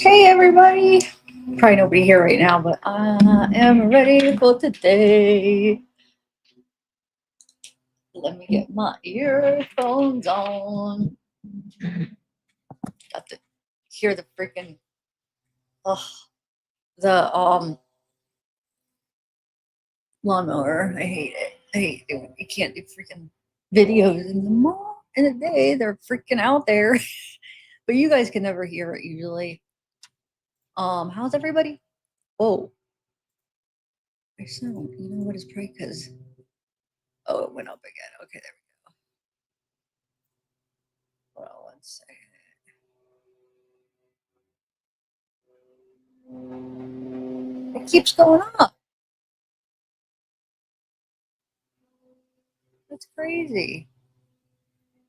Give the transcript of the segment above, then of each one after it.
Hey everybody! Probably nobody here right now, but I am ready for today. Let me get my earphones on. Got to hear the freaking the lawnmower. I hate it. I hate it. You can't do freaking videos in the day. They're freaking out there. But you guys can never hear it usually. How's everybody? Oh, I sound, you know what, it's probably because, oh, it went up again. Okay, there we go. Hold on one second. It keeps going up. That's crazy.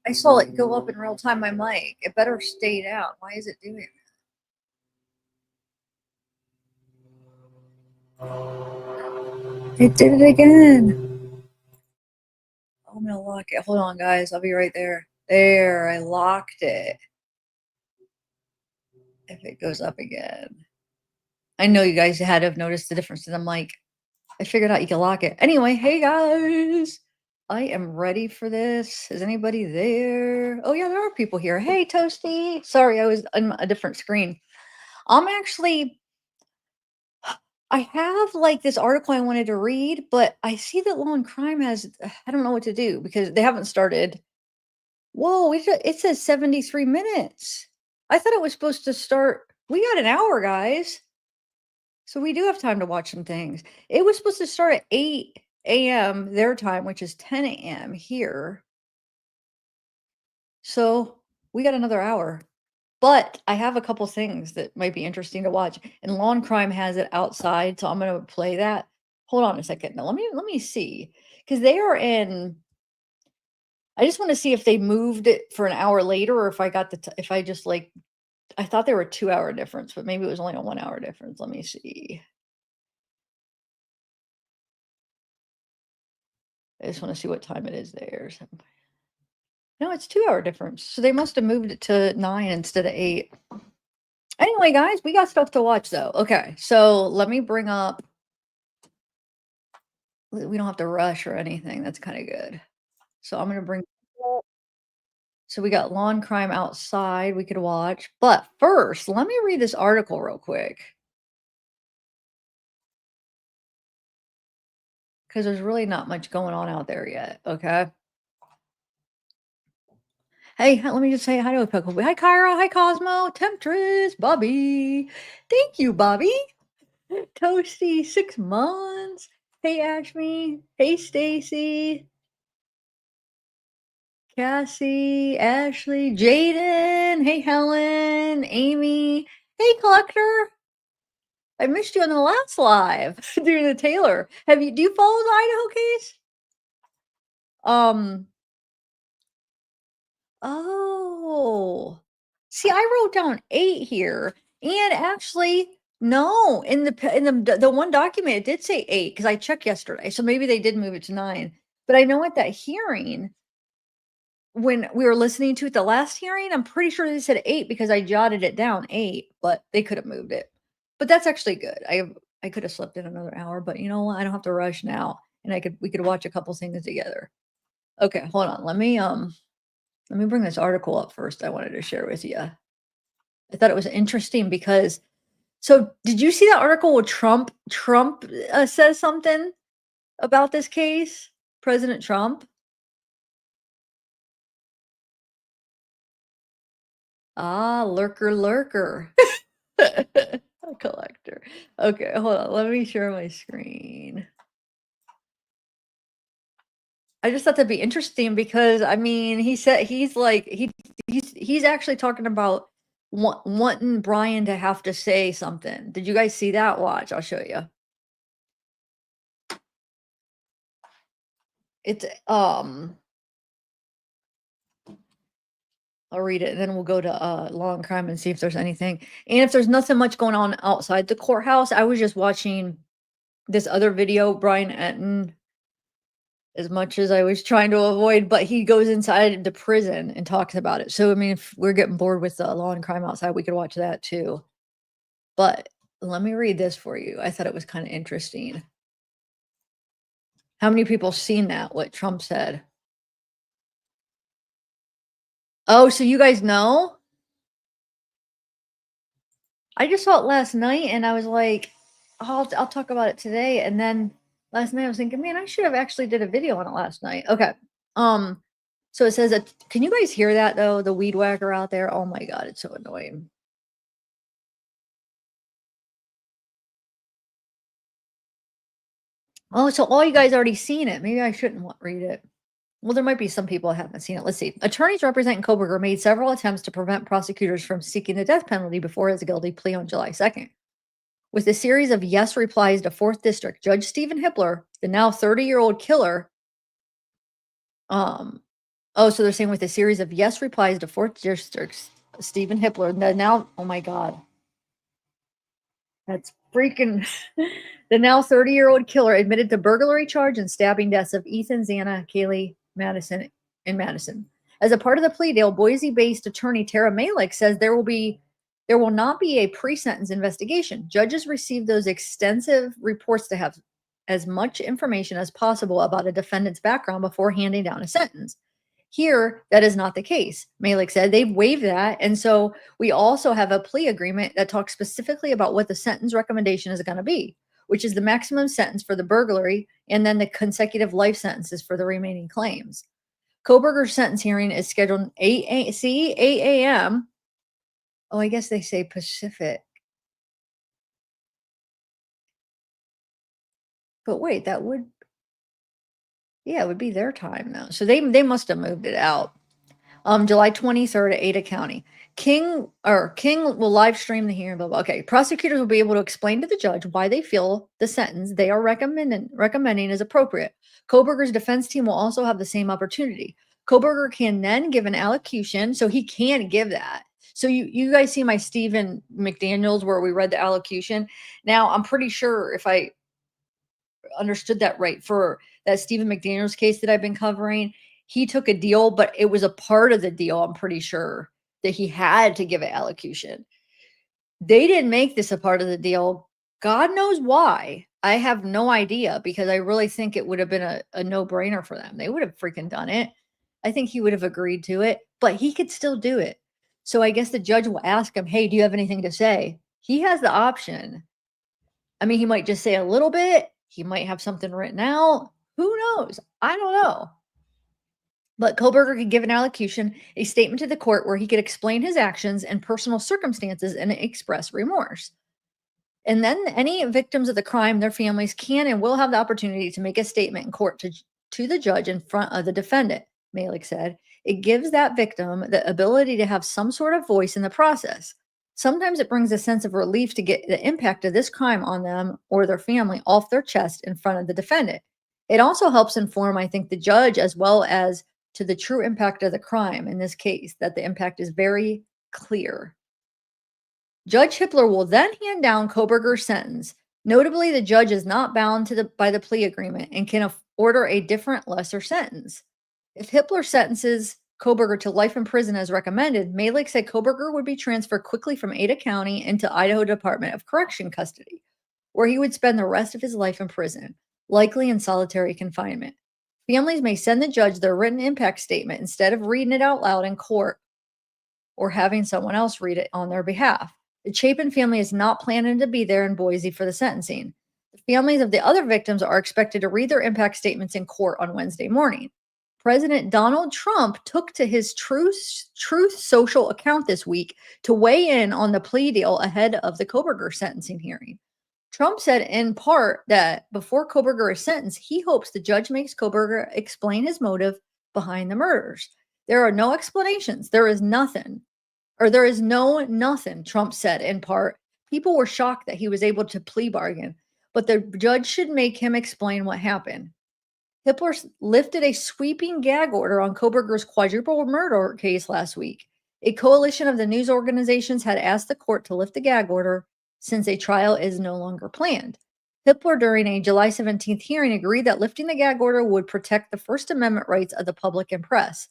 I saw it go up in real time, my mic. It better stay down. Why is it doing that? It did it again. I'm gonna lock it. Hold on, guys. I'll be right there. There, I locked it. If it goes up again. I know you guys had to have noticed the difference. And I'm like, I figured out you can lock it. Anyway, hey guys. I am ready for this. Is anybody there? Oh yeah, there are people here. Hey Toasty. Sorry, I was on a different screen. I'm actually, I have like this article I wanted to read, but I see that Law and Crime has, I don't know what to do because they haven't started. Whoa, it says 73 minutes. I thought it was supposed to start. We got an hour, guys. So we do have time to watch some things. It was supposed to start at 8 a.m. their time, which is 10 a.m. here. So we got another hour. But I have a couple things that might be interesting to watch. And Law and Crime has it outside, so I'm going to play that. Hold on a second. Now let me see, because they are in. I just want to see if they moved it for an hour later, or if I got if I just like. I thought they were a 2-hour difference, but maybe it was only a 1-hour difference. Let me see. I just want to see what time it is there. No, it's 2-hour difference. So they must have moved it to 9 instead of 8. Anyway, guys, we got stuff to watch though. Okay, so let me bring up. We don't have to rush or anything. That's kind of good. So I'm going to bring. So we got Law and Crime outside we could watch. But first, let me read this article real quick. Because there's really not much going on out there yet. Okay. Hey, let me just say hi to Pickle. Hi, Kyra. Hi, Cosmo. Temptress. Bobby. Thank you, Bobby. Toasty, 6 months. Hey, Ashmi. Hey, Stacy. Cassie, Ashley, Jaden. Hey, Helen. Amy. Hey, Collector. I missed you on the last live during the Taylor. Do you follow the Idaho case? Oh. See, I wrote down 8 here, and actually, no, in the one document, it did say 8 because I checked yesterday, so maybe they did move it to 9. But I know at that hearing, when we were listening to it, the last hearing, I'm pretty sure they said 8 because I jotted it down 8, but they could have moved it. But that's actually good. I could have slept in another hour, but you know what? I don't have to rush now, and we could watch a couple things together. Okay, hold on. Let me bring this article up first. I wanted to share with you. I thought it was interesting because. So, did you see that article where Trump says something about this case? President Trump. Ah, lurker. A collector. Okay, hold on. Let me share my screen. I just thought that'd be interesting because I mean, he said he's actually talking about wanting Bryan to have to say something. Did you guys see that? Watch, I'll show you. It's I'll read it and then we'll go to Law and Crime and see if there's anything. And if there's nothing much going on outside the courthouse, I was just watching this other video, Bryan Etten, as much as I was trying to avoid, but he goes inside the prison and talks about it. So I mean, if we're getting bored with Law and Crime outside, we could watch that too. But let me read this for you. I thought it was kinda interesting. How many people seen that, what Trump said? Oh, so you guys know? I just saw it last night and I was like, "Oh, I'll talk about it today." And then last night I was thinking, "Man, I should have actually did a video on it last night." Okay. Um, so it says that can you guys hear that though? The weed whacker out there? Oh my god, it's so annoying. Oh, so all you guys already seen it. Maybe I shouldn't read it. Well, there might be some people that haven't seen it. Let's see. Attorneys representing Kohberger made several attempts to prevent prosecutors from seeking the death penalty before his guilty plea on July 2nd. With a series of yes replies to 4th District, Judge Stephen Hippler, the now 30-year-old killer, um, oh, so they're saying with a series of yes replies to 4th District, Stephen Hippler, now, oh my God, that's freaking the now 30-year-old killer admitted to burglary charge and stabbing deaths of Ethan, Xana, Kaylee, Madison, and Madison. As a part of the plea deal, Boise-based attorney Tara Malik says there will not be a pre-sentence investigation. Judges receive those extensive reports to have as much information as possible about a defendant's background before handing down a sentence. Here, that is not the case. Malik said they've waived that. And so we also have a plea agreement that talks specifically about what the sentence recommendation is going to be, which is the maximum sentence for the burglary and then the consecutive life sentences for the remaining claims. Kohberger's sentence hearing is scheduled 8 a.m. Oh, I guess they say Pacific. But wait, that would yeah, it would be their time now. So they must have moved it out. July 23rd at Ada County. King will live stream the hearing, blah, blah. Okay. Prosecutors will be able to explain to the judge why they feel the sentence they are recommending is appropriate. Kohberger's defense team will also have the same opportunity. Kohberger can then give an allocution, so he can give that. So you guys see my Stephen McDaniels where we read the allocution. Now I'm pretty sure if I understood that right for that Stephen McDaniels case that I've been covering. He took a deal, but it was a part of the deal, I'm pretty sure, that he had to give an allocution. They didn't make this a part of the deal. God knows why. I have no idea because I really think it would have been a no-brainer for them. They would have freaking done it. I think he would have agreed to it, but he could still do it. So I guess the judge will ask him, "Hey, do you have anything to say?" He has the option. I mean, he might just say a little bit. He might have something written out. Who knows? I don't know. But Kohberger could give an allocution, a statement to the court where he could explain his actions and personal circumstances and express remorse. And then any victims of the crime, their families can and will have the opportunity to make a statement in court to the judge in front of the defendant, Malik said. It gives that victim the ability to have some sort of voice in the process. Sometimes it brings a sense of relief to get the impact of this crime on them or their family off their chest in front of the defendant. It also helps inform, I think, the judge as well as to the true impact of the crime in this case, that the impact is very clear. Judge Hippler will then hand down Kohberger's sentence. Notably, the judge is not bound by the plea agreement and can order a different, lesser sentence. If Hippler sentences Kohberger to life in prison as recommended, Malik said Kohberger would be transferred quickly from Ada County into Idaho Department of Correction custody, where he would spend the rest of his life in prison, likely in solitary confinement. Families may send the judge their written impact statement instead of reading it out loud in court or having someone else read it on their behalf. The Chapin family is not planning to be there in Boise for the sentencing. The families of the other victims are expected to read their impact statements in court on Wednesday morning. President Donald Trump took to his Truth Social account this week to weigh in on the plea deal ahead of the Kohberger sentencing hearing. Trump said in part that before Kohberger is sentenced, he hopes the judge makes Kohberger explain his motive behind the murders. There are no explanations. There is nothing. Or there is no nothing, Trump said in part. People were shocked that he was able to plea bargain, but the judge should make him explain what happened. Hippler lifted a sweeping gag order on Kohberger's quadruple murder case last week. A coalition of the news organizations had asked the court to lift the gag order since a trial is no longer planned. Hippler, during a July 17th hearing, agreed that lifting the gag order would protect the First Amendment rights of the public and press.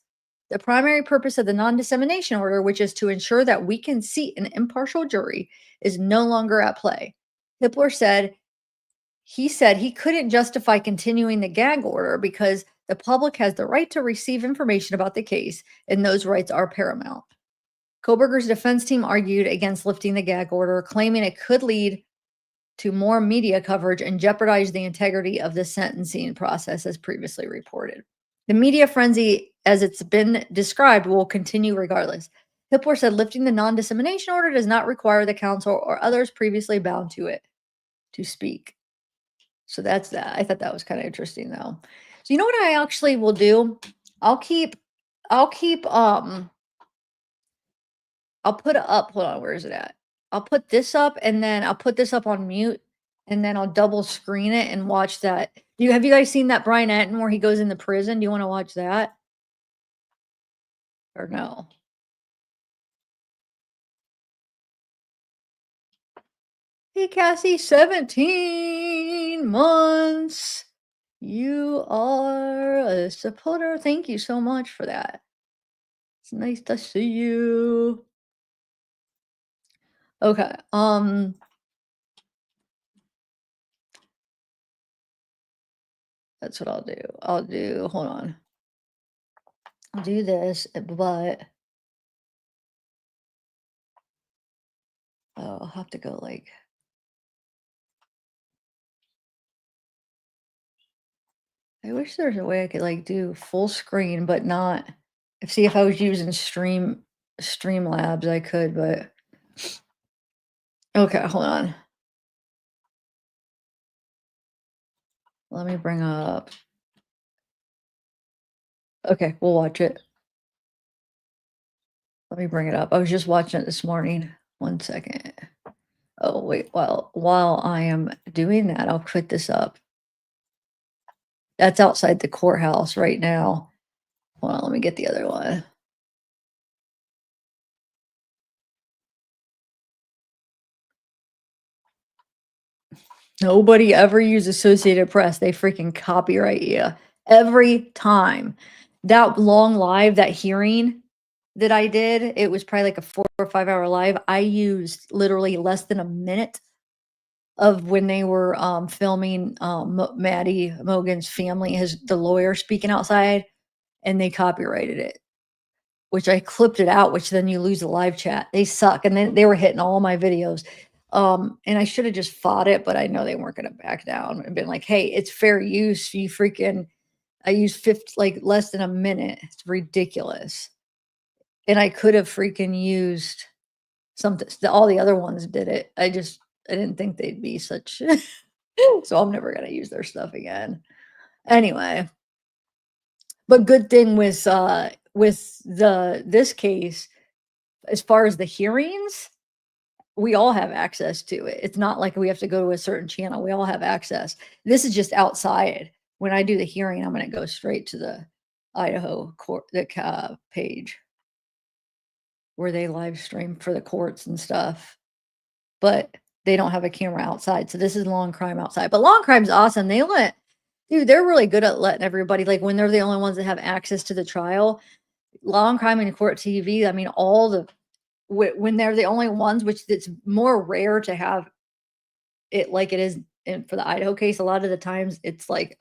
The primary purpose of the non-dissemination order, which is to ensure that we can seat an impartial jury, is no longer at play. Hippler said he couldn't justify continuing the gag order because the public has the right to receive information about the case, and those rights are paramount. Kohberger's defense team argued against lifting the gag order, claiming it could lead to more media coverage and jeopardize the integrity of the sentencing process, as previously reported. The media frenzy, as it's been described, will continue regardless. Hippler said lifting the non dissemination order does not require the counsel or others previously bound to it to speak. So that's that. I thought that was kind of interesting though. So you know what I actually will do? I'll keep I'll keep I'll put it up. Hold on, where is it at? I'll put this up and then I'll put this up on mute and then I'll double screen it and watch that. Have you guys seen that Bryan where he goes in the prison? Do you want to watch that? Or no? Hey Cassie, 17 months. You are a supporter. Thank you so much for that. It's nice to see you. Okay. That's what I'll do. Hold on. I'll do this, but oh, I'll have to go like I wish there's a way I could like do full screen, but not see if I was using Streamlabs, I could, but okay, hold on. Let me bring up. Okay, we'll watch it. Let me bring it up. I was just watching it this morning. 1 second. Oh, wait. Well, while I am doing that, I'll put this up. That's outside the courthouse right now. Hold on, let me get the other one. Nobody ever used Associated Press. They freaking copyright you every time. That long live, that hearing that I did, it was probably like a 4 or 5 hour live. I used literally less than a minute of when they were filming Maddie Mogan's family, the lawyer speaking outside, and they copyrighted it, which I clipped it out, which then you lose the live chat. They suck. And then they were hitting all my videos. And I should have just fought it, but I know they weren't going to back down and been like, hey, it's fair use. I used 50, like less than a minute. It's ridiculous. And I could have freaking used something. All the other ones did it. I didn't think they'd be such. So I'm never going to use their stuff again. Anyway, but good thing with this case, as far as the hearings, we all have access to it. It's not like we have to go to a certain channel. We all have access. This is just outside. When I do the hearing, I'm going to go straight to the Idaho court page where they live stream for the courts and stuff. But they don't have a camera outside. So this is Long Crime outside. But Long Crime's awesome. They're really good at letting everybody, like when they're the only ones that have access to the trial. Long Crime and Court TV, I mean, when they're the only ones, which it's more rare to have it like it is for the Idaho case. A lot of the times it's like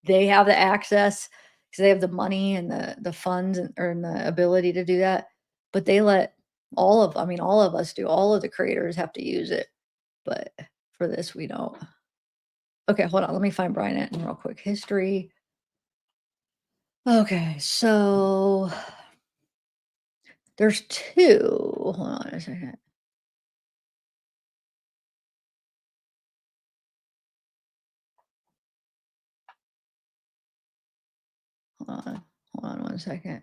they have the access because they have the money and the funds and the ability to do that. But they let all of us do. All of the creators have to use it. But for this, we don't. Okay, hold on. Let me find Bryan real quick. History. Okay, so there's two. Hold on a second. Hold on 1 second.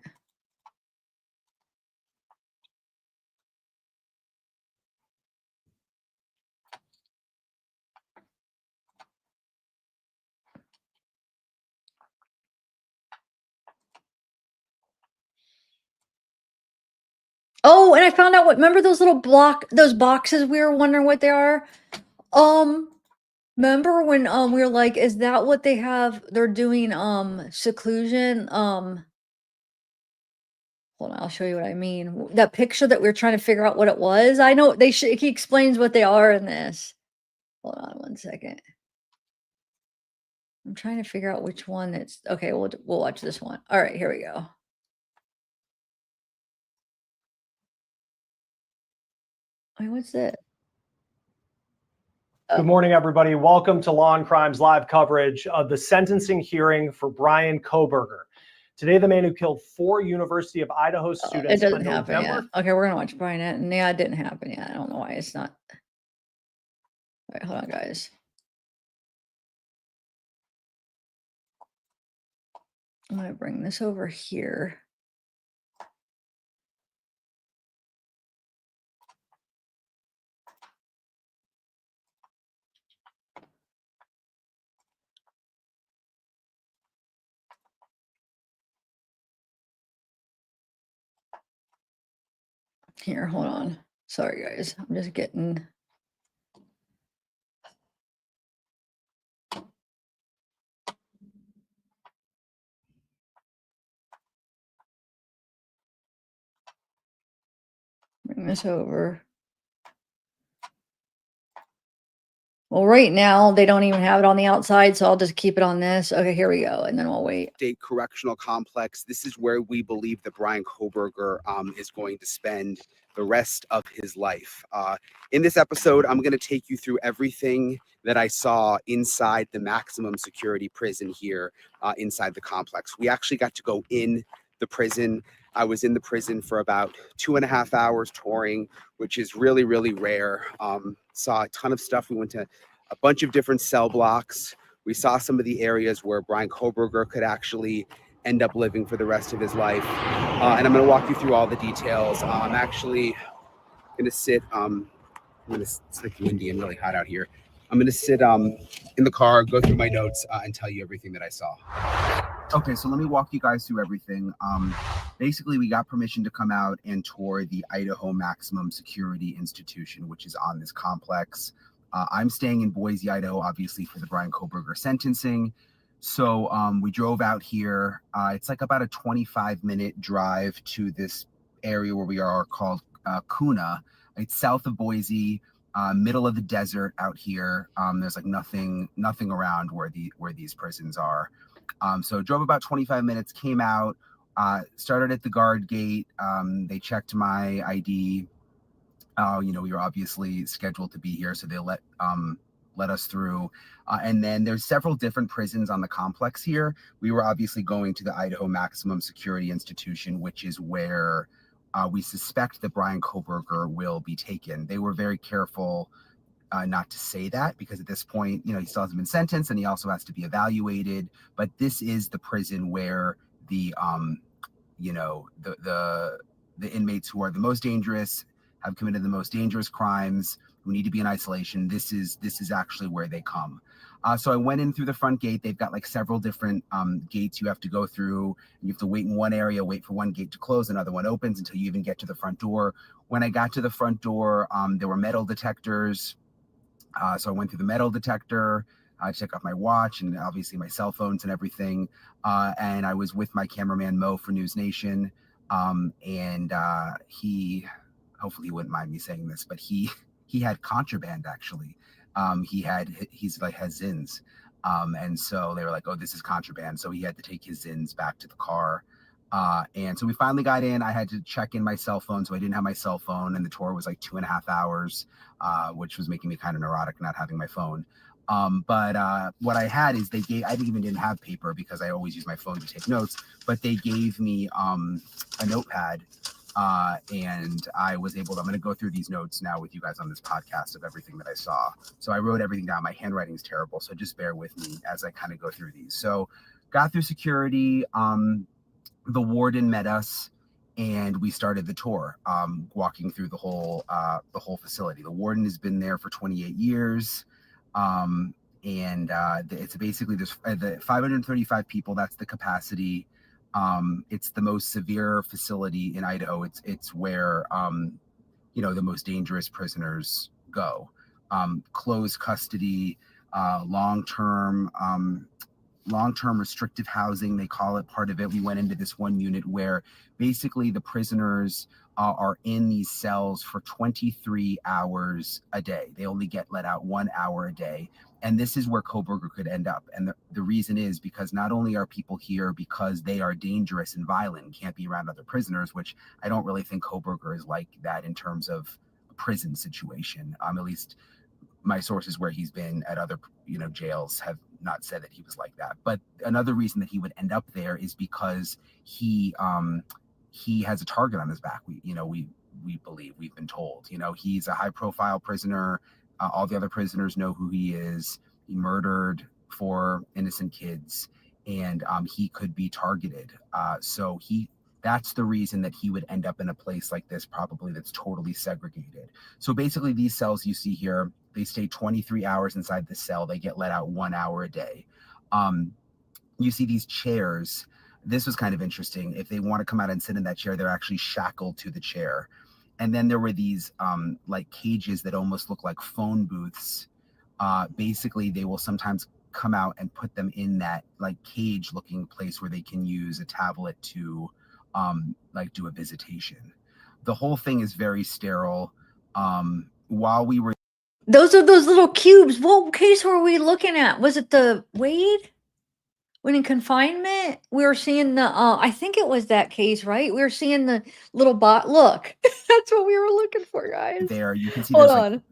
Oh, and I found out remember those those boxes we were wondering what they are? Um, remember when we were like, is that what they're doing seclusion? Hold on, I'll show you what I mean. That picture that we are trying to figure out what it was, I know they should he explains what they are in this. Hold on one second. I'm trying to figure out which one it's okay, we'll watch this one. All right, here we go. Wait, what's it? Good morning, everybody. Welcome to Law and Crime's live coverage of the sentencing hearing for Bryan Kohberger. Today, the man who killed 4 University of Idaho students. It doesn't happen yet. Okay, we're gonna watch Bryan, and yeah, it didn't happen yet. I don't know why it's not. All right, hold on, guys. I'm gonna bring this over here. Here, hold on. Sorry, guys. I'm just getting. Bring this over. Well, right now they don't even have it on the outside, so I'll just keep it on this. Okay, here we go, and then we'll wait. State Correctional Complex. This is where we believe that Bryan Kohberger is going to spend the rest of his life. In this episode, I'm going to take you through everything that I saw inside the maximum security prison here inside the complex. We actually got to go in the prison. I was in the prison for about 2.5 hours touring, which is really, really rare. Saw a ton of stuff. We went to a bunch of different cell blocks. We saw some of the areas where Bryan Kohberger could actually end up living for the rest of his life. And I'm going to walk you through all the details. I'm actually going to sit, it's like windy and really hot out here. I'm going to sit in the car, go through my notes, and tell you everything that I saw. Okay, so let me walk you guys through everything. Basically, we got permission to come out and tour the Idaho Maximum Security Institution, which is on this complex. I'm staying in Boise, Idaho, obviously, for the Bryan Kohberger sentencing. So we drove out here. It's like about a 25-minute drive to this area where we are called Kuna. It's south of Boise, middle of the desert out here. There's like nothing around where these prisons are. So drove about 25 minutes, came out, started at the guard gate. They checked my ID. We were obviously scheduled to be here, so they let us through. And then there's several different prisons on the complex here. We were obviously going to the Idaho Maximum Security Institution, which is where we suspect that Bryan Kohberger will be taken. They were very careful not to say that, because at this point, he still hasn't been sentenced and he also has to be evaluated. But this is the prison where the inmates who are the most dangerous, have committed the most dangerous crimes, who need to be in isolation. This is actually where they come. So I went in through the front gate. They've got like several different gates you have to go through. You have to wait in one area, wait for one gate to close, another one opens until you even get to the front door. When I got to the front door, there were metal detectors. So I went through the metal detector, check off my watch and obviously my cell phones and everything. And I was with my cameraman Mo for News Nation. And he, hopefully he wouldn't mind me saying this, but he had contraband actually. He's like has Zins. And so they were like, oh, this is contraband. So he had to take his Zins back to the car. And so we finally got in. I had to check in my cell phone, so I didn't have my cell phone, and the tour was like 2.5 hours, which was making me kind of neurotic not having my phone. But what I had is I didn't have paper because I always use my phone to take notes, but they gave me a notepad, and I was able to, I'm going to go through these notes now with you guys on this podcast of everything that I saw. So I wrote everything down. My handwriting is terrible, so just bear with me as I kind of go through these. So got through security. The warden met us and we started the tour, walking through the whole facility. The warden has been there for 28 years. It's basically there's 535 people. That's the capacity. It's the most severe facility in Idaho. It's where, the most dangerous prisoners go. Closed custody, long-term, long-term restrictive housing, they call it. Part of it, we went into this one unit where basically the prisoners are in these cells for 23 hours a day. They only get let out 1 hour a day. And this is where Kohberger could end up. And the reason is because not only are people here because they are dangerous and violent and can't be around other prisoners, which I don't really think Kohberger is like that in terms of a prison situation. At least my sources where he's been at other, jails have not said that he was like that. But another reason that he would end up there is because he has a target on his back. We believe, we've been told, he's a high profile prisoner. All the other prisoners know who he is. He murdered 4 innocent kids, and he could be targeted. So that's the reason that he would end up in a place like this, probably that's totally segregated. So basically these cells you see here, they stay 23 hours inside the cell. They get let out 1 hour a day. You see these chairs. This was kind of interesting. If they want to come out and sit in that chair, they're actually shackled to the chair. And then there were these like cages that almost look like phone booths. Basically, they will sometimes come out and put them in that like cage looking place where they can use a tablet to like do a visitation. The whole thing is very sterile. While we were Those are those little cubes. What case were we looking at? Was it the Wade? When in confinement, we were seeing the, I think it was that case, right? We were seeing the little bot. Look, that's what we were looking for, guys. there, you can see Hold there's on. like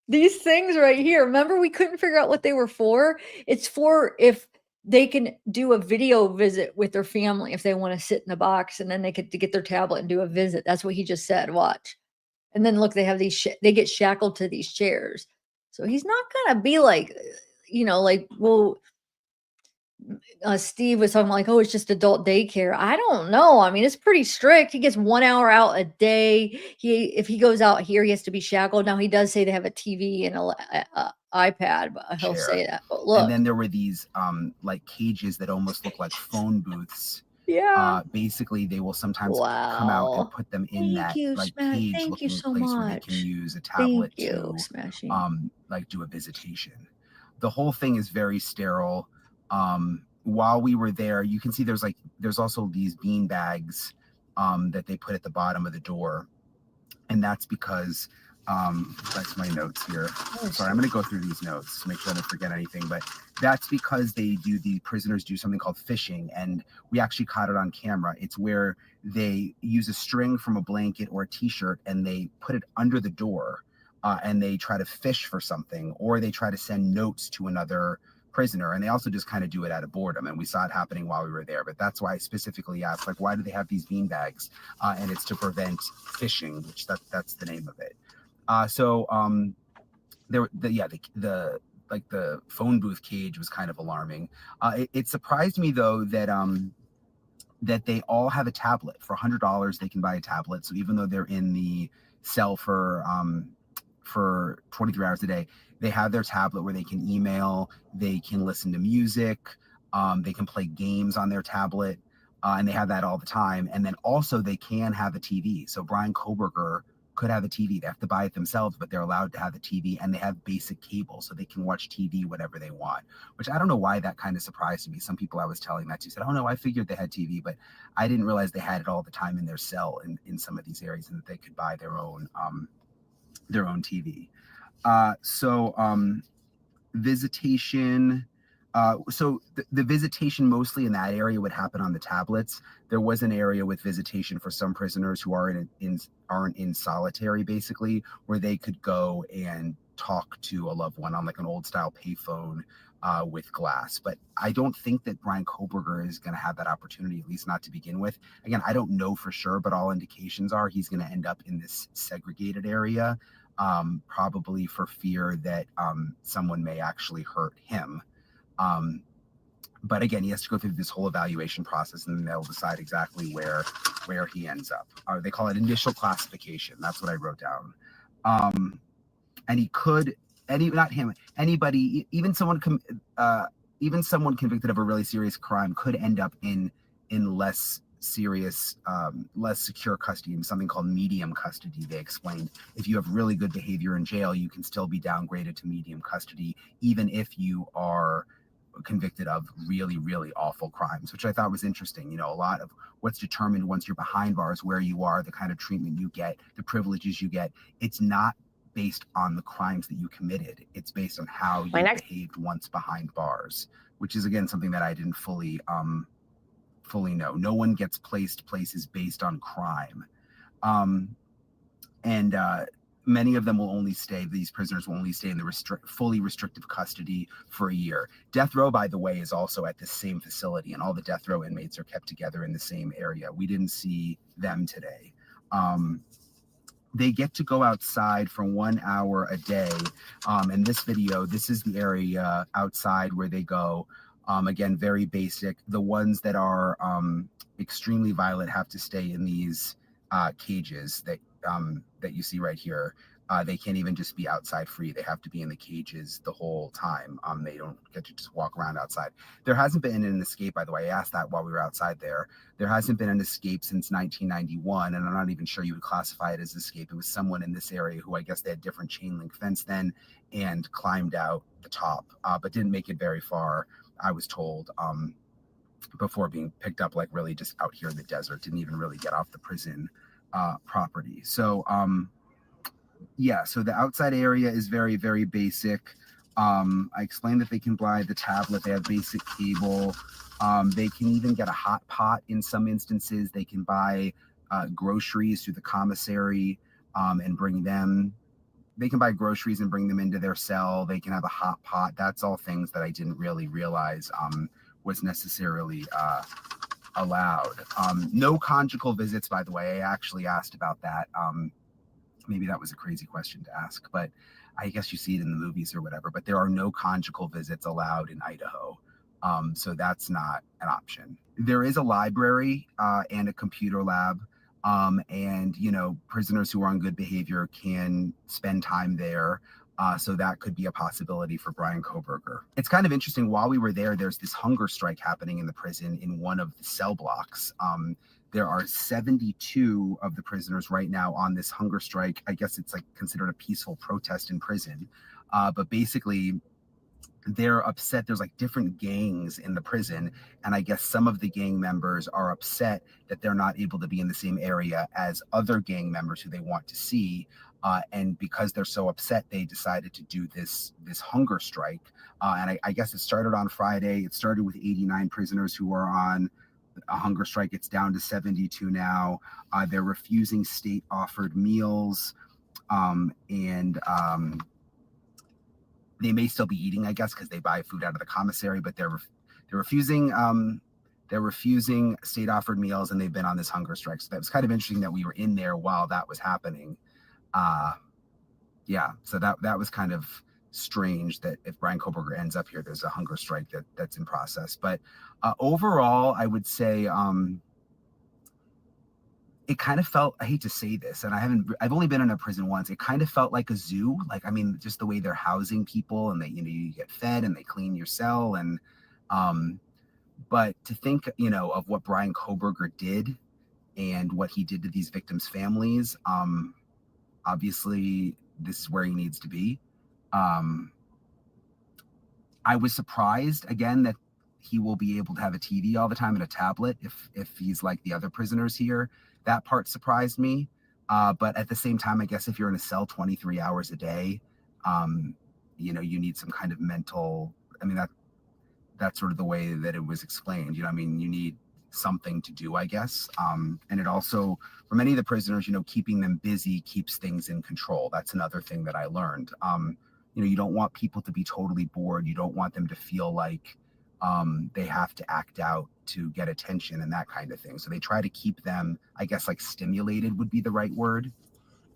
These things right here. Remember, we couldn't figure out what they were for. It's for if they can do a video visit with their family, if they want to sit in the box, and then they could get their tablet and do a visit. That's what he just said. Watch. And then look, they have these, they get shackled to these chairs. So he's not going to be like, well, Steve was talking about like, oh, it's just adult daycare. I don't know. I mean, it's pretty strict. He gets 1 hour out a day. If he goes out here, he has to be shackled. Now he does say they have a TV and a iPad, but he'll chair. say that. But look, And then there were these like cages that almost look like phone booths. yeah. Basically, they will sometimes come out and put them in that like cage looking place where they can use a tablet to like do a visitation. The whole thing is very sterile. While we were there, you can see there's also these bean bags that they put at the bottom of the door, and that's because that's my notes here. Sorry, I'm going to go through these notes to make sure I don't forget anything, but that's because the prisoners do something called fishing, and we actually caught it on camera. It's where they use a string from a blanket or a t-shirt and they put it under the door and they try to fish for something, or they try to send notes to another prisoner, and they also just kind of do it out of boredom, and we saw it happening while we were there. But that's why I specifically asked, like, why do they have these bean bags? And it's to prevent phishing, which that's the name of it. The phone booth cage was kind of alarming. It surprised me though that they all have a tablet. For $100 they can buy a tablet. So even though they're in the cell for 23 hours a day, they have their tablet where they can email, they can listen to music, they can play games on their tablet, and they have that all the time. And then also they can have a TV. So Bryan Kohberger could have a TV. They have to buy it themselves, but they're allowed to have a TV, and they have basic cable, so they can watch TV whenever they want, which I don't know why that kind of surprised me. Some people I was telling that to said, oh no, I figured they had TV, but I didn't realize they had it all the time in their cell in some of these areas, and that they could buy their own TV. Visitation. So the visitation mostly in that area would happen on the tablets. There was an area with visitation for some prisoners who aren't in solitary, basically, where they could go and talk to a loved one on like an old style payphone with glass. But I don't think that Bryan Kohberger is going to have that opportunity, at least not to begin with. Again, I don't know for sure, but all indications are he's going to end up in this segregated area, probably for fear that someone may actually hurt him. But again, he has to go through this whole evaluation process, and then they'll decide exactly where he ends up. They call it initial classification. That's what I wrote down. And he could, anybody, even someone convicted of a really serious crime could end up in less serious, less secure custody, in something called medium custody. They explained if you have really good behavior in jail, you can still be downgraded to medium custody, even if you are convicted of really, really awful crimes, which I thought was interesting. You know, a lot of what's determined once you're behind bars, where you are, the kind of treatment you get, the privileges you get, it's not based on the crimes that you committed. It's based on how you behaved once behind bars, which is, again, something that I didn't fully know. No one gets placed places based on crime. Many of them will only stay, these prisoners will only stay in the fully restrictive custody for a year. Death row, by the way, is also at the same facility, and all the death row inmates are kept together in the same area. We didn't see them today. They get to go outside for 1 hour a day. In this video, this is the area outside where they go. Again, very basic. The ones that are extremely violent have to stay in these cages that you see right here. They can't even just be outside free. They have to be in the cages the whole time. They don't get to just walk around outside. There hasn't been an escape, by the way. I asked that while we were outside there. There hasn't been an escape since 1991, and I'm not even sure you would classify it as escape. It was someone in this area who, I guess they had different chain link fence then and climbed out the top, but didn't make it very far, I was told, before being picked up, like really just out here in the desert. Didn't even really get off the prison property. So yeah, so the outside area is very, very basic. I explained that they can buy the tablet. They have basic cable. They can even get a hot pot in some instances. They can buy groceries through the commissary and bring them. They can buy groceries and bring them into their cell. They can have a hot pot. That's all things that I didn't really realize was necessarily allowed. No conjugal visits, by the way. I actually asked about that. Maybe that was a crazy question to ask, but I guess you see it in the movies or whatever, but there are no conjugal visits allowed in Idaho. So that's not an option. There is a library and a computer lab. And, you know, prisoners who are on good behavior can spend time there. So that could be a possibility for Bryan Kohberger. It's kind of interesting. While we were there, there's this hunger strike happening in the prison in one of the cell blocks. There are 72 of the prisoners right now on this hunger strike. I guess it's like considered a peaceful protest in prison. But basically, they're upset. There's like different gangs in the prison. And I guess some of the gang members are upset that they're not able to be in the same area as other gang members who they want to see. And because they're so upset, they decided to do this hunger strike. And I guess it started on Friday. It started with 89 prisoners who were on a hunger strike. It's down to 72 now. They're refusing state-offered meals. They may still be eating, I guess, because they buy food out of the commissary, but they're refusing state-offered meals, and they've been on this hunger strike. So that was kind of interesting that we were in there while that was happening. Yeah, so that was kind of strange that if Bryan Kohberger ends up here, there's a hunger strike that's in process. But overall, I would say it kind of felt, I hate to say this, and I've only been in a prison once. It kind of felt like a zoo. Like, I mean, just the way they're housing people, and you get fed and they clean your cell. And, but to think, of what Bryan Kohberger did and what he did to these victims' families, obviously this is where he needs to be. I was surprised again that he will be able to have a TV all the time and a tablet if he's like the other prisoners here. That part surprised me. But at the same time, I guess if you're in a cell 23 hours a day, you need some kind of mental, that's sort of the way that it was explained. You need something to do, I guess. And it also, for many of the prisoners, keeping them busy keeps things in control. That's another thing that I learned. You don't want people to be totally bored. You don't want them to feel like they have to act out to get attention and that kind of thing. So they try to keep them, I guess, like stimulated would be the right word.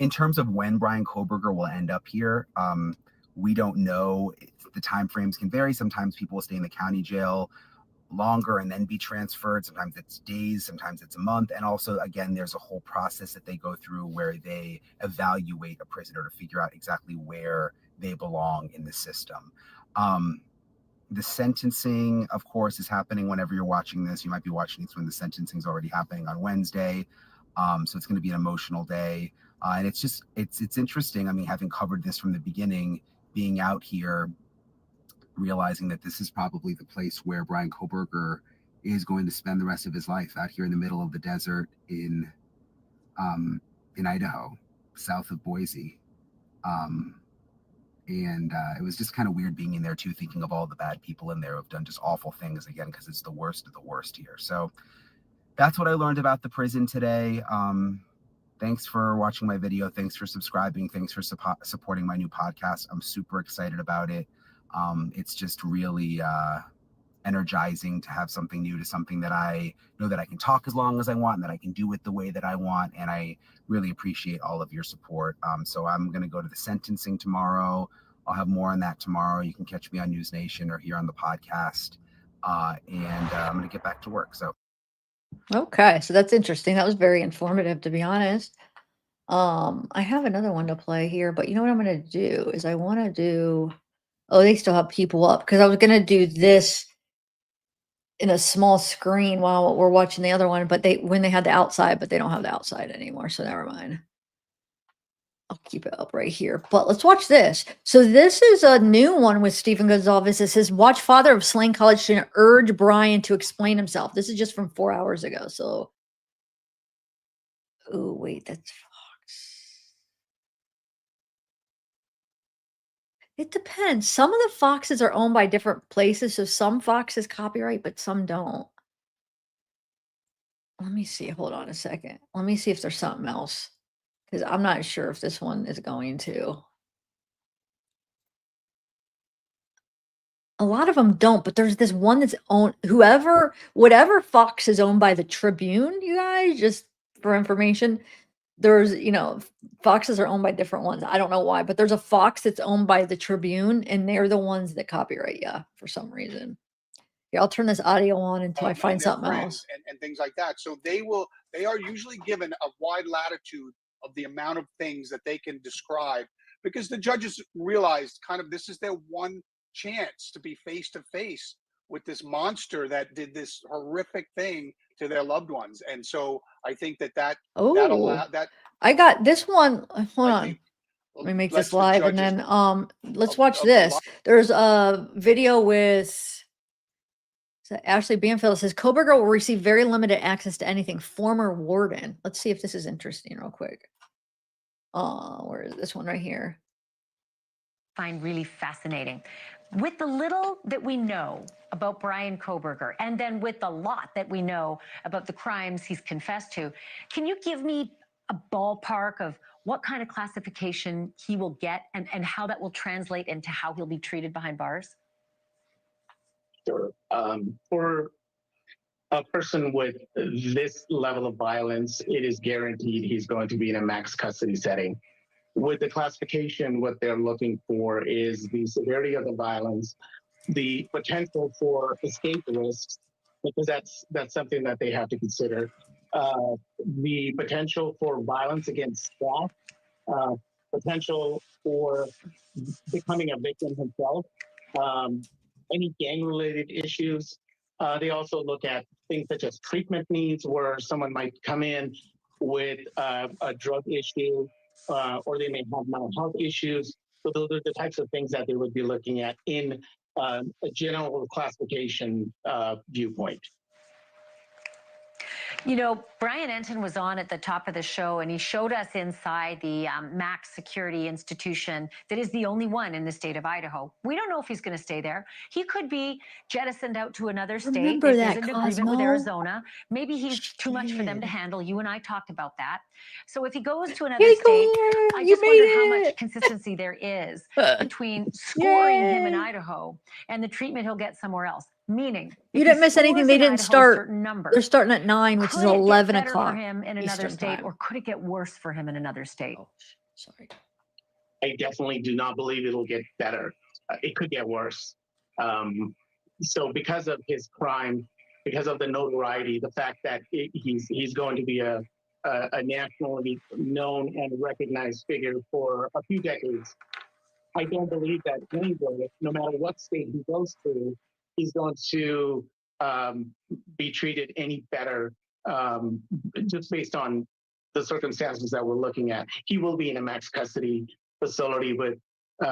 In terms of when Bryan Kohberger will end up here, we don't know. The time frames can vary. Sometimes people will stay in the county jail longer and then be transferred. Sometimes it's days, sometimes it's a month. And also, again, there's a whole process that they go through where they evaluate a prisoner to figure out exactly where they belong in the system. The sentencing, of course, is happening whenever you're watching this. You might be watching this when the sentencing is already happening on Wednesday. So it's going to be an emotional day. And it's interesting. Having covered this from the beginning, being out here, realizing that this is probably the place where Bryan Kohberger is going to spend the rest of his life, out here in the middle of the desert in Idaho, south of Boise. And it was just kind of weird being in there too, thinking of all the bad people in there who have done just awful things, again, because it's the worst of the worst here. So that's what I learned about the prison today. Thanks for watching my video. Thanks for subscribing. Thanks for supporting my new podcast. I'm super excited about it. It's just really energizing to have something new, to something that I know that I can talk as long as I want and that I can do it the way that I want. And I really appreciate all of your support. So I'm going to go to the sentencing tomorrow. I'll have more on that tomorrow. You can catch me on News Nation or here on the podcast. And I'm going to get back to work. So. Okay, so that's interesting. That was very informative, to be honest. I have another one to play here, but you know what I'm gonna do is I want to do. Oh, they still have people up because I was gonna do this in a small screen while we're watching the other one, but when they had the outside, but they don't have the outside anymore, so never mind. I'll keep it up right here. But let's watch this. So this is a new one with Stephen Gonzalez. It says, watch father of slain college student urge Bryan to explain himself. This is just from 4 hours ago. So, oh, wait, that's Fox. It depends. Some of the Foxes are owned by different places. So some Foxes copyright, but some don't. Let me see. Hold on a second. Let me see if there's something else. Because I'm not sure if this one is going to. A lot of them don't, but there's this one that's owned, whatever Fox is owned by the Tribune, you guys, just for information, there's, Foxes are owned by different ones. I don't know why, but there's a Fox that's owned by the Tribune, and they're the ones that copyright you for some reason. Yeah, I'll turn this audio on until I find something else. And things like that. So they are usually given a wide latitude of the amount of things that they can describe, because the judges realized kind of this is their one chance to be face to face with this monster that did this horrific thing to their loved ones. And so I think that Oh, I got this one. Hold I on. think Let me make lets this the live and judges then let's watch of this. There's a video with Ashley Banfield. It says Kohberger will receive very limited access to anything. Former warden. Let's see if this is interesting real quick. Where is this one right here? Find really fascinating. With the little that we know about Bryan Kohberger, and then with the lot that we know about the crimes he's confessed to, can you give me a ballpark of what kind of classification he will get and how that will translate into how he'll be treated behind bars? Sure. For a person with this level of violence, it is guaranteed he's going to be in a max custody setting. With the classification, what they're looking for is the severity of the violence, the potential for escape risks, because that's something that they have to consider. The potential for violence against staff, potential for becoming a victim himself, any gang-related issues. They also look at things such as treatment needs, where someone might come in with a drug issue, or they may have mental health issues. So those are the types of things that they would be looking at in a general classification viewpoint. You know, Bryan Enton was on at the top of the show, and he showed us inside the max security institution that is the only one in the state of Idaho. We don't know if he's going to stay there. He could be jettisoned out to another state. Remember that, There's an agreement with Cosmo? Arizona. Maybe he's too much for them to handle. You and I talked about that. So if he goes to another state, I just wonder how much consistency there is between scoring him in Idaho and the treatment he'll get somewhere else. Meaning, You didn't miss anything. They didn't start. They're starting at 9, which is 11 o'clock. For him in another Eastern state, time. or could it get worse for him in another state? Oh, sorry. I definitely do not believe it'll get better. It could get worse. So because of his crime, because of the notoriety, the fact that he's going to be a nationally known and recognized figure for a few decades, I don't believe that anybody, no matter what state he goes to, he's going to be treated any better, just based on the circumstances that we're looking at. He will be in a max custody facility with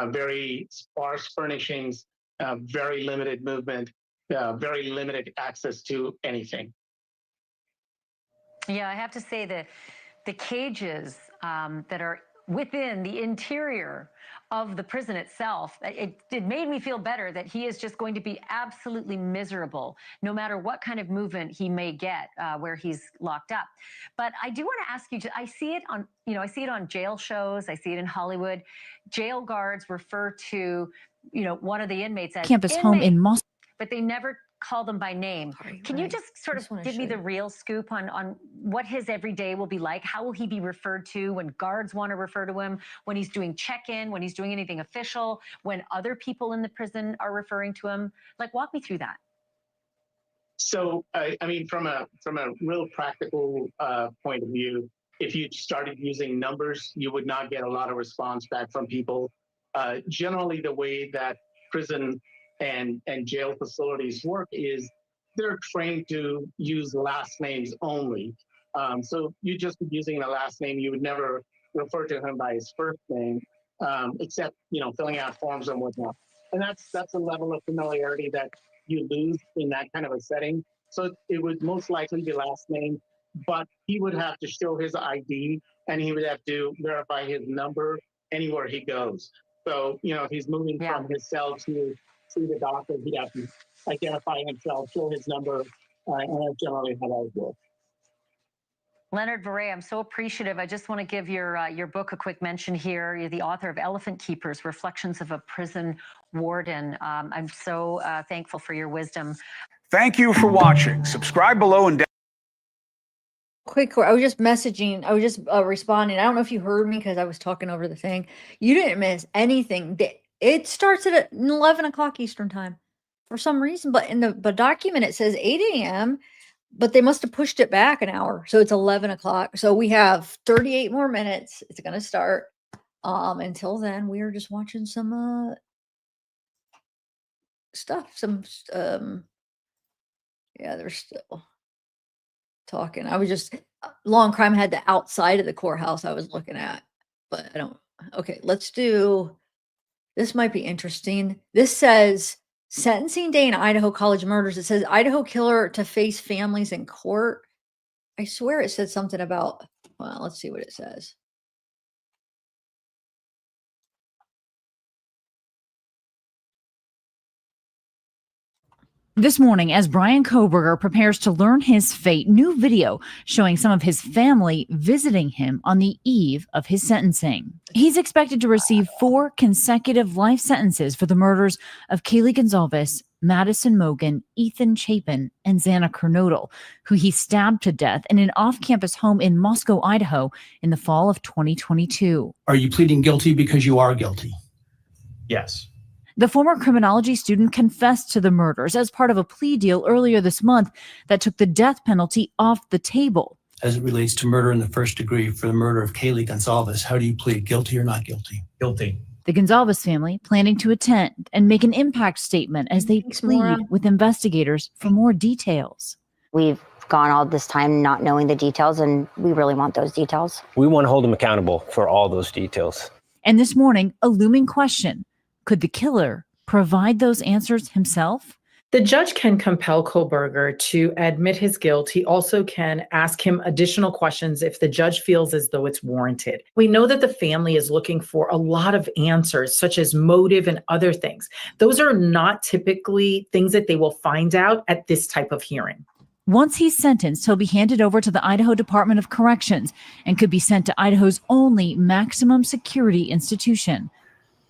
very sparse furnishings, very limited movement, very limited access to anything. Yeah, I have to say that the cages that are within the interior of the prison itself, it made me feel better that he is just going to be absolutely miserable, no matter what kind of movement he may get where he's locked up. But I do want to ask you, I see it on, I see it on jail shows, I see it in Hollywood. Jail guards refer to, one of the inmates as campus inmate, home in Moscow. but they never call them by name. Sorry, Can you right. just sort I of just wanna give me show the you. real scoop on what his everyday will be like? How will he be referred to when guards want to refer to him, when he's doing check-in, when he's doing anything official, when other people in the prison are referring to him? Like, walk me through that. So, I mean, from a real practical point of view, if you started using numbers, you would not get a lot of response back from people. Generally, the way that prison and jail facilities work is they're trained to use last names only. So you just be using the last name. You would never refer to him by his first name, except filling out forms and whatnot. And that's a level of familiarity that you lose in that kind of a setting. So it would most likely be last name, but he would have to show his ID and he would have to verify his number anywhere he goes. So, if he's moving from his cell to the doctor, he'd have to identify himself, show his number, and that's generally how that would work. Leonard Verret, I'm so appreciative. I just want to give your book a quick mention here. You're the author of Elephant Keepers, Reflections of a Prison Warden. I'm so thankful for your wisdom. Thank you for watching. Subscribe below and Quick, I was just messaging. I was just responding. I don't know if you heard me because I was talking over the thing. You didn't miss anything. It starts at 11 o'clock Eastern time for some reason, but in the document it says 8 a.m., but they must have pushed it back an hour. So it's 11 o'clock. So we have 38 more minutes. It's going to start. Until then, we are just watching some stuff. Yeah, they're still talking. I was just Long Crime had the outside of the courthouse I was looking at, but I don't. Okay, let's do. This might be interesting. This says sentencing day in Idaho college murders. It says Idaho killer to face families in court. I swear it said something about. Well, let's see what it says. This morning, as Bryan Kohberger prepares to learn his fate, new video showing some of his family visiting him on the eve of his sentencing. He's expected to receive 4 consecutive life sentences for the murders of Kaylee Gonzalez, Madison Mogan, Ethan Chapin, and Xana Kernodle, who he stabbed to death in an off-campus home in Moscow, Idaho, in the fall of 2022. Are you pleading guilty because you are guilty? Yes. The former criminology student confessed to the murders as part of a plea deal earlier this month that took the death penalty off the table. As it relates to murder in the first degree for the murder of Kaylee Gonzalez, how do you plead, guilty or not guilty? Guilty. The Gonzalez family planning to attend and make an impact statement as they plead with investigators for more details. We've gone all this time not knowing the details, and we really want those details. We want to hold them accountable for all those details. And this morning, a looming question. Could the killer provide those answers himself? The judge can compel Kohberger to admit his guilt. He also can ask him additional questions if the judge feels as though it's warranted. We know that the family is looking for a lot of answers, such as motive and other things. Those are not typically things that they will find out at this type of hearing. Once he's sentenced, he'll be handed over to the Idaho Department of Corrections and could be sent to Idaho's only maximum security institution.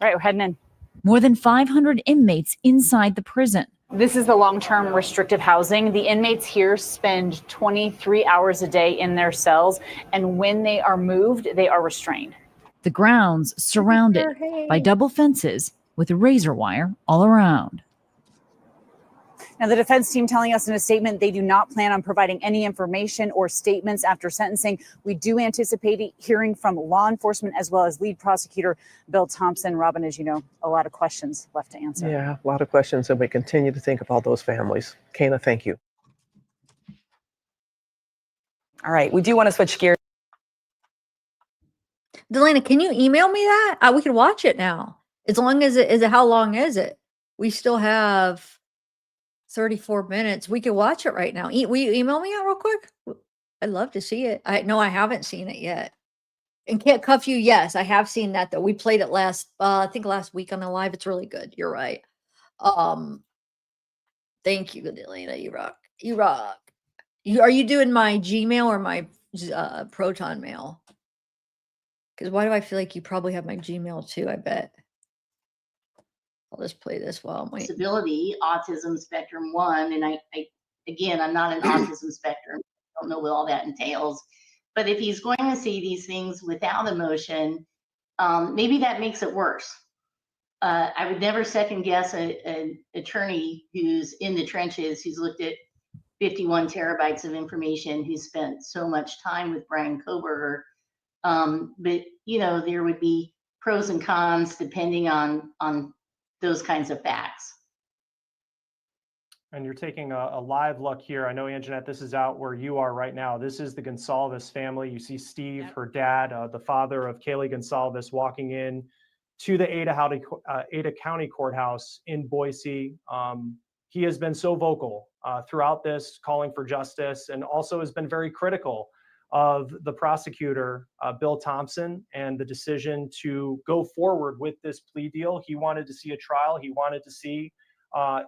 All right, we're heading in. More than 500 inmates inside the prison. This is the long-term restrictive housing. The inmates here spend 23 hours a day in their cells, and when they are moved, they are restrained. The grounds surrounded by double fences with razor wire all around. Now, the defense team telling us in a statement they do not plan on providing any information or statements after sentencing. We do anticipate hearing from law enforcement as well as lead prosecutor Bill Thompson. Robin, as you know, a lot of questions left to answer. Yeah, a lot of questions, and we continue to think of all those families. Kana, thank you. All right, we do want to switch gears. Delana, can you email me that? We can watch it now. As long as how long is it? we still have 34 minutes. We could watch it right now. Will you email me out real quick? I'd love to see it. I haven't seen it yet. And Can't Cuff You, yes, I have seen that though. We played it I think last week on the live. It's really good. You're right. Thank you, Elena. You rock. You rock. Are you doing my Gmail or my Proton mail? Because why do I feel like you probably have my Gmail too? I bet. I'll just play this while I'm waiting. Disability, autism spectrum 1, and I again, I'm not an autism spectrum. I don't know what all that entails. But if he's going to see these things without emotion, maybe that makes it worse. I would never second guess an attorney who's in the trenches, who's looked at 51 terabytes of information, who spent so much time with Bryan Kohberger. But you know, there would be pros and cons depending on those kinds of facts. And you're taking a live look here. I know, Anjanette, this is out where you are right now. This is the Gonsalves family. You see Steve, her dad, the father of Kaylee Gonsalves, walking in to the Ada County Courthouse in Boise. He has been so vocal throughout this, calling for justice, and also has been very critical of the prosecutor, Bill Thompson, and the decision to go forward with this plea deal. He wanted to see a trial. He wanted to see,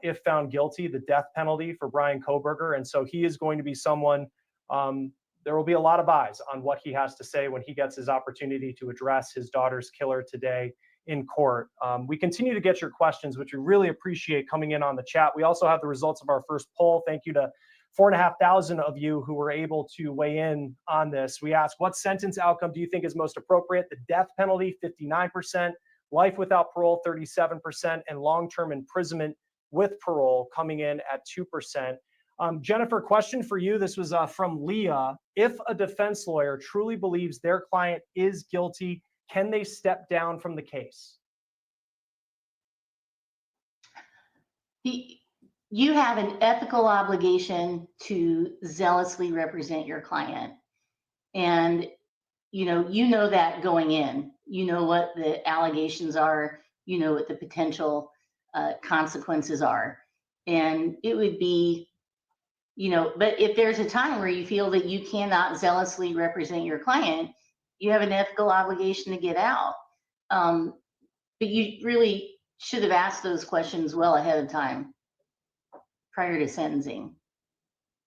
if found guilty, the death penalty for Bryan Kohberger. And so he is going to be someone, there will be a lot of eyes on what he has to say when he gets his opportunity to address his daughter's killer today in court. We continue to get your questions, which we really appreciate coming in on the chat. We also have the results of our first poll. Thank you to 4,500 of you who were able to weigh in on this. We asked, what sentence outcome do you think is most appropriate? The death penalty, 59%, life without parole, 37%, and long-term imprisonment with parole coming in at 2%. Jennifer, question for you. This was from Leah. If a defense lawyer truly believes their client is guilty, can they step down from the case? You have an ethical obligation to zealously represent your client. And you know that going in. You know what the allegations are, you know what the potential consequences are. And it would be, but if there's a time where you feel that you cannot zealously represent your client, you have an ethical obligation to get out. But you really should have asked those questions well ahead of time, prior to sentencing.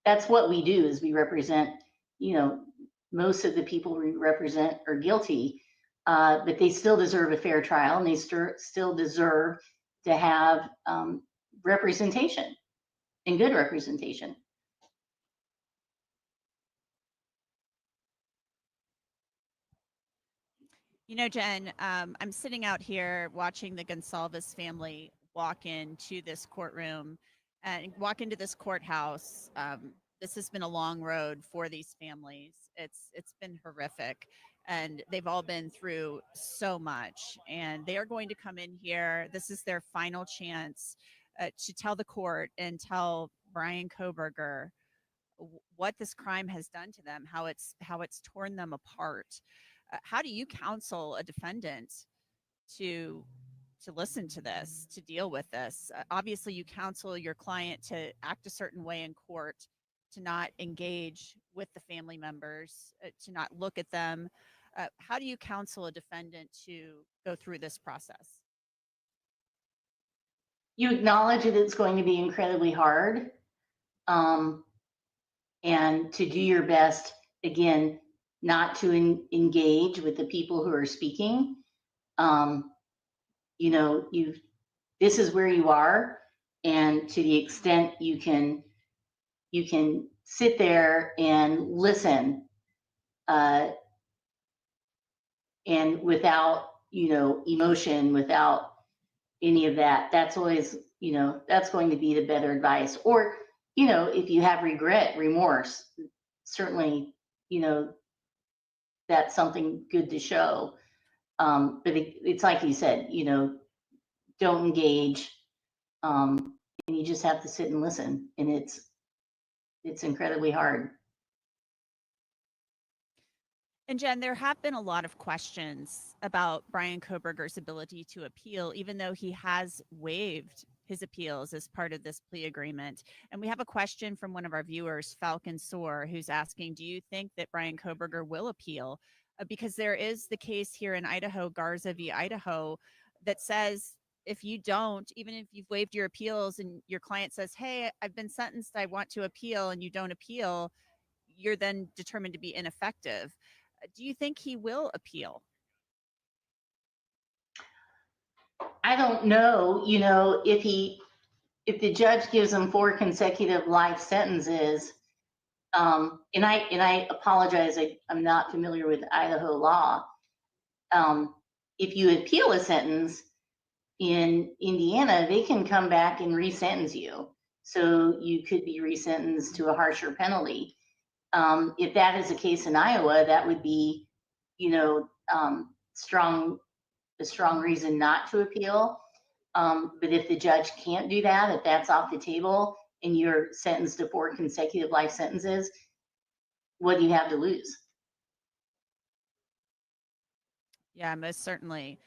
That's what we do, is we represent, most of the people we represent are guilty, but they still deserve a fair trial, and they still deserve to have representation, and good representation. Jen, I'm sitting out here watching the Gonsalves family walk into this courtroom and walk into this courthouse. This has been a long road for these families. It's been horrific, and they've all been through so much, and they are going to come in here. This is their final chance to tell the court and tell Bryan Kohberger what this crime has done to them, how it's torn them apart. How do you counsel a defendant to listen to this, to deal with this? Obviously, you counsel your client to act a certain way in court, to not engage with the family members, to not look at them. How do you counsel a defendant to go through this process? You acknowledge that it's going to be incredibly hard, and to do your best, again, not to engage with the people who are speaking. This is where you are, and to the extent you can sit there and listen, and without emotion, without any of that. That's always, that's going to be the better advice. Or if you have regret, remorse, certainly that's something good to show. But it's like you said, don't engage, and you just have to sit and listen, and it's incredibly hard. And Jen, there have been a lot of questions about Bryan Kohberger's ability to appeal, even though he has waived his appeals as part of this plea agreement. And we have a question from one of our viewers, Falcon Soar, who's asking, do you think that Bryan Kohberger will appeal? Because there is the case here in Idaho, Garza v. Idaho, that says if you don't, even if you've waived your appeals and your client says, hey, I've been sentenced, I want to appeal, and you don't appeal, you're then determined to be ineffective. Do you think he will appeal? I don't know, you know, if the judge gives him 4 consecutive life sentences, and I apologize, I'm not familiar with Idaho law. If you appeal a sentence in Indiana, they can come back and resentence you. So you could be resentenced to a harsher penalty. If that is the case in Iowa, that would be, you know, a strong reason not to appeal. But if the judge can't do that, if that's off the table and you're sentenced to 4 consecutive life sentences, what do you have to lose? Yeah, most certainly.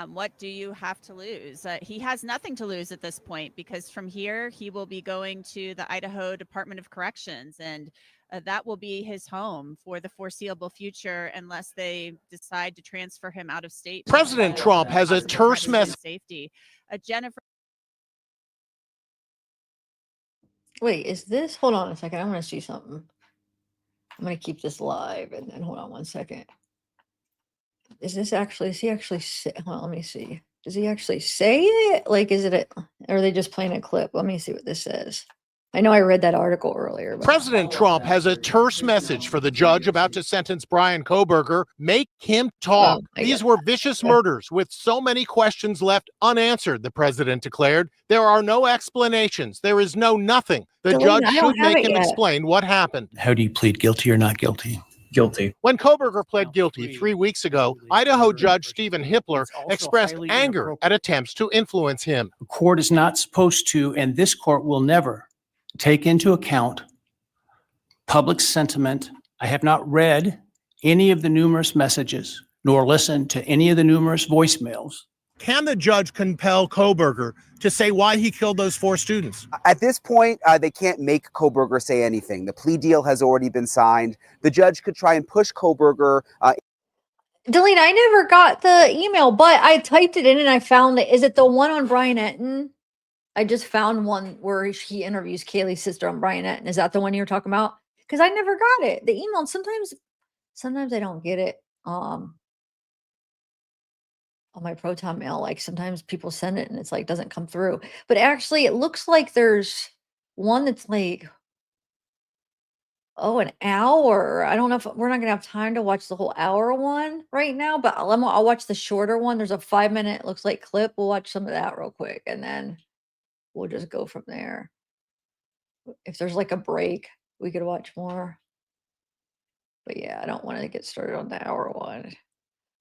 What do you have to lose? He has nothing to lose at this point, because from here he will be going to the Idaho Department of Corrections, and that will be his home for the foreseeable future unless they decide to transfer him out of state. President Trump has a terse message. Safety. Jennifer. Wait, is this? Hold on a second. I'm going to see something. I'm going to keep this live, and then hold on one second. Is this actually? Is he actually? Well, let me see. Does he actually say it? Like, is it? Or are they just playing a clip? Let me see what this says. I know I read that article earlier. But President Trump has a terse message for the judge about to sentence Bryan Kohberger. Make him talk. These were vicious murders with so many questions left unanswered, the president declared. There are no explanations. There is no nothing. The judge should make him explain what happened. How do you plead guilty or not guilty? Guilty. When Kohberger pled guilty 3 weeks ago, Idaho Judge Stephen Hippler expressed anger at attempts to influence him. The court is not supposed to, and this court will never take into account public sentiment. I have not read any of the numerous messages, nor listened to any of the numerous voicemails. Can the judge compel Kohberger to say why he killed those 4 students? At this point, they can't make Kohberger say anything. The plea deal has already been signed. The judge could try and push Kohberger. Delene, I never got the email, but I typed it in and I found it. Is it the one on Bryan Etten? I just found one where he interviews Kaylee's sister on Bryan Etten. Is that the one you're talking about? Because I never got it. The email. Sometimes I don't get it. On my Proton mail, like sometimes people send it and it's like doesn't come through. But actually, it looks like there's one that's like, an hour. I don't know if we're not gonna have time to watch the whole hour one right now, but I'll watch the shorter one. There's a 5-minute, looks like clip. We'll watch some of that real quick, and then we'll just go from there. If there's like a break, we could watch more. But yeah, I don't want to get started on the hour one.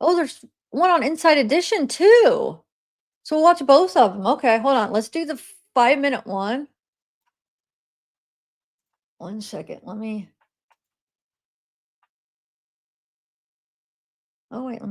Oh, there's one on Inside Edition too. So we'll watch both of them. Okay, hold on. Let's do the 5-minute one. 1 second. Let me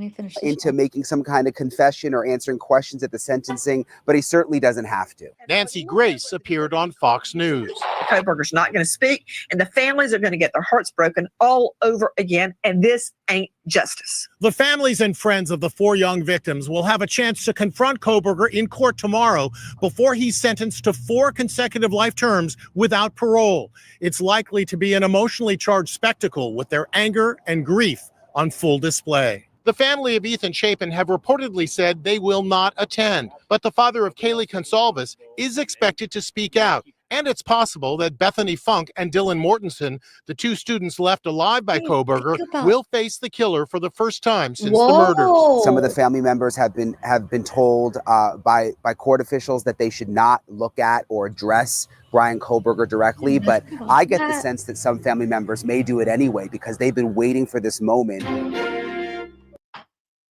finish this into making some kind of confession or answering questions at the sentencing, but he certainly doesn't have to. Nancy Grace appeared on Fox News. Kohberger's not going to speak, and the families are going to get their hearts broken all over again, and this ain't justice. The families and friends of the 4 young victims will have a chance to confront Kohberger in court tomorrow before he's sentenced to 4 consecutive life terms without parole. It's likely to be an emotionally charged spectacle with their anger and grief on full display. The family of Ethan Chapin have reportedly said they will not attend, but the father of Kaylee Gonsalves is expected to speak out. And it's possible that Bethany Funk and Dylan Mortensen, the 2 students left alive by Kohberger, will face the killer for the first time since the murders. Some of the family members have been told by court officials that they should not look at or address Bryan Kohberger directly, but I get the sense that some family members may do it anyway because they've been waiting for this moment.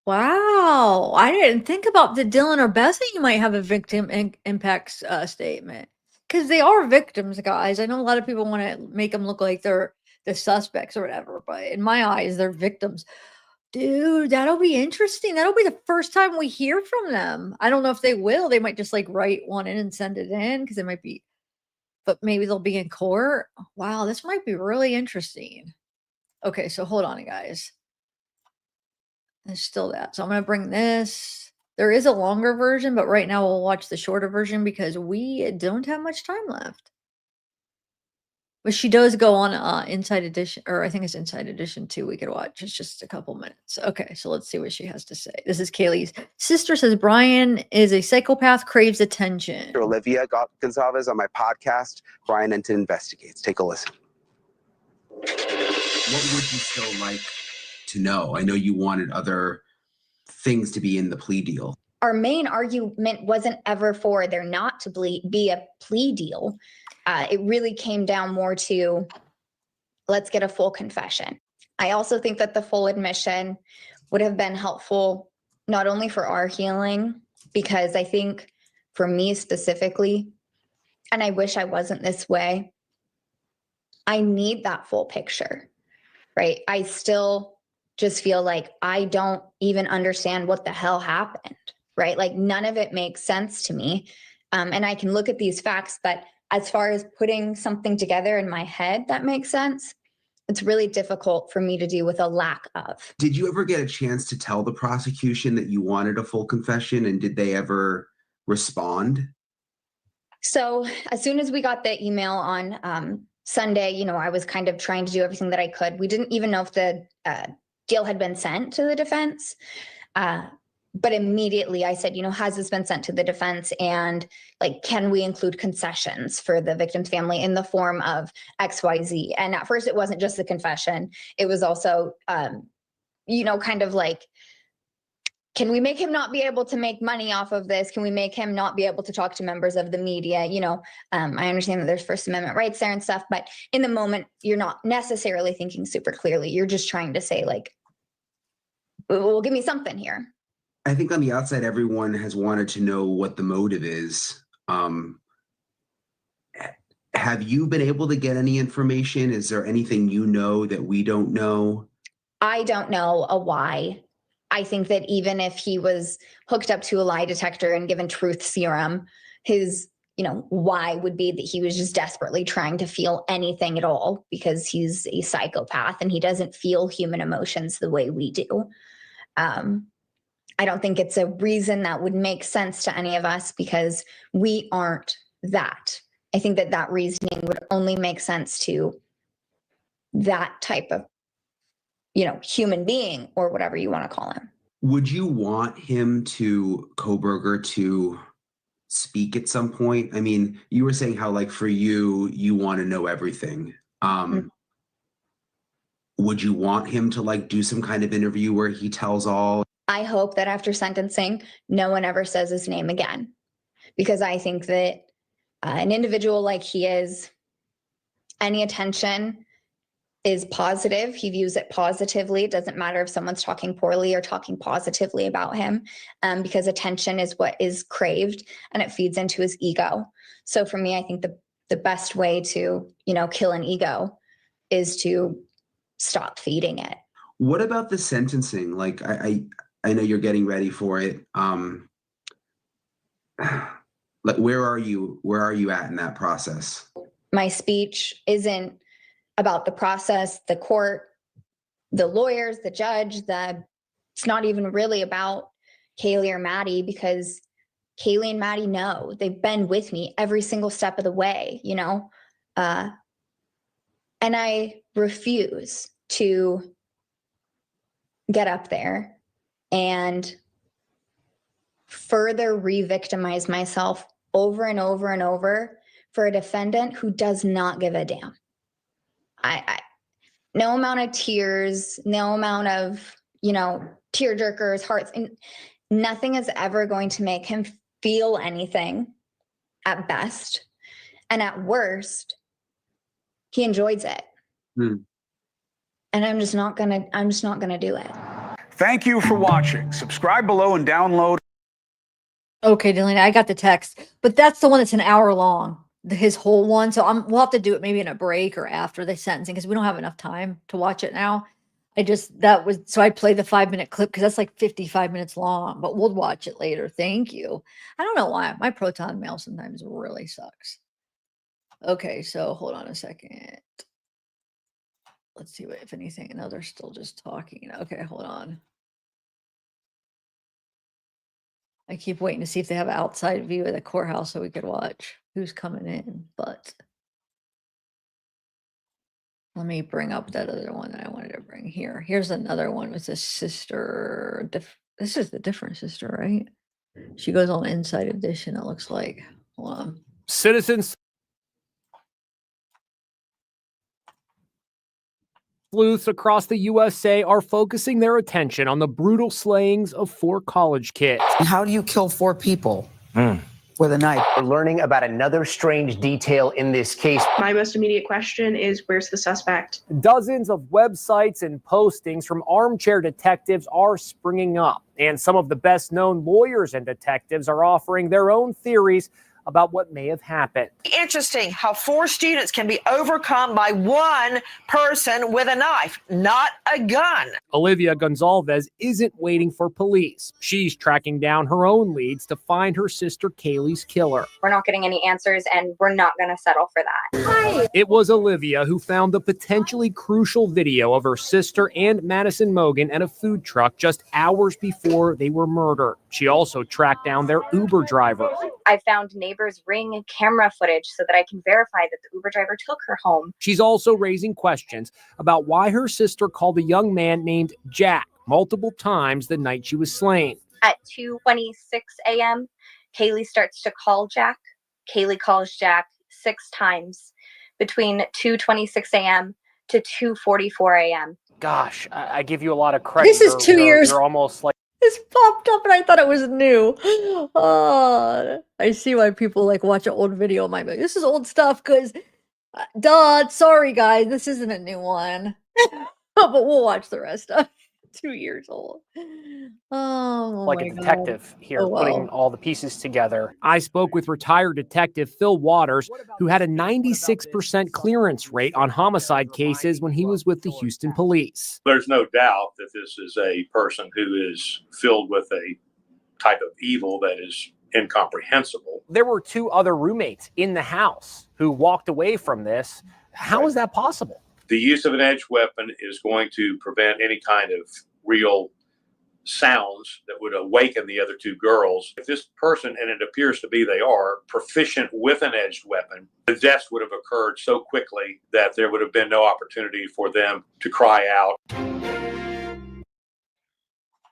Wow, I didn't think about the Dylan or Bethany might have a victim impact statement, because they are victims, guys. I know a lot of people want to make them look like they're the suspects or whatever, but in my eyes, they're victims. Dude, that'll be interesting. That'll be the first time we hear from them. I don't know if they will. They might just like write one in and send it in because it might be, but maybe they'll be in court. Wow, this might be really interesting. Okay, so hold on, guys. There's still that. So I'm going to bring this. There is a longer version, but right now we'll watch the shorter version because we don't have much time left. But she does go on Inside Edition, or I think it's Inside Edition 2 we could watch. It's just a couple minutes. Okay, so let's see what she has to say. This is Kaylee's sister says Bryan is a psychopath, craves attention. Olivia Gonzalez on my podcast, Bryan Enton Investigates. Take a listen. What would you still like to know? I know you wanted other things to be in the plea deal. Our main argument wasn't ever for there not to be a plea deal. It really came down more to let's get a full confession. I also think that the full admission would have been helpful, not only for our healing, because I think for me specifically, and I wish I wasn't this way, I need that full picture, right? I still just feel like I don't even understand what the hell happened, right? Like none of it makes sense to me. And I can look at these facts, but as far as putting something together in my head that makes sense, it's really difficult for me to do with a lack of. Did you ever get a chance to tell the prosecution that you wanted a full confession, and did they ever respond? So as soon as we got the email on Sunday, I was kind of trying to do everything that I could. We didn't even know if the deal had been sent to the defense. But immediately I said, has this been sent to the defense? And like, can we include concessions for the victim's family in the form of XYZ? And at first it wasn't just the confession. It was also, kind of like, can we make him not be able to make money off of this? Can we make him not be able to talk to members of the media? I understand that there's First Amendment rights there and stuff, but in the moment, you're not necessarily thinking super clearly. You're just trying to say like, well, give me something here. I think on the outside, everyone has wanted to know what the motive is. Have you been able to get any information? Is there anything you know that we don't know? I don't know a why. I think that even if he was hooked up to a lie detector and given truth serum, his, why would be that he was just desperately trying to feel anything at all because he's a psychopath and he doesn't feel human emotions the way we do. I don't think it's a reason that would make sense to any of us because we aren't that. I think that reasoning would only make sense to that type of, human being or whatever you want to call him. Would you want him Kohberger to speak at some point? I mean, you were saying how like for you want to know everything. Would you want him to like do some kind of interview where he tells all? I hope that after sentencing, no one ever says his name again, because I think that an individual like he is, any attention is positive. He views it positively. It doesn't matter if someone's talking poorly or talking positively about him, because attention is what is craved and it feeds into his ego. So for me, I think the best way to, kill an ego is to stop feeding it. What about the sentencing? Like I know you're getting ready for it. Like where are you at in that process? My speech isn't about the process, the court, the lawyers, the judge, it's not even really about Kaylee or Maddie, because Kaylee and Maddie know they've been with me every single step of the way, and I refuse to get up there and further re-victimize myself over and over and over for a defendant who does not give a damn. I no amount of tears, no amount of, tear jerkers, hearts, and nothing is ever going to make him feel anything at best. And at worst, he enjoys it. And I'm just not gonna do it. Thank you for watching. Subscribe below and download. Okay, Delina, I got the text, but that's the one that's an hour long, his whole one. So we'll have to do it maybe in a break or after the sentencing because we don't have enough time to watch it now. So I play the 5-minute clip because that's like 55 minutes long, but we'll watch it later. Thank you. I don't know why my Proton Mail sometimes really sucks. Okay, so hold on a second. Let's see if anything. No, they're still just talking. Okay, hold on. I keep waiting to see if they have an outside view of the courthouse so we could watch who's coming in, but let me bring up that other one that I wanted to bring here. Here's another one with this sister. This is the different sister, right? She goes on Inside Edition, it looks like. Hold on. Citizens sleuths across the USA are focusing their attention on the brutal slayings of 4 college kids. How do you kill 4 people with a knife? We're learning about another strange detail in this case. My most immediate question is, where's the suspect? Dozens of websites and postings from armchair detectives are springing up, and some of the best known lawyers and detectives are offering their own theories about what may have happened. Interesting how 4 students can be overcome by 1 person with a knife, not a gun. Olivia Gonzalez isn't waiting for police. She's tracking down her own leads to find her sister Kaylee's killer. We're not getting any answers, and we're not going to settle for that. Hi. It was Olivia who found the potentially crucial video of her sister and Madison Mogan at a food truck just hours before they were murdered. She also tracked down their Uber driver. I found neighbors' Ring camera footage so that I can verify that the Uber driver took her home. She's also raising questions about why her sister called a young man named Jack multiple times the night she was slain. At 2:26 a.m., Kaylee starts to call Jack. Kaylee calls Jack 6 times between 2:26 a.m. to 2:44 a.m. Gosh, I give you a lot of credit. This is 2 years. You're almost like This popped up and I thought it was new. I see why people like watch an old video and might be like, this is old stuff because, duh, sorry guys, this isn't a new one. But we'll watch the rest of it. 2 years old. Oh, like my a God. detective here, Oh, wow. putting all the pieces together. I spoke with retired detective Phil Waters, who had a 96% clearance rate on homicide cases when he was with the Houston police. There's no doubt that this is a person who is filled with a type of evil that is incomprehensible. There were 2 other roommates in the house who walked away from this. How is that possible? The use of an edged weapon is going to prevent any kind of real sounds that would awaken the other 2 girls. If this person, and it appears to be they are, proficient with an edged weapon, the deaths would have occurred so quickly that there would have been no opportunity for them to cry out.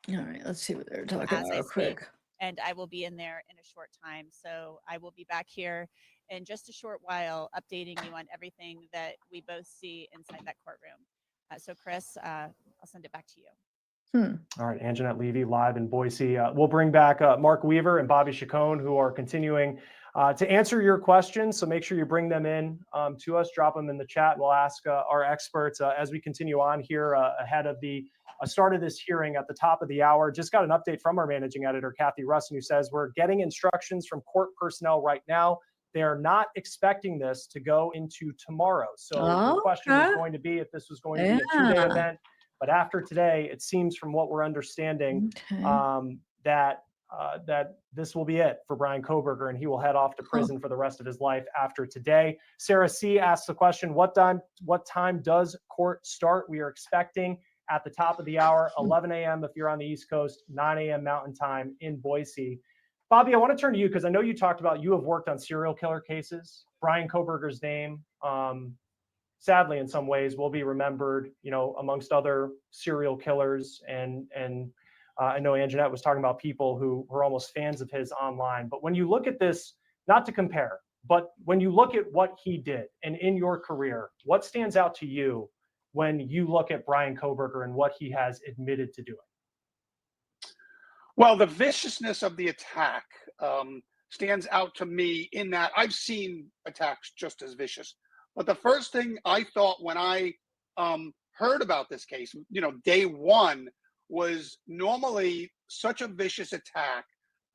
All right, let's see what they're talking As about I real speak, quick. and I will be in there in a short time. So I will be back here in just a short while, updating you on everything that we both see inside that courtroom. So Chris, I'll send it back to you. All right, Anjanette Levy live in Boise. We'll bring back Mark Weaver and Bobby Chacon, who are continuing to answer your questions. So make sure you bring them in to us, drop them in the chat. We'll ask our experts as we continue on here ahead of the start of this hearing at the top of the hour. Just got an update from our managing editor, Kathy Russin, who says we're getting instructions from court personnel right now. They are not expecting this to go into tomorrow. So the question was going to be if this was going to be a 2-day event. But after today, it seems from what we're understanding that this will be it for Bryan Kohberger, and he will head off to prison for the rest of his life after today. Sarah C. asks the question, what time does court start? We are expecting at the top of the hour, 11 a.m. if you're on the East Coast, 9 a.m. Mountain Time in Boise. Bobby, I want to turn to you because I know you talked about you have worked on serial killer cases. Bryan Kohberger's name, sadly, in some ways, will be remembered, amongst other serial killers. And I know Anjanette was talking about people who were almost fans of his online. But when you look at this, not to compare, but when you look at what he did and in your career, what stands out to you when you look at Bryan Kohberger and what he has admitted to doing? Well, the viciousness of the attack stands out to me in that I've seen attacks just as vicious. But the first thing I thought when I heard about this case, day one, was normally such a vicious attack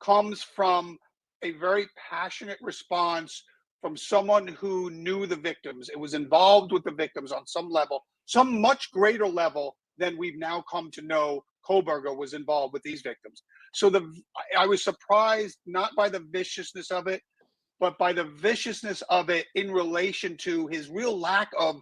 comes from a very passionate response from someone who knew the victims. It was involved with the victims on some level, some much greater level then we've now come to know Kohberger was involved with these victims. So I was surprised not by the viciousness of it, but by the viciousness of it in relation to his real lack of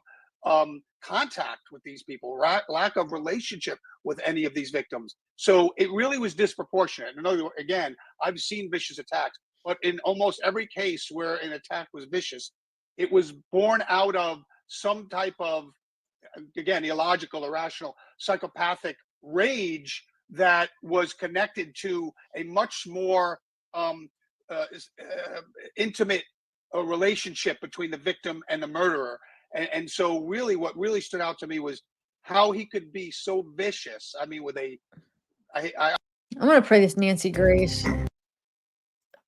contact with these people, lack of relationship with any of these victims. So it really was disproportionate. In other words, again, I've seen vicious attacks, but in almost every case where an attack was vicious, it was born out of some type of, again, illogical, irrational, psychopathic rage that was connected to a much more intimate relationship between the victim and the murderer. And so really what really stood out to me was how he could be so vicious. I mean, I'm going to play this Nancy Grace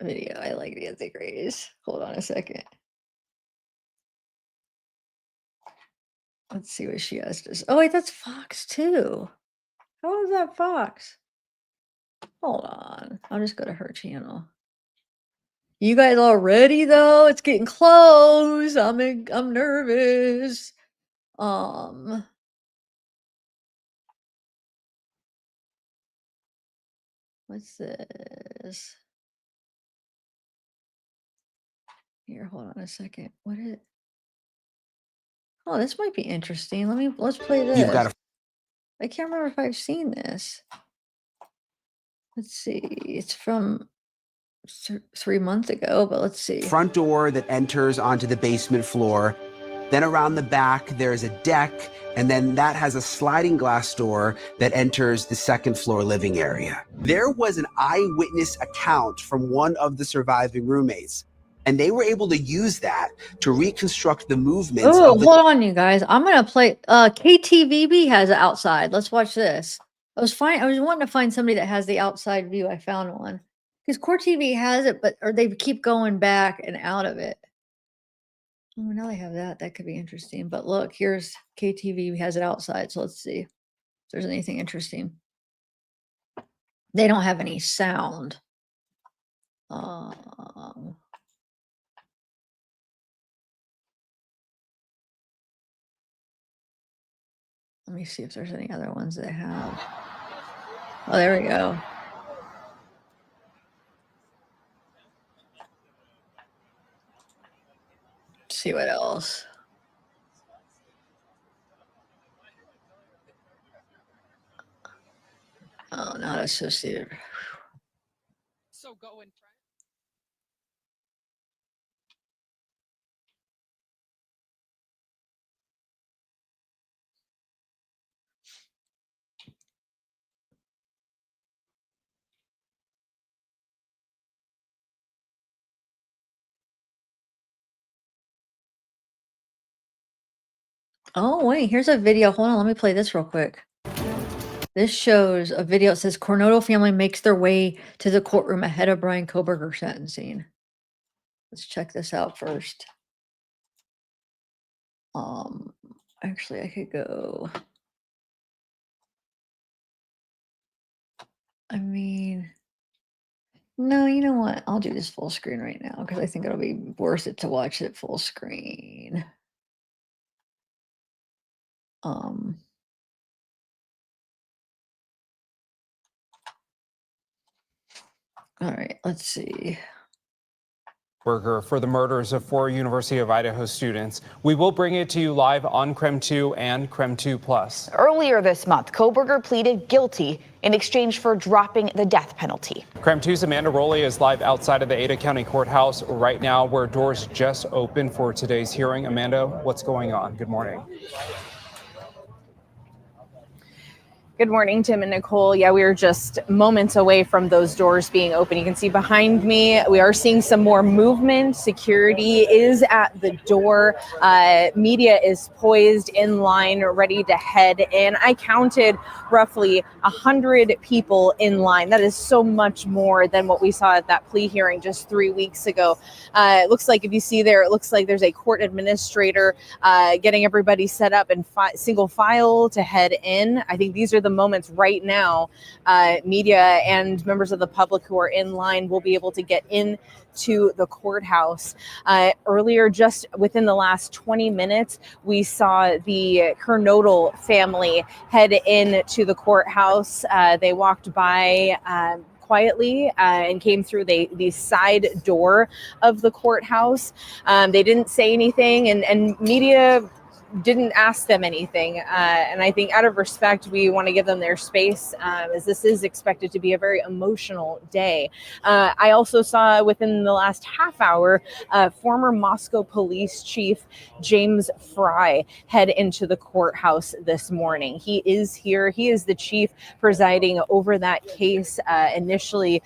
video. I like Nancy Grace. Hold on a second. Let's see what she has to say. Oh, wait, that's Fox too. How is that Fox? Hold on. I'll just go to her channel. You guys all ready though? It's getting close. I'm nervous. What's this? Here, hold on a second. What is it? Oh, this might be interesting. Let's play this. You've got to I can't remember if I've seen this. Let's see. It's from 3 months ago, but let's see. front door that enters onto the basement floor. Then around the back, there's a deck, and then that has a sliding glass door that enters the second floor living area. There was an eyewitness account from one of the surviving roommates, and they were able to use that to reconstruct the movements. Oh, hold on, you guys. I'm gonna play. KTVB has it outside. Let's watch this. I was wanting to find somebody that has the outside view. I found one because Court TV has it, or they keep going back and out of it. Oh, now they have that. That could be interesting. But look, here's KTV has it outside. So let's see if there's anything interesting. They don't have any sound. Let me see if there's any other ones they have. Oh, there we go. See what else. Oh, not associated. So go and try. Oh, wait, here's a video. Hold on, let me play this real quick. This shows a video. It says Coronado family makes their way to the courtroom ahead of Bryan Kohberger sentencing. Let's check this out first. Actually, I could go. I mean, no, you know what? I'll do this full screen right now because I think it'll be worth it to watch it full screen. All right, let's see. Kohberger for the murders of 4 University of Idaho students. We will bring it to you live on KREM 2 and KREM 2 Plus. Earlier this month, Kohberger pleaded guilty in exchange for dropping the death penalty. KREM 2's Amanda Rowley is live outside of the Ada County Courthouse right now, where doors just opened for today's hearing. Amanda, what's going on? Good morning. Good morning, Tim and Nicole. Yeah, we are just moments away from those doors being open. You can see behind me, we are seeing some more movement. Security is at the door. Media is poised in line, ready to head in. I counted roughly 100 people in line. That is so much more than what we saw at that plea hearing just 3 weeks ago. It looks like, if you see there, it looks like there's a court administrator getting everybody set up in single file to head in. I think these are the the moments right now, media and members of the public who are in line will be able to get into the courthouse. Earlier, just within the last 20 minutes, we saw the Kernodle family head into the courthouse. They walked by quietly and came through the side door of the courthouse. They didn't say anything, and media didn't ask them anything. And I think out of respect, we want to give them their space, as this is expected to be a very emotional day. I also saw within the last half hour, former Moscow police chief James Fry head into the courthouse this morning. He is here. He is the chief presiding over that case initially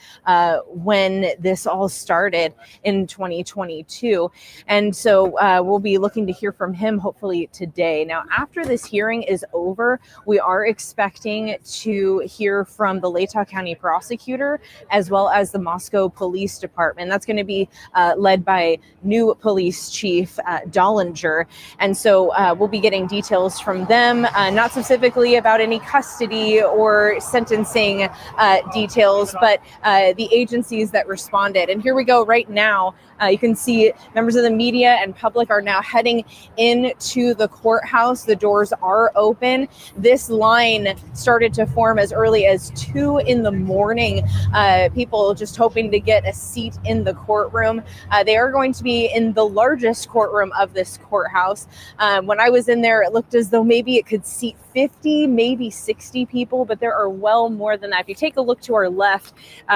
when this all started in 2022. And so we'll be looking to hear from him hopefully today. Now, after this hearing is over, we are expecting to hear from the Latah County prosecutor as well as the Moscow Police Department. That's going to be led by new police chief Dollinger. And so we'll be getting details from them, not specifically about any custody or sentencing details, but the agencies that responded. And here we go right now. You can see members of the media and public are now heading into the courthouse. The doors are open. This line started to form as early as 2 a.m. People just hoping to get a seat in the courtroom. They are going to be in the largest courtroom of this courthouse. When I was in there, it looked as though maybe it could seat 50, maybe 60 people, but there are well more than that. If you take a look to our left,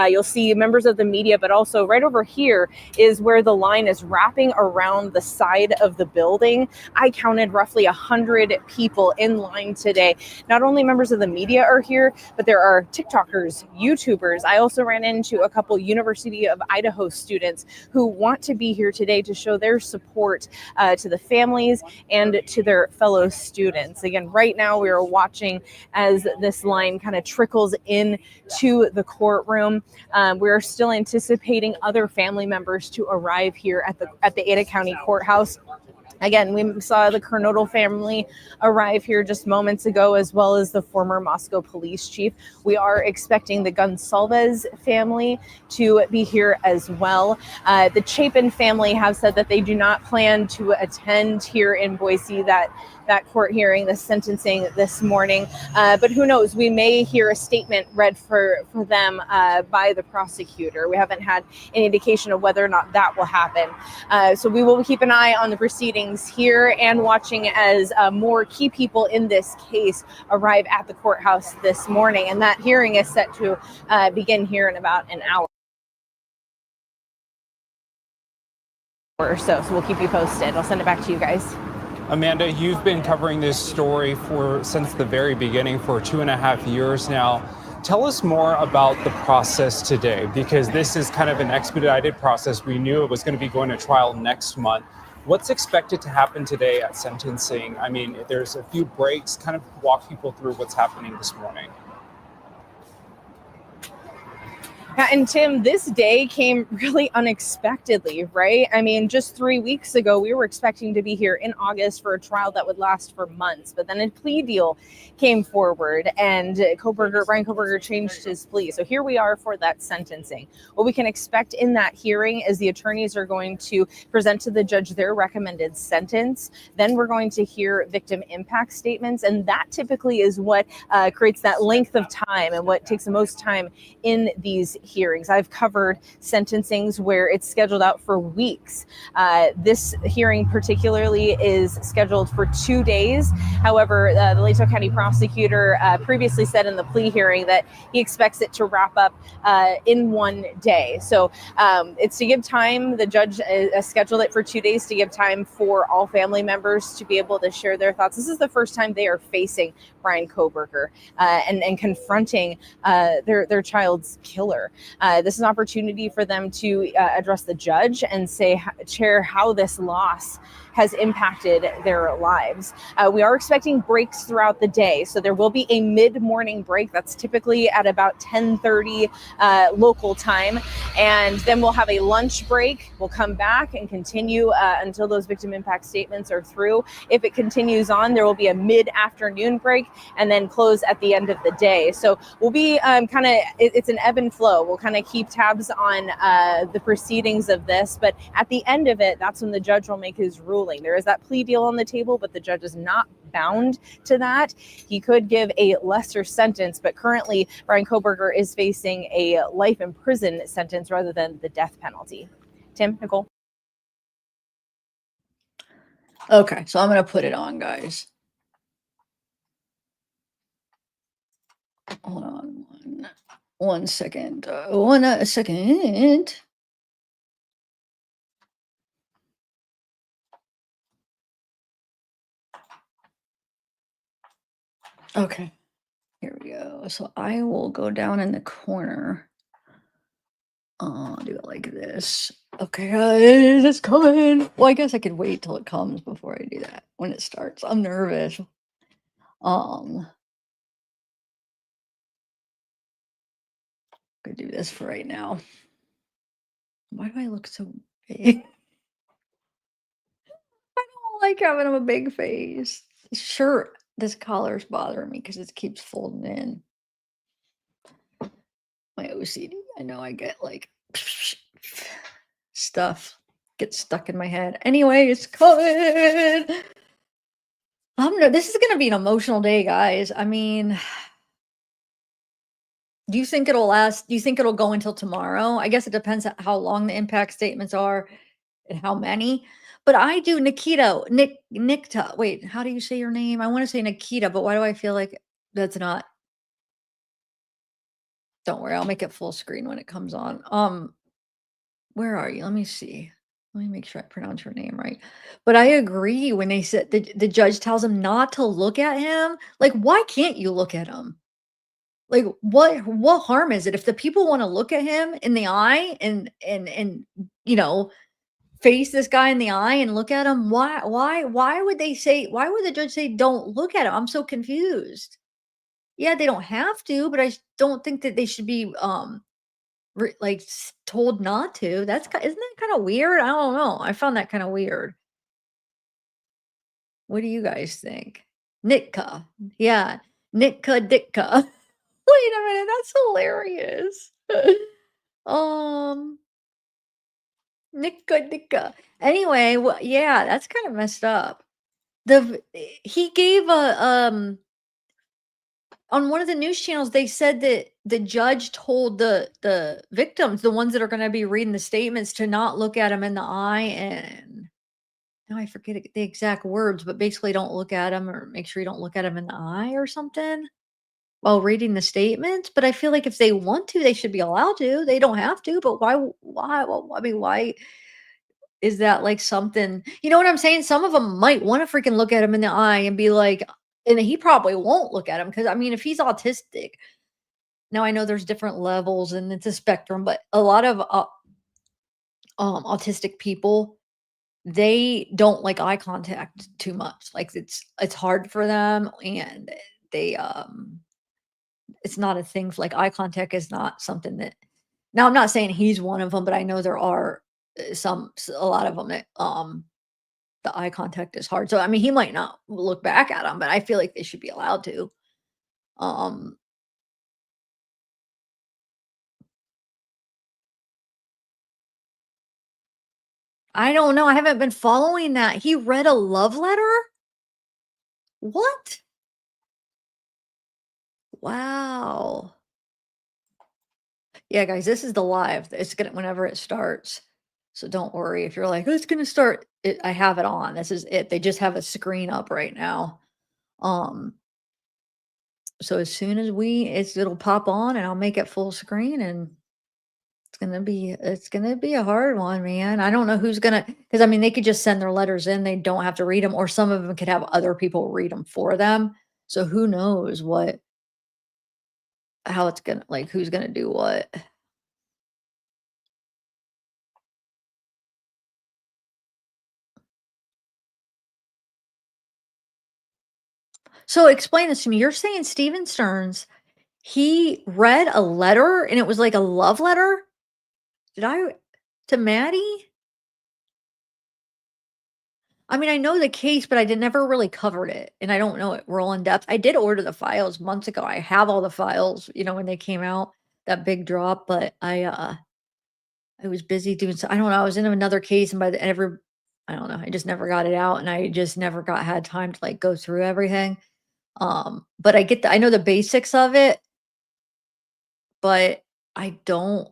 you'll see members of the media, but also right over here is where the line is wrapping around the side of the building. I counted roughly 100 people in line today. Not only members of the media are here, but there are TikTokers, YouTubers. I also ran into a couple University of Idaho students who want to be here today to show their support to the families and to their fellow students. Again, right now we are watching as this line kind of trickles into the courtroom. We are still anticipating other family members to arrive here at the Ada County Courthouse. Again, we saw the Kernodle family arrive here just moments ago, as well as the former Moscow police chief. We are expecting the Gonsalves family to be here as well. The Chapin family have said that they do not plan to attend here in Boise that court hearing, the sentencing this morning. But who knows, we may hear a statement read for them by the prosecutor. We haven't had any indication of whether or not that will happen. So we will keep an eye on the proceedings here and watching as more key people in this case arrive at the courthouse this morning. And that hearing is set to begin here in about an hour or so. So we'll keep you posted. I'll send it back to you guys. Amanda, you've been covering this story since the very beginning for 2.5 years now. Tell us more about the process today, because this is kind of an expedited process. We knew it was going to be going to trial next month. What's expected to happen today at sentencing? I mean, there's a few breaks. Kind of walk people through what's happening this morning. Yeah, and Tim, this day came really unexpectedly, right? I mean, just 3 weeks ago, we were expecting to be here in August for a trial that would last for months, but then a plea deal came forward and Bryan Kohberger changed his plea. So here we are for that sentencing. What we can expect in that hearing is the attorneys are going to present to the judge their recommended sentence. Then we're going to hear victim impact statements, and that typically is what creates that length of time and what takes the most time in these hearings. I've covered sentencings where it's scheduled out for weeks. This hearing particularly is scheduled for 2 days. However, the Latah County prosecutor previously said in the plea hearing that he expects it to wrap up in 1 day. So it's to give time. The judge scheduled it for 2 days to give time for all family members to be able to share their thoughts. This is the first time they are facing Bryan Kohberger and confronting their child's killer. This is an opportunity for them to address the judge and share how this loss has impacted their lives. We are expecting breaks throughout the day, so there will be a mid-morning break. That's typically at about 10:30 local time, and then we'll have a lunch break. We'll come back and continue until those victim impact statements are through. If it continues on, there will be a mid-afternoon break and then close at the end of the day. So we'll be it's an ebb and flow. We'll kind of keep tabs on the proceedings of this, but at the end of it, that's when the judge will make his ruling. There is that plea deal on the table, but the judge is not bound to that. He could give a lesser sentence, but currently Bryan Kohberger is facing a life in prison sentence rather than the death penalty. Tim, Nicole? Okay, so I'm going to put it on, guys. Hold on one second. One second. Okay, here we go. So I will go down in the corner. I'll do it like this. Okay, guys, it's coming. Well, I guess I could wait till it comes before I do that. When it starts, I'm nervous. Could do this for right now. Why do I look so big? I don't like having a big face. Sure, this collar's bothering me because it keeps folding in. My OCD. I know I get like stuff gets stuck in my head. Anyway, it's coming. This is gonna be an emotional day, guys. I mean, do you think it'll last? Do you think it'll go until tomorrow? I guess it depends on how long the impact statements are and how many. But I do Nikta. Wait, how do you say your name? I want to say Nikita, but why do I feel like that's not? Don't worry, I'll make it full screen when it comes on. Where are you? Let me see. Let me make sure I pronounce your name right. But I agree when they said the judge tells him not to look at him. Like, why can't you look at him? Like, what harm is it if the people want to look at him in the eye and face this guy in the eye and look at him? Why would they say? Why would the judge say don't look at him? I'm so confused. Yeah, they don't have to, but I don't think that they should be told not to. Isn't that kind of weird? I don't know. I found that kind of weird. What do you guys think? Nitka. Yeah. Nitka Ditka. Wait a minute, that's hilarious. Nitka Ditka. Anyway, yeah, that's kind of messed up. He gave a on one of the news channels, they said that the judge told the victims, the ones that are going to be reading the statements, to not look at him in the eye, and now I forget the exact words, but basically don't look at him, or make sure you don't look at him in the eye or something while reading the statements. But I feel like if they want to, they should be allowed to. They don't have to, but why? Well, I mean, why is that like something? You know what I'm saying? Some of them might want to freaking look at him in the eye and be like, and he probably won't look at him because, I mean, if he's autistic, now I know there's different levels and it's a spectrum, but a lot of autistic people, they don't like eye contact too much. Like it's hard for them, and they it's not a thing. Like eye contact is not something that. Now I'm not saying he's one of them, but I know there are a lot of them that the eye contact is hard. So I mean, he might not look back at them, but I feel like they should be allowed to. I don't know. I haven't been following that. He read a love letter? What? Wow. Yeah, guys, this is the live. It's gonna whenever it starts. So don't worry if you're like, "Oh, it's gonna start." I have it on. This is it. They just have a screen up right now. So as soon as it'll pop on, and I'll make it full screen, and it's gonna be a hard one, man. I don't know who's gonna, because I mean, they could just send their letters in. They don't have to read them, or some of them could have other people read them for them. So who knows how it's gonna, like, who's gonna do what. So explain this to me. You're saying Steven Stearns, he read a letter and it was like a love letter? To Maddie? I mean, I know the case, but I never really covered it, and I don't know it real in depth. I did order the files months ago. I have all the files, when they came out, that big drop, but I was busy doing I don't know, I was in another case and I don't know, I just never got it out and I just never had time to like go through everything. But I know the basics of it, but I don't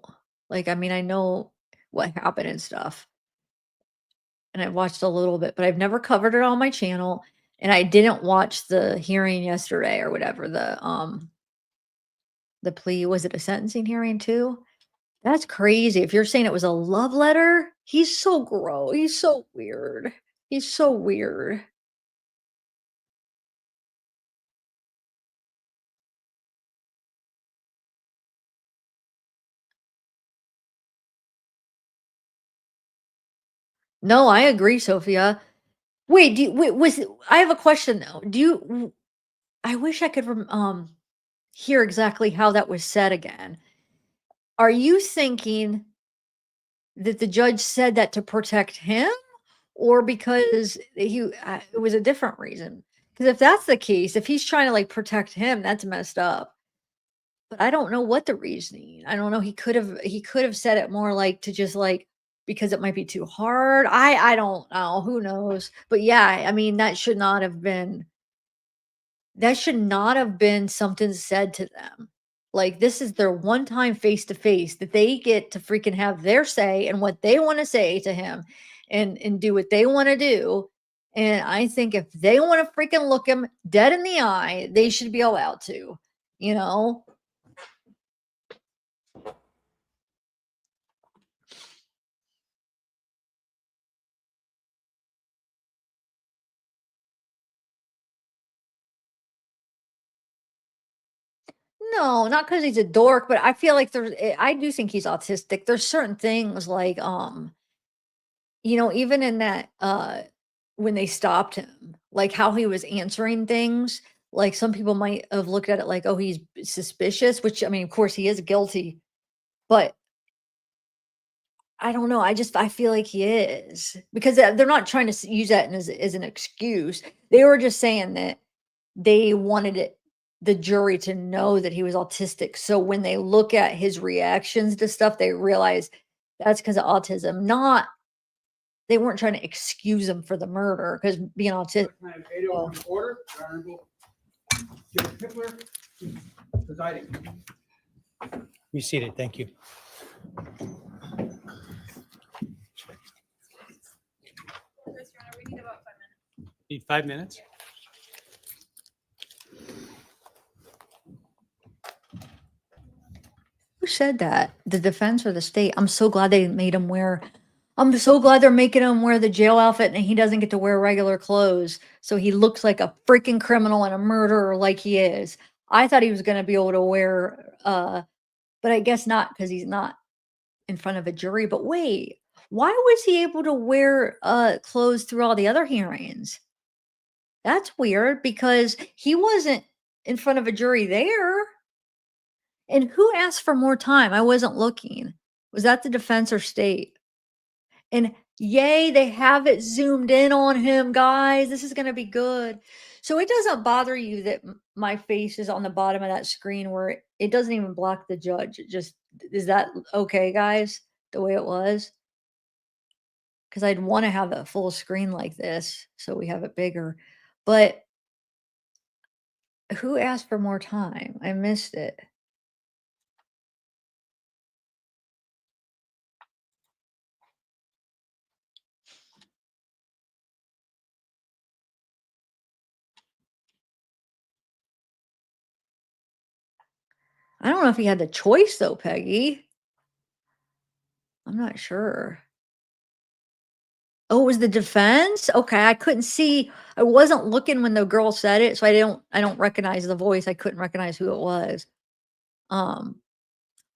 I mean, I know what happened and stuff. And I watched a little bit, but I've never covered it on my channel. And I didn't watch the hearing yesterday or whatever, the plea. Was it a sentencing hearing too? That's crazy. If you're saying it was a love letter, he's so gross. He's so weird. He's so weird. No, I agree, Sophia. Wait, I have a question though. I wish I could hear exactly how that was said again. Are you thinking that the judge said that to protect him or because it was a different reason? Because if that's the case, if he's trying to protect him, that's messed up. But I don't know what the reasoning. I don't know. He could have said it more to just because it might be too hard. I don't know. Who knows? But yeah, I mean that should not have been something said to them. This is their one time face to face that they get to freaking have their say and what they want to say to him and do what they want to do. And I think if they want to freaking look him dead in the eye, they should be allowed to, you know? No, not because he's a dork, but I feel like I do think he's autistic. There's certain things even in that, when they stopped him, how he was answering things, some people might have looked at it like, "Oh, he's suspicious," which, I mean, of course, he is guilty, but I don't know, I feel like he is, because they're not trying to use that as an excuse. They were just saying that they wanted the jury to know that he was autistic, so when they look at his reactions to stuff, they realize that's because of autism, not they weren't trying to excuse him for the murder because being autistic. Order, Honorable Judge Pickler, presiding. Be seated. Thank you. Need 5 minutes. Who said that? The defense or the state? I'm so glad they made him wear. I'm so glad they're making him wear the jail outfit and he doesn't get to wear regular clothes. So he looks like a freaking criminal and a murderer like he is. I thought he was going to be able to wear, but I guess not because he's not in front of a jury. But wait, why was he able to wear clothes through all the other hearings? That's weird because he wasn't in front of a jury there. And who asked for more time? I wasn't looking. Was that the defense or state? And yay, they have it zoomed in on him, guys. This is going to be good. So it doesn't bother you that my face is on the bottom of that screen where it doesn't even block the judge. It just, is that okay, guys? The way it was? Because I'd want to have a full screen like this so we have it bigger. But who asked for more time? I missed it. I don't know if he had the choice though, Peggy. I'm not sure. Oh, it was the defense? Okay, I couldn't see. I wasn't looking when the girl said it, so I don't recognize the voice. I couldn't recognize who it was.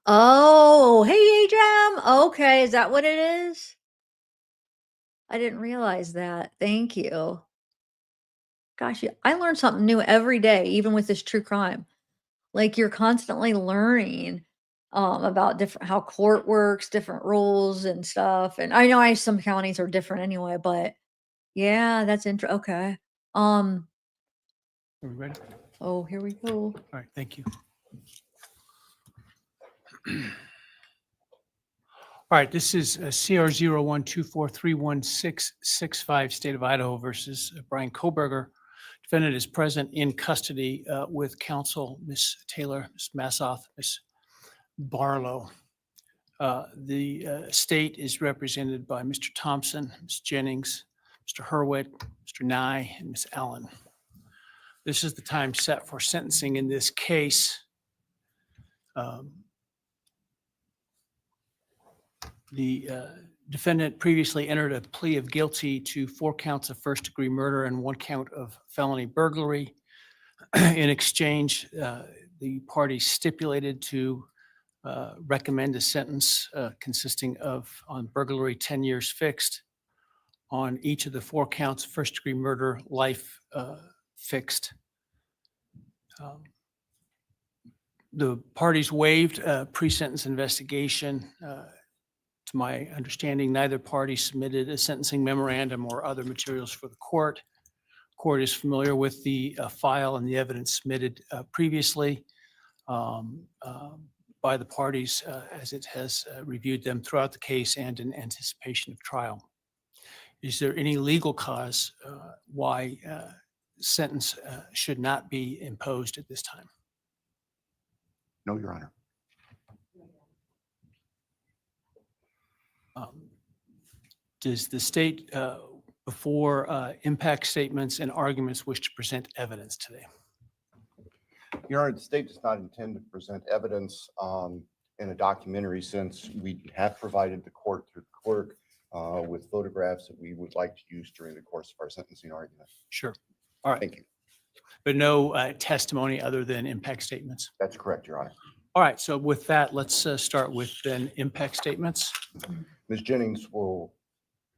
Oh, hey, Jam. Okay, is that what it is? I didn't realize that. Thank you. gosh, I learn something new every day, even with this true crime. Like, you're constantly learning, about different how court works, different rules and stuff, and I know some counties are different anyway, but yeah, that's okay. Um, Are we ready? oh, here we go. All right, thank you. All right, this is CR 0124316665, State of Idaho versus Bryan Kohberger. Defendant is present in custody with counsel, Ms. Taylor, Ms. Massoth, Ms. Barlow. The state is represented by Mr. Thompson, Ms. Jennings, Mr. Hurwitz, Mr. Nye, and Ms. Allen. This is the time set for sentencing in this case. The defendant previously entered a plea of guilty to 4 counts of first-degree murder and 1 count of felony burglary. In exchange, the parties stipulated to recommend a sentence consisting of, on burglary, 10 years fixed, on each of the 4 counts of first-degree murder, life fixed. The parties waived pre-sentence investigation. To my understanding, neither party submitted a sentencing memorandum or other materials for the court. Court is familiar with the file and the evidence submitted previously by the parties as it has reviewed them throughout the case and in anticipation of trial. Is there any legal cause why sentence should not be imposed at this time? No, Your Honor. Does the state, before impact statements and arguments, wish to present evidence today? Your Honor, the state does not intend to present evidence in a documentary sense. We have provided the court through the clerk with photographs that we would like to use during the course of our sentencing argument. Sure. All right. Thank you. But no testimony other than impact statements? That's correct, Your Honor. All right. So with that, let's start with then impact statements. Ms. Jennings will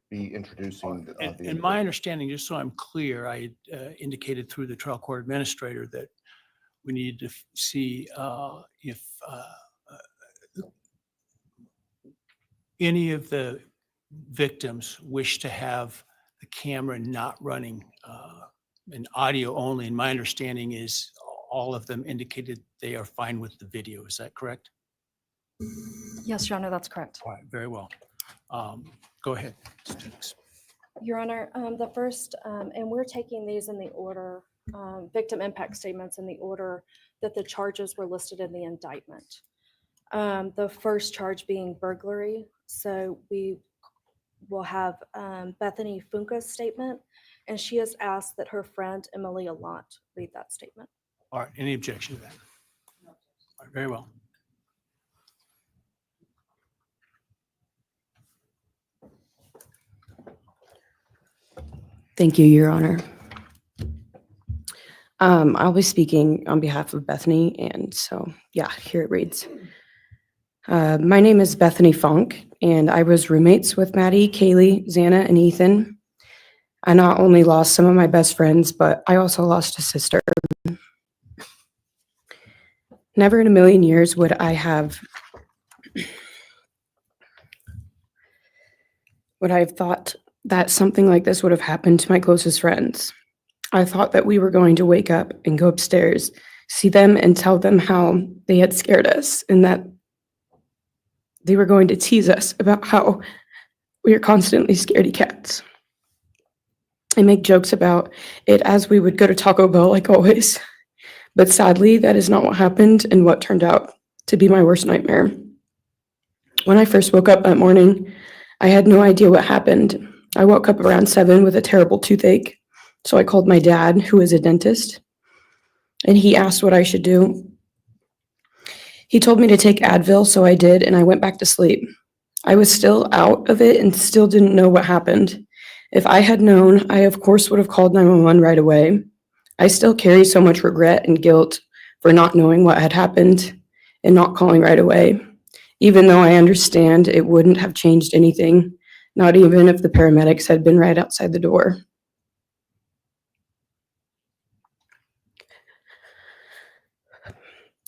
be introducing And my understanding, just so I'm clear, I indicated through the trial court administrator that we need to see if any of the victims wish to have the camera not running and audio only. And my understanding is all of them indicated they are fine with the video. Is that correct? Yes, Your Honor, that's correct. All right, very well. Go ahead. Your Honor, the first, and we're taking these in the order, victim impact statements in the order that the charges were listed in the indictment. The first charge being burglary. So we will have Bethany Funka's statement, and she has asked that her friend Emily Allant read that statement. All right, any objection to that? All right, very well. Thank you, Your Honor. I'll be speaking on behalf of Bethany, and so, yeah, here it reads. My name is Bethany Funk, and I was roommates with Maddie, Kaylee, Xana, and Ethan. I not only lost some of my best friends, but I also lost a sister. Never in a million years would I have thought that something like this would have happened to my closest friends. I thought that we were going to wake up and go upstairs, see them and tell them how they had scared us and that they were going to tease us about how we are constantly scaredy cats. I make jokes about it as we would go to Taco Bell like always. But sadly, that is not what happened and what turned out to be my worst nightmare. When I first woke up that morning, I had no idea what happened. I woke up around 7 with a terrible toothache. So I called my dad, who is a dentist, and he asked what I should do. He told me to take Advil, so I did, and I went back to sleep. I was still out of it and still didn't know what happened. If I had known, I of course would have called 911 right away. I still carry so much regret and guilt for not knowing what had happened and not calling right away, even though I understand it wouldn't have changed anything, not even if the paramedics had been right outside the door.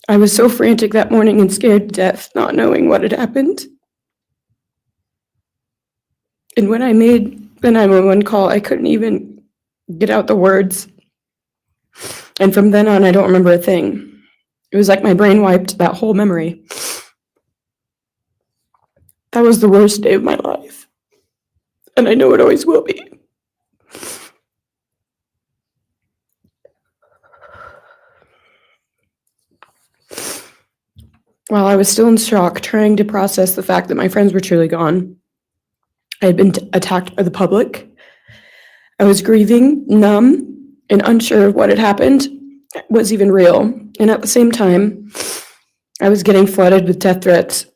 I was so frantic that morning and scared to death, not knowing what had happened. And when I made the 911 call, I couldn't even get out the words. And from then on, I don't remember a thing. It was like my brain wiped that whole memory. That was the worst day of my life. And I know it always will be. While I was still in shock, trying to process the fact that my friends were truly gone, I had been attacked by the public. I was grieving, numb, and unsure of what had happened was even real. And at the same time, I was getting flooded with death threats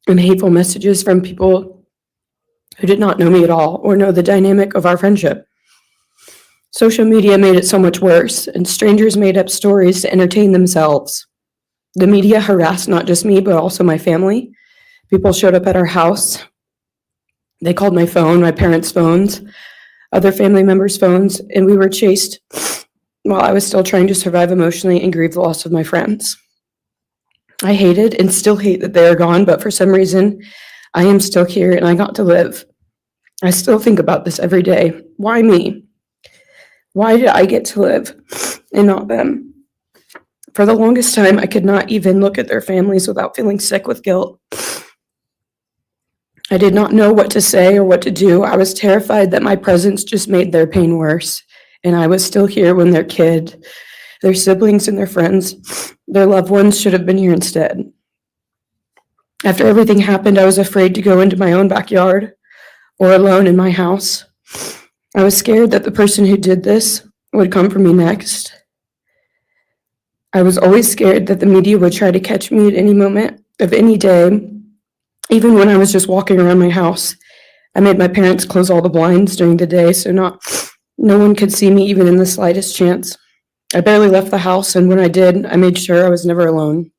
and hateful messages from people who did not know me at all or know the dynamic of our friendship. Social media made it so much worse, and strangers made up stories to entertain themselves. The media harassed not just me, but also my family. People showed up at our house. They called my phone, my parents' phones, other family members' phones, and we were chased while I was still trying to survive emotionally and grieve the loss of my friends. I hated and still hate that they are gone, but for some reason, I am still here and I got to live. I still think about this every day. Why me? Why did I get to live and not them? For the longest time, I could not even look at their families without feeling sick with guilt. I did not know what to say or what to do. I was terrified that my presence just made their pain worse. And I was still here when their kid, their siblings, and their friends, their loved ones should have been here instead. After everything happened, I was afraid to go into my own backyard or alone in my house. I was scared that the person who did this would come for me next. I was always scared that the media would try to catch me at any moment of any day, even when I was just walking around my house. I made my parents close all the blinds during the day so no one could see me even in the slightest chance. I barely left the house, and when I did, I made sure I was never alone.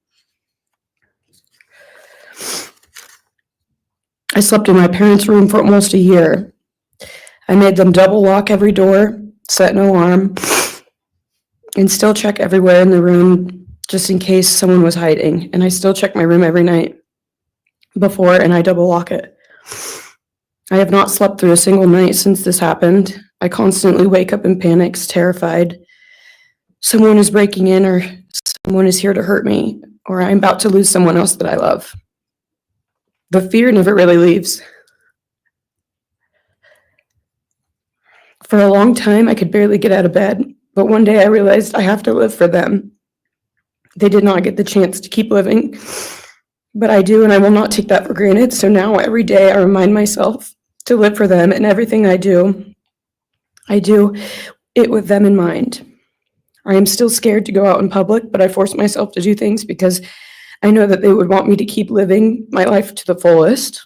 I slept in my parents' room for almost a year. I made them double lock every door, set an alarm, and still check everywhere in the room just in case someone was hiding. And I still check my room every night before, and I double lock it. I have not slept through a single night since this happened. I constantly wake up in panics, terrified. Someone is breaking in, or someone is here to hurt me, or I'm about to lose someone else that I love. The fear never really leaves. For a long time, I could barely get out of bed, but one day I realized I have to live for them. They did not get the chance to keep living, but I do, and I will not take that for granted. So now every day I remind myself to live for them, and everything I do it with them in mind. I am still scared to go out in public, but I force myself to do things because I know that they would want me to keep living my life to the fullest.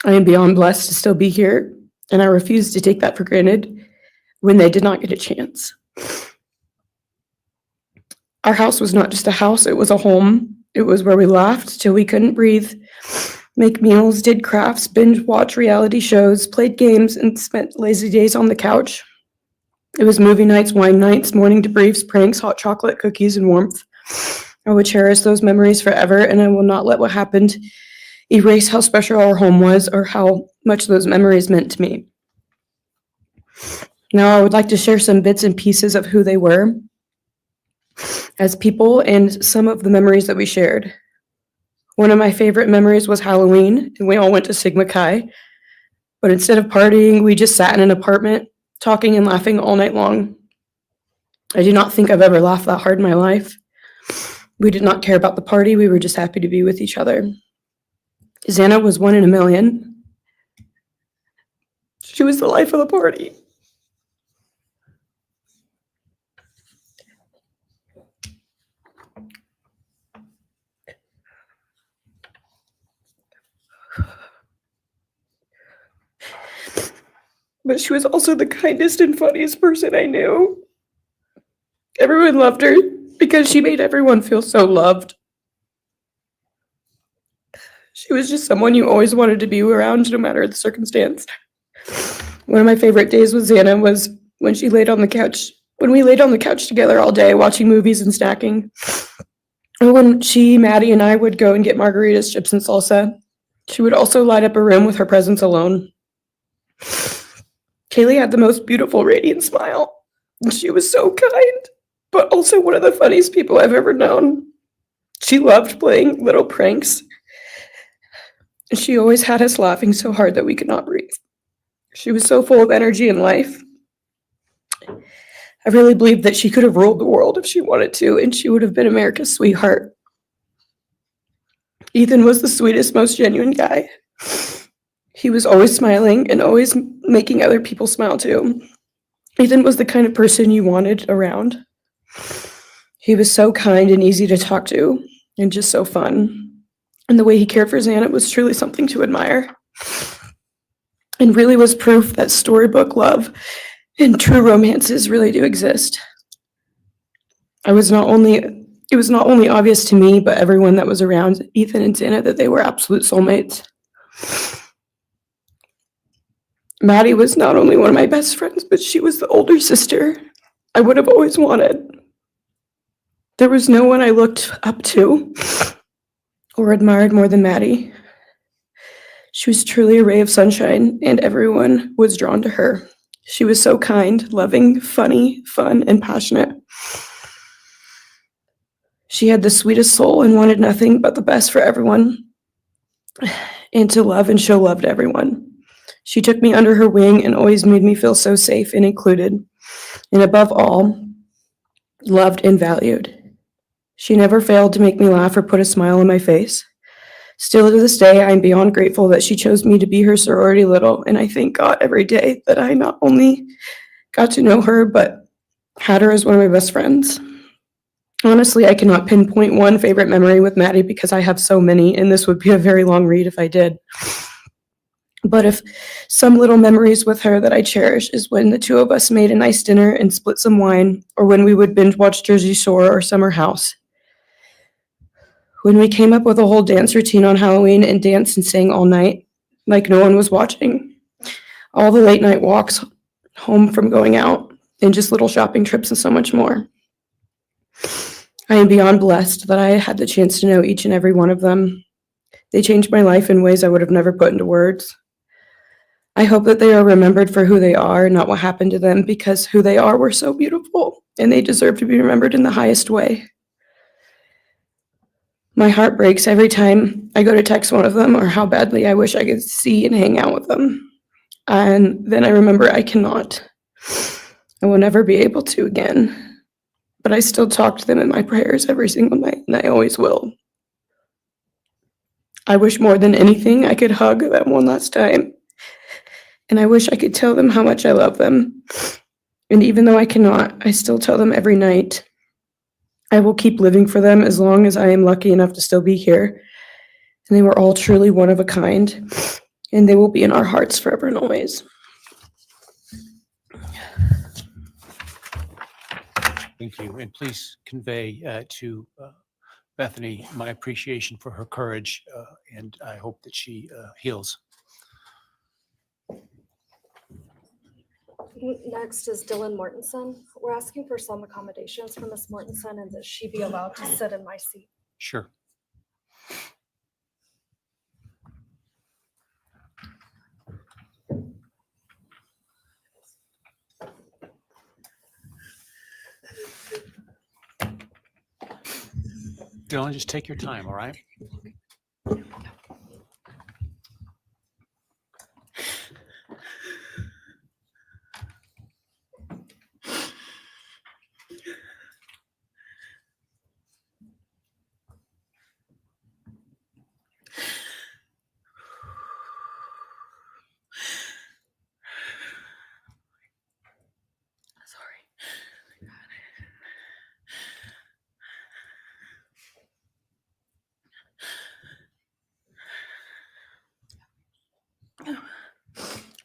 I am beyond blessed to still be here, and I refuse to take that for granted when they did not get a chance. Our house was not just a house, it was a home. It was where we laughed till we couldn't breathe, make meals, did crafts, binge watch reality shows, played games, and spent lazy days on the couch. It was movie nights, wine nights, morning debriefs, pranks, hot chocolate, cookies, and warmth. I would cherish those memories forever, and I will not let what happened erase how special our home was or how much those memories meant to me. Now, I would like to share some bits and pieces of who they were as people and some of the memories that we shared. One of my favorite memories was Halloween, and we all went to Sigma Chi. But instead of partying, we just sat in an apartment, talking and laughing all night long. I do not think I've ever laughed that hard in my life. We did not care about the party. We were just happy to be with each other. Xana was 1 in a million. She was the life of the party. But she was also the kindest and funniest person I knew. Everyone loved her because she made everyone feel so loved. She was just someone you always wanted to be around, no matter the circumstance. One of my favorite days with Xana was when we laid on the couch together all day, watching movies and snacking. When Maddie, and I would go and get margaritas, chips, and salsa, she would also light up a room with her presence alone. Kaylee had the most beautiful, radiant smile. And she was so kind, but also one of the funniest people I've ever known. She loved playing little pranks. And she always had us laughing so hard that we could not breathe. She was so full of energy and life. I really believe that she could have ruled the world if she wanted to, and she would have been America's sweetheart. Ethan was the sweetest, most genuine guy. He was always smiling and always making other people smile too. Ethan was the kind of person you wanted around. He was so kind and easy to talk to and just so fun. And the way he cared for Xana was truly something to admire. And really was proof that storybook love and true romances really do exist. It was not only obvious to me, but everyone that was around Ethan and Xana that they were absolute soulmates. Maddie was not only one of my best friends, but she was the older sister I would have always wanted. There was no one I looked up to or admired more than Maddie. She was truly a ray of sunshine, and everyone was drawn to her. She was so kind, loving, funny, fun, and passionate. She had the sweetest soul and wanted nothing but the best for everyone and to love and show love to everyone. She took me under her wing and always made me feel so safe and included, and above all, loved and valued. She never failed to make me laugh or put a smile on my face. Still to this day, I am beyond grateful that she chose me to be her sorority little, and I thank God every day that I not only got to know her, but had her as one of my best friends. Honestly, I cannot pinpoint one favorite memory with Maddie because I have so many, and this would be a very long read if I did. But if some little memories with her that I cherish is when the two of us made a nice dinner and split some wine, or when we would binge watch Jersey Shore or Summer House. When we came up with a whole dance routine on Halloween and danced and sang all night, like no one was watching. All the late night walks home from going out, and just little shopping trips and so much more. I am beyond blessed that I had the chance to know each and every one of them. They changed my life in ways I would have never put into words. I hope that they are remembered for who they are, not what happened to them, because who they are were so beautiful, and they deserve to be remembered in the highest way. My heart breaks every time I go to text one of them or how badly I wish I could see and hang out with them. And then I remember I cannot. I will never be able to again. But I still talk to them in my prayers every single night, and I always will. I wish more than anything I could hug them one last time. And I wish I could tell them how much I love them. And even though I cannot, I still tell them every night. I will keep living for them as long as I am lucky enough to still be here. And they were all truly one of a kind, and they will be in our hearts forever and always. Thank you. And please convey to Bethany my appreciation for her courage, and I hope that she heals. Next is Dylan Mortensen. We're asking for some accommodations for Ms. Mortensen and that she be allowed to sit in my seat. Sure. Dylan, just take your time, all right?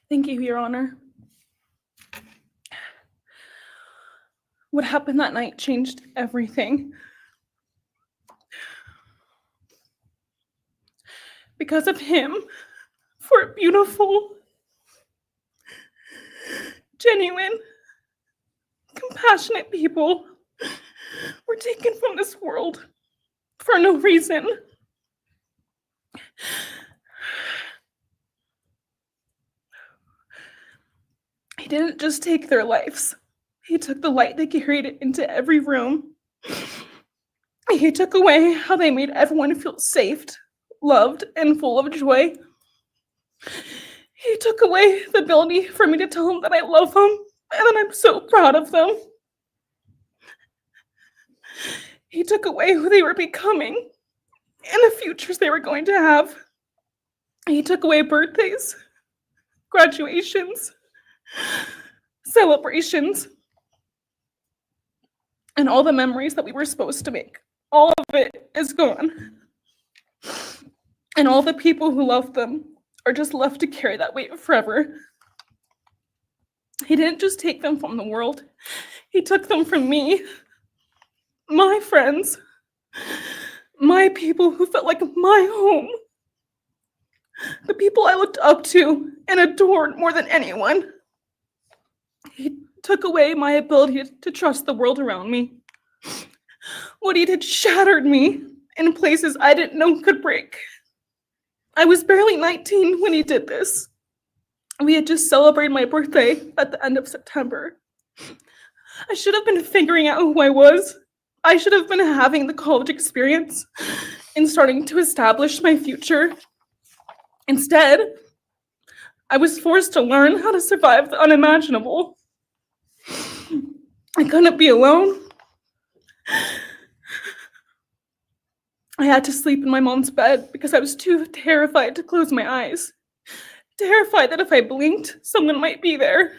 Thank you, Your Honor. What happened that night changed everything. Because of him, four beautiful, genuine, compassionate people were taken from this world. for no reason. He didn't just take their lives. He took the light they carried into every room. He took away how they made everyone feel safe, loved, and full of joy. He took away the ability for me to tell them that I love them and that I'm so proud of them. He took away who they were becoming and the futures they were going to have. He took away birthdays, graduations, celebrations, and all the memories that we were supposed to make. All of it is gone. And all the people who loved them are just left to carry that weight forever. He didn't just take them from the world. He took them from me, my friends, my people who felt like my home, the people I looked up to and adored more than anyone. He took away my ability to trust the world around me. What he did shattered me in places I didn't know could break. I was barely 19 when he did this. We had just celebrated my birthday at the end of September. I should have been figuring out who I was. I should have been having the college experience and starting to establish my future. Instead, I was forced to learn how to survive the unimaginable. I couldn't be alone. I had to sleep in my mom's bed because I was too terrified to close my eyes. Terrified that if I blinked, someone might be there.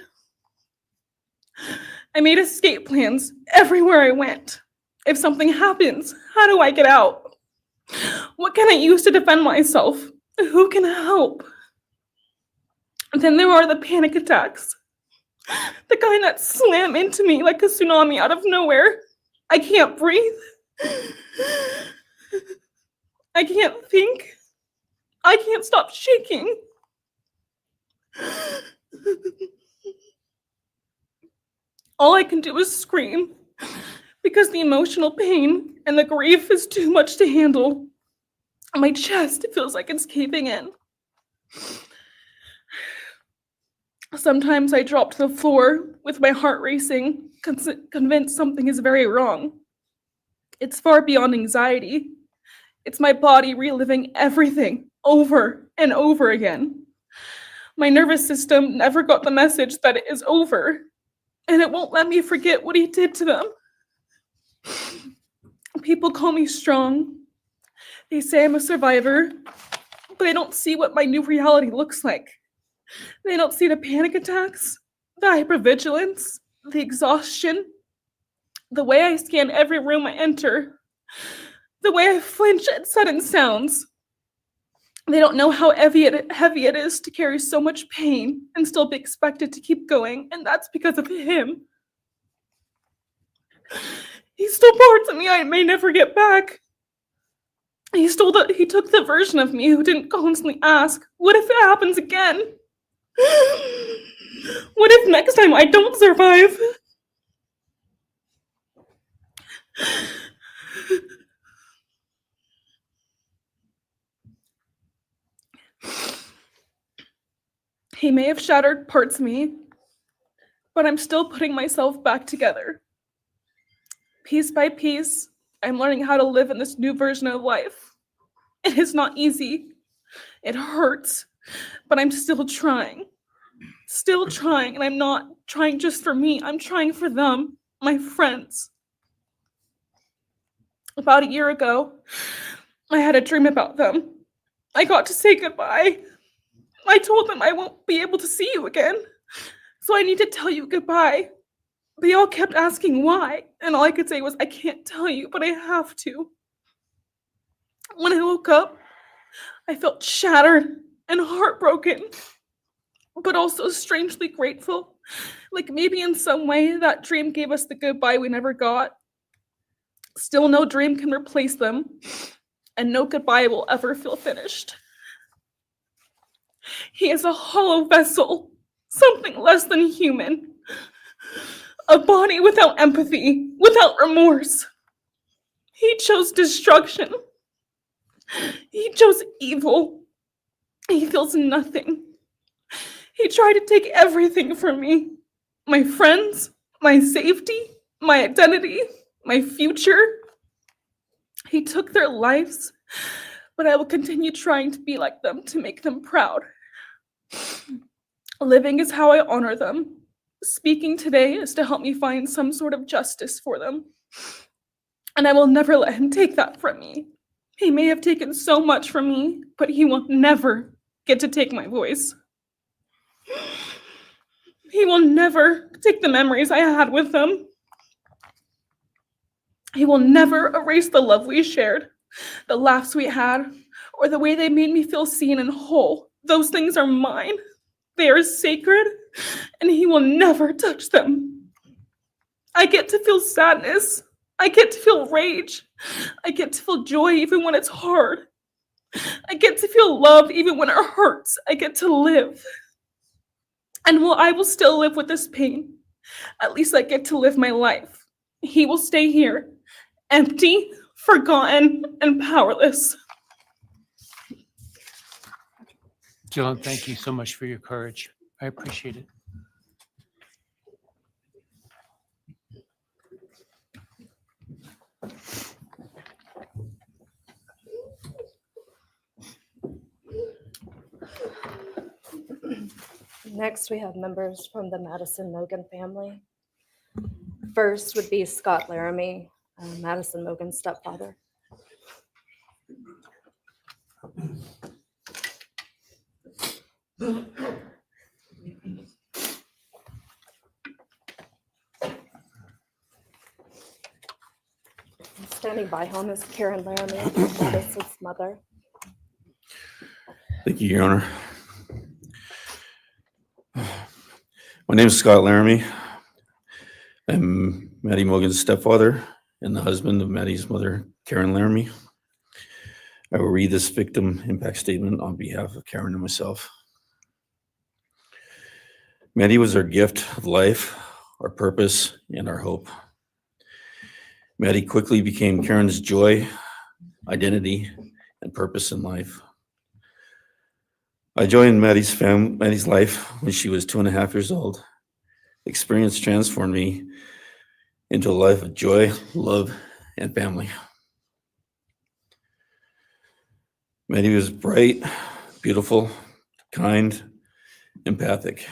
I made escape plans everywhere I went. If something happens, how do I get out? What can I use to defend myself? Who can help? And then there are the panic attacks. The kind that slam into me like a tsunami out of nowhere. I can't breathe. I can't think. I can't stop shaking. All I can do is scream because the emotional pain and the grief is too much to handle. My chest feels like it's caving in. Sometimes I drop to the floor with my heart racing, convinced something is very wrong. It's far beyond anxiety. It's my body reliving everything over and over again. My nervous system never got the message that it is over, and it won't let me forget what he did to them. People call me strong. They say I'm a survivor, but they don't see what my new reality looks like. They don't see the panic attacks, the hypervigilance, the exhaustion, the way I scan every room I enter, the way I flinch at sudden sounds. They don't know how heavy it is to carry so much pain and still be expected to keep going, and that's because of him. He stole parts of me I may never get back. He took the version of me who didn't constantly ask, what if it happens again? What if next time I don't survive? He may have shattered parts of me, but I'm still putting myself back together. Piece by piece, I'm learning how to live in this new version of life. It is not easy. It hurts, but I'm still trying. Still trying, and I'm not trying just for me. I'm trying for them, my friends. About a year ago, I had a dream about them. I got to say goodbye. I told them I won't be able to see you again, so I need to tell you goodbye. They all kept asking why, and all I could say was, I can't tell you, but I have to. When I woke up, I felt shattered and heartbroken, but also strangely grateful. Like maybe in some way that dream gave us the goodbye we never got. Still, no dream can replace them, and no goodbye will ever feel finished. He is a hollow vessel, something less than human. A body without empathy, without remorse. He chose destruction. He chose evil. He feels nothing. He tried to take everything from me. My friends, my safety, my identity, my future. He took their lives, but I will continue trying to be like them to make them proud. Living is how I honor them. Speaking today is to help me find some sort of justice for them. And I will never let him take that from me. He may have taken so much from me, but he will never get to take my voice. He will never take the memories I had with them. He will never erase the love we shared, the laughs we had, or the way they made me feel seen and whole. Those things are mine. They are sacred, and he will never touch them. I get to feel sadness. I get to feel rage. I get to feel joy even when it's hard. I get to feel love even when it hurts. I get to live. And while I will still live with this pain, at least I get to live my life. He will stay here, empty, forgotten, and powerless. Dylan, thank you so much for your courage. I appreciate it. Next, we have members from the Madison Mogan family. First would be Scott Laramie, Madison Mogan's stepfather. Standing by him is Karen Laramie, Madison's mother. Thank you, Your Honor. My name is Scott Laramie. I'm Maddie Mogan's stepfather and the husband of Maddie's mother, Karen Laramie. I will read this victim impact statement on behalf of Karen and myself. Maddie was our gift of life, our purpose, and our hope. Maddie quickly became Karen's joy, identity, and purpose in life. I joined Maddie's life when she was 2.5 years old. Experience transformed me into a life of joy, love, and family. Maddie was bright, beautiful, kind, empathic.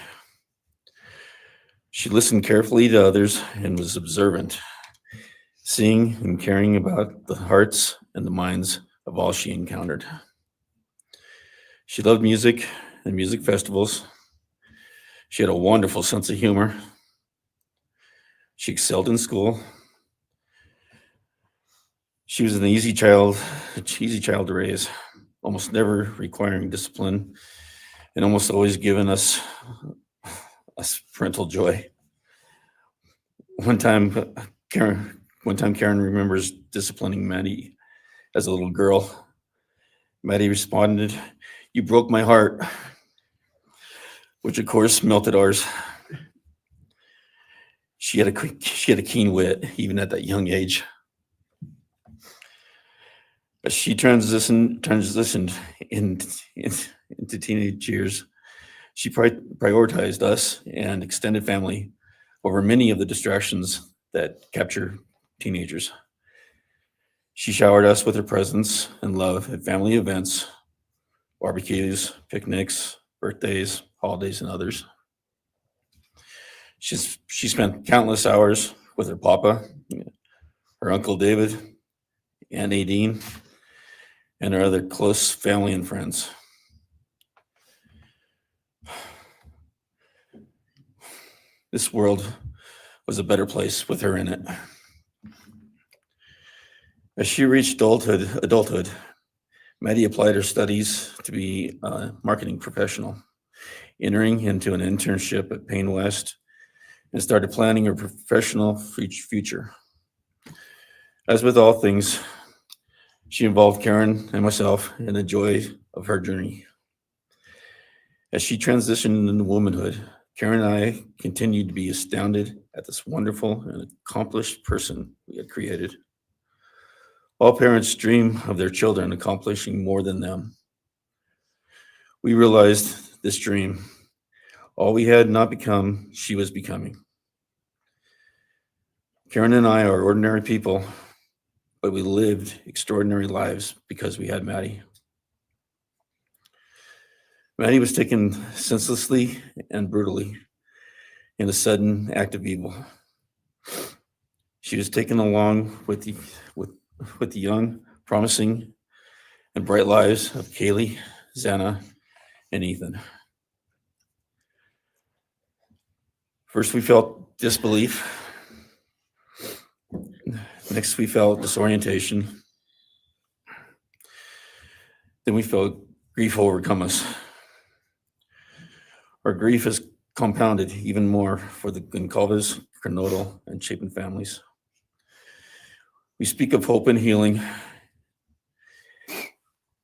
She listened carefully to others and was observant, seeing and caring about the hearts and the minds of all she encountered. She loved music and music festivals. She had a wonderful sense of humor. She excelled in school. She was an easy child to raise, almost never requiring discipline, and almost always giving us parental joy. One time Karen remembers disciplining Maddie as a little girl. Maddie responded, "You broke my heart," which of course melted ours. She had a keen wit, even at that young age. As she transitioned into teenage years, she prioritized us and extended family over many of the distractions that capture teenagers. She showered us with her presence and love at family events, barbecues, picnics, birthdays, holidays, and others. She spent countless hours with her papa, her uncle David, Aunt Nadine, and her other close family and friends. This world was a better place with her in it. As she reached adulthood, Maddie applied her studies to be a marketing professional, entering into an internship at Payne West, and started planning her professional future. As with all things, she involved Karen and myself in the joy of her journey. As she transitioned into womanhood, Karen and I continued to be astounded at this wonderful and accomplished person we had created. All parents dream of their children accomplishing more than them. We realized this dream. All we had not become, she was becoming. Karen and I are ordinary people, but we lived extraordinary lives because we had Maddie. Maddie was taken senselessly and brutally in a sudden act of evil. She was taken along with the young, promising, and bright lives of Kaylee, Xana, and Ethan. First, we felt disbelief. Next, we felt disorientation. Then we felt grief overcome us. Our grief is compounded even more for the Goncalves, Kernodle, and Chapin families. We speak of hope and healing,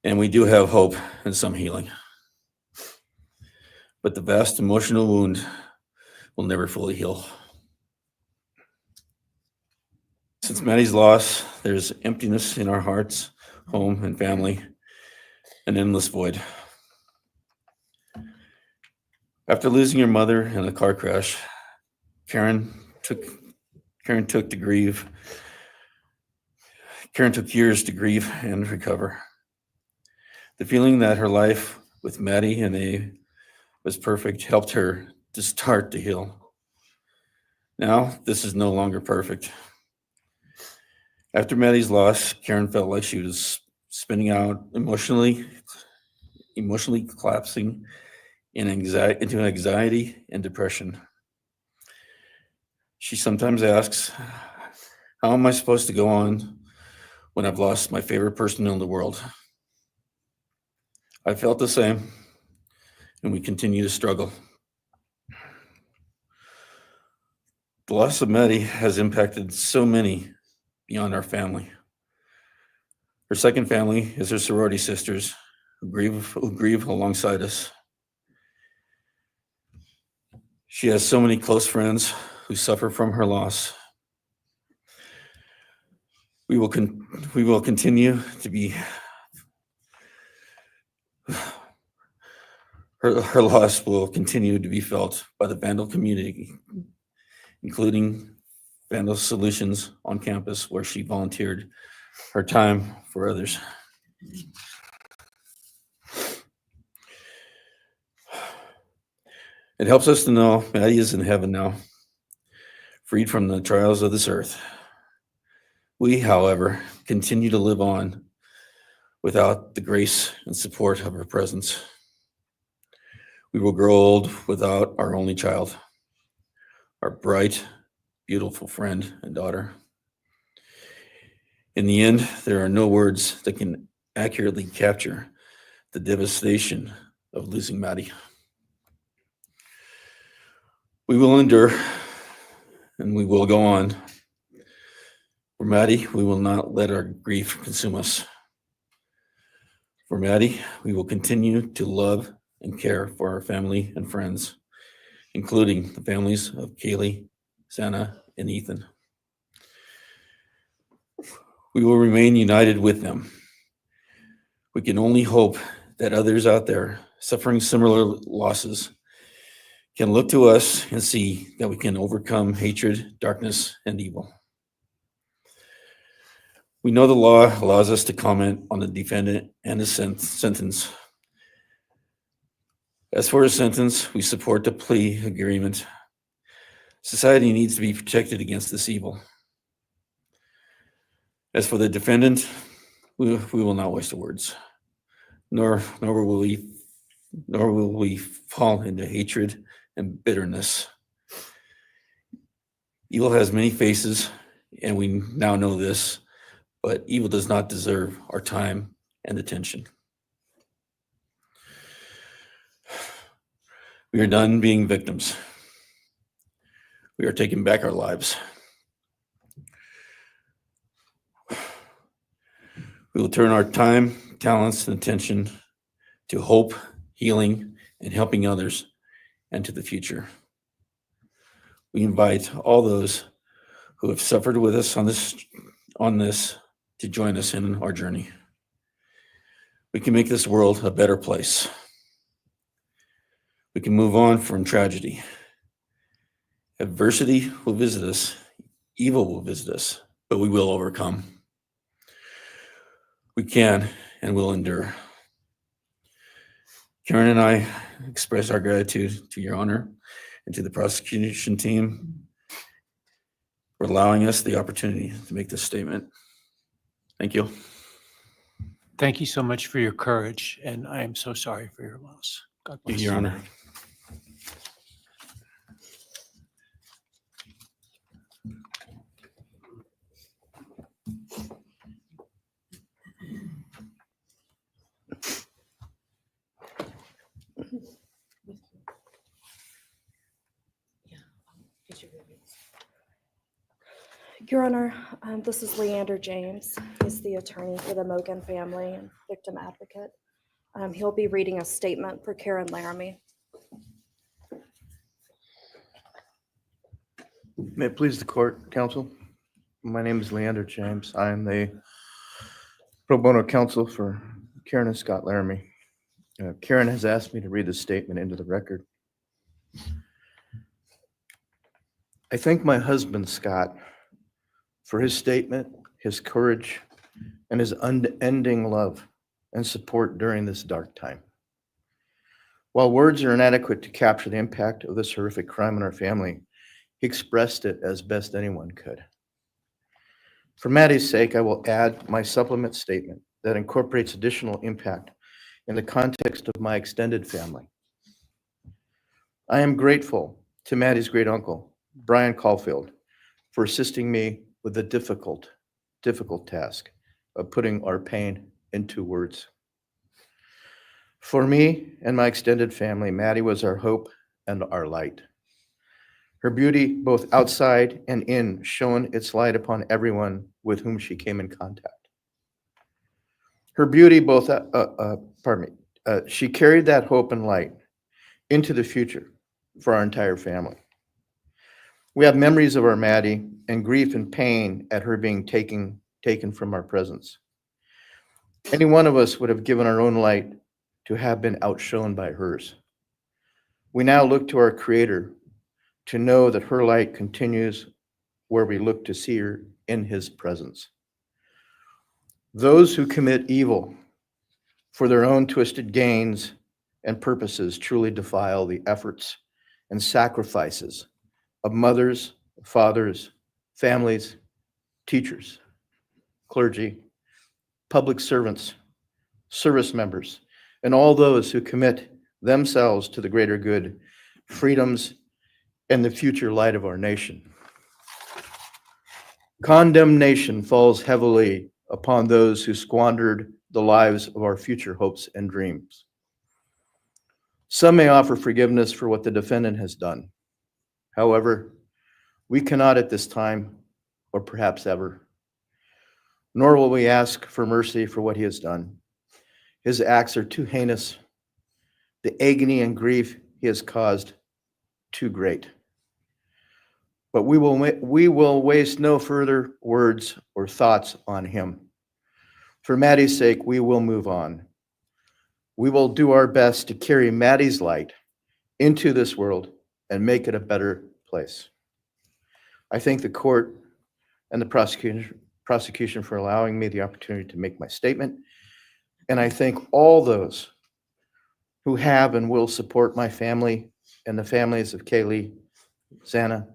and we do have hope and some healing. But the vast emotional wound will never fully heal. Since Maddie's loss, there's emptiness in our hearts, home, and family, an endless void. After losing her mother in a car crash, Karen took years to grieve and recover. The feeling that her life with Maddie and A was perfect helped her to start to heal. Now, this is no longer perfect. After Maddie's loss, Karen felt like she was spinning out, emotionally collapsing into anxiety and depression. She sometimes asks, how am I supposed to go on when I've lost my favorite person in the world? I felt the same, and we continue to struggle. The loss of Maddie has impacted so many beyond our family. Her second family is her sorority sisters who grieve alongside us. She has so many close friends who suffer from her loss. We will continue to be her loss will continue to be felt by the Vandal community, including Vandal Solutions on campus, where she volunteered her time for others. It helps us to know Maddie is in heaven now, freed from the trials of this earth. We, however, continue to live on without the grace and support of her presence. We will grow old without our only child, our bright, beautiful friend and daughter. In the end, there are no words that can accurately capture the devastation of losing Maddie. We will endure, and we will go on. For Maddie, we will not let our grief consume us. For Maddie, we will continue to love and care for our family and friends, including the families of Kaylee, Xana, and Ethan. We will remain united with them. We can only hope that others out there suffering similar losses can look to us and see that we can overcome hatred, darkness, and evil. We know the law allows us to comment on the defendant and his sentence. As for his sentence, we support the plea agreement. Society needs to be protected against this evil. As for the defendant, we will not waste the words, nor will we fall into hatred and bitterness. Evil has many faces, and we now know this, but evil does not deserve our time and attention. We are done being victims. We are taking back our lives. We will turn our time, talents, and attention to hope, healing, and helping others, and to the future. We invite all those who have suffered with us on this to join us in our journey. We can make this world a better place. We can move on from tragedy. Adversity will visit us, evil will visit us, but we will overcome. We can and will endure. Karen and I express our gratitude to Your Honor and to the prosecution team for allowing us the opportunity to make this statement. Thank you. Thank you so much for your courage, and I am so sorry for your loss. God bless. Your Honor. Your Honor, this is Leander James. He's the attorney for the Mogan family and victim advocate. He'll be reading a statement for Karen Laramie. May it please the court, counsel. My name is Leander James. I am the pro bono counsel for Karen and Scott Laramie. Karen has asked me to read this statement into the record. I thank my husband, Scott, for his statement, his courage, and his unending love and support during this dark time. While words are inadequate to capture the impact of this horrific crime on our family, he expressed it as best anyone could. For Maddie's sake, I will add my supplement statement that incorporates additional impact in the context of my extended family. I am grateful to Maddie's great uncle, Bryan Caulfield, for assisting me with the difficult task of putting our pain into words. For me and my extended family, Maddie was our hope and our light. Her beauty, both outside and in, shone its light upon everyone with whom she came in contact. Her beauty, she carried that hope and light into the future for our entire family. We have memories of our Maddie and grief and pain at her being taken from our presence. Any one of us would have given our own light to have been outshone by hers. We now look to our Creator to know that her light continues where we look to see her in His presence. Those who commit evil for their own twisted gains and purposes truly defile the efforts and sacrifices of mothers, fathers, families, teachers, clergy, public servants, service members, and all those who commit themselves to the greater good, freedoms, and the future light of our nation. Condemnation falls heavily upon those who squandered the lives of our future hopes and dreams. Some may offer forgiveness for what the defendant has done. However, we cannot at this time, or perhaps ever, nor will we ask for mercy for what he has done. His acts are too heinous. The agony and grief he has caused, too great. But we will waste no further words or thoughts on him. For Maddie's sake, we will move on. We will do our best to carry Maddie's light into this world and make it a better place. I thank the court and the prosecution for allowing me the opportunity to make my statement. And I thank all those who have and will support my family and the families of Kaylee, Xana,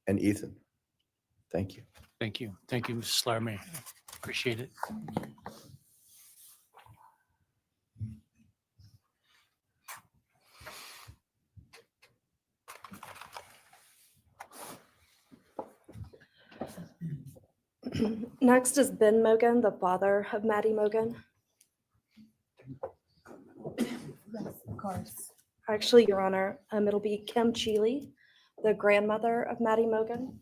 and Ethan. Thank you. Thank you. Thank you, Mrs. Laramie. Appreciate it. Next is Ben Mogan, the father of Maddie Mogan. Of course. Actually, Your Honor, it'll be Kim Cheeley, the grandmother of Maddie Mogan.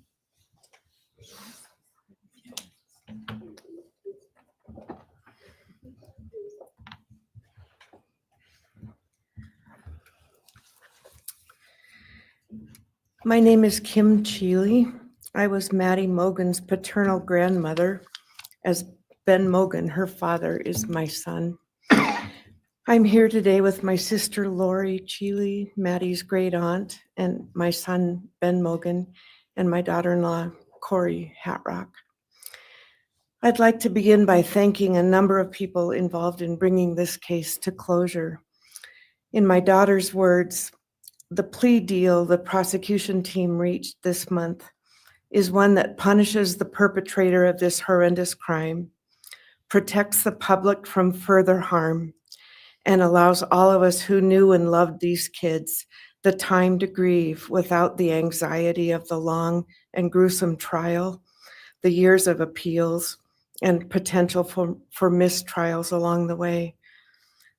My name is Kim Cheeley. I was Maddie Mogan's paternal grandmother as Ben Mogan, her father, is my son. I'm here today with my sister Lori Cheeley, Maddie's great aunt, and my son Ben Mogan, and my daughter-in-law Corey Hatrock. I'd like to begin by thanking a number of people involved in bringing this case to closure. In my daughter's words, the plea deal the prosecution team reached this month is one that punishes the perpetrator of this horrendous crime, protects the public from further harm, and allows all of us who knew and loved these kids the time to grieve without the anxiety of the long and gruesome trial, the years of appeals, and potential for mistrials along the way.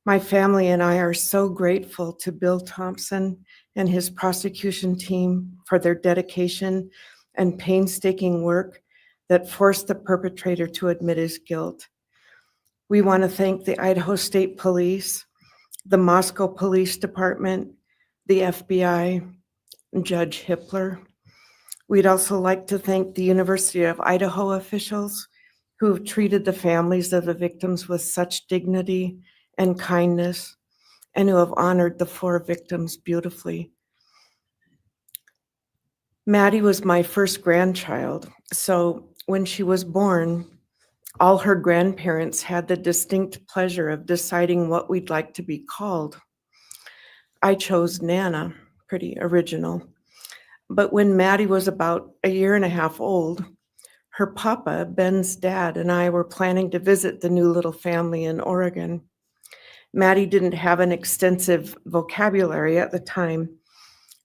My family and I are so grateful to Bill Thompson and his prosecution team for their dedication and painstaking work that forced the perpetrator to admit his guilt. We want to thank the Idaho State Police, the Moscow Police Department, the FBI, and Judge Hippler. We'd also like to thank the University of Idaho officials who have treated the families of the victims with such dignity and kindness, and who have honored the 4 victims beautifully. Maddie was my first grandchild, so when she was born, all her grandparents had the distinct pleasure of deciding what we'd like to be called. I chose Nana, pretty original. But when Maddie was about a year and a half old, her papa, Ben's dad, and I were planning to visit the new little family in Oregon. Maddie didn't have an extensive vocabulary at the time,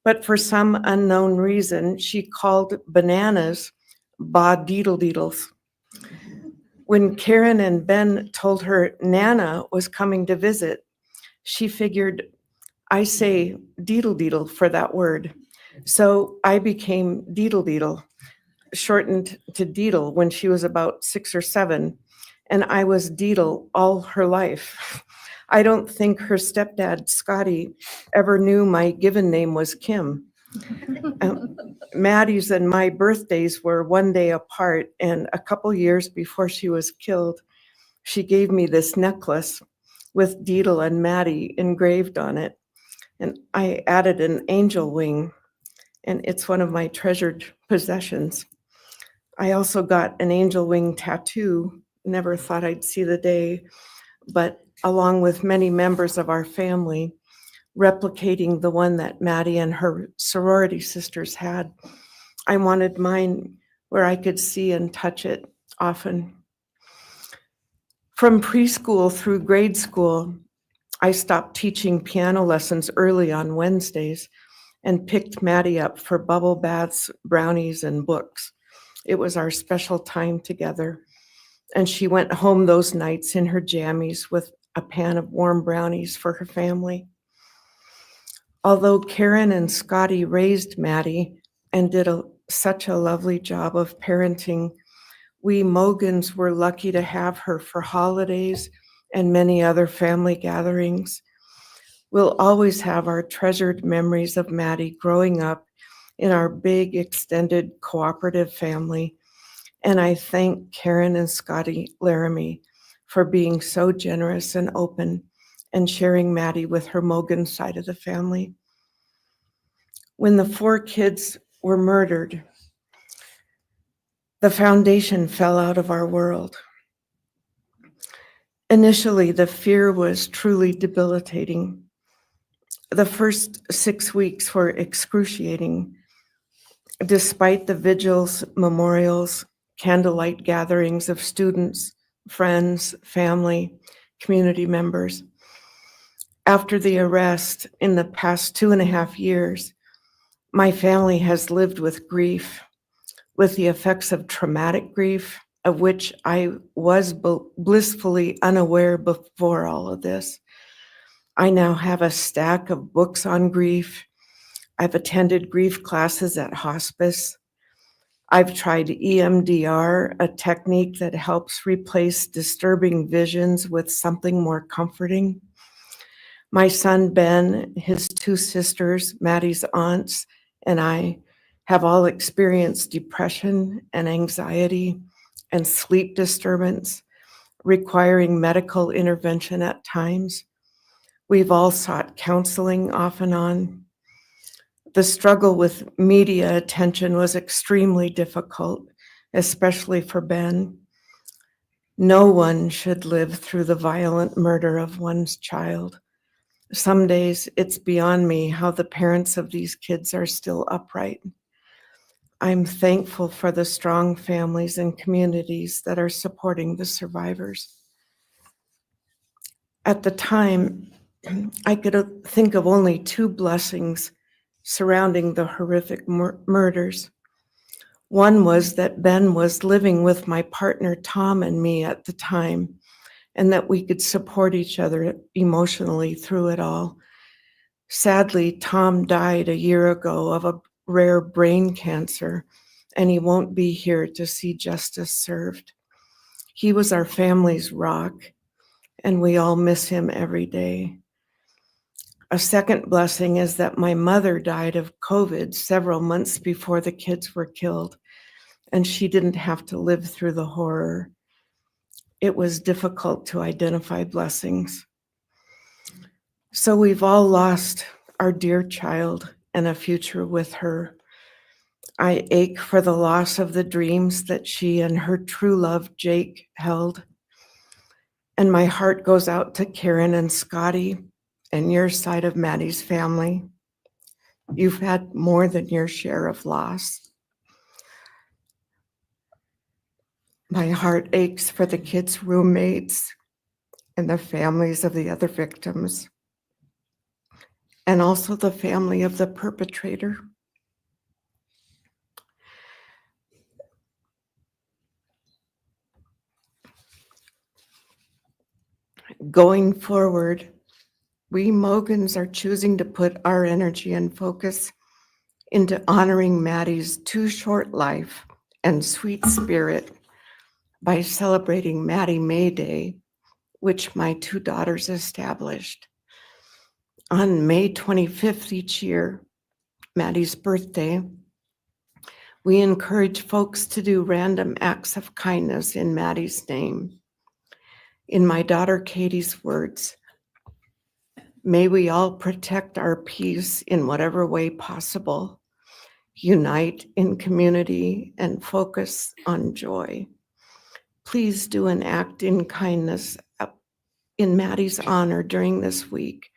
but for some unknown reason, she called bananas ba-deedle-deedles. When Karen and Ben told her Nana was coming to visit, she figured, I say deedle-deedle for that word. So I became deedle-deedle, shortened to Deedle when she was about 6 or 7, and I was Deedle all her life. I don't think her stepdad, Scotty, ever knew my given name was Kim. Maddie's and my birthdays were one day apart, and a couple years before she was killed, she gave me this necklace with Deedle and Maddie engraved on it, and I added an angel wing, and it's one of my treasured possessions. I also got an angel wing tattoo, never thought I'd see the day, but along with many members of our family, replicating the one that Maddie and her sorority sisters had. I wanted mine where I could see and touch it often. From preschool through grade school, I stopped teaching piano lessons early on Wednesdays and picked Maddie up for bubble baths, brownies, and books. It was our special time together, and she went home those nights in her jammies with a pan of warm brownies for her family. Although Karen and Scotty raised Maddie and did such a lovely job of parenting, we Mogans were lucky to have her for holidays and many other family gatherings. We'll always have our treasured memories of Maddie growing up in our big extended cooperative family. And I thank Karen and Scotty Laramie for being so generous and open and sharing Maddie with her Mogan side of the family. When the 4 kids were murdered, the foundation fell out of our world. Initially, the fear was truly debilitating. The first 6 weeks were excruciating. Despite the vigils, memorials, candlelight gatherings of students, friends, family, community members. After the arrest in the past 2.5 years, my family has lived with grief, with the effects of traumatic grief, of which I was blissfully unaware before all of this. I now have a stack of books on grief. I've attended grief classes at hospice. I've tried EMDR, a technique that helps replace disturbing visions with something more comforting. My son Ben, his 2 sisters, Maddie's aunts, and I have all experienced depression and anxiety and sleep disturbance. requiring medical intervention at times. We've all sought counseling off and on. The struggle with media attention was extremely difficult, especially for Ben. No one should live through the violent murder of one's child. Some days it's beyond me how the parents of these kids are still upright. I'm thankful for the strong families and communities that are supporting the survivors. At the time, I could think of only two blessings surrounding the horrific murders. One was that Ben was living with my partner Tom and me at the time, and that we could support each other emotionally through it all. Sadly, Tom died a year ago of a rare brain cancer, and he won't be here to see justice served. He was our family's rock, and we all miss him every day. A second blessing is that my mother died of COVID several months before the kids were killed, and she didn't have to live through the horror. It was difficult to identify blessings. So we've all lost our dear child and a future with her. I ache for the loss of the dreams that she and her true love, Jake, held. And my heart goes out to Karen and Scotty and your side of Maddie's family. You've had more than your share of loss. My heart aches for the kids' roommates and the families of the other victims, and also the family of the perpetrator. Going forward, we Mogans are choosing to put our energy and focus into honoring Maddie's too short life and sweet spirit by celebrating Maddie May Day, which my two daughters established. On May 25th each year, Maddie's birthday, we encourage folks to do random acts of kindness in Maddie's name. In my daughter Katie's words, may we all protect our peace in whatever way possible, unite in community, and focus on joy. Please do an act in kindness in Maddie's honor during this week,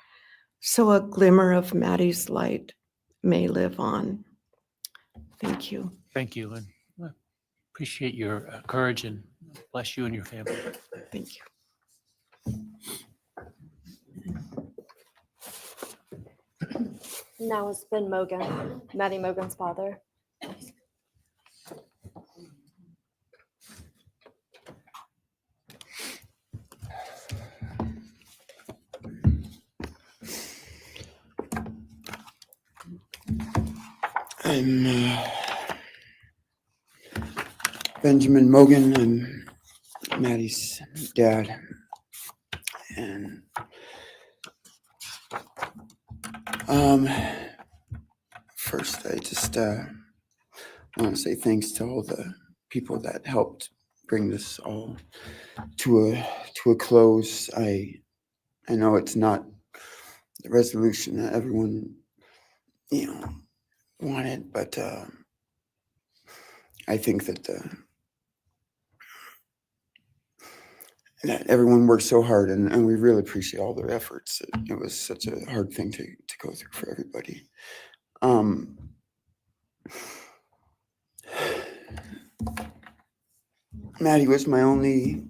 so a glimmer of Maddie's light may live on. Thank you. Thank you, and I appreciate your courage, and bless you and your family. Thank you. Now it's Ben Mogan, Maddie Mogan's father. I'm Benjamin Mogan. I'm Maddie's dad. And first, I just want to say thanks to all the people that helped bring this all to a close. I know it's not the resolution that everyone wanted, but I think that that everyone worked so hard, and we really appreciate all their efforts. It was such a hard thing to go through for everybody. Maddie was my only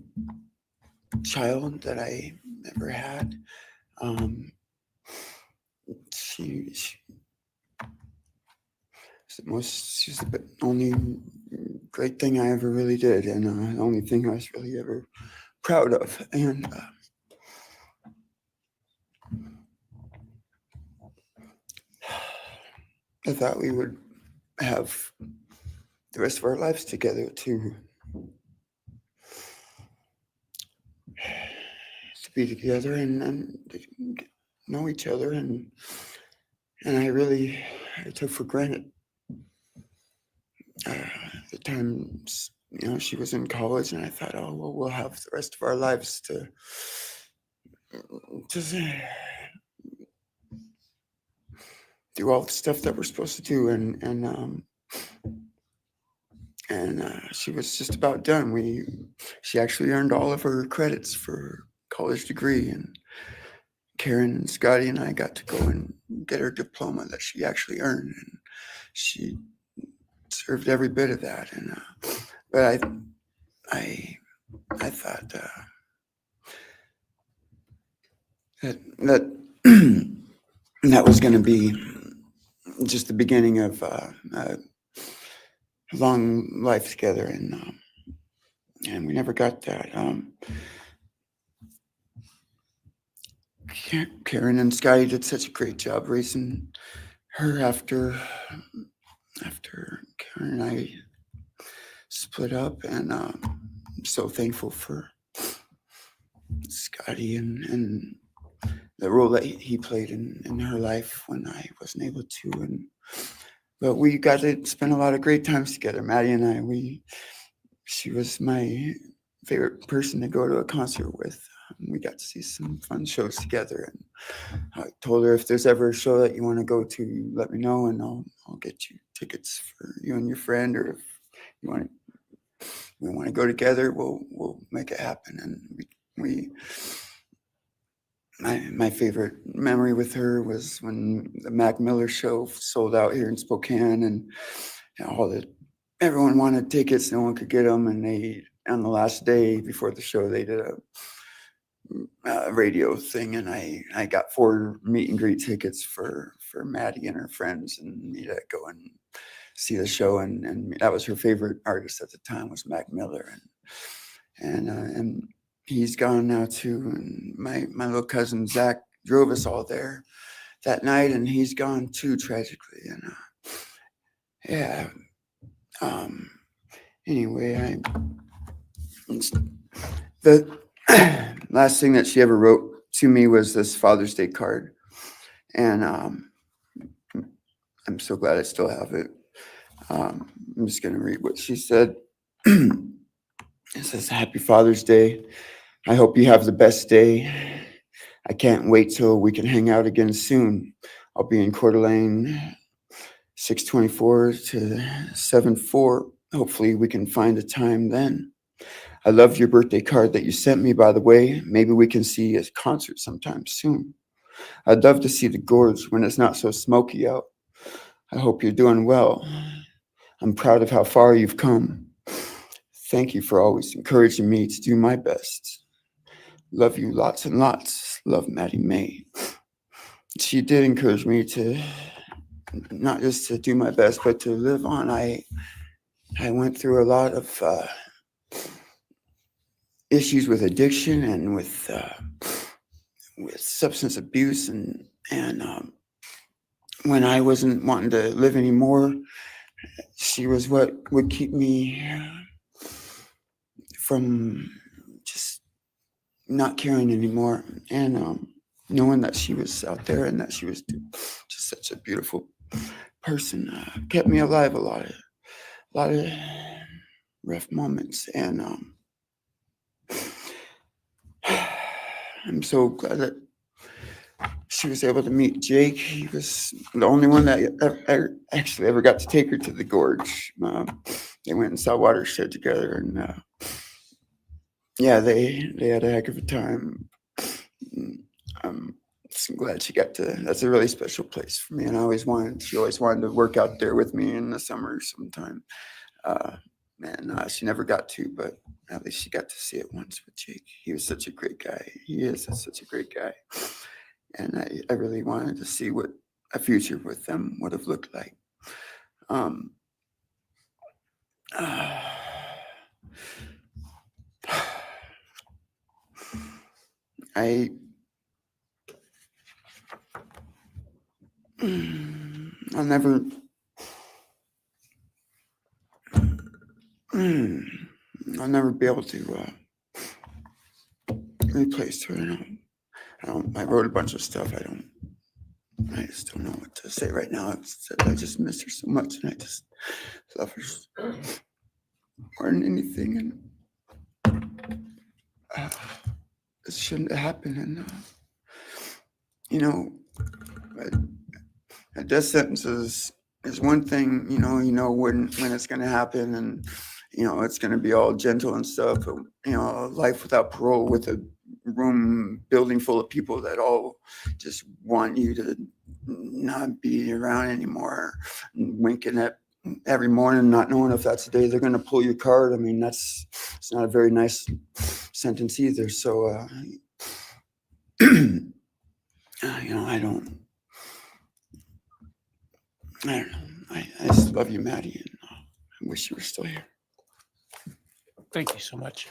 child that I ever had. She's the only great thing I ever really did, and the only thing I was really ever proud of. And I thought we would have the rest of our lives together to be together and know each other, and I took for granted the times you know, she was in college, and I thought, oh, well, we'll have the rest of our lives to just do all the stuff that we're supposed to do, and she was just about done. She actually earned all of her credits for her college degree, and Karen and Scotty and I got to go and get her diploma that she actually earned, and she deserved every bit of that. And but I thought that that was going to be just the beginning of a long life together, and we never got that. Karen and Scotty did such a great job raising her after Karen and I split up, and I'm so thankful for Scotty and the role that he played in her life when I wasn't able to. But we got to spend a lot of great times together, Maddie and I. She was my favorite person to go to a concert with. We got to see some fun shows together, and I told her, if there's ever a show that you want to go to, let me know, and I'll get you tickets for you and your friend, or if we want to go together, we'll make it happen. And my favorite memory with her was when the Mac Miller show sold out here in Spokane, and everyone wanted tickets, no one could get them, and on the last day before the show, they did a radio thing, and I got 4 meet and greet tickets for Maddie and her friends, and me to go and see the show. And that was her favorite artist at the time, was Mac Miller, and he's gone now too. And my little cousin Zach drove us all there that night, and he's gone too, tragically. And anyway, the last thing that she ever wrote to me was this Father's Day card, and I'm so glad I still have it. I'm just going to read what she said. It says, "Happy Father's Day. I hope you have the best day. I can't wait till we can hang out again soon. I'll be in Coeur d'Alene 624 to 74. Hopefully we can find a time then. I love your birthday card that you sent me, by the way. Maybe we can see a concert sometime soon. I'd love to see the gorge when it's not so smoky out. I hope you're doing well. I'm proud of how far you've come. Thank you for always encouraging me to do my best. Love you lots and lots. Love, Maddie May." She did encourage me to not just to do my best, but to live on. I went through a lot of issues with addiction and with substance abuse, and when I wasn't wanting to live anymore, she was what would keep me from just not caring anymore, and knowing that she was out there and that she was just such a beautiful person kept me alive a lot of rough moments. And I'm so glad that she was able to meet Jake. He was the only one that actually ever got to take her to the gorge. They went and saw Watershed together, and yeah, they had a heck of a time. I'm just glad she got to. That's a really special place for me, and she always wanted to work out there with me in the summer sometime. She never got to, but at least she got to see it once with Jake. He was such a great guy. He is such a great guy. And I really wanted to see what a future with them would have looked like. I'll never be able to replace her. I wrote a bunch of stuff. I just don't know what to say right now. I just miss her so much, and I just love her. more than anything. And this shouldn't have happened. And, a death sentence is one thing, when it's going to happen, and, it's going to be all gentle and stuff. But, life without parole with a building full of people that all just want you to not be around anymore, and winking at every morning, not knowing if that's the day they're going to pull your card. I mean, it's not a very nice sentence either. So, I don't know. I just love you, Maddie, and I wish you were still here. Thank you so much.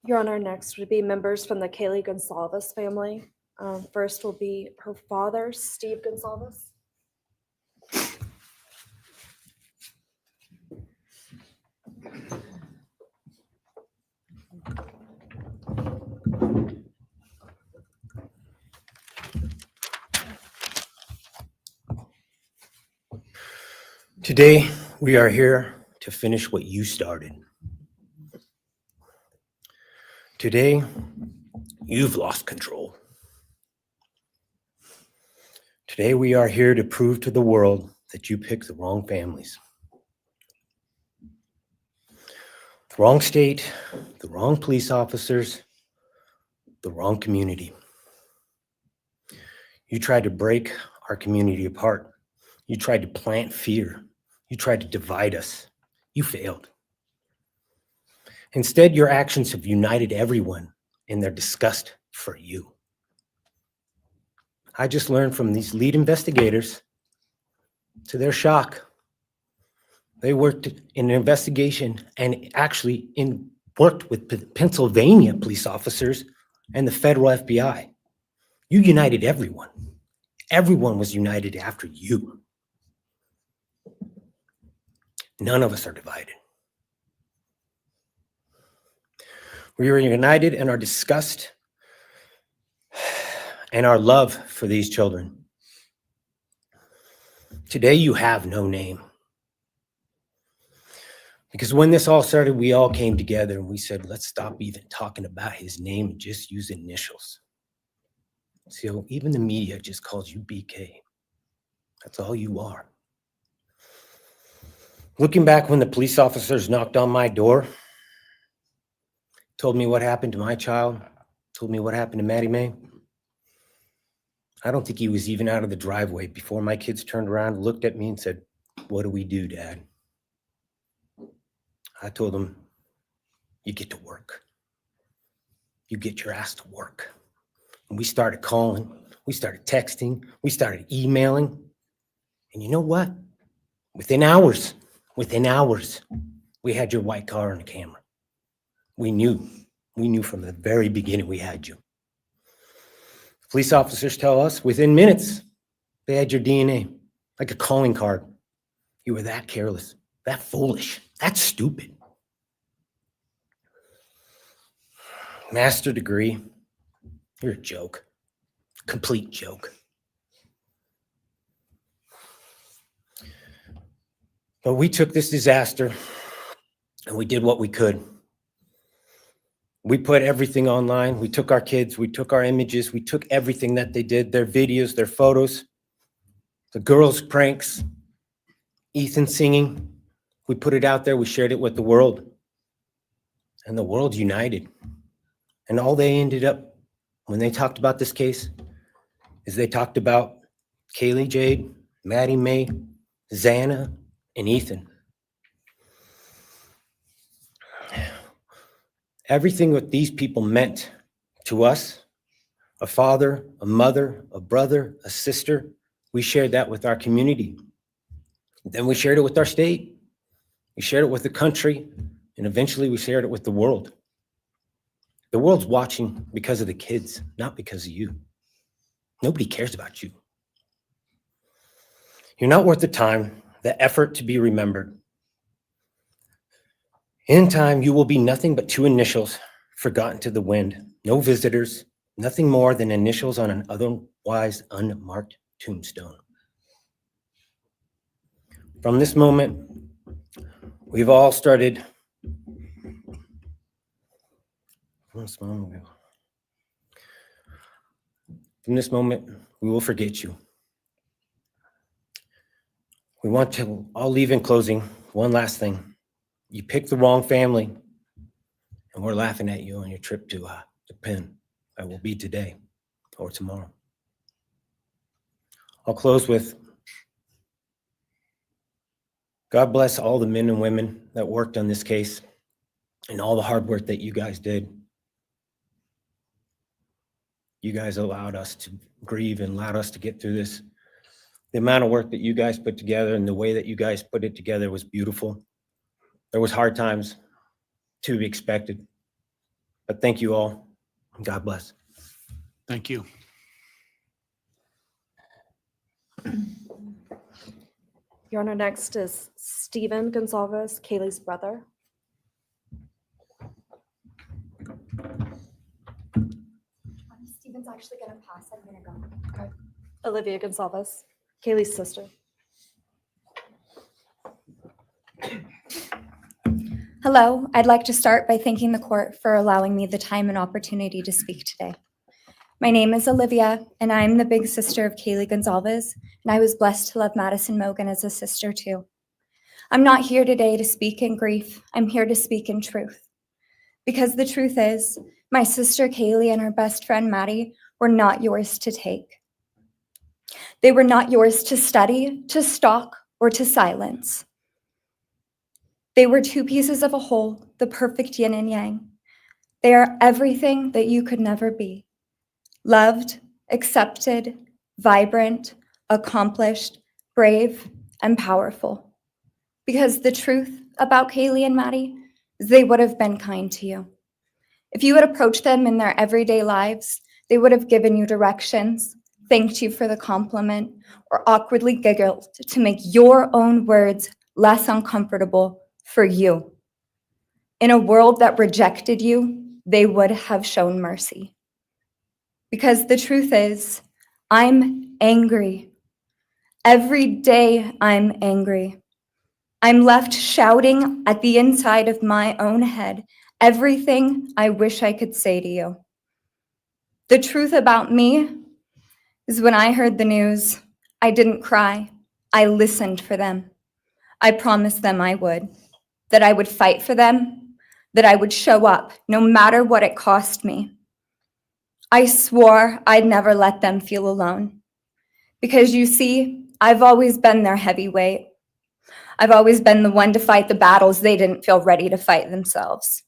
Your Honor, next would be members from the Kaylee Gonsalves family. First will be her father, Steve Gonsalves. Today, we are here to finish what you started. Today, you've lost control. Today, we are here to prove to the world that you picked the wrong families. The wrong state, the wrong police officers, the wrong community. You tried to break our community apart. You tried to plant fear. You tried to divide us. You failed. Instead, your actions have united everyone in their disgust for you. I just learned from these lead investigators, to their shock, they worked in an investigation and actually worked with Pennsylvania police officers and the federal FBI. You united everyone. Everyone was united after you. None of us are divided. We are united in our disgust and our love for these children. Today, you have no name. Because when this all started, we all came together and we said, let's stop even talking about his name and just use initials. So even the media just calls you BK. That's all you are. Looking back when the police officers knocked on my door, told me what happened to my child, told me what happened to Maddie Mae, I don't think he was even out of the driveway before my kids turned around, looked at me and said, what do we do, Dad? I told them, you get to work. You get your ass to work. And we started calling, we started texting, we started emailing. And you know what? Within hours, we had your white car on the camera. We knew from the very beginning we had you. Police officers tell us within minutes, they had your DNA, like a calling card. You were that careless, that foolish, that stupid. Master degree, you're a joke, complete joke. But we took this disaster and we did what we could. We put everything online. We took our kids, we took our images, we took everything that they did, their videos, their photos, the girls' pranks, Ethan singing. We put it out there, we shared it with the world. And the world united. And all they ended up, when they talked about this case, is they talked about Kaylee Jade, Maddie Mae, Xana, and Ethan. Everything what these people meant to us, a father, a mother, a brother, a sister, we shared that with our community. Then we shared it with our state. We shared it with the country, and eventually we shared it with the world. The world's watching because of the kids, not because of you. Nobody cares about you. You're not worth the time, the effort to be remembered. In time, you will be nothing but two initials forgotten to the wind. No visitors, Nothing more than initials on an otherwise unmarked tombstone. From this moment, we've all started. From this moment, we will forget you. We want to all leave in closing. One last thing. You picked the wrong family, and we're laughing at you on your trip to the pen. That will be today or tomorrow. I'll close with, God bless all the men and women that worked on this case and all the hard work that you guys did. You guys allowed us to grieve and allowed us to get through this. The amount of work that you guys put together and the way that you guys put it together was beautiful. There was hard times to be expected, but thank you all. God bless. Thank you. Your Honor, next is Stephen Gonsalves, Kaylee's brother. Stephen's actually gonna pass. I'm gonna go. Okay. Olivia Gonsalves, Kaylee's sister. Hello, I'd like to start by thanking the court for allowing me the time and opportunity to speak today. My name is Olivia, and I'm the big sister of Kaylee Gonsalves, and I was blessed to love Madison Mogan as a sister too. I'm not here today to speak in grief. I'm here to speak in truth. Because the truth is, my sister Kaylee and her best friend Maddie were not yours to take. They were not yours to study, to stalk, or to silence. They were two pieces of a whole, the perfect yin and yang. They are everything that you could never be. Loved, accepted, vibrant, accomplished, brave, and powerful. Because the truth about Kaylee and Maddie is they would have been kind to you. If you had approached them in their everyday lives, they would have given you directions, thanked you for the compliment, or awkwardly giggled to make your own words less uncomfortable for you. In a world that rejected you, they would have shown mercy. Because the truth is, I'm angry. Every day I'm angry. I'm left shouting at the inside of my own head everything I wish I could say to you. The truth about me is when I heard the news, I didn't cry. I listened for them. I promised them I would, that I would fight for them, that I would show up no matter what it cost me. I swore I'd never let them feel alone. Because you see, I've always been their heavyweight. I've always been the one to fight the battles they didn't feel ready to fight themselves.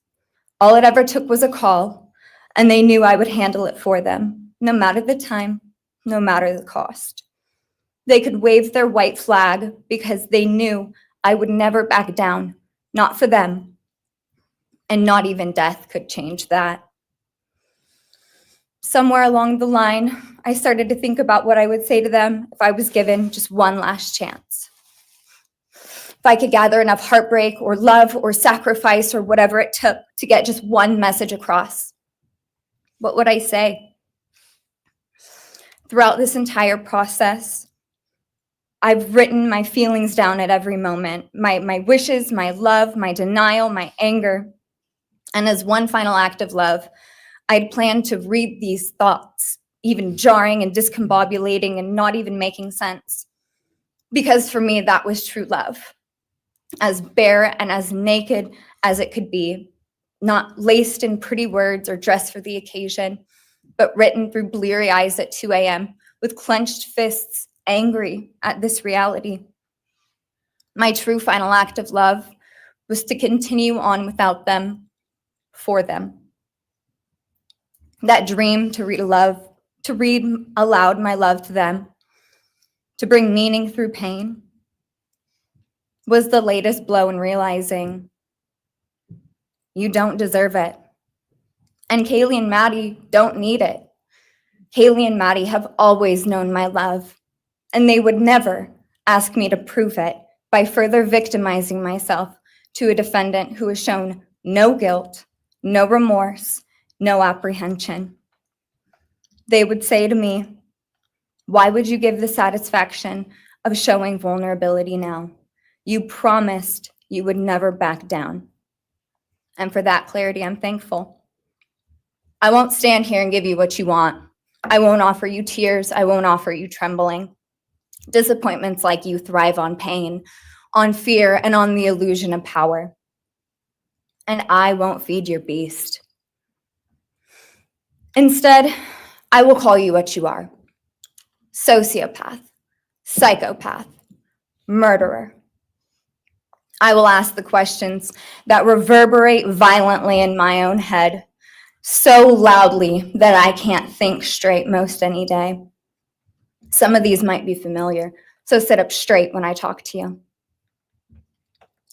All it ever took was a call, and they knew I would handle it for them, no matter the time, no matter the cost. They could wave their white flag because they knew I would never back down, not for them, and not even death could change that. Somewhere along the line, I started to think about what I would say to them if I was given just one last chance. If I could gather enough heartbreak or love or sacrifice or whatever it took to get just one message across, what would I say? Throughout this entire process, I've written my feelings down at every moment, my wishes, my love, my denial, my anger. And as one final act of love, I'd planned to read these thoughts, even jarring and discombobulating and not even making sense. Because for me, that was true love. As bare and as naked as it could be, not laced in pretty words or dressed for the occasion, but written through bleary eyes at 2 a.m. with clenched fists, angry at this reality. My true final act of love was to continue on without them, for them. That dream to read aloud my love to them, to bring meaning through pain, was the latest blow in realizing you don't deserve it. And Kaylee and Maddie don't need it. Kaylee and Maddie have always known my love, and they would never ask me to prove it by further victimizing myself to a defendant who has shown no guilt, no remorse, no apprehension. They would say to me, "Why would you give the satisfaction of showing vulnerability now? You promised you would never back down." And for that clarity, I'm thankful. I won't stand here and give you what you want. I won't offer you tears. I won't offer you trembling. Disappointments like you thrive on pain, on fear, and on the illusion of power. And I won't feed your beast. Instead, I will call you what you are: sociopath, psychopath, murderer. I will ask the questions that reverberate violently in my own head, so loudly that I can't think straight most any day. Some of these might be familiar, so sit up straight when I talk to you.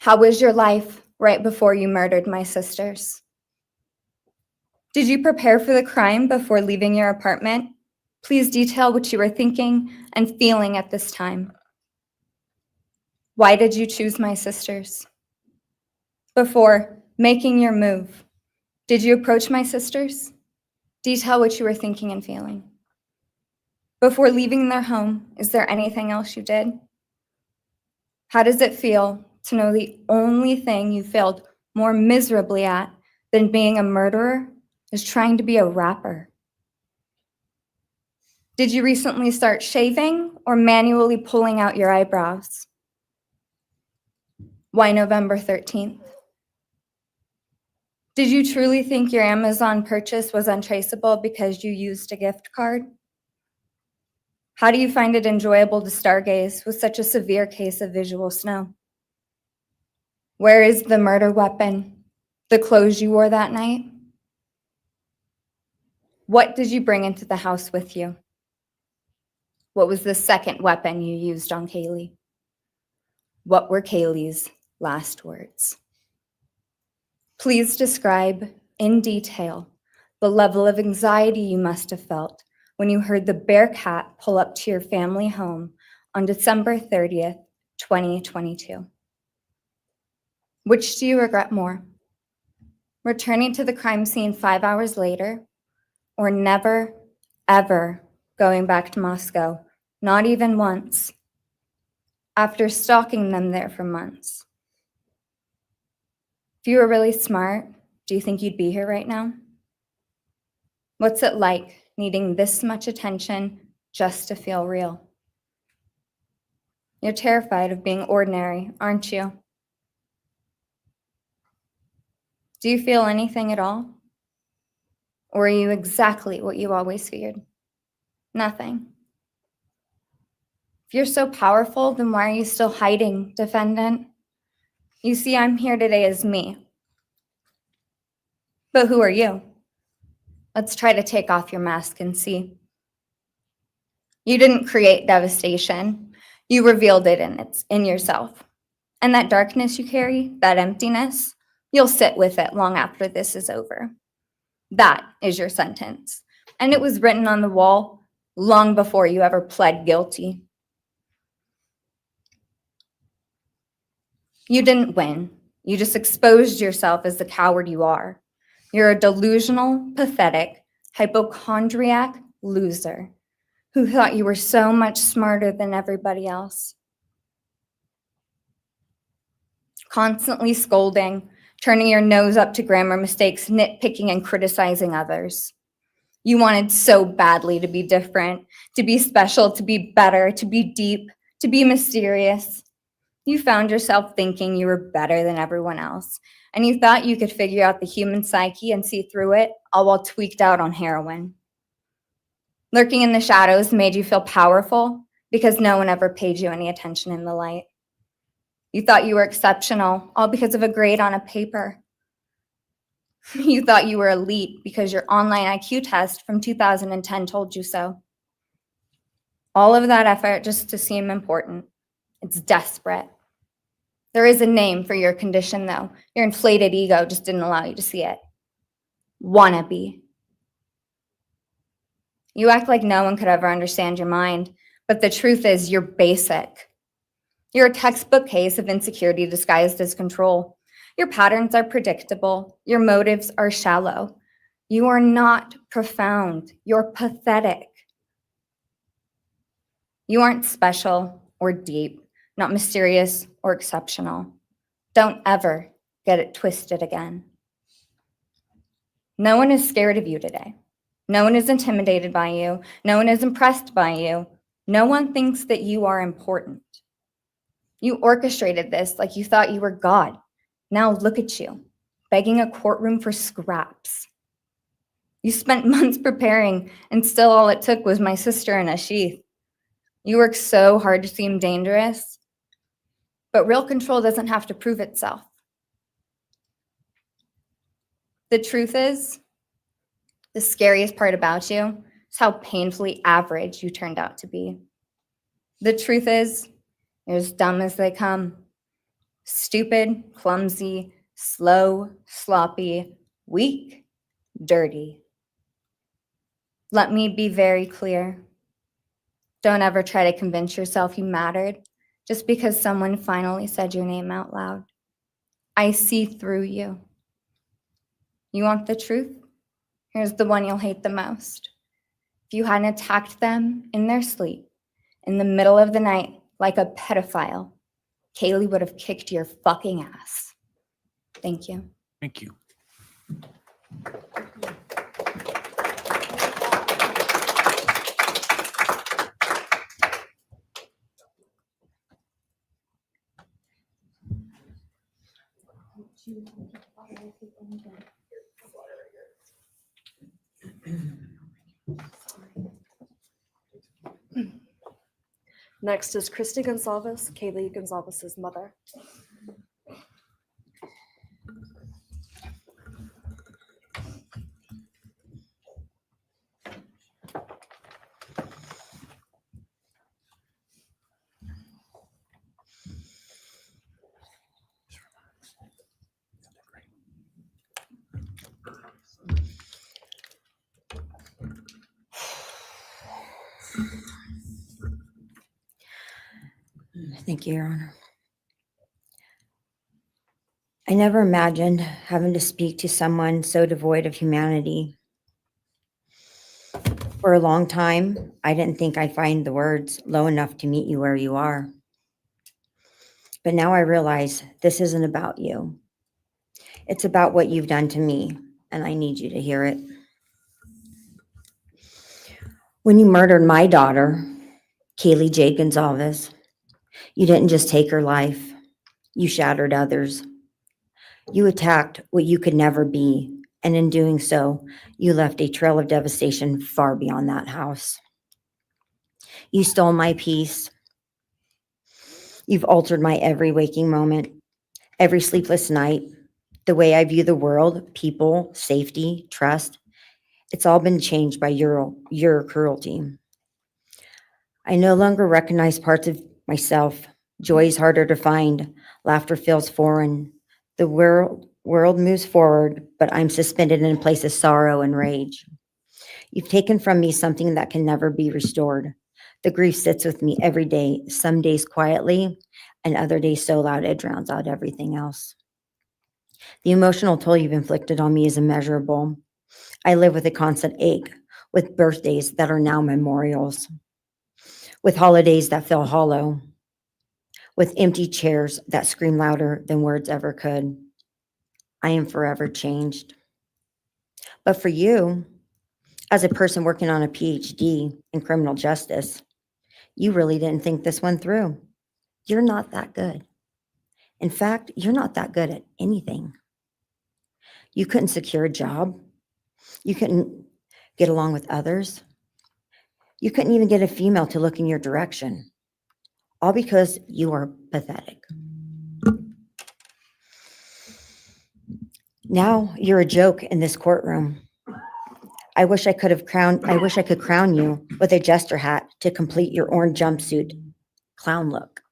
How was your life right before you murdered my sisters? Did you prepare for the crime before leaving your apartment? Please detail what you were thinking and feeling at this time. Why did you choose my sisters? Before making your move, did you approach my sisters? Detail what you were thinking and feeling. Before leaving their home, is there anything else you did? How does it feel to know the only thing you failed more miserably at than being a murderer is trying to be a rapper? Did you recently start shaving or manually pulling out your eyebrows? Why November 13th? Did you truly think your Amazon purchase was untraceable because you used a gift card? How do you find it enjoyable to stargaze with such a severe case of visual snow? Where is the murder weapon? The clothes you wore that night? What did you bring into the house with you? What was the second weapon you used on Kaylee? What were Kaylee's last words? Please describe in detail the level of anxiety you must have felt when you heard the Bearcat pull up to your family home on December 30th, 2022. Which do you regret more? Returning to the crime scene 5 hours later, or never, ever going back to Moscow, not even once, after stalking them there for months? If you were really smart, do you think you'd be here right now? What's it like needing this much attention just to feel real? You're terrified of being ordinary, aren't you? Do you feel anything at all? Or are you exactly what you always feared? Nothing. If you're so powerful, then why are you still hiding, defendant? You see, I'm here today as me. But who are you? Let's try to take off your mask and see. You didn't create devastation. You revealed it in yourself. And that darkness you carry, that emptiness, you'll sit with it long after this is over. That is your sentence. And it was written on the wall long before you ever pled guilty. You didn't win. You just exposed yourself as the coward you are. You're a delusional, pathetic, hypochondriac loser who thought you were so much smarter than everybody else. Constantly scolding, turning your nose up to grammar mistakes, nitpicking and criticizing others. You wanted so badly to be different, to be special, to be better, to be deep, to be mysterious. You found yourself thinking you were better than everyone else, and you thought you could figure out the human psyche and see through it, all while tweaked out on heroin. Lurking in the shadows made you feel powerful because no one ever paid you any attention in the light. You thought you were exceptional, all because of a grade on a paper. You thought you were elite because your online IQ test from 2010 told you so. All of that effort just to seem important. It's desperate. There is a name for your condition, though. Your inflated ego just didn't allow you to see it. Wannabe. You act like no one could ever understand your mind, but the truth is you're basic. You're a textbook case of insecurity disguised as control. Your patterns are predictable. Your motives are shallow. You are not profound. You're pathetic. You aren't special or deep, not mysterious or exceptional. Don't ever get it twisted again. No one is scared of you today. No one is intimidated by you. No one is impressed by you. No one thinks that you are important. You orchestrated this like you thought you were God. Now look at you, begging a courtroom for scraps. You spent months preparing, and still all it took was my sister in a sheath. You work so hard to seem dangerous, but real control doesn't have to prove itself. The truth is, the scariest part about you is how painfully average you turned out to be. The truth is, you're as dumb as they come. Stupid, clumsy, slow, sloppy, weak, dirty. Let me be very clear. Don't ever try to convince yourself you mattered just because someone finally said your name out loud. I see through you. You want the truth? Here's the one you'll hate the most. If you hadn't attacked them in their sleep, in the middle of the night, like a pedophile, Kaylee would have kicked your fucking ass. Thank you. Thank you. Next is Christy Gonsalves, Kaylee Gonsalves' mother. Thank you, Your Honor. I never imagined having to speak to someone so devoid of humanity. For a long time, I didn't think I'd find the words low enough to meet you where you are. But now I realize this isn't about you. It's about what you've done to me, and I need you to hear it. When you murdered my daughter, Kaylee J. Gonsalves, you didn't just take her life, you shattered others. You attacked what you could never be, and in doing so, you left a trail of devastation far beyond that house. You stole my peace. You've altered my every waking moment, every sleepless night, the way I view the world, people, safety, trust. It's all been changed by your cruelty. I no longer recognize parts of myself. Joy is harder to find. Laughter feels foreign. The world moves forward, but I'm suspended in a place of sorrow and rage. You've taken from me something that can never be restored. The grief sits with me every day, some days quietly, and other days so loud it drowns out everything else. The emotional toll you've inflicted on me is immeasurable. I live with a constant ache, with birthdays that are now memorials, with holidays that feel hollow, with empty chairs that scream louder than words ever could. I am forever changed. But for you, as a person working on a PhD in criminal justice, you really didn't think this one through. You're not that good. In fact, you're not that good at anything. You couldn't secure a job. You couldn't get along with others. You couldn't even get a female to look in your direction. All because you are pathetic. Now you're a joke in this courtroom. I wish I could crown you with a jester hat to complete your orange jumpsuit clown look.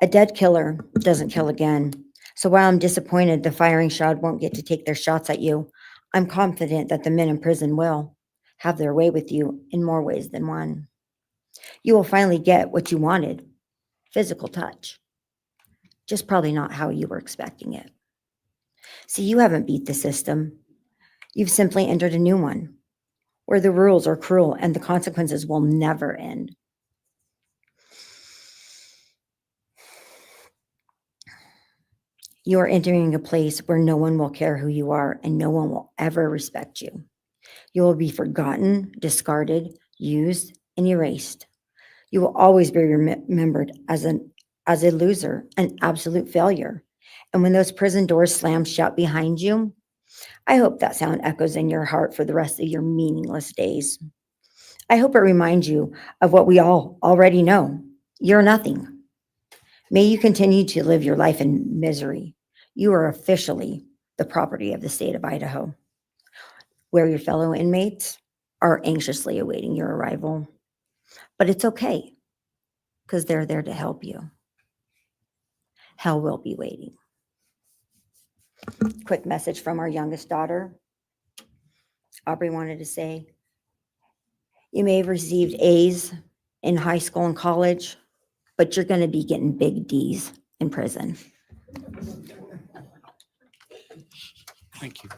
A dead killer doesn't kill again. So while I'm disappointed the firing squad won't get to take their shots at you, I'm confident that the men in prison will have their way with you in more ways than one. You will finally get what you wanted, physical touch. Just probably not how you were expecting it. See, you haven't beat the system. You've simply entered a new one where the rules are cruel and the consequences will never end. You are entering a place where no one will care who you are and no one will ever respect you. You will be forgotten, discarded, used, and erased. You will always be remembered as a loser, an absolute failure. And when those prison doors slam shut behind you, I hope that sound echoes in your heart for the rest of your meaningless days. I hope it reminds you of what we all already know. You're nothing. May you continue to live your life in misery. You are officially the property of the state of Idaho, where your fellow inmates are anxiously awaiting your arrival. But it's okay, because they're there to help you. Hell will be waiting. Quick message from our youngest daughter. Aubrey wanted to say, you may have received A's in high school and college, but you're going to be getting big D's in prison. Thank you.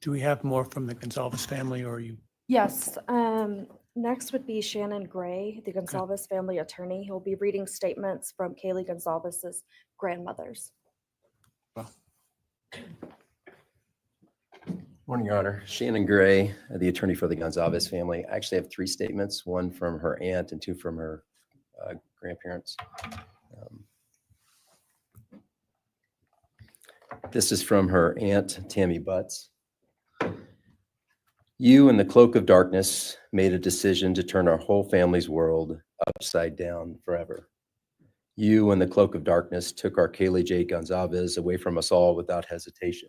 Do we have more from the Gonzalez family, or are you? Yes. Next would be Shannon Gray, the Gonzalez family attorney. He'll be reading statements from Kaylee Gonzalez's grandmothers. Morning, Your Honor. Shannon Gray, the attorney for the Gonzalez family. I actually have 3 statements, one from her aunt and 2 from her grandparents. This is from her aunt, Tammy Butts. You, in the cloak of darkness, made a decision to turn our whole family's world upside down forever. You, in the cloak of darkness, took our Kaylee J. Gonzalez away from us all without hesitation.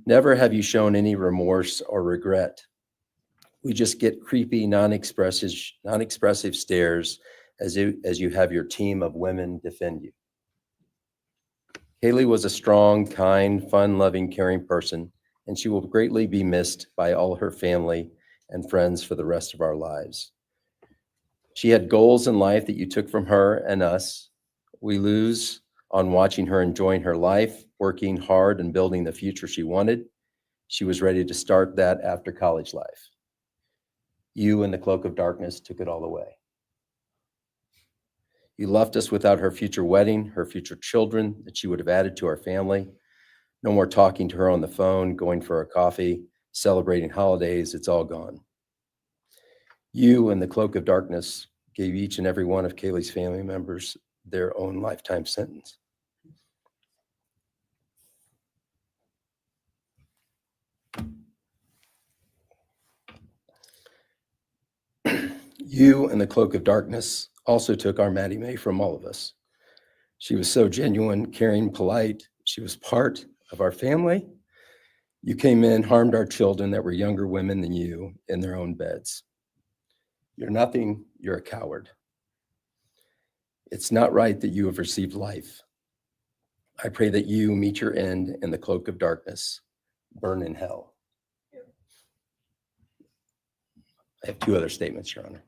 Never have you shown any remorse or regret. We just get creepy, non-expressive stares as you have your team of women defend you. Kaylee was a strong, kind, fun-loving, caring person, and she will greatly be missed by all her family and friends for the rest of our lives. She had goals in life that you took from her and us. We lose on watching her enjoying her life, working hard and building the future she wanted. She was ready to start that after college life. You, in the cloak of darkness, took it all away. You left us without her future wedding, her future children that she would have added to our family. No more talking to her on the phone, going for a coffee, celebrating holidays. It's all gone. You, in the cloak of darkness, gave each and every one of Kaylee's family members their own lifetime sentence. You, in the cloak of darkness, also took our Maddie Mae from all of us. She was so genuine, caring, polite. She was part of our family. You came in, harmed our children that were younger women than you in their own beds. You're nothing, you're a coward. It's not right that you have received life. I pray that you meet your end in the cloak of darkness, burn in hell. I have 2 other statements, Your Honor.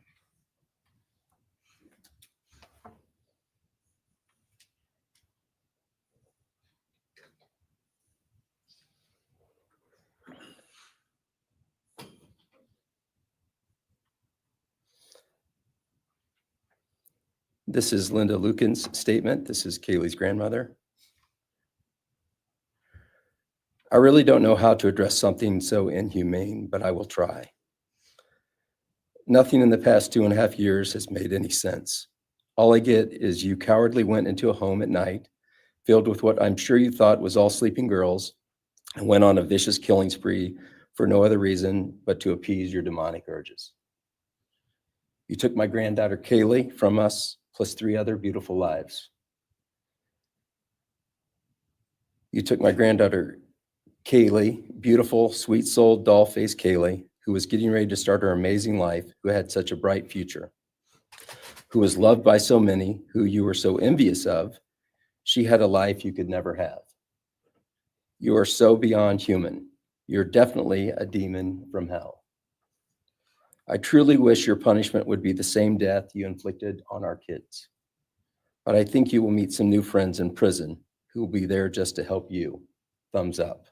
This is Linda Lucan's statement. This is Kaylee's grandmother. I really don't know how to address something so inhumane, but I will try. Nothing in the past 2.5 years has made any sense. All I get is you cowardly went into a home at night, filled with what I'm sure you thought was all sleeping girls, and went on a vicious killing spree for no other reason but to appease your demonic urges. You took my granddaughter Kaylee from us, plus 3 other beautiful lives. You took my granddaughter Kaylee, beautiful, sweet-souled, doll-faced Kaylee, who was getting ready to start her amazing life, who had such a bright future, who was loved by so many, who you were so envious of. She had a life you could never have. You are so beyond human. You're definitely a demon from hell. I truly wish your punishment would be the same death you inflicted on our kids. But I think you will meet some new friends in prison who will be there just to help you. Thumbs up.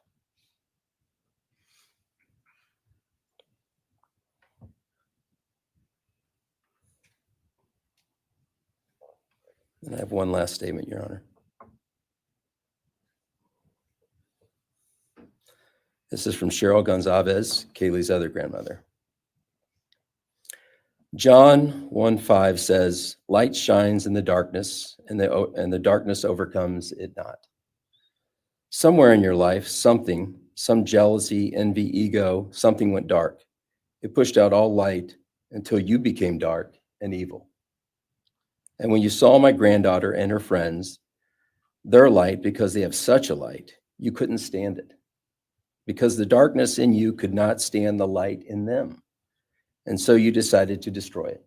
And I have one last statement, Your Honor. This is from Cheryl Gonzalez, Kaylee's other grandmother. John 1:5 says, light shines in the darkness, and the darkness overcomes it not. Somewhere in your life, some jealousy, envy, ego, something went dark. It pushed out all light until you became dark and evil. And when you saw my granddaughter and her friends, their light, because they have such a light, you couldn't stand it. Because the darkness in you could not stand the light in them. And so you decided to destroy it.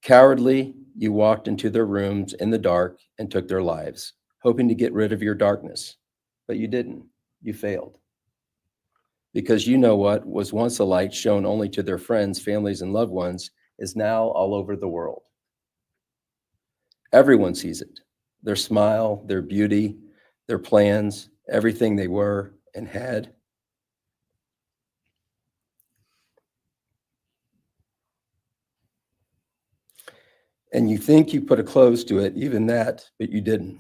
Cowardly, you walked into their rooms in the dark and took their lives, hoping to get rid of your darkness. But you didn't. You failed. Because you know what was once a light shown only to their friends, families, and loved ones is now all over the world. Everyone sees it. Their smile, their beauty, their plans, everything they were and had. And you think you put a close to it, even that, but you didn't.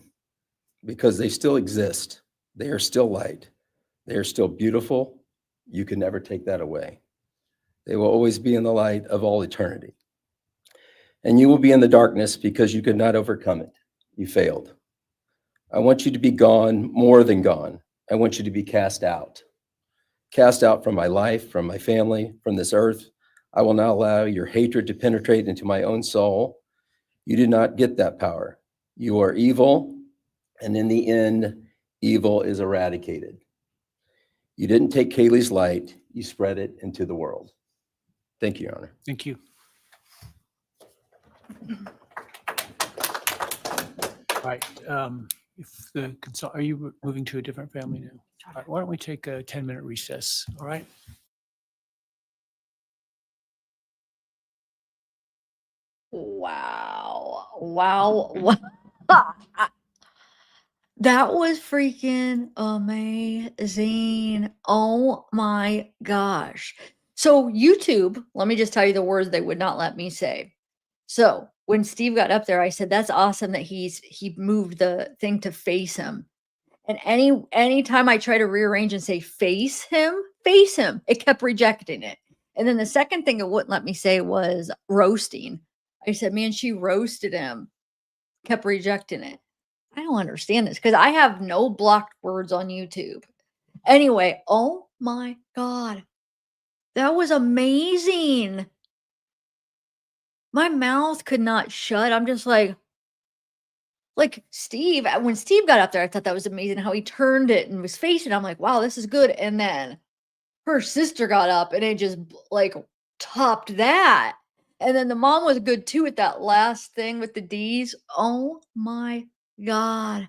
Because they still exist. They are still light. They are still beautiful. You can never take that away. They will always be in the light of all eternity. And you will be in the darkness because you could not overcome it. You failed. I want you to be gone, more than gone. I want you to be cast out. Cast out from my life, from my family, from this earth. I will not allow your hatred to penetrate into my own soul. You do not get that power. You are evil, and in the end, evil is eradicated. You didn't take Kaylee's light, you spread it into the world. Thank you, Your Honor. Thank you. All right. Are you moving to a different family now? All right, why don't we take a 10-minute recess? All right. Wow. Wow. Wow. That was freaking amazing. Oh my gosh. So YouTube, let me just tell you the words they would not let me say. So when Steve got up there, I said, that's awesome that he moved the thing to face him. And anytime I try to rearrange and say face him, it kept rejecting it. And then the second thing it wouldn't let me say was roasting. I said, man, she roasted him, kept rejecting it. I don't understand this because I have no blocked words on YouTube. Anyway, oh my God. That was amazing. My mouth could not shut. I'm just like Steve, when Steve got up there, I thought that was amazing how he turned it and was facing. I'm like, wow, this is good. And then her sister got up and it just like topped that. And then the mom was good too with that last thing with the D's. Oh my God.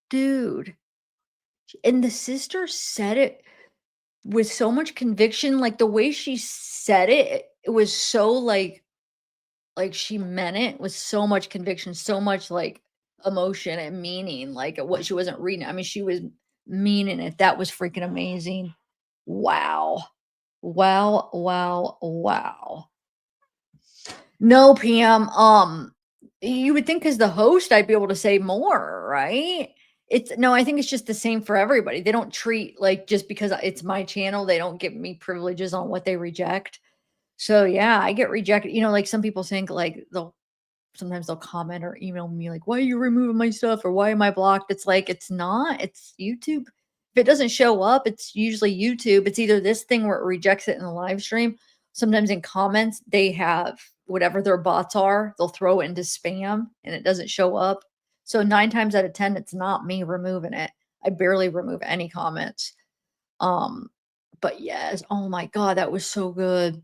Dude. And the sister said it with so much conviction. Like the way she said it, it was so like she meant it with so much conviction, so much like emotion and meaning, like what she wasn't reading. I mean, she was meaning it. That was freaking amazing. Wow. Wow, wow, wow. No, Pam, you would think as the host, I'd be able to say more, right? No, I think it's just the same for everybody. They don't treat like just because it's my channel, they don't give me privileges on what they reject. So yeah, I get rejected. Like some people think like sometimes they'll comment or email me like, why are you removing my stuff? Or why am I blocked? It's like, it's not, it's YouTube. If it doesn't show up, it's usually YouTube. It's either this thing where it rejects it in the live stream. Sometimes in comments, they have whatever their bots are, they'll throw it into spam and it doesn't show up. So 9 times out of 10, it's not me removing it. I barely remove any comments. But yes, oh my God, that was so good.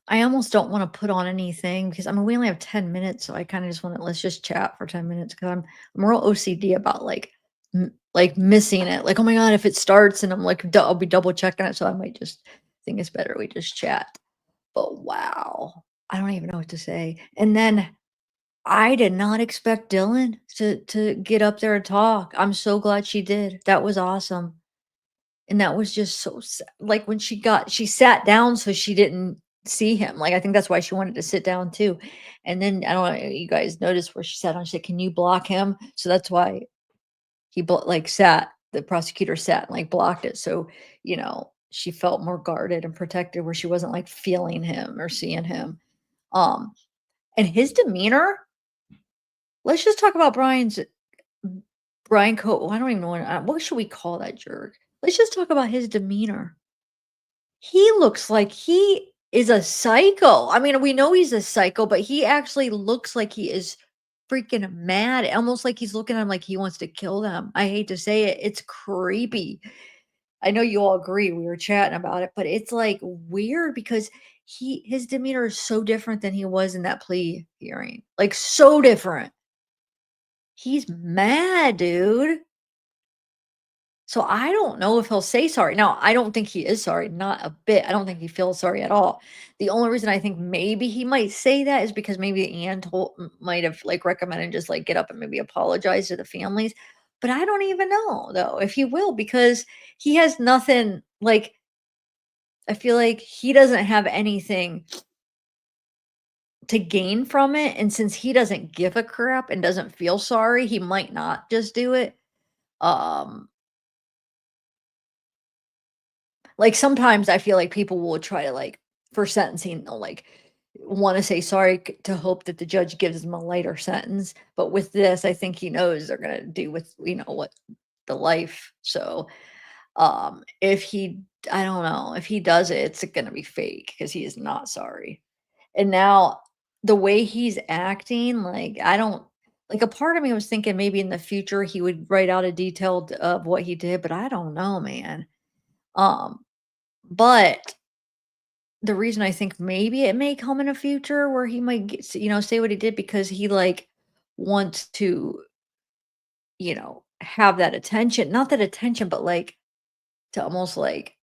I almost don't want to put on anything because we only have 10 minutes. So I kind of just want to, let's just chat for 10 minutes because I'm real OCD about like like missing it. Like, oh my God, if it starts and I'm like, I'll be double checking it. So I might just think it's better we just chat. But wow, I don't even know what to say. And then I did not expect Dylan to get up there and talk. I'm so glad she did. That was awesome. And that was just so like when she sat down so she didn't see him. Like I think that's why she wanted to sit down too. And then I don't know, you guys noticed where she sat down. She said, "Can you block him?" So that's why he like sat. The prosecutor sat and like blocked it. So she felt more guarded and protected, where she wasn't like feeling him or seeing him. Um, and his demeanor. Let's just talk about Bryan I don't even know what should we call that jerk? Let's just talk about his demeanor. He looks like he is a psycho. I mean, we know he's a psycho, but he actually looks like he is freaking mad, almost like he's looking at him like he wants to kill them. I hate to say it. It's creepy. I know you all agree. We were chatting about it, but it's like weird because his demeanor is so different than he was in that plea hearing. Like so different. He's mad, dude. So I don't know if he'll say sorry. Now, I don't think he is sorry, not a bit. I don't think he feels sorry at all. The only reason I think maybe he might say that is because maybe Ann might have like recommended just like get up and maybe apologize to the families. But I don't even know though if he will, because he has nothing like I feel like he doesn't have anything to gain from it. And since he doesn't give a crap and doesn't feel sorry, he might not just do it. Like sometimes I feel like people will try to like for sentencing, they'll like want to say sorry to hope that the judge gives them a lighter sentence. But with this, I think he knows they're gonna do with what the life. So if he I don't know, if he does it, it's gonna be fake because he is not sorry. And now the way he's acting, like I don't like a part of me was thinking maybe in the future he would write out a detailed of what he did, but I don't know, man. Um, but the reason I think maybe it may come in a future where he might say what he did because he like wants to, have that attention, not that attention, but like to almost like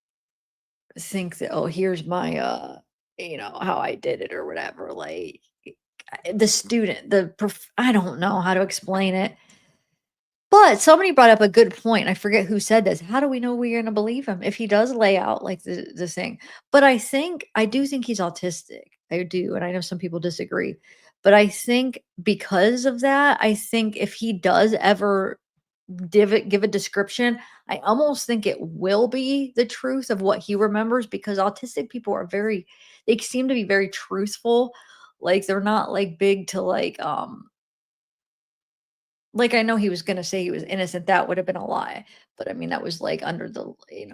think that, oh, here's my, how I did it or whatever. Like the student, I don't know how to explain it. But somebody brought up a good point. I forget who said this. How do we know we're gonna believe him if he does lay out like the thing? But I do think he's autistic. I do, and I know some people disagree. But I think because of that, I think if he does ever give a description, I almost think it will be the truth of what he remembers because autistic people they seem to be very truthful. Like they're not like big to like, I know he was gonna say he was innocent, that would have been a lie, but, I mean, that was, like, under the,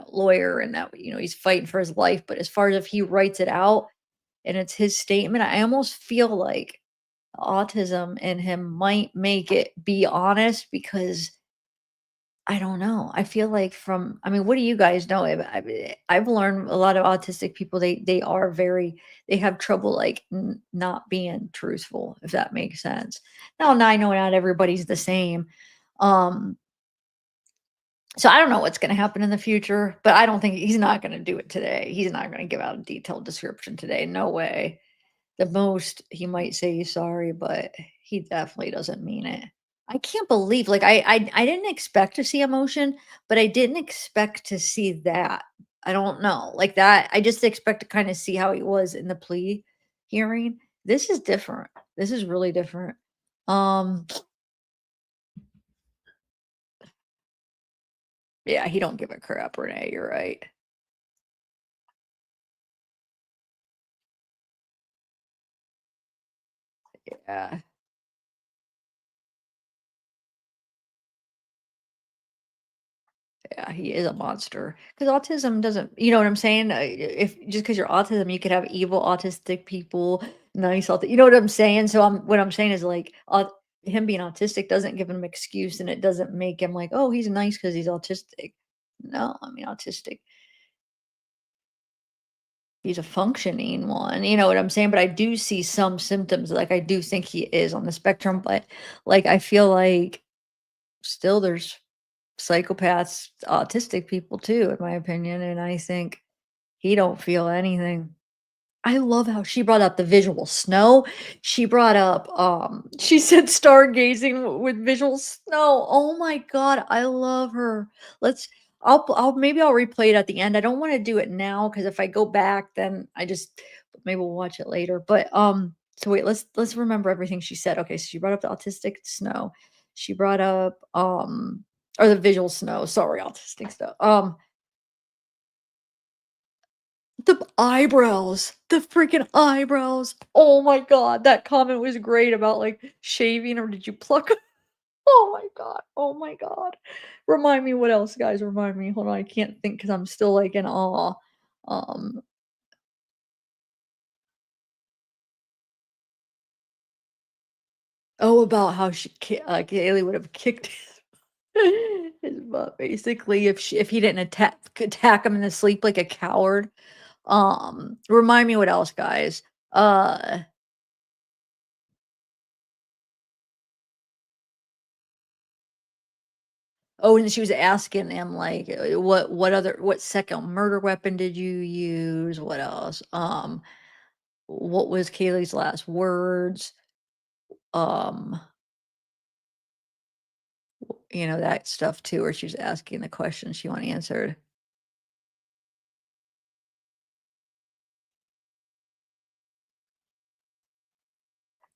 lawyer and that, he's fighting for his life, but as far as if he writes it out and it's his statement, I almost feel like autism in him might make it be honest because I don't know. I feel like what do you guys know? I've learned a lot of autistic people, they have trouble like not being truthful, if that makes sense. Now I know not everybody's the same. Um, so I don't know what's going to happen in the future, but I don't think he's not going to do it today. He's not going to give out a detailed description today. No way. The most he might say he's sorry, but he definitely doesn't mean it. I can't believe like I didn't expect to see emotion, but I didn't expect to see that. I don't know. Like that, I just expect to kind of see how he was in the plea hearing. This is different. This is really different. Yeah, he don't give a crap, Renee. You're right. Yeah. Yeah, he is a monster. Because autism doesn't, you know what I'm saying? If just because you're autism, you could have evil autistic people, nice you know what I'm saying? So what I'm saying is like him being autistic doesn't give him an excuse, and it doesn't make him like, oh, he's nice because he's autistic. No, I mean autistic. He's a functioning one, you know what I'm saying? But I do see some symptoms, like I do think he is on the spectrum, but like I feel like still there's psychopaths, autistic people too, in my opinion, and I think he don't feel anything. I love how she brought up the visual snow. She brought up, she said stargazing with visual snow. Oh my God, I love her. Let's, maybe I'll replay it at the end. I don't want to do it now because if I go back, then maybe we'll watch it later. But, so wait, let's remember everything she said. Okay, so she brought up the autistic snow. She brought up, or the visual snow. Sorry, autistic snow. The eyebrows, the freaking eyebrows. Oh my God, that comment was great about like shaving or did you pluck 'em? Oh my God. Oh my God. Remind me what else, guys. Remind me. Hold on. I can't think because I'm still like in awe. Um, about how Kaylee would have kicked his butt basically if he didn't attack him in his sleep like a coward. Remind me what else, guys. Uh Oh, and she was asking him like, what second murder weapon did you use? What else? What was Kaylee's last words? Um, that stuff too, where she was asking the questions she want answered.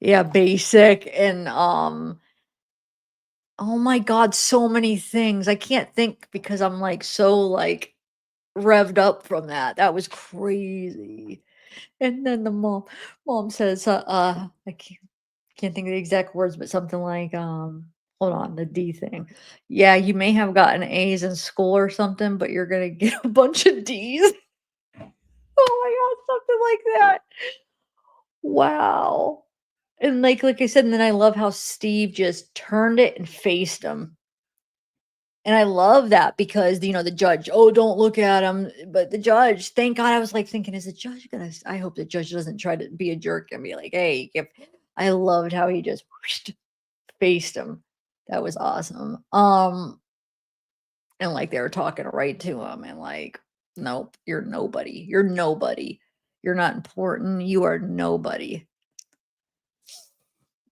Yeah, basic and oh my God, so many things. I can't think because I'm like so like revved up from that. That was crazy. And then the mom says, I can't think of the exact words, but something like, hold on, the D thing. Yeah, you may have gotten A's in school or something, but you're gonna get a bunch of D's. Oh my God, something like that. Wow. And like I said, and then I love how Steve just turned it and faced him. And I love that because, the judge, oh, don't look at him. But the judge, thank God, I was like thinking, is the judge gonna, I hope the judge doesn't try to be a jerk and be like, hey, I loved how he just faced him. That was awesome. And like they were talking right to him and like, nope, you're nobody. You're nobody. You're not important. You are nobody.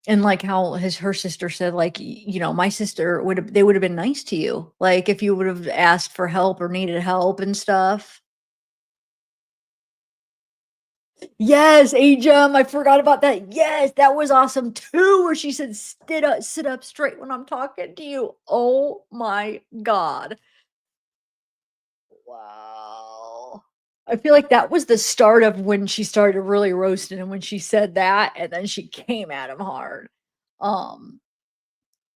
And like how her sister said, like, my sister they would have been nice to you. Like if you would have asked for help or needed help and stuff. Yes, Ajum, I forgot about that. Yes, that was awesome too, where she said, sit up straight when I'm talking to you. Oh my God. Wow. I feel like that was the start of when she started really roasting him when she said that, and then she came at him hard. Um,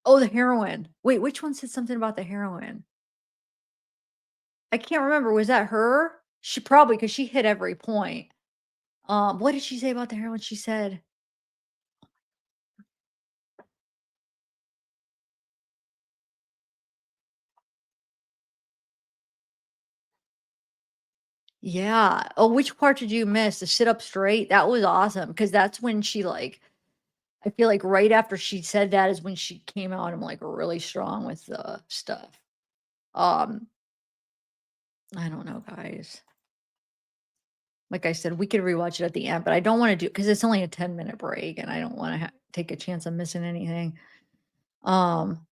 oh, the heroin. Wait, which one said something about the heroin? I can't remember. Was that her? She probably because she hit every point. What did she say about the heroin? She said, yeah. Oh, which part did you miss? The sit up straight? That was awesome because that's when she like I feel like right after she said that is when she came out and like really strong with the stuff. Um, I don't know, guys. Like I said, we could rewatch it at the end, but I don't want to do because it's only a 10-minute break and I don't want to take a chance of missing anything. Um,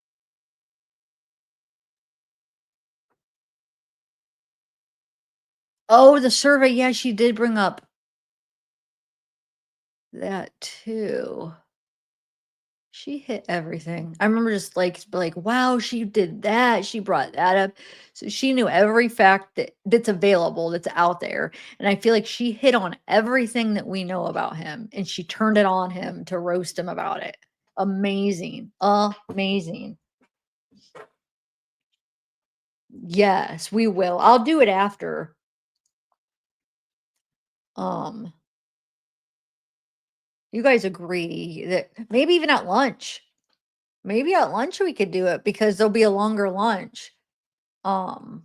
oh, the survey. Yeah, she did bring up that too. She hit everything. I remember just like, wow, she did that. She brought that up. So she knew every fact that's available, that's out there. And I feel like she hit on everything that we know about him and she turned it on him to roast him about it. Amazing. Amazing. Yes, we will. I'll do it after. Um, you guys agree that maybe even at lunch. Maybe at lunch we could do it because there'll be a longer lunch. Um,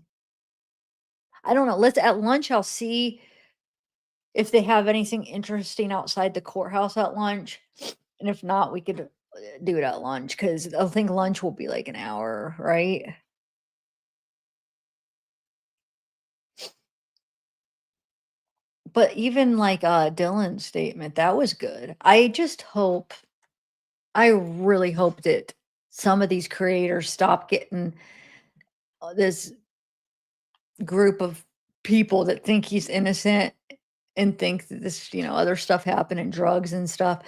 I don't know. Let's at lunch, I'll see if they have anything interesting outside the courthouse at lunch. And if not, we could do it at lunch because I think lunch will be like an hour, right? But even like Dylan's statement, that was good. I really hope that some of these creators stop getting this group of people that think he's innocent and think that this, other stuff happened and drugs and stuff.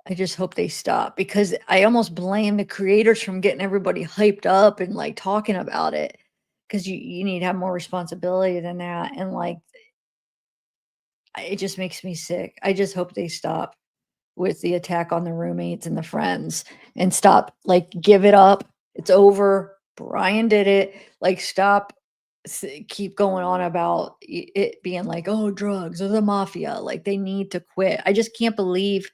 I just hope they stop because I almost blame the creators from getting everybody hyped up and like talking about it because you need to have more responsibility than that. And like, it just makes me sick. I just hope they stop with the attack on the roommates and the friends and stop, like, give it up. It's over. Bryan did it. Like, stop. Keep going on about it being like, oh, drugs or the mafia. Like, they need to quit. I just can't believe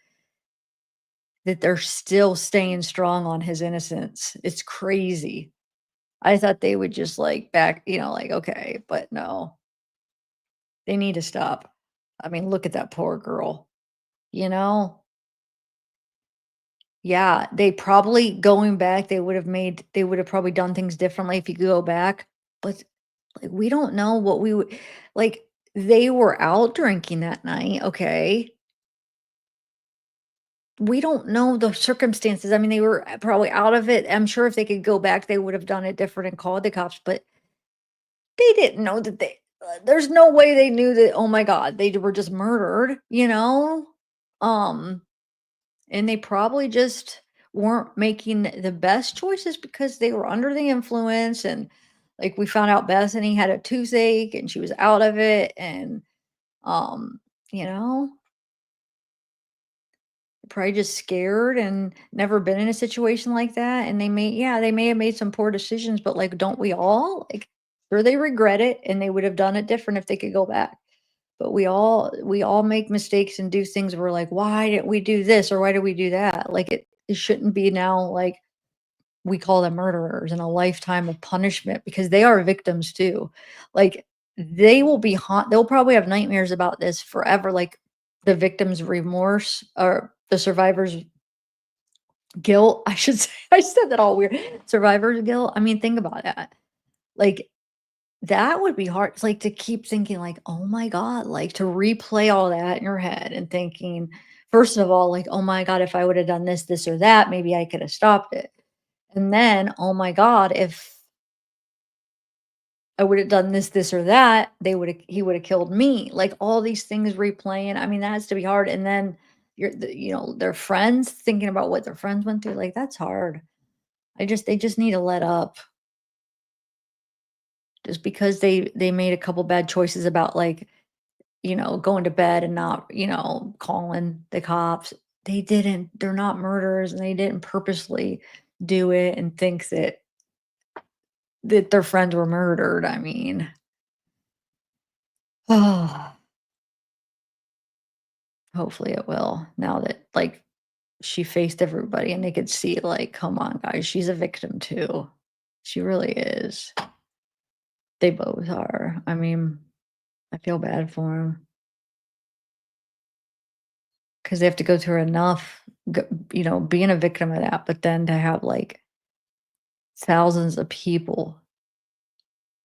that they're still staying strong on his innocence. It's crazy. I thought they would just like back, like, okay, but no, they need to stop. I mean, look at that poor girl, you know? Yeah, they probably going back, they would have probably done things differently if you could go back, but, like, we don't know what we would like, they were out drinking that night, okay? We don't know the circumstances. I mean, they were probably out of it. I'm sure if they could go back, they would have done it different and called the cops, but they didn't know that there's no way they knew that, oh my god, they were just murdered, you know? Um And they probably just weren't making the best choices because they were under the influence. And like we found out Bethany had a toothache and she was out of it. And, um, you know, probably just scared and never been in a situation like that. And they may have made some poor decisions, but like, don't we all? Like, sure, they regret it and they would have done it different if they could go back. But we all make mistakes and do things we're like, why did we do this or why did we do that? Like it shouldn't be now like we call them murderers and a lifetime of punishment because they are victims too. Like they'll probably have nightmares about this forever. Like the victim's remorse or the survivor's guilt, I should say. I said that all weird. Survivor's guilt. I mean, think about that. Like that would be hard. It's like to keep thinking like, "Oh my god," like to replay all that in your head and thinking, first of all, like, "Oh my god, if I would have done this, this, or that, maybe I could have stopped it." And then, "Oh my god, if I would have done this, this, or that, he would have killed me." Like all these things replaying. I mean, that has to be hard. And then their friends thinking about what their friends went through. Like that's hard. They just need to let up. Just because they made a couple bad choices about like going to bed and not, calling the cops. They're not murderers and they didn't purposely do it and think that their friends were murdered. I mean, hopefully it will now that like she faced everybody and they could see like, come on guys, she's a victim too. She really is. They both are. I mean, I feel bad for them. Because they have to go through enough, being a victim of that, but then to have like thousands of people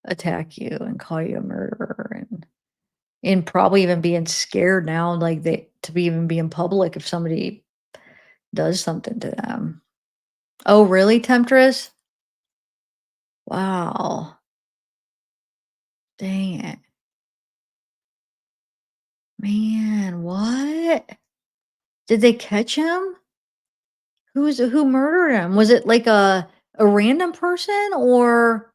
attack you and call you a murderer and probably even being scared now, like to be even be in public if somebody does something to them. Oh, really, Temptress? Wow. Dang it. Man, what? Did they catch him? Who murdered him? Was it like a random person or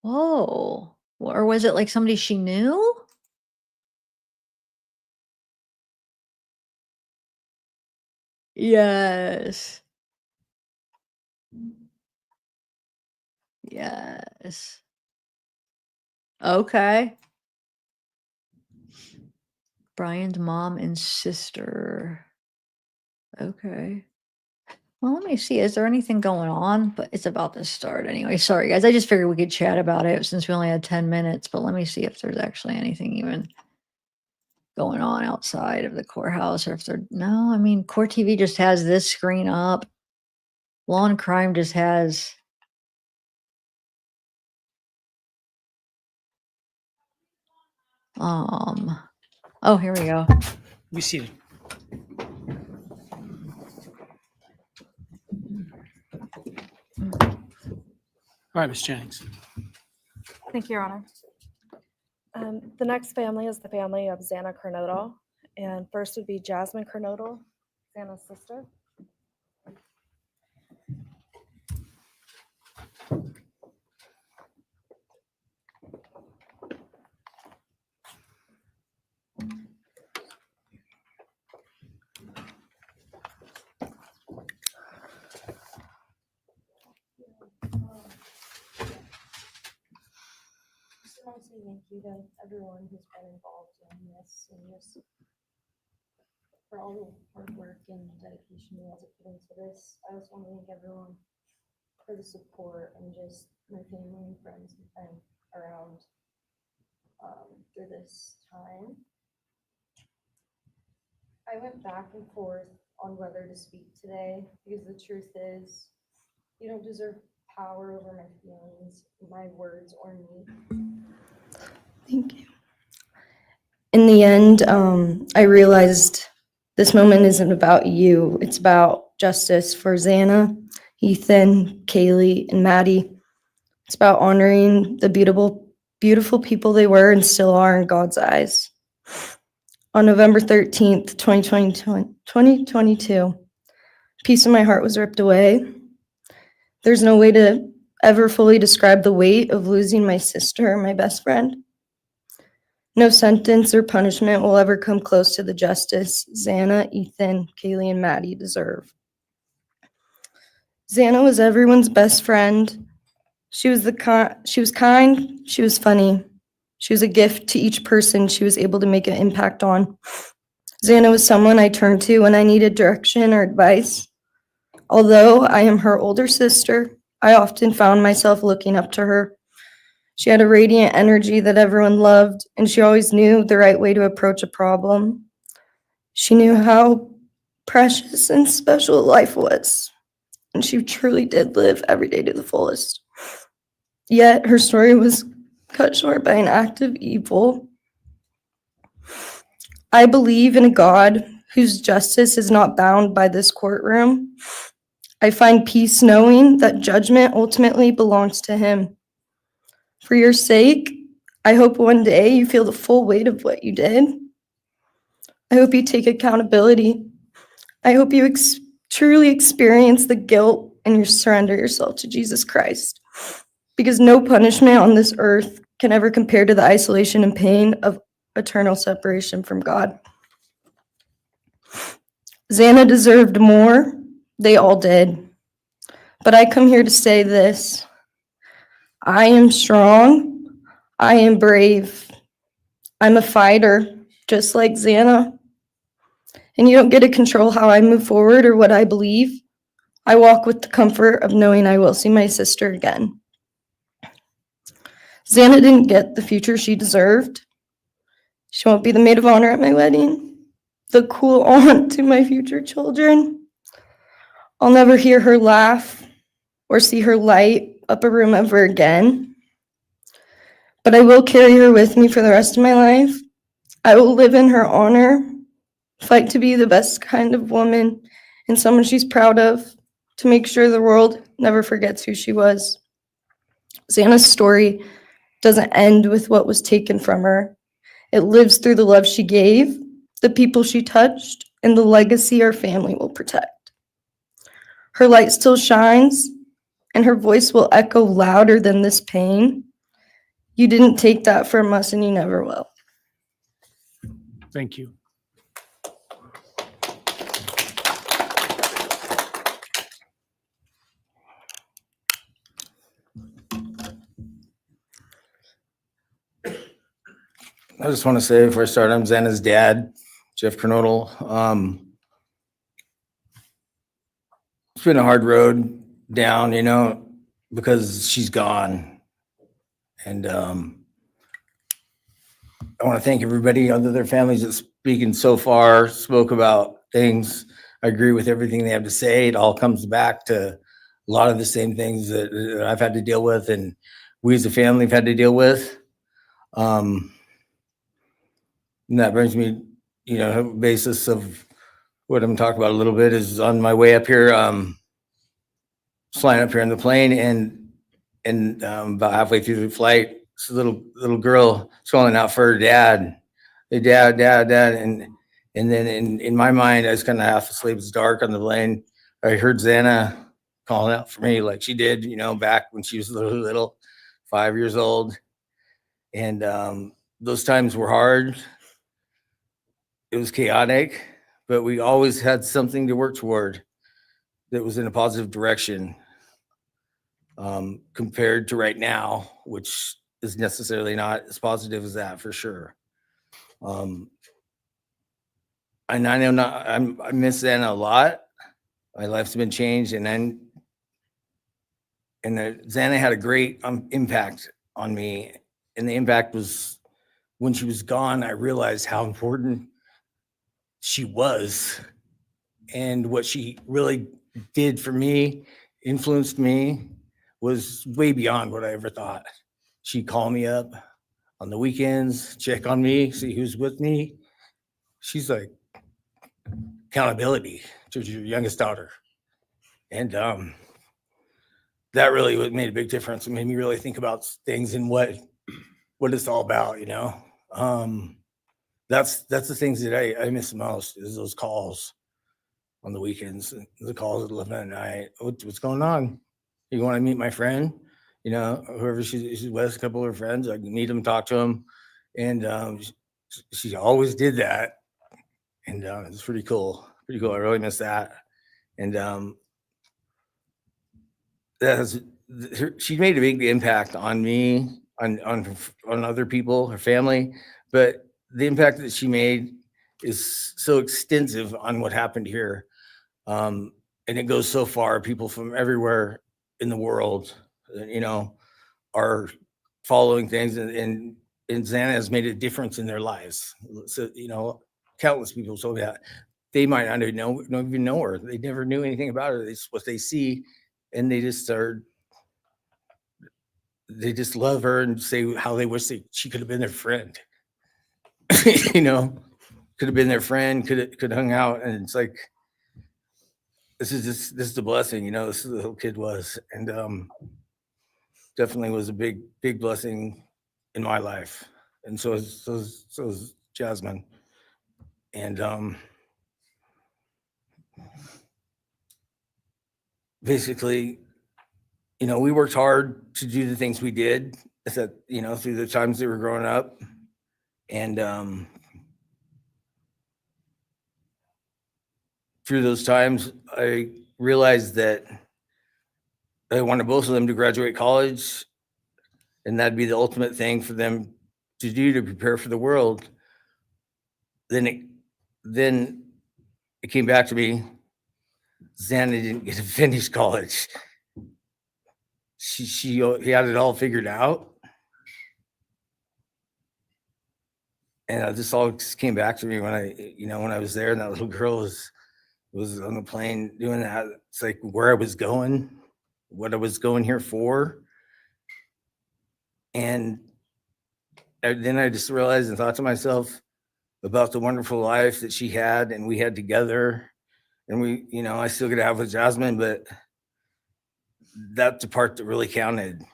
whoa. Or was it like somebody she knew? Yes. Yes. Okay. Bryan's mom and sister. Okay. Well, let me see. Is there anything going on? But it's about to start anyway. Sorry, guys. I just figured we could chat about it since we only had 10 minutes. But let me see if there's actually anything even going on outside of the courthouse or if there. No, I mean, Court TV just has this screen up. Law and Crime just has Oh, here we go. Be seated. All right, Ms. Jennings. Thank you, Your Honor. The next family is the family of Xana Kernodle. And first would be Jasmine Kernodle, Xana's sister. Just want to say thank you to everyone who's been involved in this and just for all the hard work and dedication you guys have put into this. I also want to thank everyone for the support and just my family and friends who've been around through this time. I went back and forth on whether to speak today because the truth is you don't deserve power over my feelings, my words, or me. Thank you. In the end, I realized this moment isn't about you. It's about justice for Xana, Ethan, Kaylee, and Maddie. It's about honoring the beautiful people they were and still are in God's eyes. On November 13th, 2022, a piece of my heart was ripped away. There's no way to ever fully describe the weight of losing my sister, my best friend. No sentence or punishment will ever come close to the justice Xana, Ethan, Kaylee, and Maddie deserve. Xana was everyone's best friend. She was kind, she was funny. She was a gift to each person she was able to make an impact on. Xana was someone I turned to when I needed direction or advice. Although I am her older sister, I often found myself looking up to her. She had a radiant energy that everyone loved, and she always knew the right way to approach a problem. She knew how precious and special life was, and she truly did live every day to the fullest. Yet her story was cut short by an act of evil. I believe in a God whose justice is not bound by this courtroom. I find peace knowing that judgment ultimately belongs to him. For your sake, I hope one day you feel the full weight of what you did. I hope you take accountability. I hope you truly experience the guilt and you surrender yourself to Jesus Christ. Because no punishment on this earth can ever compare to the isolation and pain of eternal separation from God. Xana deserved more. They all did. But I come here to say this. I am strong. I am brave. I'm a fighter, just like Xana. And you don't get to control how I move forward or what I believe. I walk with the comfort of knowing I will see my sister again. Xana didn't get the future she deserved. She won't be the maid of honor at my wedding, the cool aunt to my future children. I'll never hear her laugh or see her light up a room ever again. But I will carry her with me for the rest of my life. I will live in her honor, fight to be the best kind of woman and someone she's proud of, to make sure the world never forgets who she was. Xana's story doesn't end with what was taken from her. It lives through the love she gave, the people she touched, and the legacy our family will protect. Her light still shines, and her voice will echo louder than this pain. You didn't take that from us, and you never will. Thank you. I just want to say before I start, I'm Xana's dad, Jeff Kernodle. It's been a hard road down, because she's gone. And I want to thank everybody, other their families that's speaking so far, spoke about things. I agree with everything they have to say. It all comes back to a lot of the same things that I've had to deal with and we as a family have had to deal with. And that brings me, basis of what I'm talking about a little bit is on my way up here, flying up here in the plane, and about halfway through the flight, this little girl is calling out for her dad. Hey, dad, and then in my mind, I was kind of half asleep. It's dark on the plane. I heard Xana calling out for me like she did, back when she was little, 5 years old. And those times were hard. It was chaotic, but we always had something to work toward that was in a positive direction, compared to right now, which is necessarily not as positive as that for sure. And I know I miss Xana a lot. My life's been changed, and Xana had a great impact on me. And the impact was when she was gone, I realized how important she was and what she really did for me, influenced me, was way beyond what I ever thought. She'd call me up on the weekends, check on me, see who's with me. She's like accountability to your youngest daughter. And that really made a big difference. It made me really think about things and what it's all about, That's the things that I miss the most is those calls on the weekends, the calls at 11 at night. What's going on? You want to meet my friend? Whoever she's with, a couple of her friends, I can meet them, talk to them. And she always did that. And it's pretty cool. I really miss that. And she made a big impact on me, on other people, her family, but the impact that she made is so extensive on what happened here. And it goes so far. People from everywhere in the world, are following things, and Xana has made a difference in their lives. So, countless people told me that they might not even know her. They never knew anything about her. It's what they see, and they just love her and say how they wish she could have been their friend. Could have been their friend, could have hung out, and it's like this is a blessing. This is the little kid was, and definitely was a big blessing in my life, and so is Jasmine, and basically, we worked hard to do the things we did. That through the times they were growing up, and through those times, I realized that I wanted both of them to graduate college, and that'd be the ultimate thing for them to do to prepare for the world. Then it came back to me. Xana didn't get to finish college. He had it all figured out, and this all just came back to me when I was there, and that little girl was on the plane doing that. It's like where I was going, what I was going here for, and then I just realized and thought to myself about the wonderful life that she had and we had together, and I still get to have with Jasmine, but that's the part that really counted.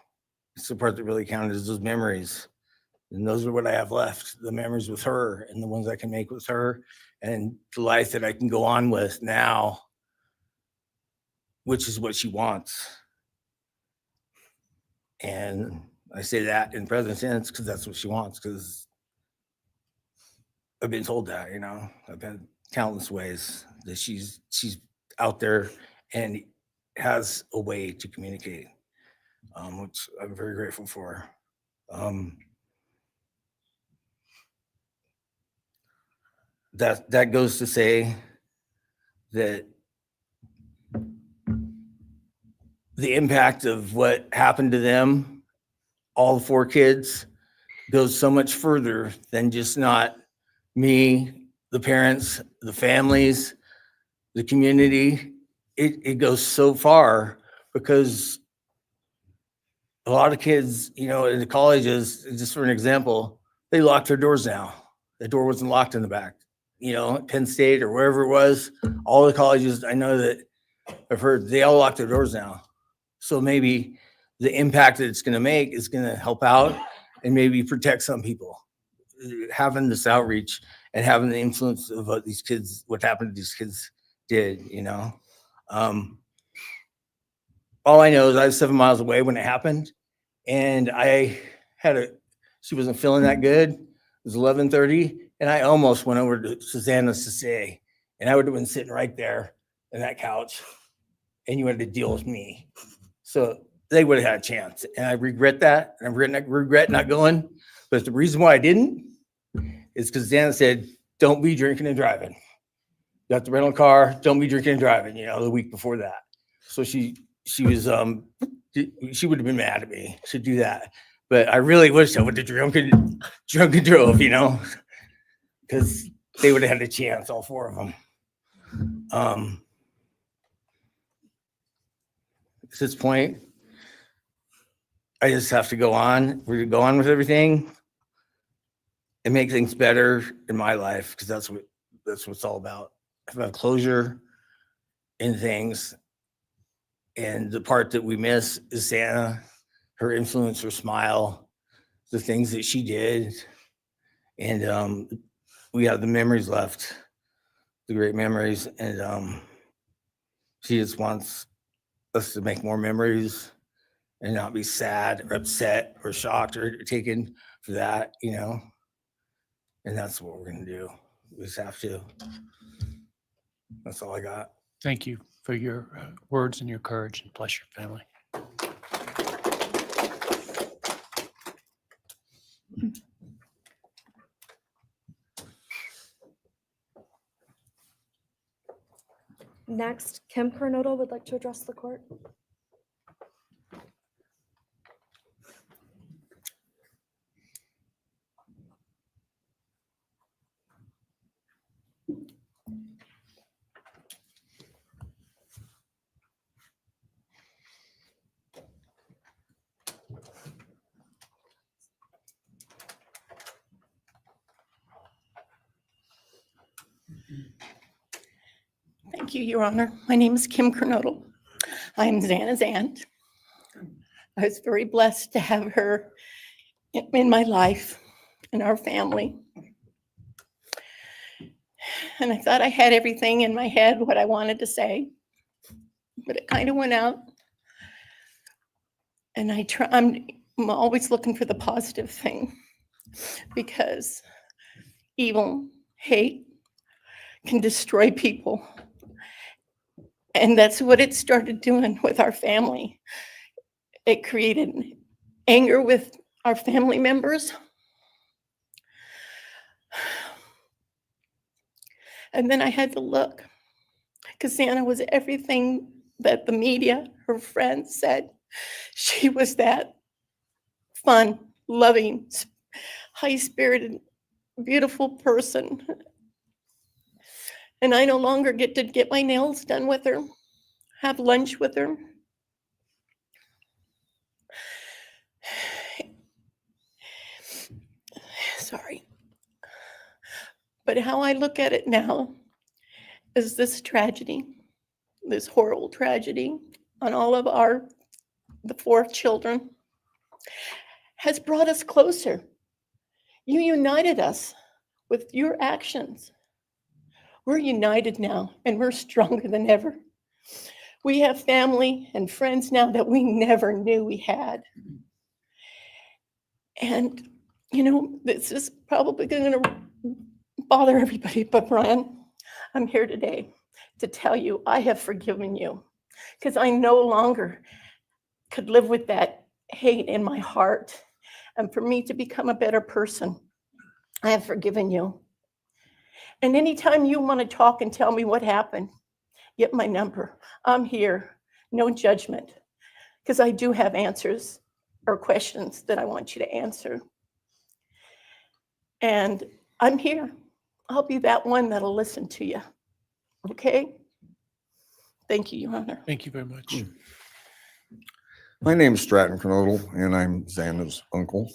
It's the part that really counted is those memories. And those are what I have left, the memories with her and the ones I can make with her and the life that I can go on with now, which is what she wants. And I say that in present tense because that's what she wants, because I've been told that, I've been countless ways that she's out there and has a way to communicate, which I'm very grateful for. That goes to say that the impact of what happened to them, all 4 kids, goes so much further than just not me, the parents, the families, the community. It goes so far because a lot of kids, in the colleges, just for an example, they lock their doors now. The door wasn't locked in the back. You know, at Penn State or wherever it was, all the colleges I know that I've heard, they all lock their doors now. So maybe the impact that it's going to make is going to help out and maybe protect some people. Having this outreach and having the influence of what these kids, what happened to these kids did, you know. All I know is I was 7 miles away when it happened, and she wasn't feeling that good. It was 11:30, and I almost went over to Susanna's to say, and I would have been sitting right there in that couch, and you had to deal with me. So they would have had a chance, and I regret that, and I regret not going. But the reason why I didn't is because Susanna said, "Don't be drinking and driving. You got the rental car. Don't be drinking and driving." You know, the week before that, so she was she would have been mad at me to do that. But I really wish I would have drunk and drove, you know, because they would have had a chance, all four of them. At this point, I just have to go on. We're gonna go on with everything and make things better in my life, because that's what it's all about. About closure in things. And the part that we miss is Santa, her influence, her smile, the things that she did. And we have the memories left, the great memories. And she just wants us to make more memories and not be sad or upset or shocked or taken for that, you know. And that's what we're going to do. We just have to. That's all I got. Thank you for your words and your courage, and bless your family. Next, Kim Kernodle would like to address the court. Thank you, Your Honor. My name is Kim Kernodle. I am Xana's aunt. I was very blessed to have her in my life, in our family. And I thought I had everything in my head, what I wanted to say, but it kind of went out. And I'm always looking for the positive thing, because evil, hate can destroy people. And that's what it started doing with our family. It created anger with our family members. And then I had to look, because Santa was everything that the media, her friends said. She was that fun, loving, high-spirited, beautiful person. And I no longer get to get my nails done with her, have lunch with her. Sorry. But how I look at it now is this tragedy, this horrible tragedy on all of the 4 children, has brought us closer. You united us with your actions. We're united now, and we're stronger than ever. We have family and friends now that we never knew we had. And, you know, this is probably going to bother everybody, but Bryan, I'm here today to tell you I have forgiven you, because I no longer could live with that hate in my heart. And for me to become a better person, I have forgiven you. And anytime you want to talk and tell me what happened, get my number. I'm here, no judgment, because I do have answers or questions that I want you to answer. And I'm here. I'll be that one that'll listen to you. Okay? Thank you, Your Honor. Thank you very much. My name is Stratton Kernodle, and I'm Xana's uncle,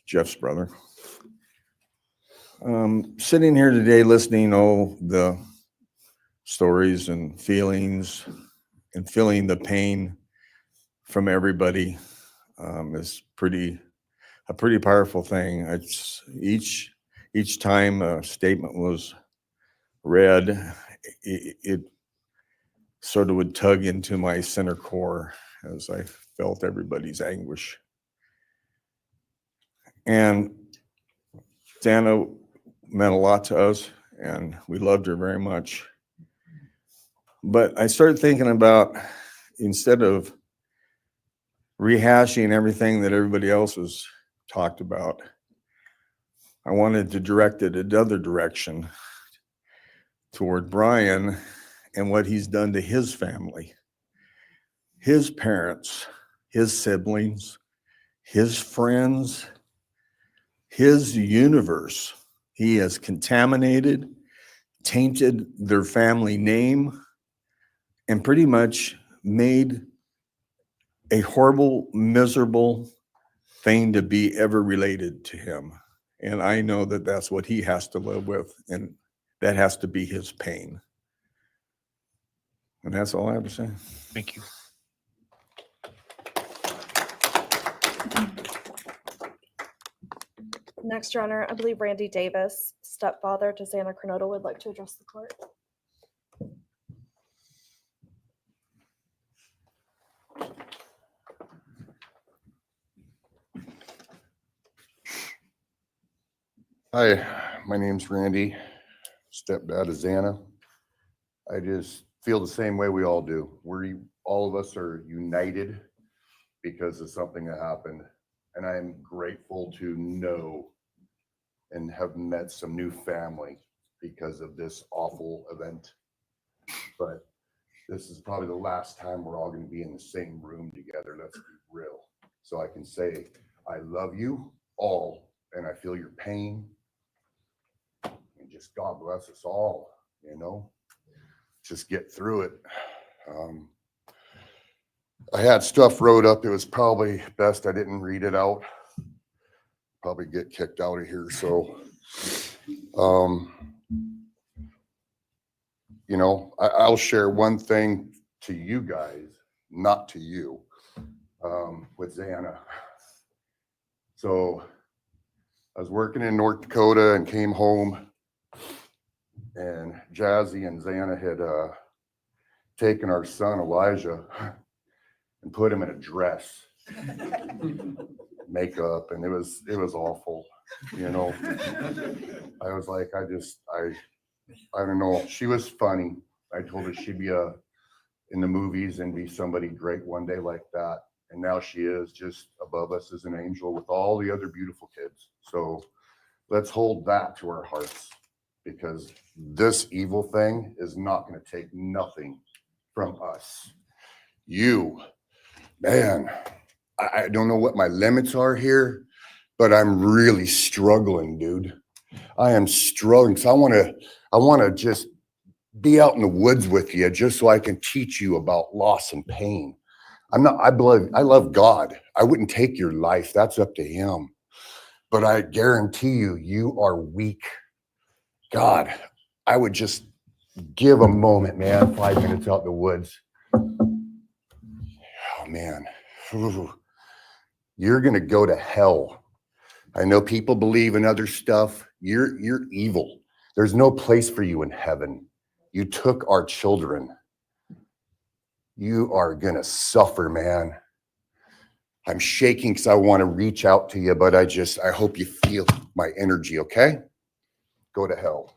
Jeff's brother. Sitting here today, listening to all the stories and feelings and feeling the pain from everybody is a pretty powerful thing. It's each time a statement was read, it sort of would tug into my center core as I felt everybody's anguish. And Dana meant a lot to us, and we loved her very much. But I started thinking about, instead of rehashing everything that everybody else has talked about, I wanted to direct it another direction toward Bryan and what he's done to his family, his parents, his siblings, his friends, his universe. He has contaminated, tainted their family name, and pretty much made a horrible, miserable thing to be ever related to him. And I know that that's what he has to live with, and that has to be his pain. And that's all I have to say. Thank you. Next, Your Honor, I believe Randy Davis, stepfather to Xana Kernodle, would like to address the court. Hi, my name's Randy, stepdad of Xana. I just feel the same way we all do. All of us are united because of something that happened. And I'm grateful to know and have met some new family because of this awful event. But this is probably the last time we're all going to be in the same room together. Let's be real. So I can say, I love you all, and I feel your pain. And just God bless us all, just get through it. I had stuff wrote up. It was probably best I didn't read it out. Probably get kicked out of here. So, I'll share one thing to you guys, not to you, with Xana. So I was working in North Dakota and came home, and Jazzy and Xana had taken our son Elijah and put him in a dress, makeup, and it was awful. I was like, I don't know. She was funny. I told her she'd be in the movies and be somebody great one day like that. And now she is just above us as an angel with all the other beautiful kids. So let's hold that to our hearts, because this evil thing is not going to take nothing from us. You, man, I don't know what my limits are here, but I'm really struggling, dude. I am struggling. So I want to just be out in the woods with you, just so I can teach you about loss and pain. I love God. I wouldn't take your life. That's up to him. But I guarantee you, you are weak. God, I would just give a moment, man, 5 minutes out in the woods. Oh, man. You're going to go to hell. I know people believe in other stuff. You're evil. There's no place for you in heaven. You took our children. You are going to suffer, man. I'm shaking because I want to reach out to you, but I hope you feel my energy, okay? Go to hell.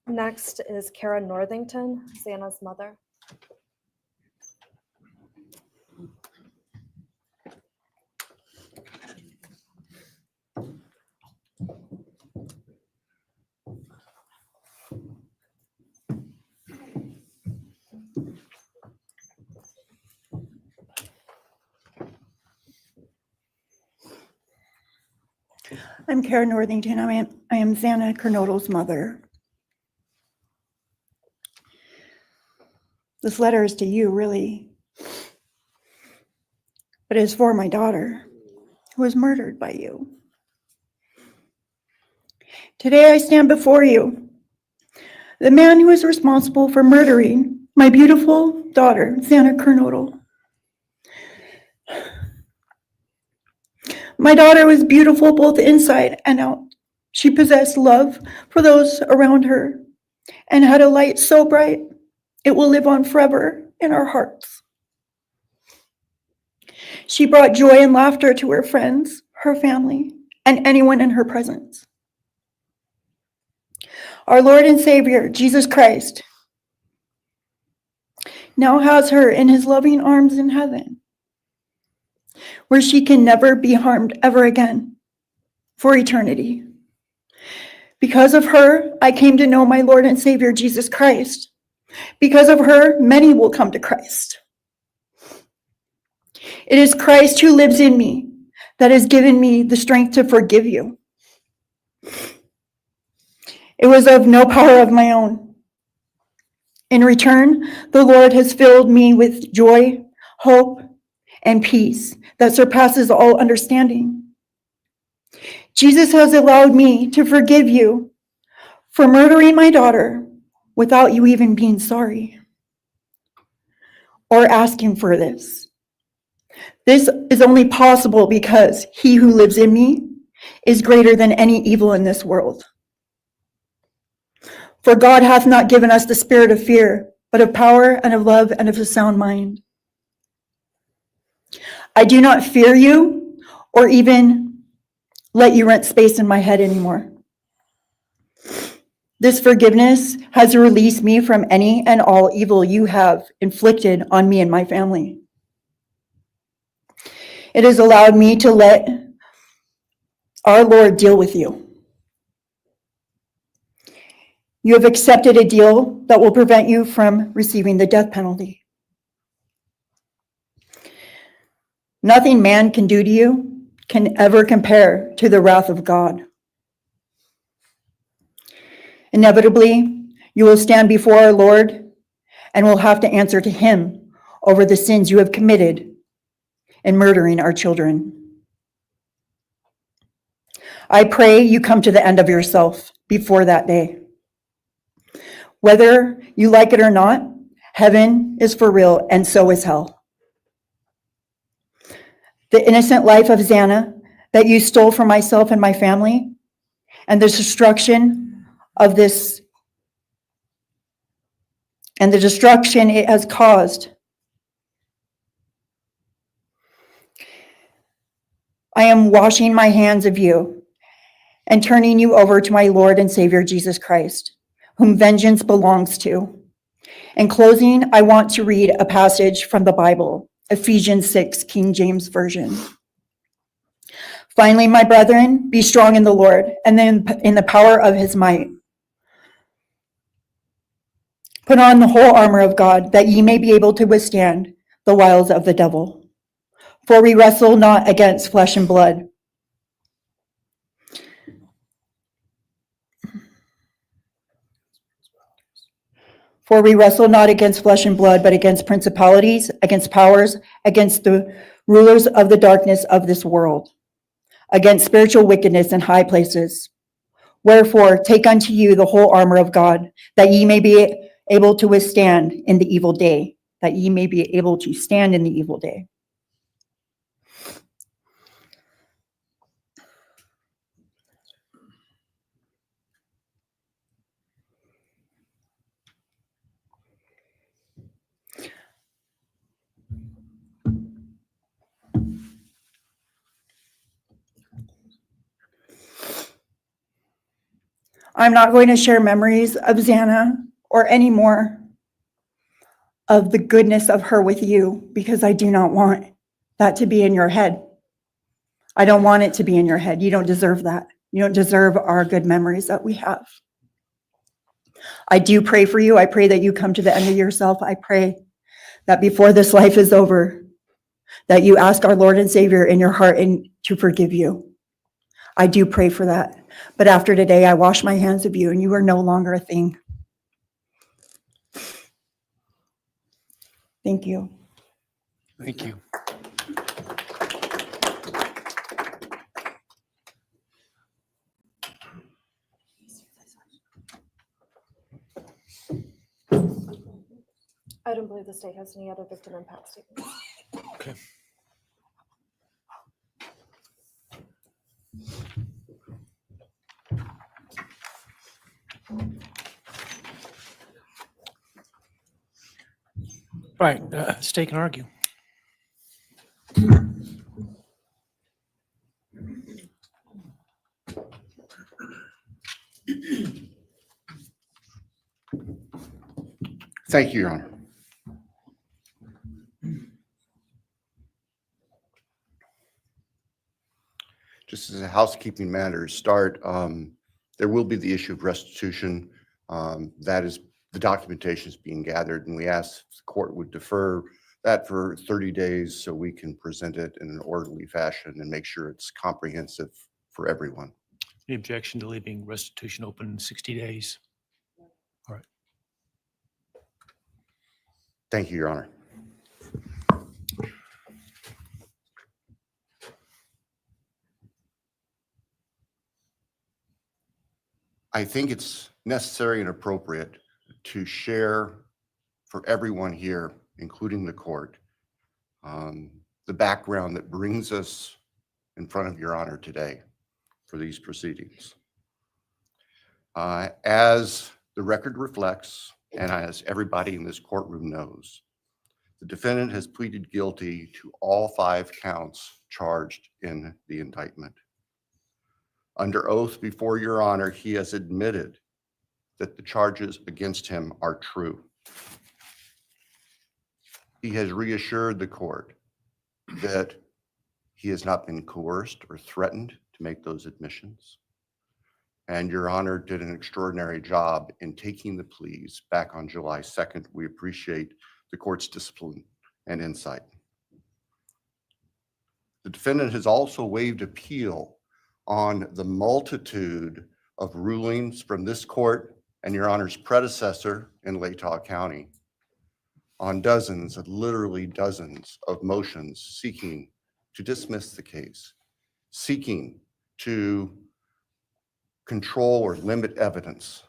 Next is Kara Northington, Xana's mother. I'm Kara Northington. I am Xana Kernodle's mother. This letter is to you, really. But it's for my daughter, who was murdered by you. Today I stand before you, the man who is responsible for murdering my beautiful daughter, Xana Kernodle. My daughter was beautiful both inside and out. She possessed love for those around her and had a light so bright it will live on forever in our hearts. She brought joy and laughter to her friends, her family, and anyone in her presence. Our Lord and Savior, Jesus Christ, now has her in his loving arms in heaven, where she can never be harmed ever again for eternity. Because of her, I came to know my Lord and Savior, Jesus Christ. Because of her, many will come to Christ. It is Christ who lives in me that has given me the strength to forgive you. It was of no power of my own. In return, the Lord has filled me with joy, hope, and peace that surpasses all understanding. Jesus has allowed me to forgive you for murdering my daughter without you even being sorry or asking for this. This is only possible because he who lives in me is greater than any evil in this world. For God hath not given us the spirit of fear, but of power and of love and of a sound mind. I do not fear you or even let you rent space in my head anymore. This forgiveness has released me from any and all evil you have inflicted on me and my family. It has allowed me to let our Lord deal with you. You have accepted a deal that will prevent you from receiving the death penalty. Nothing man can do to you can ever compare to the wrath of God. Inevitably, you will stand before our Lord and will have to answer to him over the sins you have committed in murdering our children. I pray you come to the end of yourself before that day. Whether you like it or not, heaven is for real and so is hell. The innocent life of Xana that you stole from myself and my family, and the destruction it has caused. I am washing my hands of you and turning you over to my Lord and Savior, Jesus Christ, whom vengeance belongs to. In closing, I want to read a passage from the Bible, Ephesians 6, King James Version. Finally, my brethren, be strong in the Lord and then in the power of his might. Put on the whole armor of God, that ye may be able to withstand the wiles of the devil. For we wrestle not against flesh and blood. For we wrestle not against flesh and blood, but against principalities, against powers, against the rulers of the darkness of this world, against spiritual wickedness in high places. Wherefore, take unto you the whole armor of God, that ye may be able to withstand in the evil day, that ye may be able to stand in the evil day. I'm not going to share memories of Xana or any more of the goodness of her with you, because I do not want that to be in your head. I don't want it to be in your head. You don't deserve that. You don't deserve our good memories that we have. I do pray for you. I pray that you come to the end of yourself. I pray that before this life is over, that you ask our Lord and Savior in your heart and to forgive you. I do pray for that. But after today, I wash my hands of you, and you are no longer a thing. Thank you. Thank you. I don't believe the state has any other victim impact statements. Okay. Right, stay and argue. Thank you, Your Honor. Just as a housekeeping matter to start, there will be the issue of restitution. That is, the documentation is being gathered, and we ask the court would defer that for 30 days so we can present it in an orderly fashion and make sure it's comprehensive for everyone. Any objection to leaving restitution open in 60 days? All right. Thank you, Your Honor. I think it's necessary and appropriate to share for everyone here, including the court, the background that brings us in front of Your Honor today for these proceedings. As the record reflects, and as everybody in this courtroom knows, the defendant has pleaded guilty to all 5 counts charged in the indictment. Under oath before Your Honor, he has admitted that the charges against him are true. He has reassured the court that he has not been coerced or threatened to make those admissions. And Your Honor did an extraordinary job in taking the pleas back on July 2nd. We appreciate the court's discipline and insight. The defendant has also waived appeal on the multitude of rulings from this court and Your Honor's predecessor in Latah County on dozens, literally dozens of motions seeking to dismiss the case, seeking to control or limit evidence,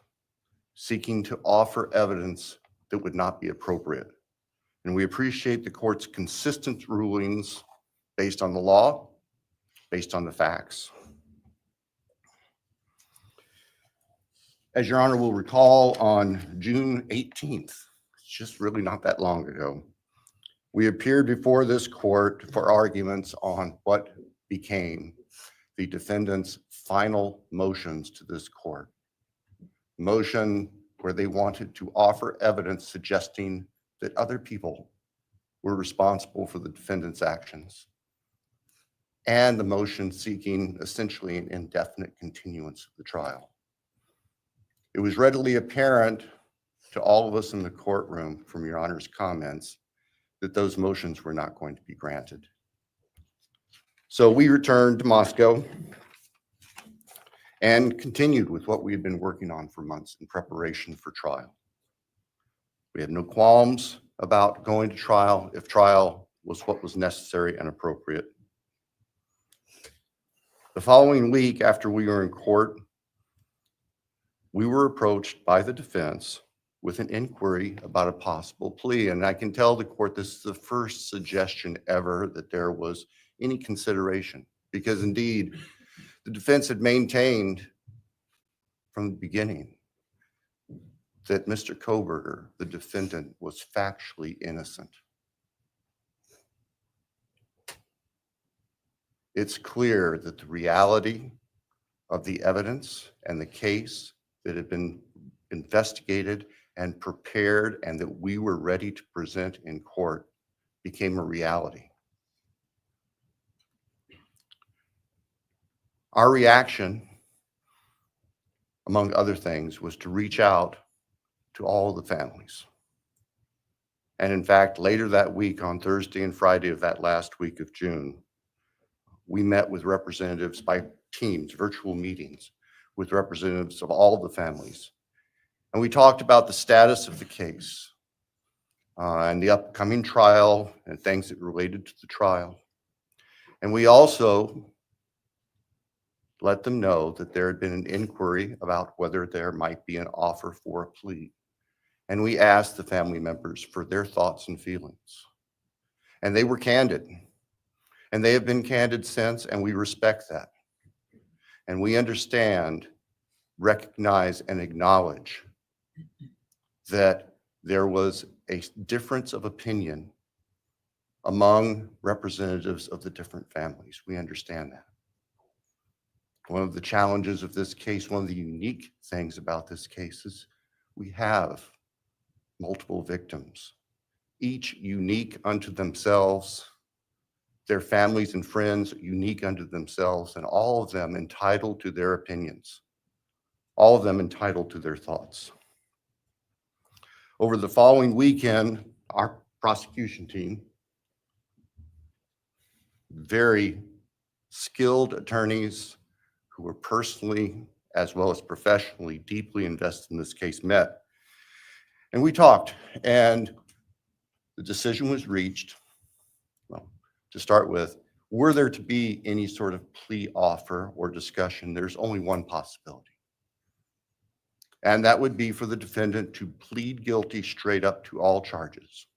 seeking to offer evidence that would not be appropriate. And we appreciate the court's consistent rulings based on the law, based on the facts. As Your Honor will recall, on June 18th, it's just really not that long ago, we appeared before this court for arguments on what became the defendant's final motions to this court. Motion where they wanted to offer evidence suggesting that other people were responsible for the defendant's actions, and the motion seeking essentially an indefinite continuance of the trial. It was readily apparent to all of us in the courtroom from Your Honor's comments that those motions were not going to be granted. So we returned to Moscow and continued with what we had been working on for months in preparation for trial. We had no qualms about going to trial if trial was what was necessary and appropriate. The following week after we were in court, we were approached by the defense with an inquiry about a possible plea. And I can tell the court this is the first suggestion ever that there was any consideration, because indeed the defense had maintained from the beginning that Mr. Kohberger, the defendant, was factually innocent. It's clear that the reality of the evidence and the case that had been investigated and prepared and that we were ready to present in court became a reality. Our reaction, among other things, was to reach out to all the families. And in fact, later that week, on Thursday and Friday of that last week of June, we met with representatives by teams, virtual meetings, with representatives of all the families. And we talked about the status of the case, and the upcoming trial and things that related to the trial. And we also let them know that there had been an inquiry about whether there might be an offer for a plea. And we asked the family members for their thoughts and feelings. And they were candid. And they have been candid since, and we respect that. And we understand, recognize, and acknowledge that there was a difference of opinion among representatives of the different families. We understand that. One of the challenges of this case, one of the unique things about this case is we have multiple victims, each unique unto themselves, their families and friends unique unto themselves, and all of them entitled to their opinions, all of them entitled to their thoughts. Over the following weekend, our prosecution team, very skilled attorneys who were personally as well as professionally deeply invested in this case, met. And we talked, and the decision was reached. Well, to start with, were there to be any sort of plea offer or discussion, there's only one possibility. And that would be for the defendant to plead guilty straight up to all charges.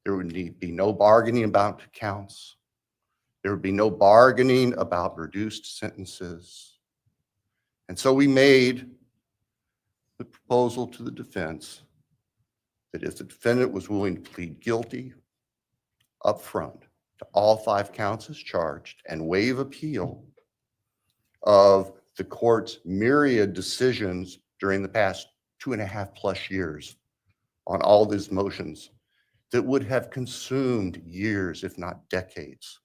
There would be no bargaining about counts. There would be no bargaining about reduced sentences. And so we made the proposal to the defense that if the defendant was willing to plead guilty up front to all 5 counts as charged and waive appeal of the court's myriad decisions during the past 2.5+ years on all these motions that would have consumed years, if not decades,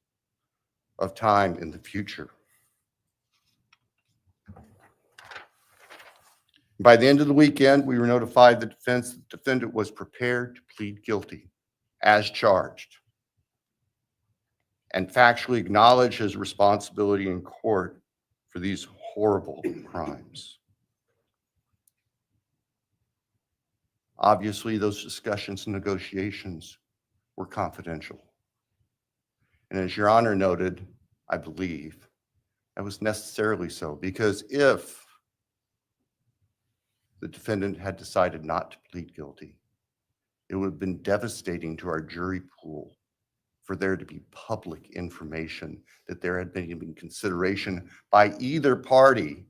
of time in the future. By the end of the weekend, we were notified the defendant was prepared to plead guilty as charged and factually acknowledge his responsibility in court for these horrible crimes. Obviously, those discussions and negotiations were confidential. And as Your Honor noted, I believe that was necessarily so, because if the defendant had decided not to plead guilty, it would have been devastating to our jury pool for there to be public information that there had been consideration by either party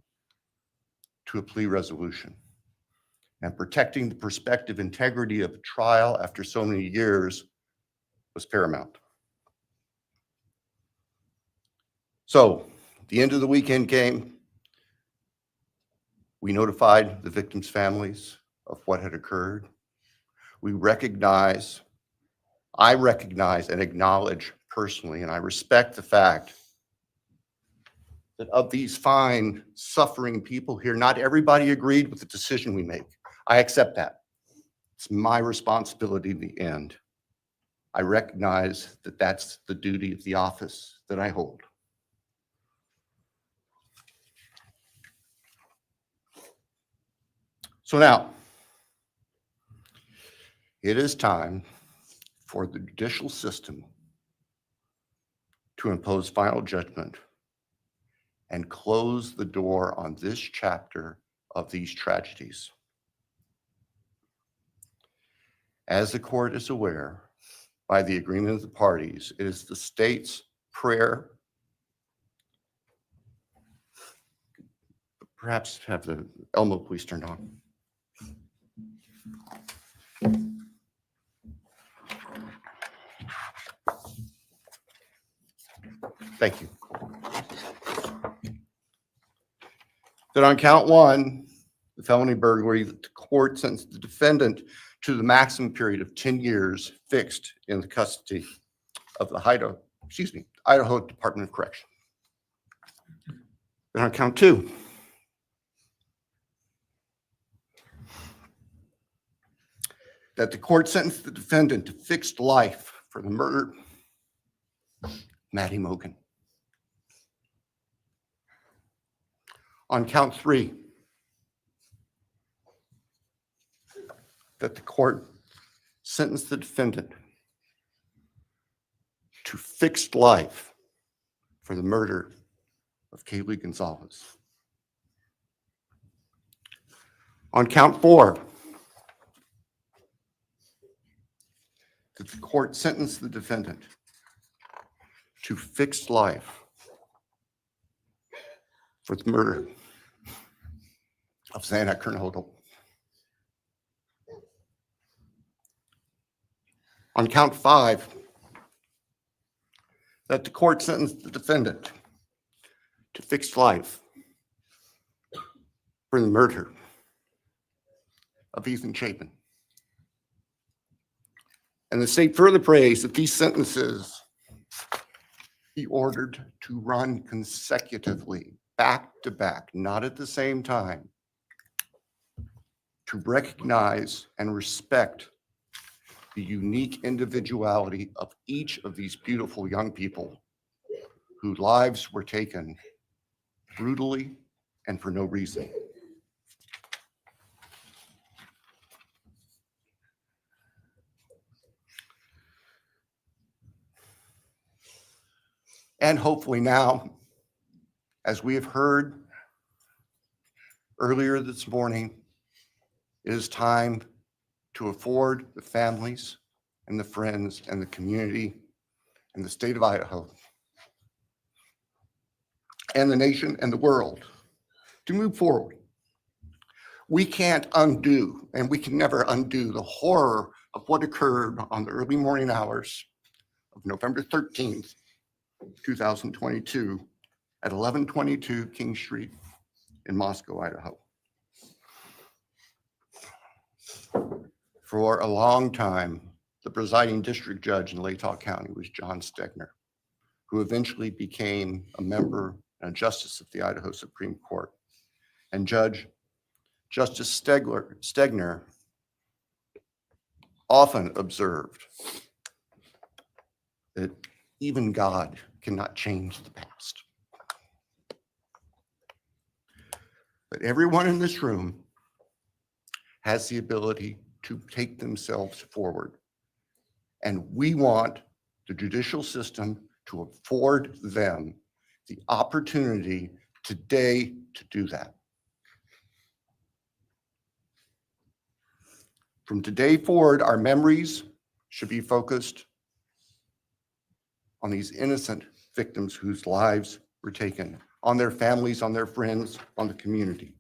to a plea resolution. And protecting the prospective integrity of a trial after so many years was paramount. So, the end of the weekend came. We notified the victims' families of what had occurred. I recognize and acknowledge personally, and I respect the fact that of these fine, suffering people here, not everybody agreed with the decision we make. I accept that. It's my responsibility in the end. I recognize that that's the duty of the office that I hold. So now, it is time for the judicial system to impose final judgment and close the door on this chapter of these tragedies. As the court is aware, by the agreement of the parties, it is the state's prayer. Perhaps have the Elmo police turned on. Thank you. That on count 1, the felony burglary, the court sentenced the defendant to the maximum period of 10 years fixed in the custody of the Idaho Department of Correction. Then on count 2, that the court sentenced the defendant to fixed life for the murder of Maddie Mogan. On count 3, that the court sentenced the defendant to fixed life for the murder of Kaylee Gonzalez. On count 4, that the court sentenced the defendant to fixed life for the murder of Xana Kernhodel. On count 5, that the court sentenced the defendant to fixed life for the murder of Ethan Chapin. And the state further prays that these sentences be ordered to run consecutively, back to back, not at the same time, to recognize and respect the unique individuality of each of these beautiful young people whose lives were taken brutally and for no reason. And hopefully now, as we have heard earlier this morning, it is time to afford the families and the friends and the community and the state of Idaho and the nation and the world to move forward. We can't undo, and we can never undo, the horror of what occurred on the early morning hours of November 13th, 2022 at 1122 King Street in Moscow, Idaho. For a long time, the presiding district judge in Latah County was John Stegner, who eventually became a member and a justice of the Idaho Supreme Court. And Justice Stegner often observed that even God cannot change the past. But everyone in this room has the ability to take themselves forward. And we want the judicial system to afford them the opportunity today to do that. From today forward, our memories should be focused on these innocent victims whose lives were taken, on their families, on their friends, on the community.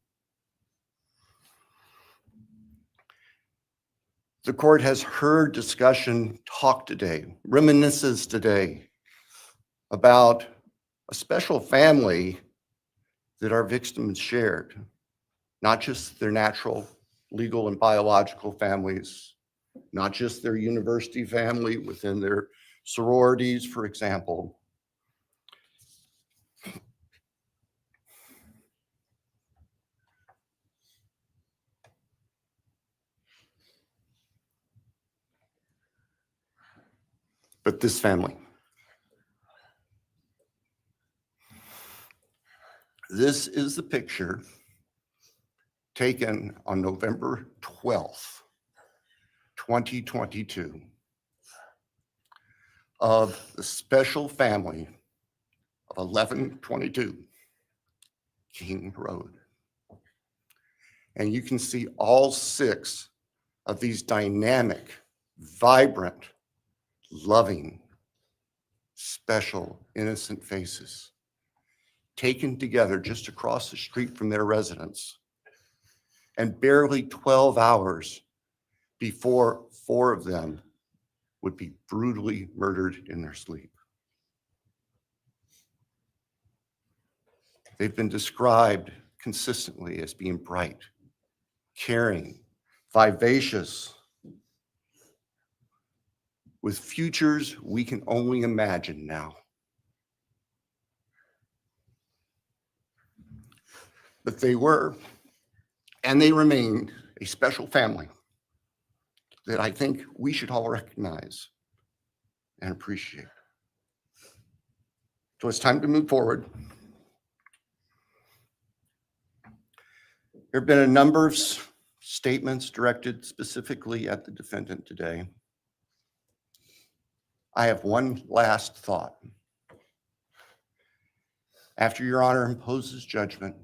The court has heard discussion, talk today, reminiscences today about a special family that our victims shared, not just their natural, legal, and biological families, not just their university family within their sororities, for example. But this family. This is the picture taken on November 12th, 2022, of the special family of 1122 King Road. And you can see all 6 of these dynamic, vibrant, loving, special, innocent faces taken together just across the street from their residence, and barely 12 hours before 4 of them would be brutally murdered in their sleep. They've been described consistently as being bright, caring, vivacious, with futures we can only imagine now. But they were, and they remain, a special family that I think we should all recognize and appreciate. So it's time to move forward. There have been a number of statements directed specifically at the defendant today. I have one last thought. After Your Honor imposes judgment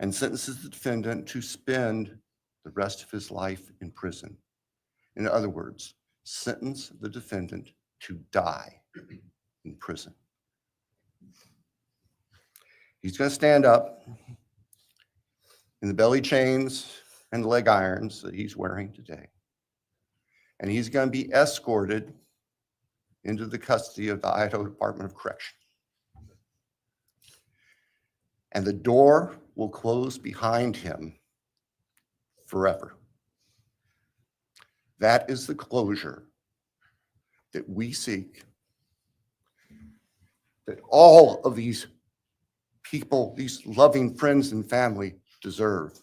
and sentences the defendant to spend the rest of his life in prison, in other words, sentence the defendant to die in prison, he's going to stand up in the belly chains and leg irons that he's wearing today, and he's going to be escorted into the custody of the Idaho Department of Correction. And the door will close behind him forever. That is the closure that we seek, that all of these people, these loving friends and family deserve,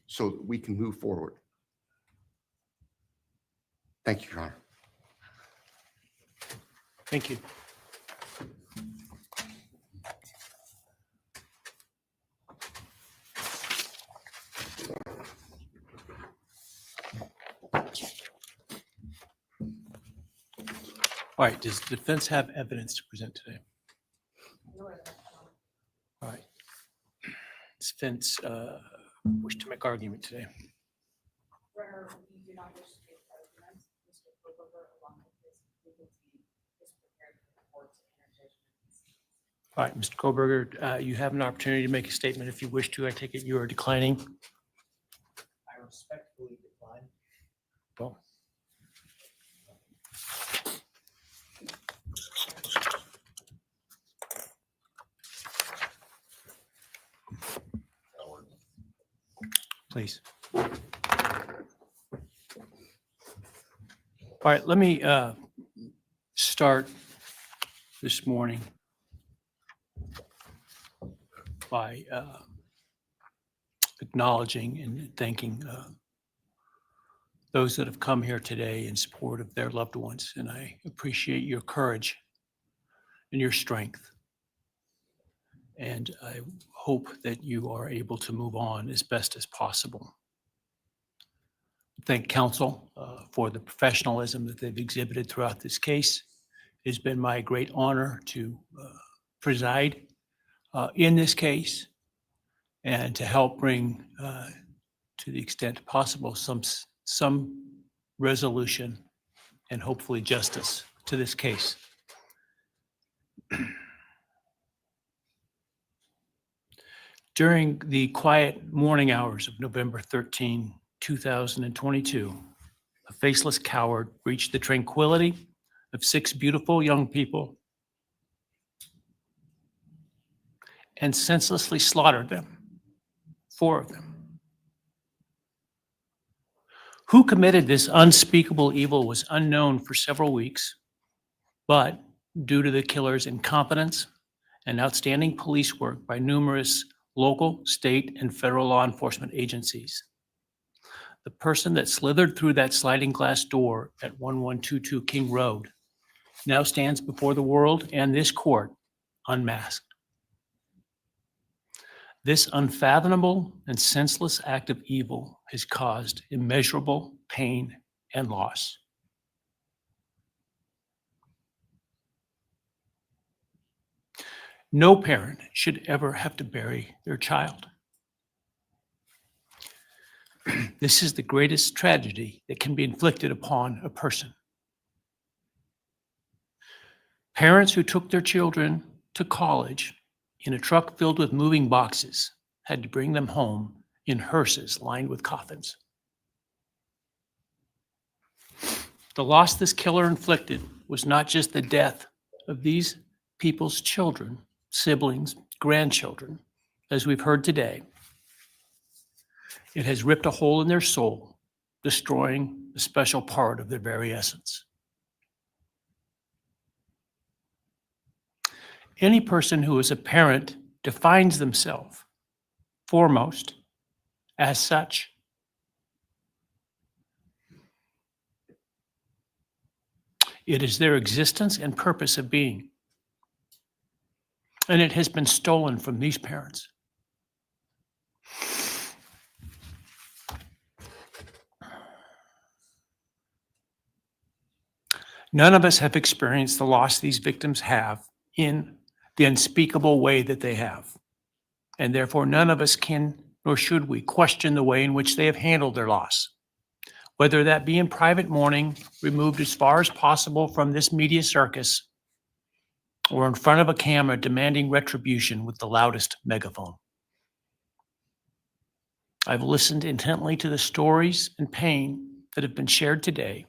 so that we can move forward. Thank you, Your Honor. Thank you. All right, does the defense have evidence to present today? All right. Does defense wish to make argument today? Runner, we do not wish to make arguments. Mr. Kohberger, along with his legal team, is prepared for the court to enter judgment. All right, Mr. Kohberger, you have an opportunity to make a statement if you wish to. I take it you are declining. I respectfully decline. Well, please. All right, let me start this morning by acknowledging and thanking those that have come here today in support of their loved ones. And I appreciate your courage and your strength. And I hope that you are able to move on as best as possible. Thank counsel for the professionalism that they've exhibited throughout this case. It's been my great honor to preside in this case and to help bring, to the extent possible, some resolution and hopefully justice to this case. During the quiet morning hours of November 13, 2022, a faceless coward breached the tranquility of 6 beautiful young people and senselessly slaughtered them, 4 of them. Who committed this unspeakable evil was unknown for several weeks, but due to the killer's incompetence and outstanding police work by numerous local, state, and federal law enforcement agencies, the person that slithered through that sliding glass door at 1122 King Road now stands before the world and this court unmasked. This unfathomable and senseless act of evil has caused immeasurable pain and loss. No parent should ever have to bury their child. This is the greatest tragedy that can be inflicted upon a person. Parents who took their children to college in a truck filled with moving boxes had to bring them home in hearses lined with coffins. The loss this killer inflicted was not just the death of these people's children, siblings, grandchildren, as we've heard today. It has ripped a hole in their soul, destroying a special part of their very essence. Any person who is a parent defines themselves foremost as such. It is their existence and purpose of being. And it has been stolen from these parents. None of us have experienced the loss these victims have in the unspeakable way that they have. And therefore, none of us can, nor should we, question the way in which they have handled their loss. Whether that be in private mourning, removed as far as possible from this media circus, or in front of a camera demanding retribution with the loudest megaphone. I've listened intently to the stories and pain that have been shared today,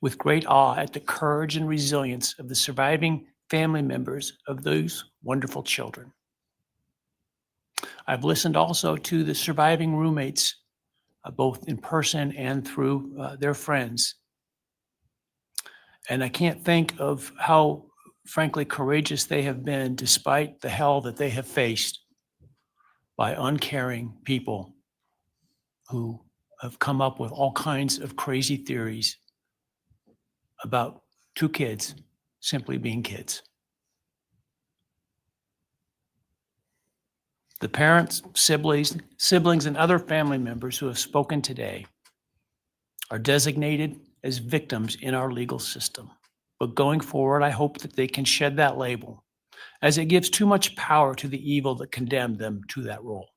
with great awe at the courage and resilience of the surviving family members of those wonderful children. I've listened also to the surviving roommates, both in person and through their friends. And I can't think of how, frankly, courageous they have been despite the hell that they have faced by uncaring people who have come up with all kinds of crazy theories about two kids simply being kids. The parents, siblings, and other family members who have spoken today are designated as victims in our legal system. But going forward, I hope that they can shed that label, as it gives too much power to the evil that condemned them to that role.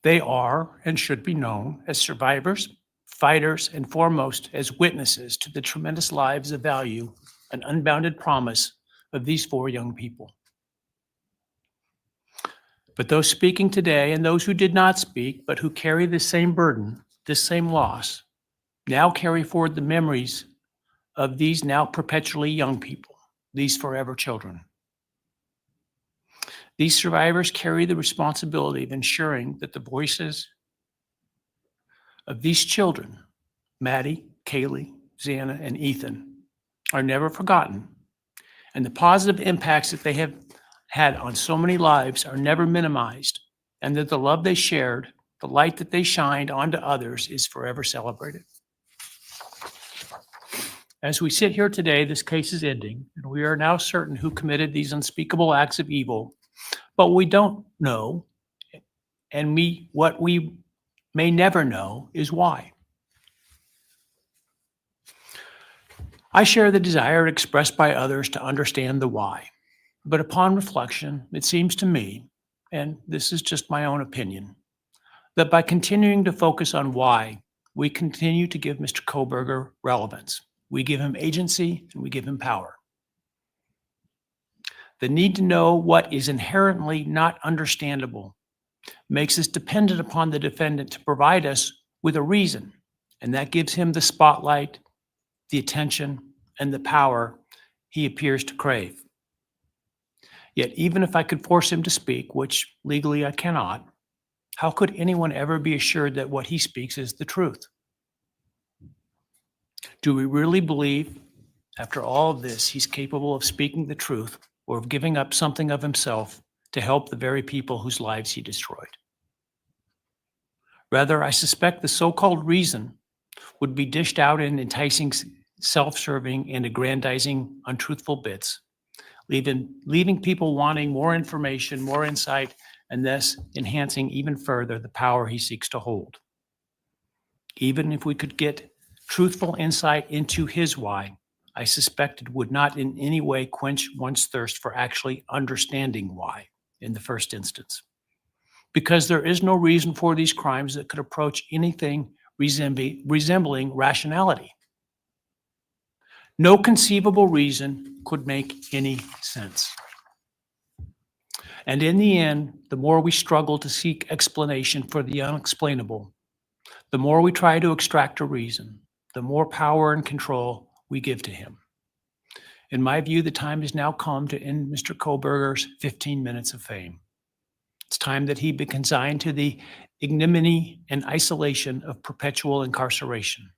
They are and should be known as survivors, fighters, and foremost as witnesses to the tremendous lives of value and unbounded promise of these four young people. But those speaking today and those who did not speak, but who carry this same burden, this same loss, now carry forward the memories of these now perpetually young people, these forever children. These survivors carry the responsibility of ensuring that the voices of these children, Maddie, Kaylee, Xana, and Ethan, are never forgotten, and the positive impacts that they have had on so many lives are never minimized, and that the love they shared, the light that they shined onto others is forever celebrated. As we sit here today, this case is ending, and we are now certain who committed these unspeakable acts of evil, but we don't know, and what we may never know is why. I share the desire expressed by others to understand the why. But upon reflection, it seems to me, and this is just my own opinion, that by continuing to focus on why, we continue to give Mr. Kohberger relevance. We give him agency and we give him power. The need to know what is inherently not understandable makes us dependent upon the defendant to provide us with a reason, and that gives him the spotlight, the attention, and the power he appears to crave. Yet even if I could force him to speak, which legally I cannot, how could anyone ever be assured that what he speaks is the truth? Do we really believe, after all of this, he's capable of speaking the truth or of giving up something of himself to help the very people whose lives he destroyed? Rather, I suspect the so-called reason would be dished out in enticing, self-serving, and aggrandizing untruthful bits, leaving people wanting more information, more insight, and thus enhancing even further the power he seeks to hold. Even if we could get truthful insight into his why, I suspect it would not in any way quench one's thirst for actually understanding why in the first instance. Because there is no reason for these crimes that could approach anything resembling rationality. No conceivable reason could make any sense. And in the end, the more we struggle to seek explanation for the unexplainable, the more we try to extract a reason, the more power and control we give to him. In my view, the time has now come to end Mr. Kohberger's 15 minutes of fame. It's time that he be consigned to the ignominy and isolation of perpetual incarceration.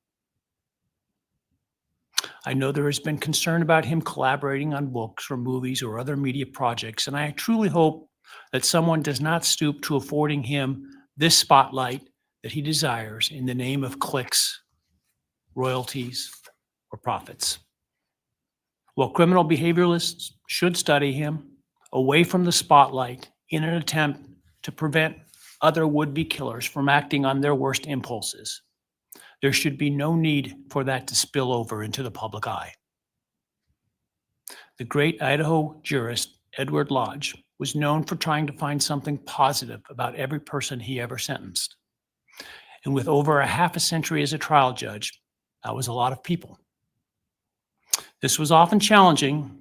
I know there has been concern about him collaborating on books or movies or other media projects, and I truly hope that someone does not stoop to affording him this spotlight that he desires in the name of clicks, royalties, or profits. While criminal behavioralists should study him away from the spotlight in an attempt to prevent other would-be killers from acting on their worst impulses, There should be no need for that to spill over into the public eye. The great Idaho jurist Edward Lodge was known for trying to find something positive about every person he ever sentenced. And with over a half a century as a trial judge, that was a lot of people. This was often challenging,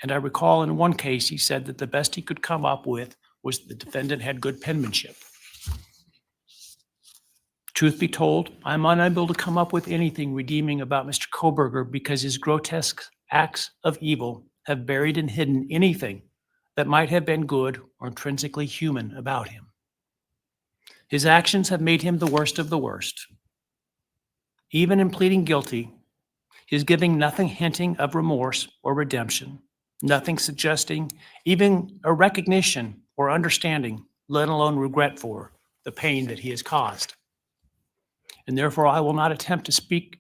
and I recall in one case he said that the best he could come up with was the defendant had good penmanship. Truth be told, I'm unable to come up with anything redeeming about Mr. Kohberger because his grotesque acts of evil have buried and hidden anything that might have been good or intrinsically human about him. His actions have made him the worst of the worst. Even in pleading guilty, he is giving nothing hinting of remorse or redemption, nothing suggesting even a recognition or understanding, let alone regret for the pain that he has caused. And therefore, I will not attempt to speak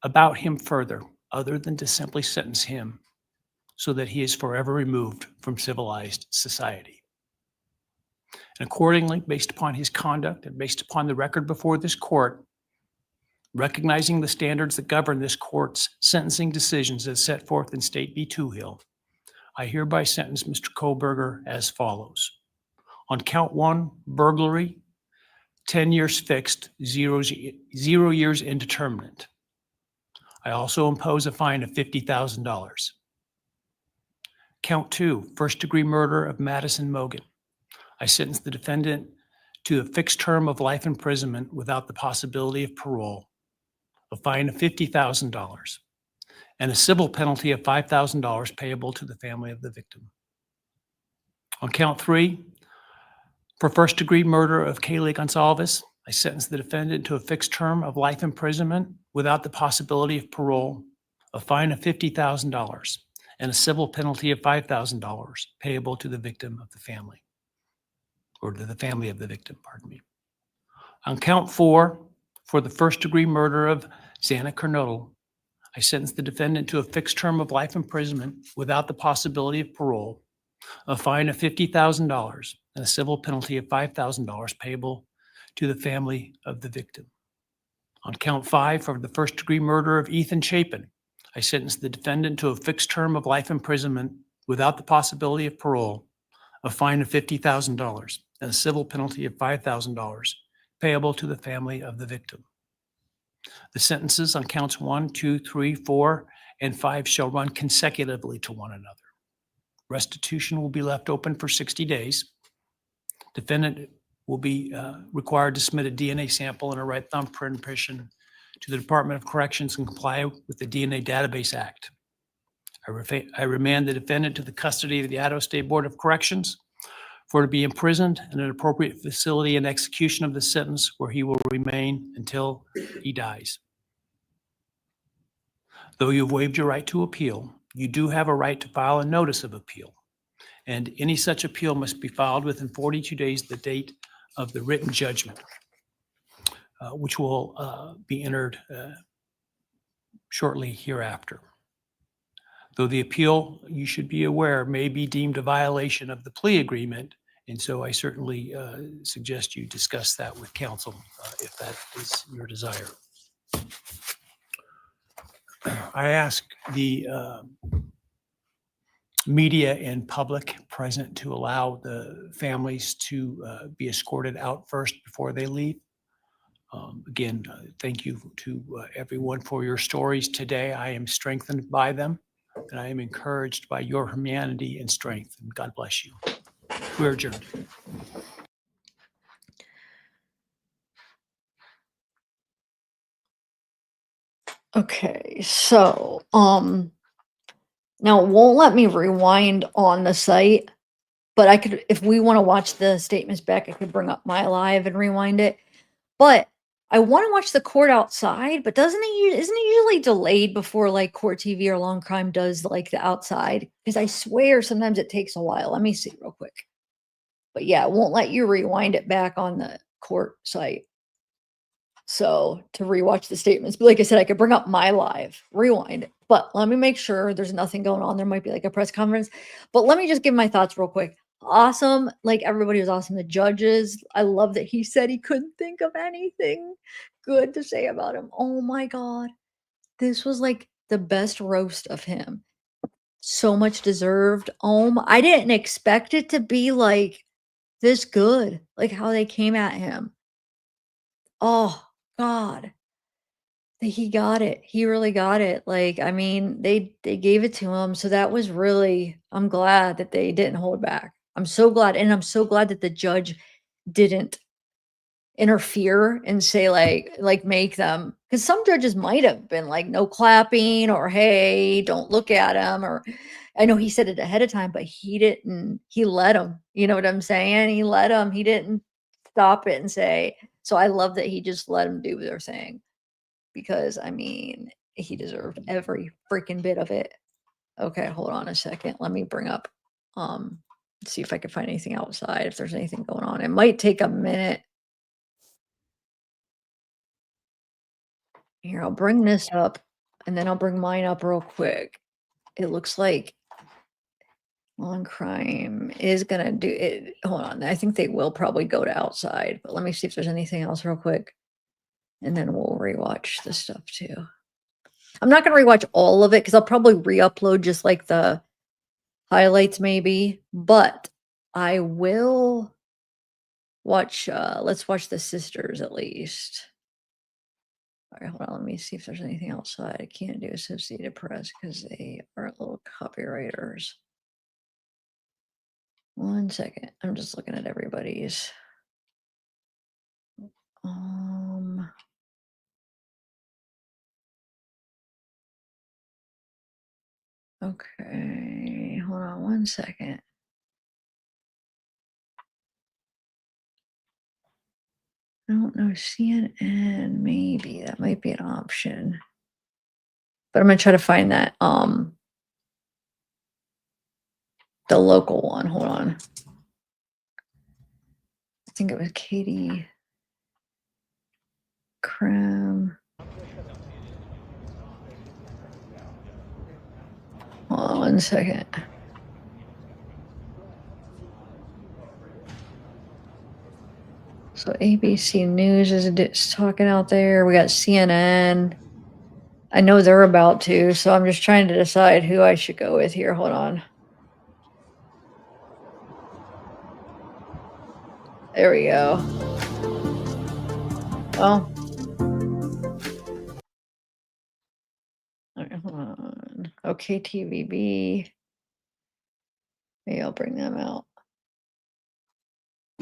about him further, other than to simply sentence him so that he is forever removed from civilized society. And accordingly, based upon his conduct and based upon the record before this court, recognizing the standards that govern this court's sentencing decisions as set forth in State v. Toohill, I hereby sentence Mr. Kohberger as follows. On count 1, burglary, 10 years fixed, 0 years indeterminate. I also impose a fine of $50,000. Count 2, first-degree murder of Madison Mogan. I sentence the defendant to a fixed term of life imprisonment without the possibility of parole, a fine of $50,000, and a civil penalty of $5,000 payable to the family of the victim. On count 3, for first-degree murder of Kaylee Gonzalez, I sentence the defendant to a fixed term of life imprisonment without the possibility of parole, a fine of $50,000, and a civil penalty of $5,000 payable to the victim of the family, or to the family of the victim, pardon me. On count 4, for the first-degree murder of Xana Kernodle, I sentence the defendant to a fixed term of life imprisonment without the possibility of parole, a fine of $50,000, and a civil penalty of $5,000 payable to the family of the victim. On count 5, for the first-degree murder of Ethan Chapin, I sentence the defendant to a fixed term of life imprisonment without the possibility of parole, a fine of $50,000, and a civil penalty of $5,000 payable to the family of the victim. The sentences on counts 1, 2, 3, 4, and 5 shall run consecutively to one another. Restitution will be left open for 60 days. Defendant will be required to submit a DNA sample and a right thumbprint impression to the Department of Corrections and comply with the DNA Database Act. I remand the defendant to the custody of the Idaho State Board of Corrections for to be imprisoned in an appropriate facility and execution of the sentence where he will remain until he dies. Though you have waived your right to appeal, you do have a right to file a notice of appeal, and any such appeal must be filed within 42 days of the date of the written judgment, which will be entered shortly hereafter. Though the appeal, you should be aware, may be deemed a violation of the plea agreement, and so I certainly suggest you discuss that with counsel if that is your desire. I ask the media and public present to allow the families to be escorted out first before they leave. Again, thank you to everyone for your stories today. I am strengthened by them, and I am encouraged by your humanity and strength. And God bless you. We're adjourned. Okay, so now it won't let me rewind on the site, but I could, if we want to watch the statements back, I could bring up my live and rewind it. But I want to watch the court outside, but isn't it usually delayed before like court TV or long crime does like the outside? Because I swear sometimes it takes a while. Let me see real quick. But yeah, it won't let you rewind it back on the court site. So to rewatch the statements, but like I said, I could bring up my live, rewind it. But let me make sure there's nothing going on. There might be like a press conference, but let me just give my thoughts real quick. awesome. Like everybody was awesome. The judges, I love that he said he couldn't think of anything good to say about him. Oh my God. This was like the best roast of him. So much deserved. I didn't expect it to be like this good, like how they came at him. Oh God. He got it. He really got it. Like, I mean, they gave it to him. So that was really, I'm glad that they didn't hold back. I'm so glad. And I'm so glad that the judge didn't interfere and say like make them, because some judges might have been like no clapping or hey, don't look at him, or I know he said it ahead of time, but he didn't. He let him. You know what I'm saying? He let him. He didn't stop it and say. So I love that he just let him do their thing, because I mean he deserved every freaking bit of it. Okay, hold on a second. Let me bring up see if I can find anything outside, if there's anything going on. It might take a minute. Here, I'll bring this up and then I'll bring mine up real quick. It looks like on crime is gonna do it. Hold on. I think they will probably go to outside, but let me see if there's anything else real quick. And then we'll rewatch this stuff too. I'm not gonna rewatch all of it because I'll probably re-upload just like the highlights maybe, but I will watch let's watch the sisters at least. All right, hold on. Let me see if there's anything outside. I can't do Associated Press because they are little copywriters. One second. I'm just looking at everybody's. Okay, hold on one second. I don't know, CNN, maybe that might be an option. But I'm gonna try to find that the local one. Hold on. I think it was Katie Cram. Hold on one second. So ABC News is talking out there. We got CNN. I know they're about to, so I'm just trying to decide who I should go with here. Hold on. There we go. Well. All right, hold on. Okay, TVB. Maybe I'll bring them out.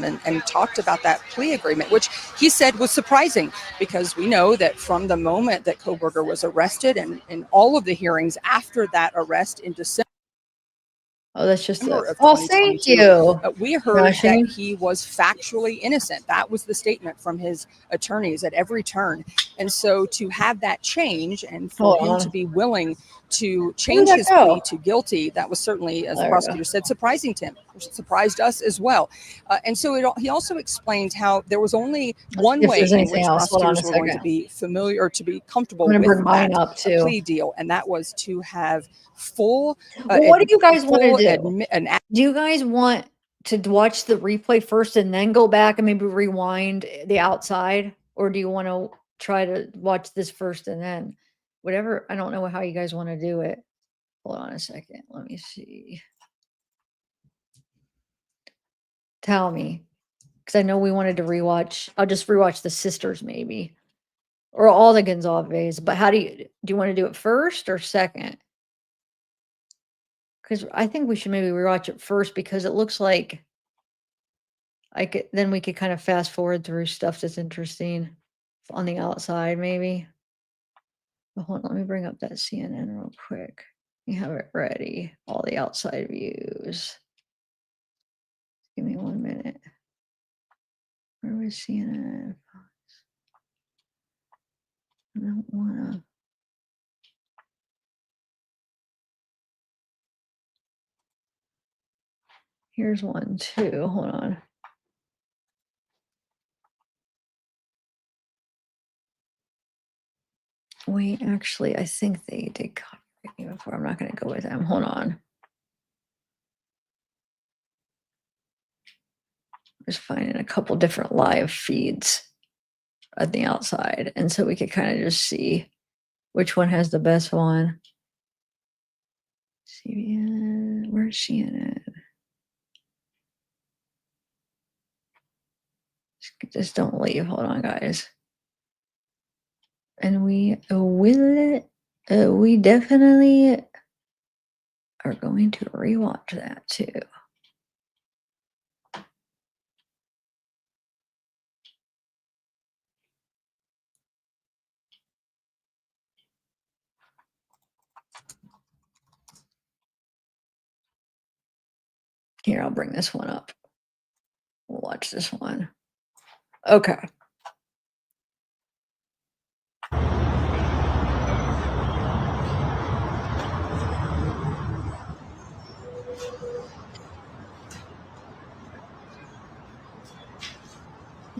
And talked about that plea agreement, which he said was surprising because we know that from the moment that Kohberger was arrested and in all of the hearings after that arrest in December. Oh, that's just Of thank 2022, you. we heard that he was factually innocent. That was the statement from his attorneys at every turn. And so to have that change and for him to be willing to change his plea to guilty, that was certainly, as the prosecutor said, surprising to him. It surprised us as well. And so he also explained how there was only one way in which prosecutors were going to be familiar or to be comfortable with that plea deal, and that was to have full. What do you guys want to do? Do you guys want to watch the replay first and then go back and maybe rewind the outside? Or do you want to try to watch this first and then whatever? I don't know how you guys want to do it. Hold on a second. Let me see. Tell me. Because I know we wanted to rewatch. I'll just rewatch the sisters maybe. Or all the Gonzalez. But how do you want to do it first or second? Because I think we should maybe rewatch it first because it looks like then we could kind of fast forward through stuff that's interesting on the outside, maybe. But hold on, let me bring up that CNN real quick. You have it ready. All the outside views. Give me 1 minute. Where was CNN? I don't wanna. Here's one too. Hold on. Wait, actually, I think they did copyright me before. I'm not going to go with them. Hold on. just finding a couple different live feeds at the outside. And so we could kind of just see which one has the best one. CBN, where's she in it? Just don't leave. Hold on, guys. And we definitely are going to rewatch that too. Here, I'll bring this one up. We'll watch this one. Okay.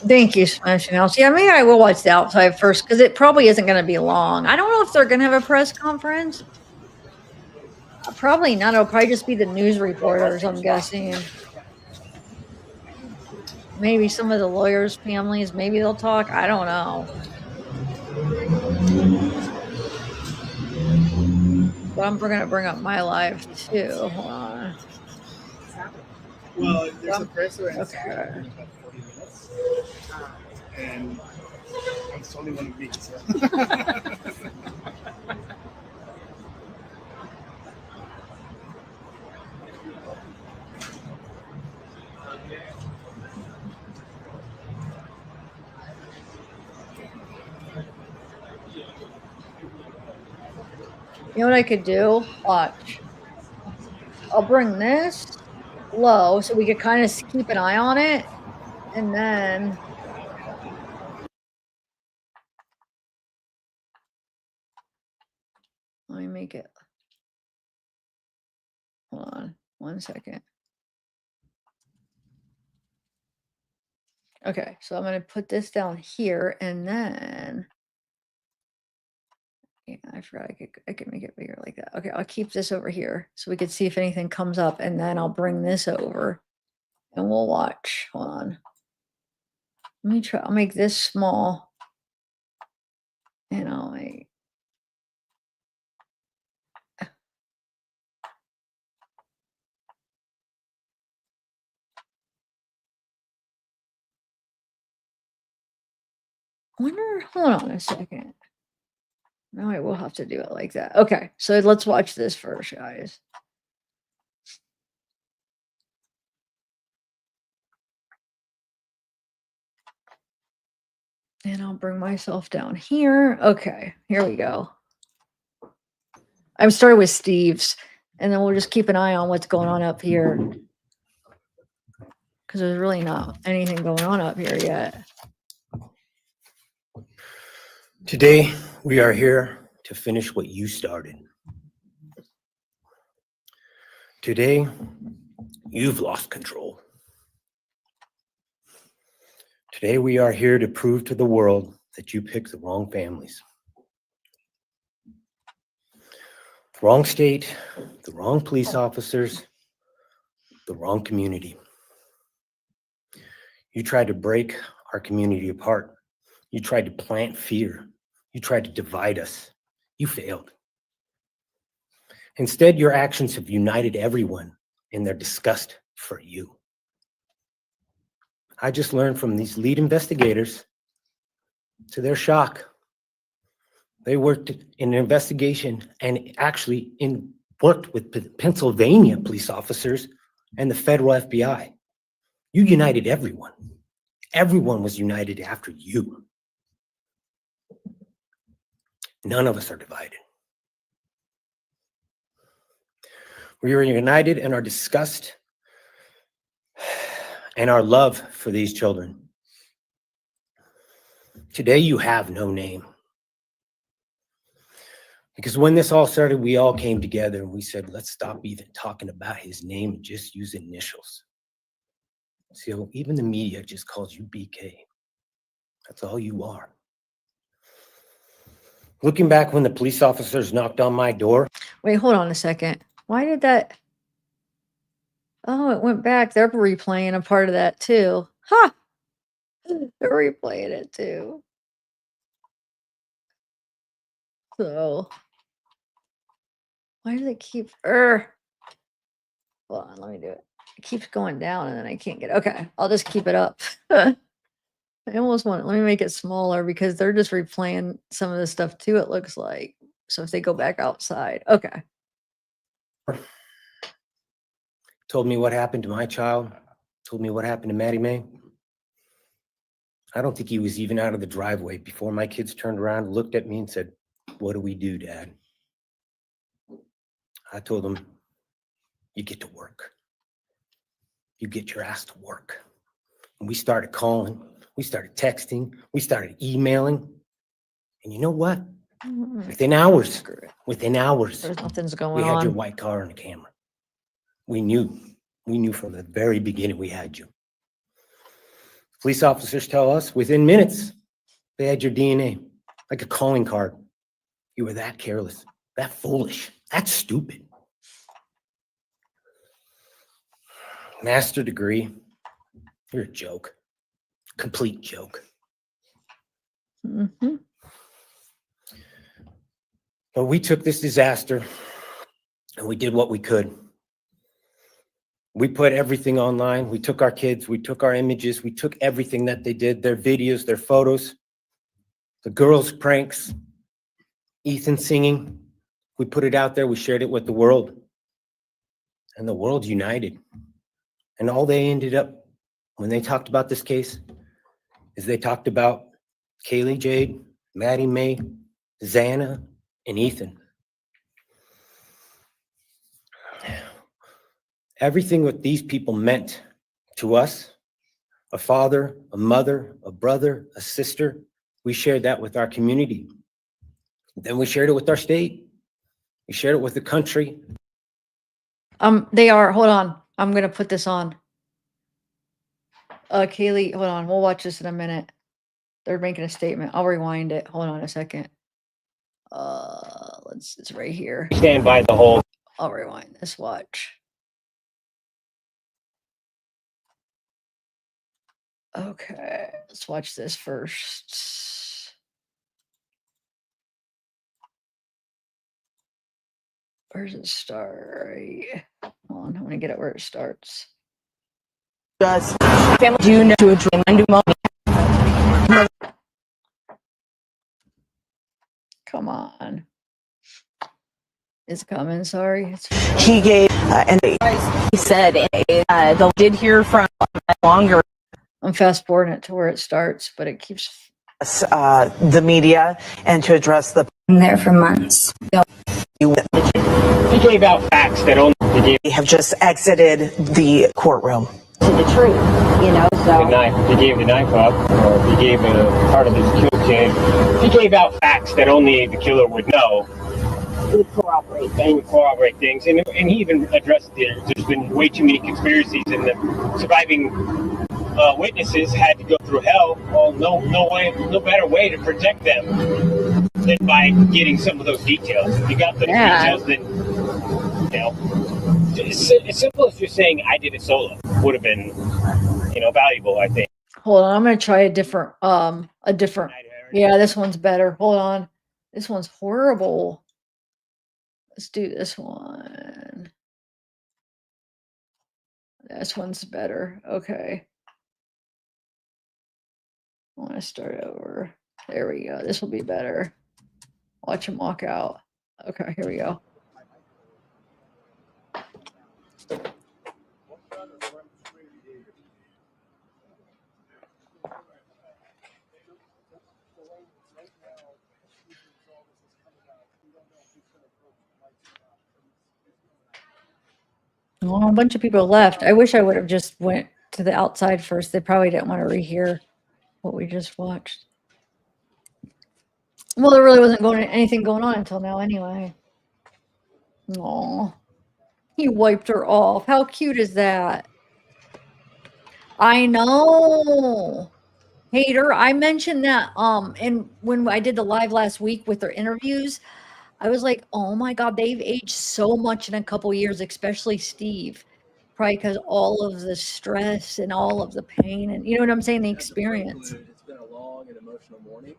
Thank you, Smashing House. Yeah, maybe I will watch the outside first because it probably isn't going to be long. I don't know if they're going to have a press conference. Probably not. It'll probably just be the news reporters, I'm guessing. Maybe some of the lawyers' families, maybe they'll talk. I don't know. But I'm going to bring up my life too. Hold on. Well, there's a presser and Okay. in about 40 minutes. And I'm the only one who meets. So. You know what I could do? Watch. I'll bring this low so we could kind of keep an eye on it. And then let me make it. Hold on 1 second. Okay, so I'm going to put this down here and then yeah, I forgot I could make it bigger like that. Okay, I'll keep this over here so we could see if anything comes up and then I'll bring this over and we'll watch. Hold on. Let me try. I'll make this small and I'll make. Hold on a second. No, I will have to do it like that. Okay, so let's watch this first, guys. And I'll bring myself down here. Okay, here we go. I'm starting with Steve's, and then we'll just keep an eye on what's going on up here. Because there's really not anything going on up here yet. Today, we are here to finish what you started. Today, you've lost control. Today, we are here to prove to the world that you picked the wrong families. The wrong state, the wrong police officers, the wrong community. You tried to break our community apart. You tried to plant fear. You tried to divide us. You failed. Instead, your actions have united everyone in their disgust for you. I just learned from these lead investigators, to their shock, they worked in an investigation and actually worked with Pennsylvania police officers and the federal FBI. You united everyone. Everyone was united after you. None of us are divided. We are united in our disgust and our love for these children. Today, you have no name. Because when this all started, we all came together and we said, let's stop even talking about his name and just use initials. So even the media just calls you BK. That's all you are. Looking back when the police officers knocked on my door. Wait, hold on a second. Why did that? Oh, it went back. They're replaying a part of that too. Ha! They're replaying it too. So why do they keep hold on, let me do it. It keeps going down and then I can't get okay. I'll just keep it up. I almost want let me make it smaller because they're just replaying some of the stuff too, it looks like. So if they go back outside. Okay. Told me what happened to my child, told me what happened to Maddie Mae. I don't think he was even out of the driveway before my kids turned around, looked at me and said, "What do we do, Dad?" I told him, "You get to work. You get your ass to work." And we started calling, we started texting, we started emailing. And you know what? Within hours, There's nothing's going we had your on. white car on the camera. We knew from the very beginning we had you. Police officers tell us within minutes, they had your DNA, like a calling card. You were that careless, that foolish, that stupid. Master degree, you're a joke, complete joke. Mm-hmm. But we took this disaster and we did what we could. We put everything online. We took our kids, we took our images, we took everything that they did, their videos, their photos, the girls' pranks, Ethan singing. We put it out there, we shared it with the world. And the world united. And all they ended up, when they talked about this case, is they talked about Kaylee Jade, Maddie Mae, Xana, and Ethan. Everything what these people meant to us, a father, a mother, a brother, a sister, we shared that with our community. Then we shared it with our state. We shared it with the country. They are, hold on. I'm gonna put this on. Kaylee, hold on, we'll watch this in a minute. They're making a statement. I'll rewind it. Hold on a second. It's right here. Stand by the whole. I'll rewind this, watch. Okay, let's watch this first. Where does it start? Right. Hold on, I'm gonna get it where it starts. Just family do know to address pneumonia. Come on. It's coming, sorry. He gave, and he said, they did hear from longer. I'm fast forwarding it to where it starts, but it keeps. The media and to address the. I'm there for months. He gave out facts that only they have just exited the courtroom. To the truth, you know, so. The knife, he gave the knife up, or he gave a part of his kill chain. He gave out facts that only the killer would know. He would corroborate. He would corroborate things, and he even addressed there's been way too many conspiracies, and the surviving witnesses had to go through hell. Well, no better way to protect them than by getting some of those details. If you got those details, then you know, as simple as you're saying I did it solo would have been, valuable, I think. Hold on, I'm gonna try a different. Yeah, this one's better. Hold on, this one's horrible. Let's do this one. This one's better. Okay. I want to start over. There we go. This will be better. Watch him walk out. Okay, here we go. Oh, a bunch of people left. I wish I would have just went to the outside first. They probably didn't want to rehear what we just watched. Well, there really wasn't anything going on until now anyway. Aw. He wiped her off. How cute is that? I know. Hater. I mentioned that and when I did the live last week with their interviews, I was like, oh my God, they've aged so much in a couple years, especially Steve. probably because all of the stress and all of the pain and, you know what I'm saying, the experience. It's been a long and emotional morning,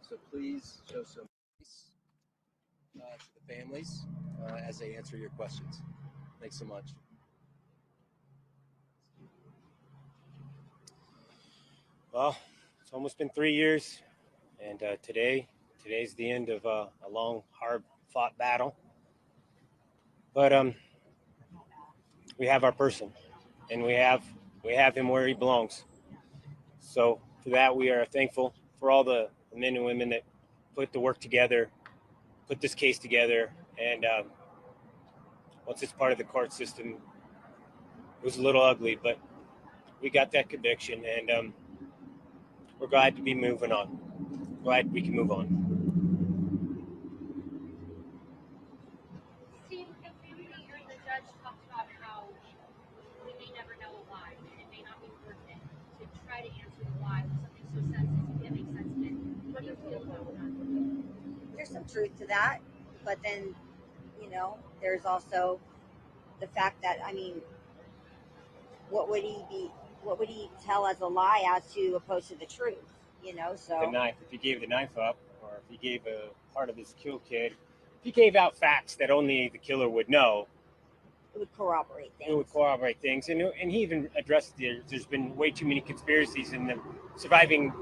so please show some grace to the families as they answer your questions. Thanks so much. Well, it's almost been 3 years, and today's the end of a long, hard-fought battle. But we have our person, and we have him where he belongs. So for that, we are thankful for all the men and women that put the work together, put this case together, and once it's part of the court system, it was a little ugly, but we got that conviction, and we're glad to be moving on. Glad we can move on. Steve, the family or the judge talked about how we may never know a lie, and it may not be worth it to try to answer the lie with something so sensitive. It makes sense to me. What do you feel about that? There's some truth to that, but then, you know, there's also the fact that, I mean, what would he tell as a lie as to opposed to the truth, you know? So The knife, if he gave the knife up, or if he gave a part of his kill kit, if he gave out facts that only the killer would know, it would corroborate things. it would corroborate things. And he even addressed there's been way too many conspiracies, and the surviving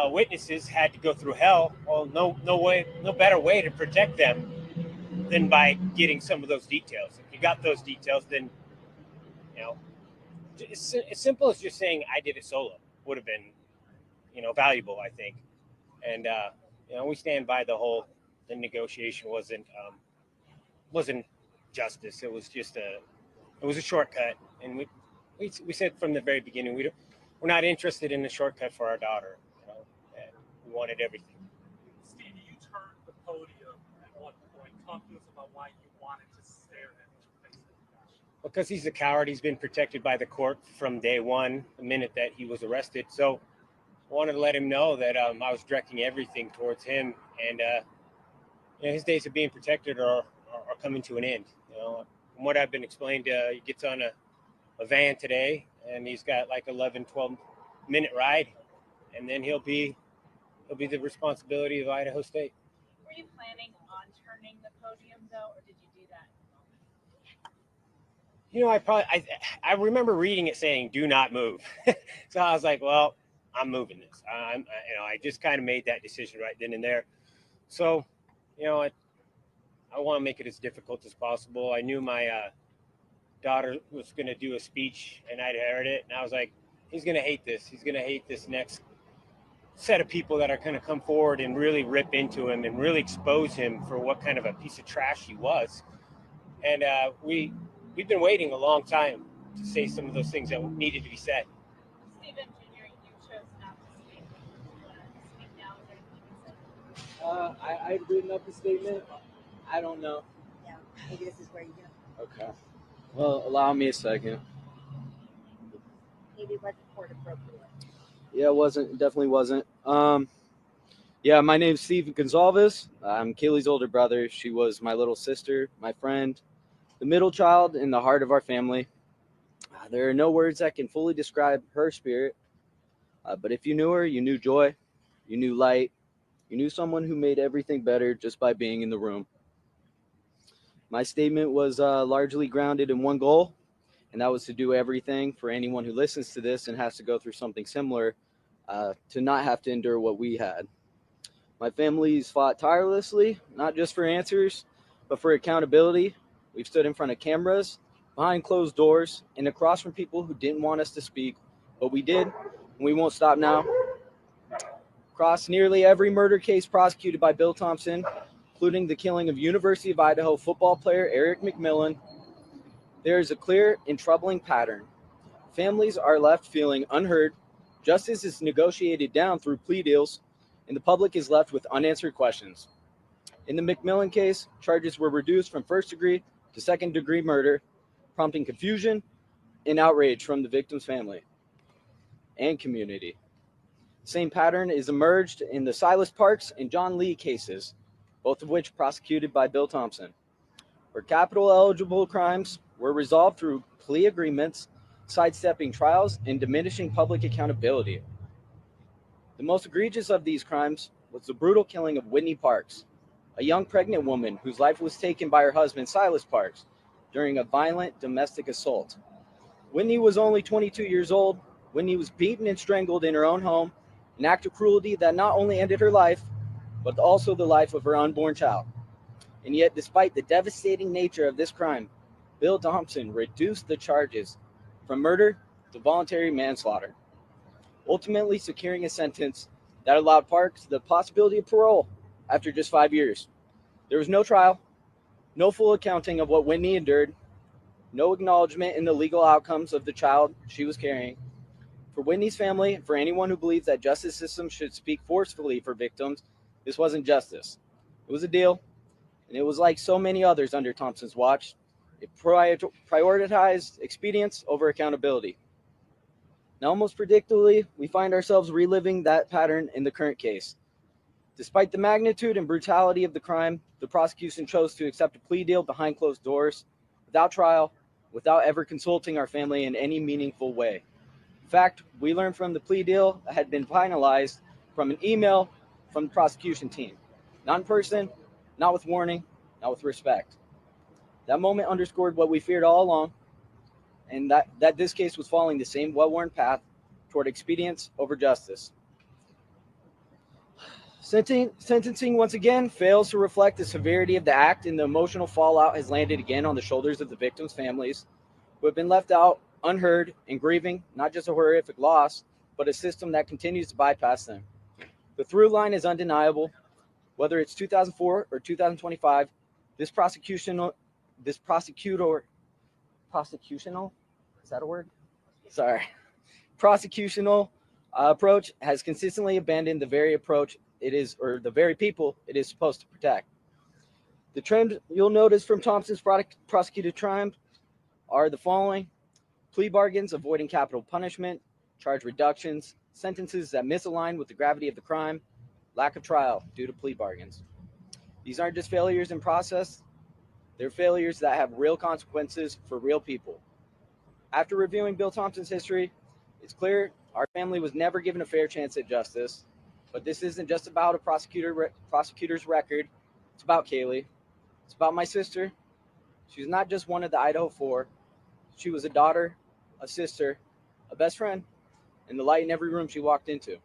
witnesses had to go through hell. Well, no better way to protect them than by getting some of those details. If you got those details, then, you know, it's as simple as just saying I did it solo would have been, you know, valuable, I think. And you know, we stand by the negotiation wasn't justice. It was just it was a shortcut, and we said from the very beginning we're not interested in the shortcut for our daughter. You know, and we wanted everything. Stevie, you turned the podium at one point. Talk to us about why you wanted to stare at him face to face. Because he's a coward. He's been protected by the court from day one, the minute that he was arrested. So I wanted to let him know that I was directing everything towards him, and you know, his days of being protected are coming to an end. You know, from what I've been explained, he gets on a van today, and he's got like 12 minute ride, and then he'll be the responsibility of Idaho State. Were you planning on turning the podium though, or did you do that? You know, I remember reading it saying "do not move," so I was like, well, I'm moving this. I just kind of made that decision right then and there. So, you know, I want to make it as difficult as possible. I knew my daughter was going to do a speech, and I'd heard it, and I was like, he's going to hate this. He's going to hate this next set of people that are going to come forward and really rip into him and really expose him for what kind of a piece of trash he was. And we've been waiting a long time to say some of those things that needed to be said. Stephen Jr., you chose not to speak. Do you want to speak now? Is there anything you can say? I've written up a statement. I don't know. Yeah, maybe this is where you do. Okay. Well, allow me a second. Maybe it wasn't court appropriate. Yeah, it wasn't. It definitely wasn't. Yeah, my name's Steve Gonzalez. I'm Kaylee's older brother. She was my little sister, my friend, the middle child in the heart of our family. There are no words that can fully describe her spirit. But if you knew her, you knew joy, you knew light, you knew someone who made everything better just by being in the room. My statement was largely grounded in one goal, and that was to do everything for anyone who listens to this and has to go through something similar to not have to endure what we had. My family's fought tirelessly, not just for answers, but for accountability. We've stood in front of cameras, behind closed doors, and across from people who didn't want us to speak, but we did, and we won't stop now. Across nearly every murder case prosecuted by Bill Thompson, including the killing of University of Idaho football player Eric McMillan, there is a clear and troubling pattern. Families are left feeling unheard, justice is negotiated down through plea deals, and the public is left with unanswered questions. In the McMillan case, charges were reduced from first-degree to second-degree murder, prompting confusion and outrage from the victim's family and community. The same pattern is emerged in the Silas Parks and John Lee cases, both of which prosecuted by Bill Thompson. where capital eligible crimes were resolved through plea agreements, sidestepping trials and diminishing public accountability. The most egregious of these crimes was the brutal killing of Whitney Parks, a young pregnant woman whose life was taken by her husband, Silas Parks, during a violent domestic assault. Whitney was only 22 years old. Whitney was beaten and strangled in her own home, an act of cruelty that not only ended her life, but also the life of her unborn child. And yet, despite the devastating nature of this crime, Bill Thompson reduced the charges from murder to voluntary manslaughter, ultimately securing a sentence that allowed Parks the possibility of parole after just 5 years. There was no trial, no full accounting of what Whitney endured, no acknowledgement in the legal outcomes of the child she was carrying. For Whitney's family, and for anyone who believes that justice systems should speak forcefully for victims, this wasn't justice. It was a deal, and it was like so many others under Thompson's watch. It prioritized expedience over accountability. Now, almost predictably, we find ourselves reliving that pattern in the current case. Despite the magnitude and brutality of the crime, the prosecution chose to accept a plea deal behind closed doors, without trial, without ever consulting our family in any meaningful way. In fact, we learned from the plea deal that had been finalized from an email from the prosecution team. Not in person, not with warning, not with respect. That moment underscored what we feared all along, and that this case was following the same well-worn path toward expedience over justice. Sentencing once again fails to reflect the severity of the act, and the emotional fallout has landed again on the shoulders of the victims' families, who have been left out, unheard, and grieving not just a horrific loss, but a system that continues to bypass them. The through line is undeniable. Whether it's 2004 or 2025, this prosecutional, is that a word? Sorry. Prosecutional approach has consistently abandoned the very approach it is, or the very people it is supposed to protect. The trend you'll notice from Thompson's prosecuted triumph are the following: plea bargains avoiding capital punishment, charge reductions, sentences that misalign with the gravity of the crime, lack of trial due to plea bargains. These aren't just failures in process, they're failures that have real consequences for real people. After reviewing Bill Thompson's history, it's clear our family was never given a fair chance at justice. But this isn't just about a prosecutor's record. It's about Kaylee. It's about my sister. She's not just one of the Idaho 4. She was a daughter, a sister, a best friend, and the light in every room she walked into.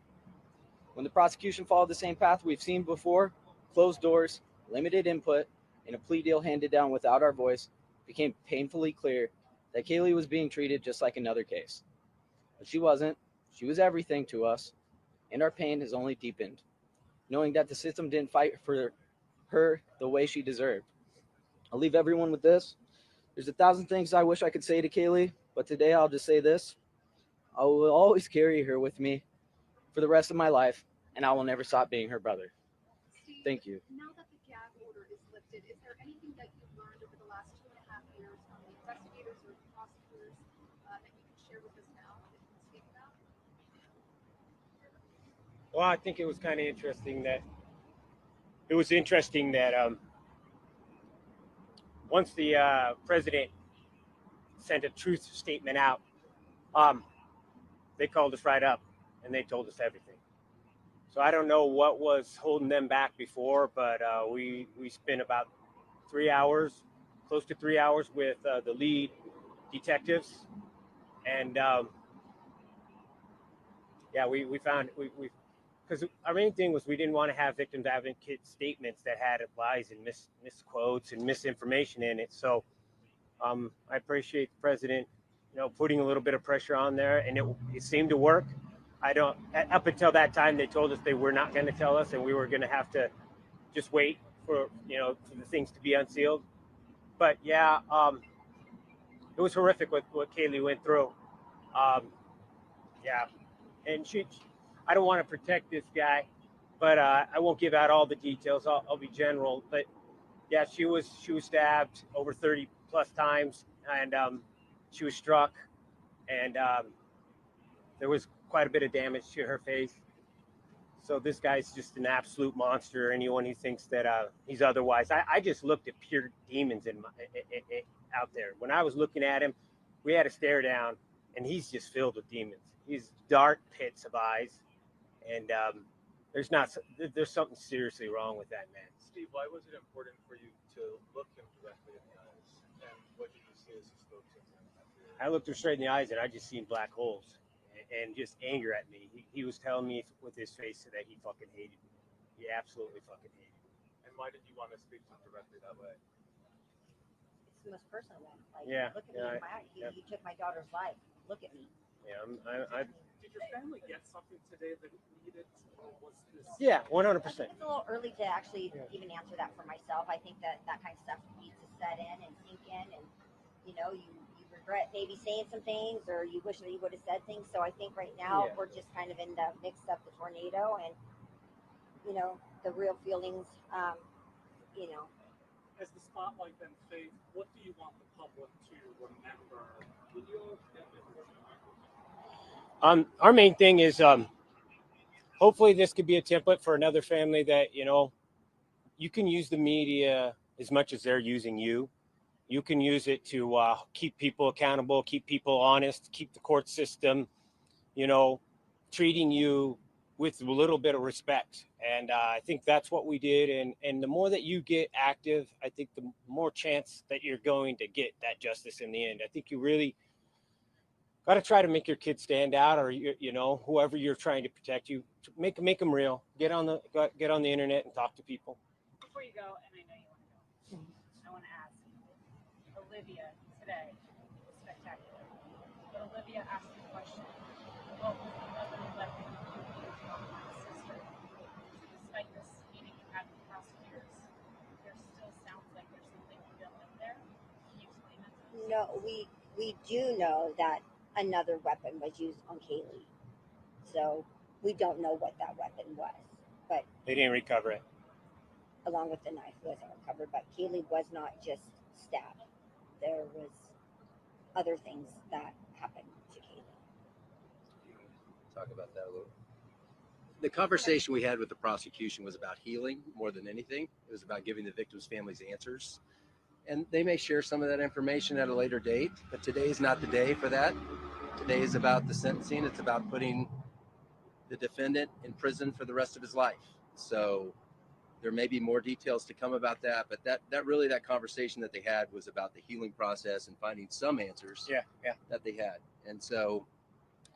When the prosecution followed the same path we've seen before, closed doors, limited input, and a plea deal handed down without our voice, it became painfully clear that Kaylee was being treated just like another case. But she wasn't. She was everything to us, and our pain has only deepened, knowing that the system didn't fight for her the way she deserved. I'll leave everyone with this. There's 1,000 things I wish I could say to Kaylee, but today I'll just say this. I will always carry her with me for the rest of my life, and I will never stop being her brother. Thank you. Now that the gag order is lifted, is there anything that you've learned over the last 2.5 years from the investigators or the prosecutors that you can share with us now that you can speak about? Well, I think it was kind of interesting that once the president sent a truth statement out, they called us right up and they told us everything. So I don't know what was holding them back before, but we spent about 3 hours, close to 3 hours with the lead detectives, and we found because our main thing was we didn't want to have victims advocate statements that had lies and misquotes and misinformation in it. So I appreciate the president, putting a little bit of pressure on there, and it seemed to work. Up until that time, they told us they were not going to tell us, and we were going to have to just wait for for the things to be unsealed. But yeah, it was horrific what Kaylee went through. And I don't want to protect this guy, but I won't give out all the details. I'll be general. But yeah, she was stabbed over 30 plus times, and she was struck, and there was quite a bit of damage to her face. So this guy's just an absolute monster. Anyone who thinks that he's otherwise, I just looked at pure demons out there. When I was looking at him, we had a stare down, and he's just filled with demons. He's dark pits of eyes, and there's something seriously wrong with that man. Steve, why was it important for you to look him directly in the eyes? And what did you see as you spoke to him? I looked him straight in the eyes, and I just seen black holes and just anger at me. He was telling me with his face that he fucking hated me. He absolutely fucking hated me. And why did you want to speak to him directly that way? It's the most personal one. Like, Yeah, look at yeah, me in my eye. He took my daughter's life. Look at me. Yeah, Did your family get something today that it needed, or was this? Yeah, 100%. I think it's a little early to actually even answer that for myself. I think that kind of stuff needs to set in and sink in, and you regret maybe saying some things, or you wish that you would have said things. So I think right now we're just kind of in the mix of the tornado and the real feelings. As the spotlight then fades, what do you want the public to remember? Our main thing is hopefully this could be a template for another family that, you can use the media as much as they're using you. You can use it to keep people accountable, keep people honest, keep the court system, treating you with a little bit of respect. And I think that's what we did. And the more that you get active, I think the more chance that you're going to get that justice in the end. I think you really got to try to make your kids stand out, or whoever you're trying to protect, you make them real. Get on the internet and talk to people. Before you go, and I know you want to go, I want to ask Olivia today was spectacular. But Olivia asked the question, what was the other weapon you used on my sister? Despite this meeting you had with prosecutors, there still sounds like there's something built in there. Can you explain that to us? No, we do know that another weapon was used on Kaylee. So we don't know what that weapon was, but They didn't recover it. along with the knife wasn't recovered. But Kaylee was not just stabbed. There was other things that happened to Kaylee. Talk about that a little. The conversation we had with the prosecution was about healing more than anything. It was about giving the victims' families answers. And they may share some of that information at a later date, but today is not the day for that. Today is about the sentencing. It's about putting the defendant in prison for the rest of his life. So there may be more details to come about that, but that conversation that they had was about the healing process and finding some answers that they had. And so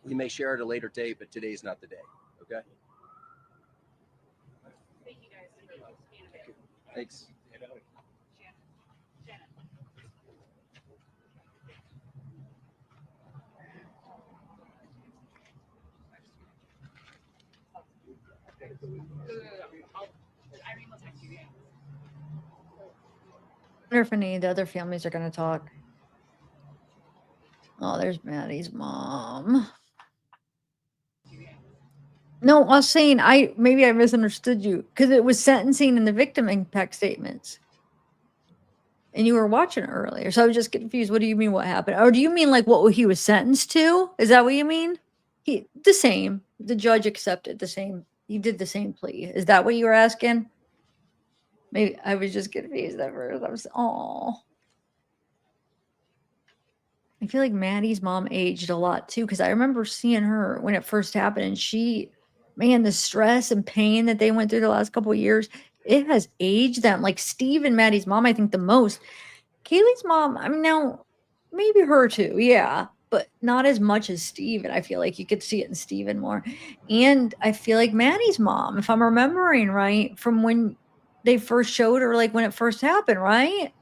we may share at a later date, but today is not the day. Okay? Thank you guys. Thank you. Thanks. Irene will text you. I wonder if any of the other families are going to talk. Oh, there's Maddie's mom. No, I was saying maybe I misunderstood you because it was sentencing and the victim impact statements. And you were watching it earlier. So I was just confused. What do you mean what happened? Or do you mean like what he was sentenced to? Is that what you mean? The same. The judge accepted the same. He did the same plea. Is that what you were asking? Maybe I was just confused at first. I feel like Maddie's mom aged a lot too, because I remember seeing her when it first happened, and the stress and pain that they went through the last couple of years, it has aged them. Like Steve and Maddie's mom, I think the most. Kaylee's mom, I mean, now maybe her too, yeah, but not as much as Steve. And I feel like you could see it in Steven more. And I feel like Maddie's mom, if I'm remembering right, from when they first showed her, like when it first happened, right?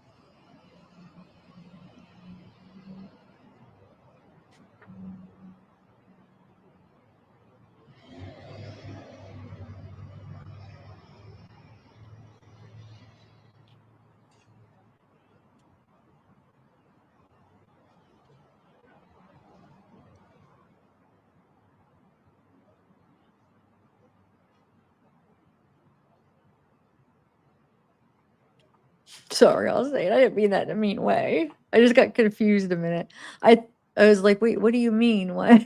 Sorry, I was saying I didn't mean that in a mean way. I just got confused a minute. I was like, wait, what do you mean? What?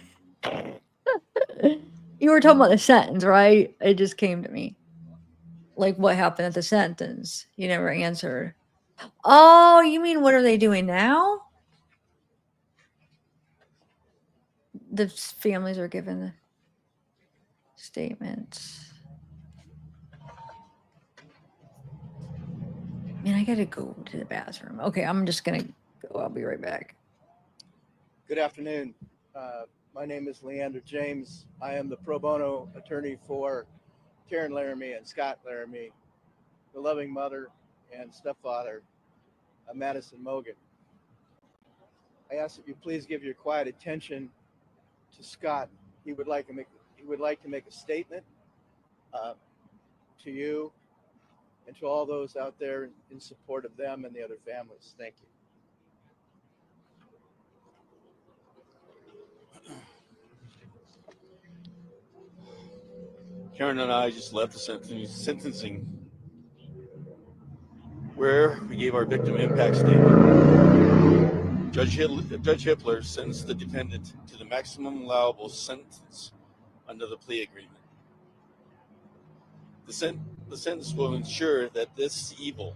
You were talking about the sentence, right? It just came to me. Like, what happened at the sentence? You never answered. Oh, you mean what are they doing now? The families are given the statements. Man, I gotta go to the bathroom. Okay, I'm just gonna go. I'll be right back. Good afternoon. My name is Leander James. I am the pro bono attorney for Karen Laramie and Scott Laramie, the loving mother and stepfather of Madison Mogan. I ask that you please give your quiet attention to Scott. He would like to make a statement to you and to all those out there in support of them and the other families. Thank you. Karen and I just left the sentencing where we gave our victim impact statement. Judge Hippler sentenced the defendant to the maximum allowable sentence under the plea agreement. The sentence will ensure that this evil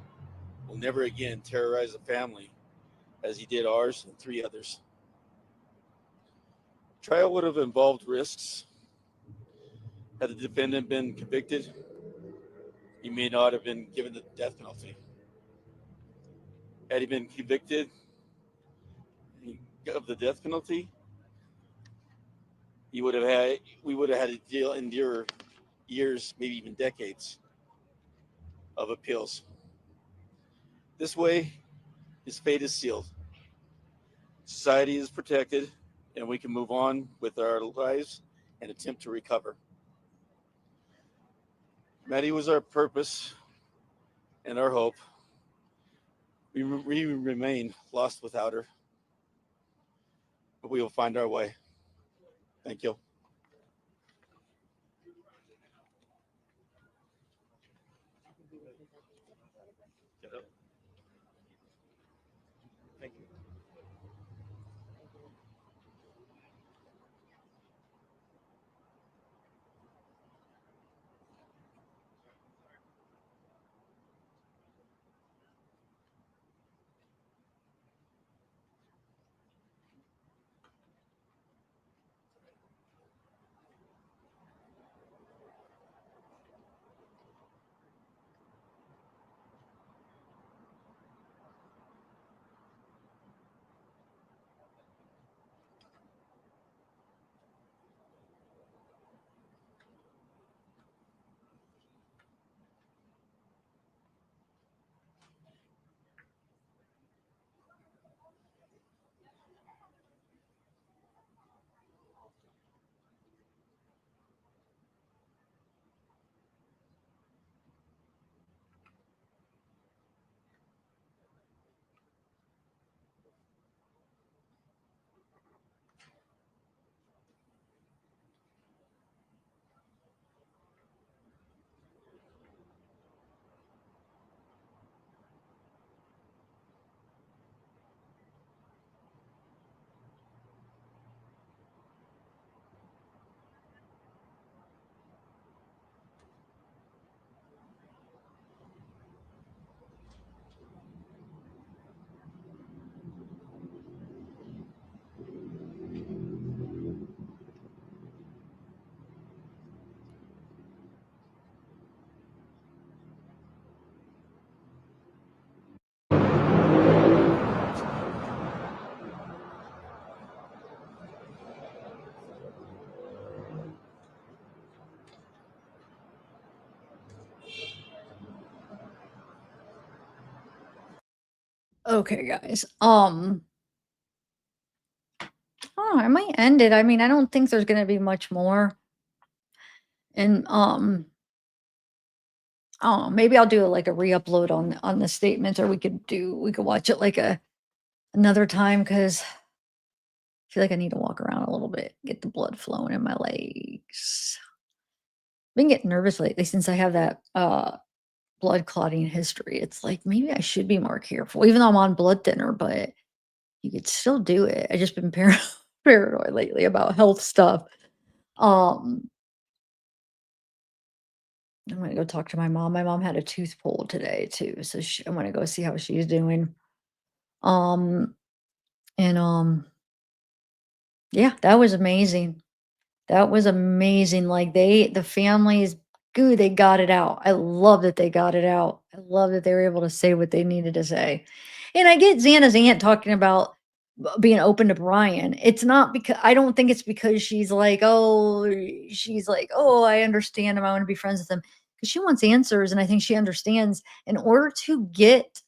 will never again terrorize a family as he did ours and 3 others. Trial would have involved risks. Had the defendant been convicted, he may not have been given the death penalty. Had he been convicted of the death penalty, we would have had to endure years, maybe even decades of appeals. This way, his fate is sealed. Society is protected, and we can move on with our lives and attempt to recover. Maddie was our purpose and our hope. We remain lost without her, but we will find our way. Thank you. Thank you. Okay, guys. Oh, I might end it. I mean, I don't think there's gonna be much more. And oh, maybe I'll do like a re-upload on the statements, or we could watch it like another time because I feel like I need to walk around a little bit, get the blood flowing in my legs. I've been getting nervous lately since I have that blood clotting history. It's like maybe I should be more careful, even though I'm on blood thinner, but you could still do it. I just been paranoid lately about health stuff. I'm gonna go talk to my mom. My mom had a tooth pulled today too, so I'm gonna go see how she's doing. Um, and yeah, that was amazing. That was amazing. Like the families, good, they got it out. I love that they got it out. I love that they were able to say what they needed to say. And I get Xana's aunt talking about being open to Bryan. It's not because I don't think it's because she's like, oh, I understand him. I want to be friends with him. Because she wants answers. And I think she understands in order to get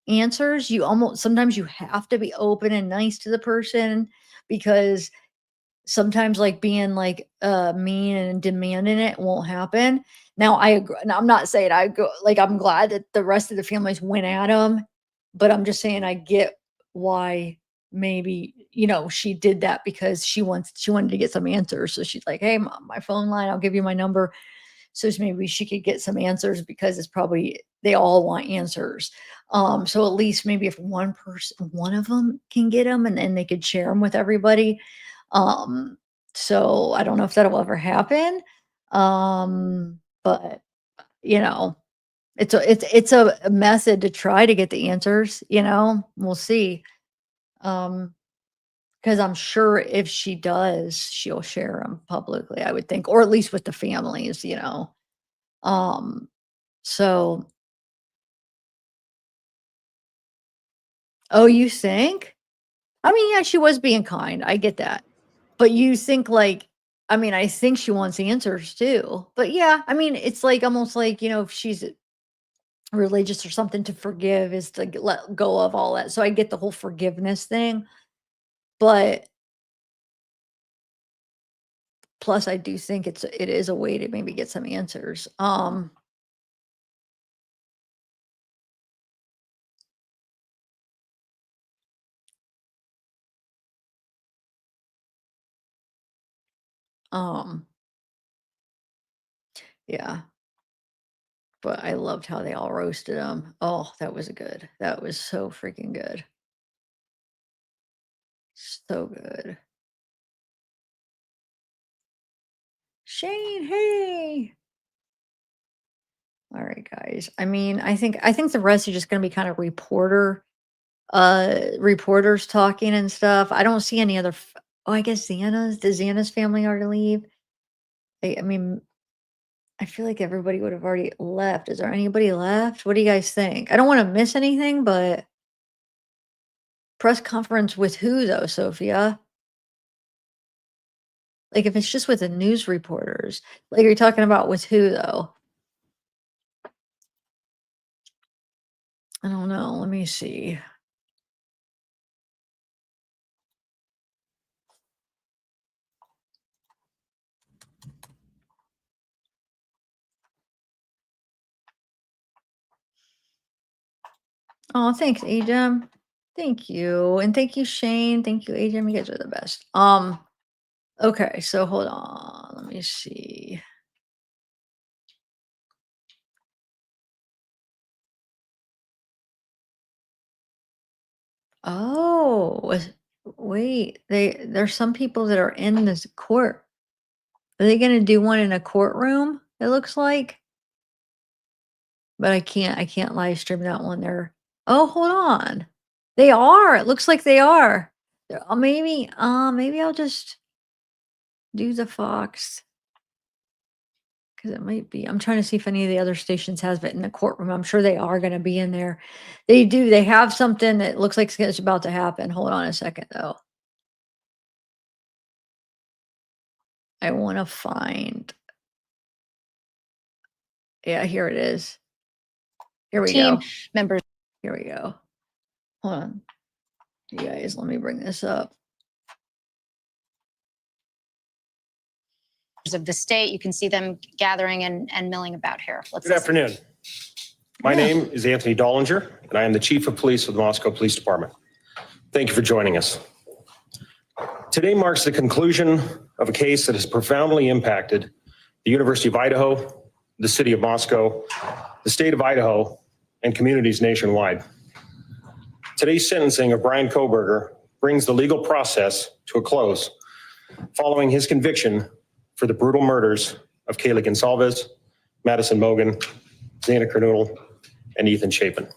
answers, sometimes you have to be open and nice to the person because sometimes like being like mean and demanding it won't happen. Now I agree. Now, I'm not saying I'm glad that the rest of the families went at him, but I'm just saying I get why maybe she did that because she wanted to get some answers. So she's like, hey, Mom, my phone line, I'll give you my number. So maybe she could get some answers because it's probably they all want answers. So at least maybe if one of them can get them and then they could share them with everybody. So I don't know if that'll ever happen. But it's a method to try to get the answers, we'll see. Because I'm sure if she does, she'll share them publicly, I would think, or at least with the families, so oh, you think? I mean, yeah, she was being kind. I get that. But you think I think she wants answers too. But yeah, I mean, it's like almost like, if she's religious or something, to forgive is to let go of all that. So I get the whole forgiveness thing. But plus I do think it is a way to maybe get some answers. Yeah. But I loved how they all roasted him. Oh, that was good. That was so freaking good. So good. Shane, hey. All right, guys. I mean, I think the rest are just gonna be kind of reporters talking and stuff. I don't see any other I guess does Xana's family already leave? I mean, I feel like everybody would have already left. Is there anybody left? What do you guys think? I don't want to miss anything, but press conference with who though, Sophia? Like if it's just with the news reporters, like are you talking about with who though? I don't know. Let me see. Oh, thanks, Ajam. Thank you. And thank you, Shane. Thank you, Ajam. You guys are the best. Okay, so hold on. Let me see. Oh, wait. There's some people that are in this court. Are they gonna do one in a courtroom? It looks like. But I can't live stream that one there. Oh, hold on. They are. It looks like they are. Maybe I'll just do the Fox. Because it might be. I'm trying to see if any of the other stations has it in the courtroom. I'm sure they are going to be in there. They do. They have something that looks like it's about to happen. Hold on a second, though. I want to find. Yeah, here it is. Here we go. Members. Here we go. Hold on. You guys, let me bring this up. Of the state. You can see them gathering and milling about here. Good afternoon. My name is Anthony Dollinger, and I am the Chief of Police of the Moscow Police Department. Thank you for joining us. Today marks the conclusion of a case that has profoundly impacted the University of Idaho, the city of Moscow, the state of Idaho, and communities nationwide. Today's sentencing of Bryan Kohberger brings the legal process to a close following his conviction for the brutal murders of Kaylee Gonzalez Madison Mogan, Zana Kernoodle, and Ethan Chapin.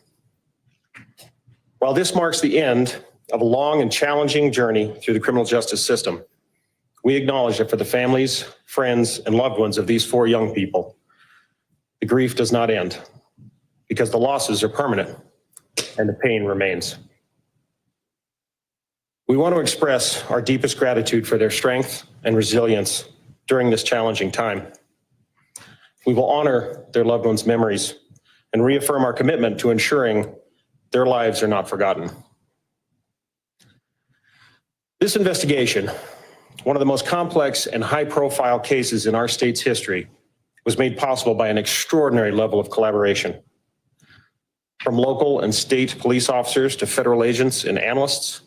While this marks the end of a long and challenging journey through the criminal justice system, we acknowledge that for the families, friends, and loved ones of these 4 young people, the grief does not end because the losses are permanent and the pain remains. We want to express our deepest gratitude for their strength and resilience during this challenging time. We will honor their loved ones' memories and reaffirm our commitment to ensuring their lives are not forgotten. This investigation, one of the most complex and high-profile cases in our state's history, was made possible by an extraordinary level of collaboration. From local and state police officers to federal agents and analysts,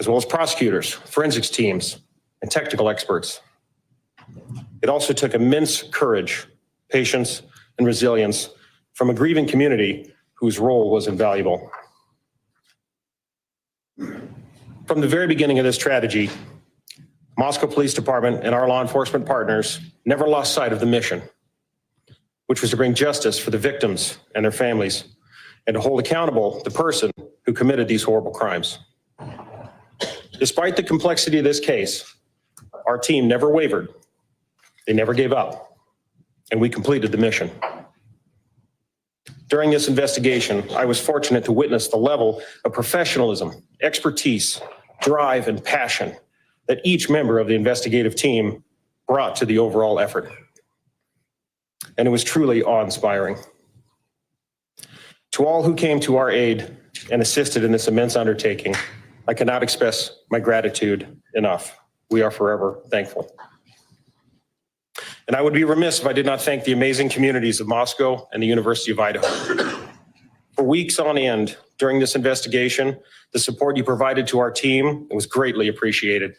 as well as prosecutors, forensics teams, and technical experts. It also took immense courage, patience, and resilience from a grieving community whose role was invaluable. From the very beginning of this tragedy, Moscow Police Department and our law enforcement partners never lost sight of the mission, which was to bring justice for the victims and their families and to hold accountable the person who committed these horrible crimes. Despite the complexity of this case, our team never wavered. They never gave up, and we completed the mission. During this investigation, I was fortunate to witness the level of professionalism, expertise, drive, and passion that each member of the investigative team brought to the overall effort. And it was truly awe-inspiring. To all who came to our aid and assisted in this immense undertaking, I cannot express my gratitude enough. We are forever thankful. And I would be remiss if I did not thank the amazing communities of Moscow and the University of Idaho. For weeks on end during this investigation, the support you provided to our team was greatly appreciated.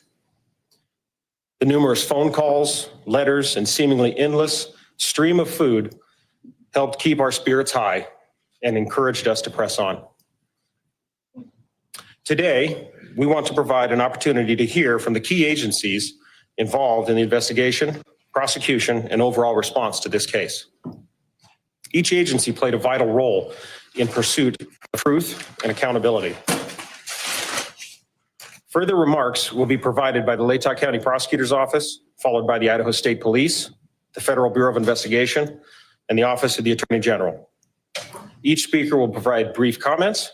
The numerous phone calls, letters, and seemingly endless stream of food helped keep our spirits high and encouraged us to press on. Today, we want to provide an opportunity to hear from the key agencies involved in the investigation, prosecution, and overall response to this case. Each agency played a vital role in pursuit of truth and accountability. Further remarks will be provided by the Latah County Prosecutor's Office, followed by the Idaho State Police, the Federal Bureau of Investigation, and the Office of the Attorney General. Each speaker will provide brief comments,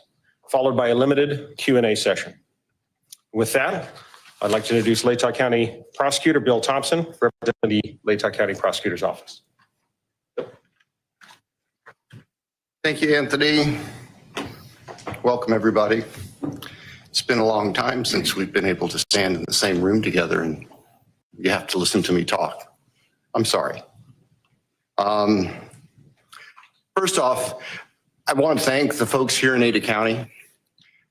followed by a limited Q&A session. With that, I'd like to introduce Latah County Prosecutor Bill Thompson, representing the Latah County Prosecutor's Office. Thank you, Anthony. Welcome, everybody. It's been a long time since we've been able to stand in the same room together and you have to listen to me talk. I'm sorry. First off, I want to thank the folks here in Ada County.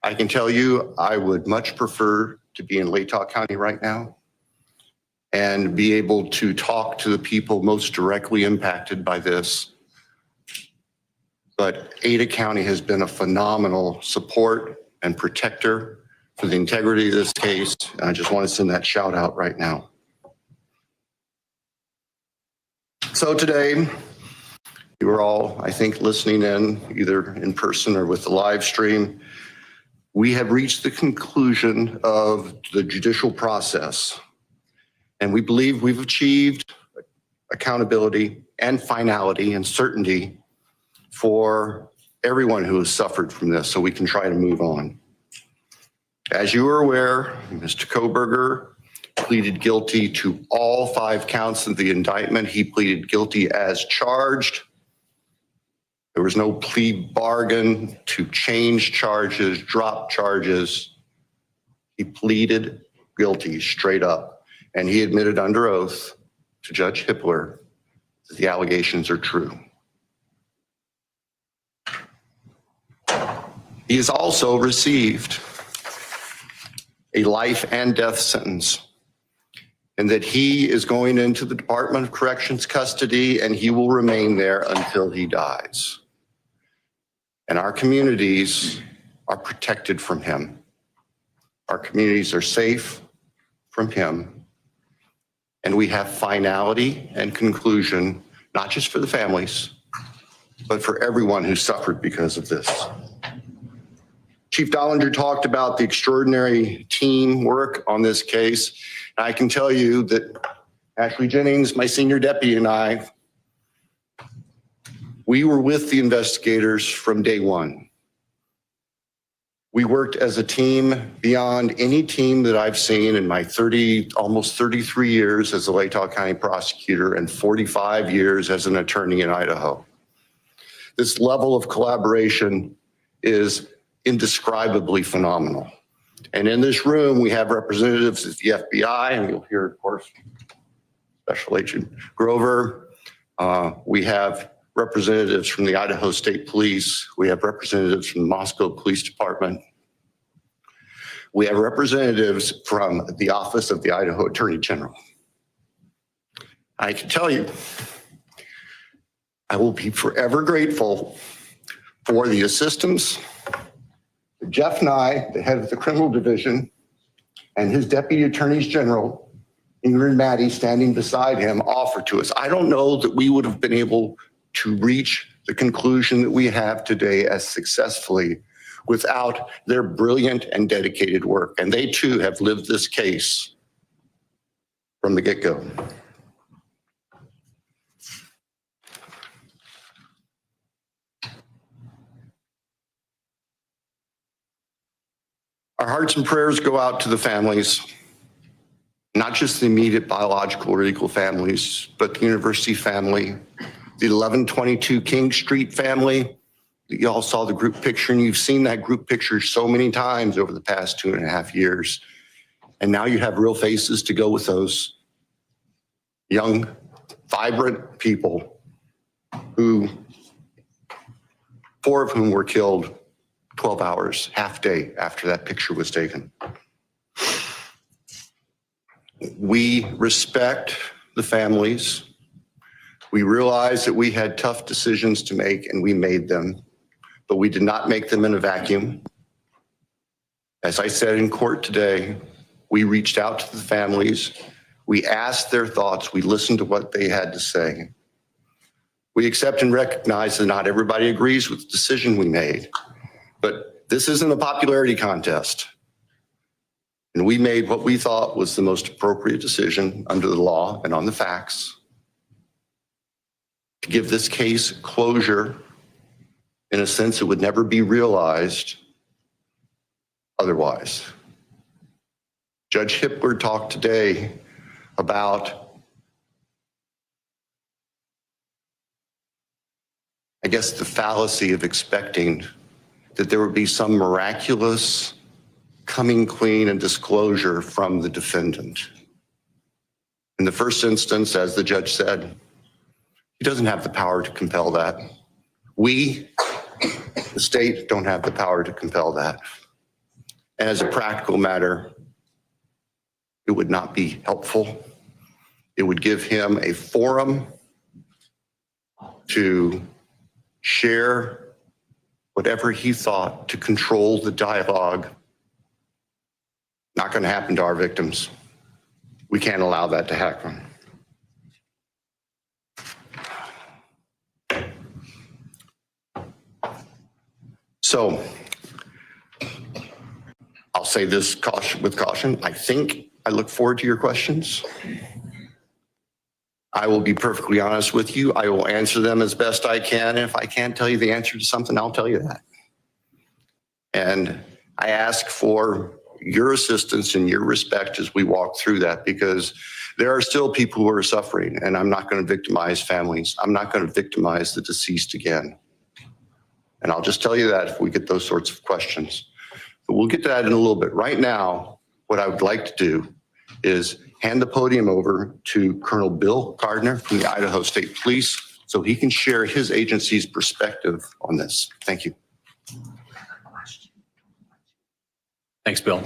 I can tell you I would much prefer to be in Latah County right now and be able to talk to the people most directly impacted by this. But Ada County has been a phenomenal support and protector for the integrity of this case. And I just want to send that shout out right now. So today, you are all, I think, listening in either in person or with the live stream. We have reached the conclusion of the judicial process, and we believe we've achieved accountability and finality and certainty for everyone who has suffered from this, so we can try to move on. As you are aware, Mr. Kohberger pleaded guilty to all 5 counts of the indictment. He pleaded guilty as charged. There was no plea bargain to change charges, drop charges. He pleaded guilty straight up, and he admitted under oath to Judge Hippler that the allegations are true. He has also received a life and death sentence, and that he is going into the Department of Corrections custody and he will remain there until he dies. And our communities are protected from him. Our communities are safe from him. And we have finality and conclusion not just for the families, but for everyone who suffered because of this. Chief Dollinger talked about the extraordinary teamwork on this case. And I can tell you that Ashley Jennings, my senior deputy, and I, we were with the investigators from day one. We worked as a team beyond any team that I've seen in my almost 33 years as a Latah County prosecutor and 45 years as an attorney in Idaho. This level of collaboration is indescribably phenomenal. And in this room, we have representatives of the FBI, and you'll hear, of course, Special Agent Grover. We have representatives from the Idaho State Police. We have representatives from the Moscow Police Department. We have representatives from the Office of the Idaho Attorney General. I can tell you, I will be forever grateful for the assistance that Jeff Nye, the head of the criminal division, and his deputy attorneys general, Ingrid Maddie, standing beside him, offered to us. I don't know that we would have been able to reach the conclusion that we have today as successfully without their brilliant and dedicated work. And they too have lived this case from the get-go. Our hearts and prayers go out to the families, not just the immediate biological or legal families, but the university family, the 1122 King Street family. You all saw the group picture, and you've seen that group picture so many times over the past 2.5 years. And now you have real faces to go with those young, vibrant people who, 4 of whom were killed 12 hours, half day after that picture was taken. We respect the families. We realize that we had tough decisions to make, and we made them, but we did not make them in a vacuum. As I said in court today, we reached out to the families. We asked their thoughts. We listened to what they had to say. We accept and recognize that not everybody agrees with the decision we made, but this isn't a popularity contest. And we made what we thought was the most appropriate decision under the law and on the facts to give this case closure in a sense it would never be realized otherwise. Judge Hippler talked today about, I guess, the fallacy of expecting that there would be some miraculous coming clean and disclosure from the defendant. In the first instance, as the judge said, he doesn't have the power to compel that. We, the state, don't have the power to compel that. And as a practical matter, it would not be helpful. It would give him a forum to share whatever he thought to control the dialogue. Not going to happen to our victims. We can't allow that to happen. So I'll say this with caution. I look forward to your questions. I will be perfectly honest with you. I will answer them as best I can. If I can't tell you the answer to something, I'll tell you that. And I ask for your assistance and your respect as we walk through that, because there are still people who are suffering, and I'm not going to victimize families. I'm not going to victimize the deceased again. And I'll just tell you that if we get those sorts of questions. But we'll get to that in a little bit. Right now, what I would like to do is hand the podium over to Colonel Bill Gardner from the Idaho State Police so he can share his agency's perspective on this. Thank you. Thanks, Bill.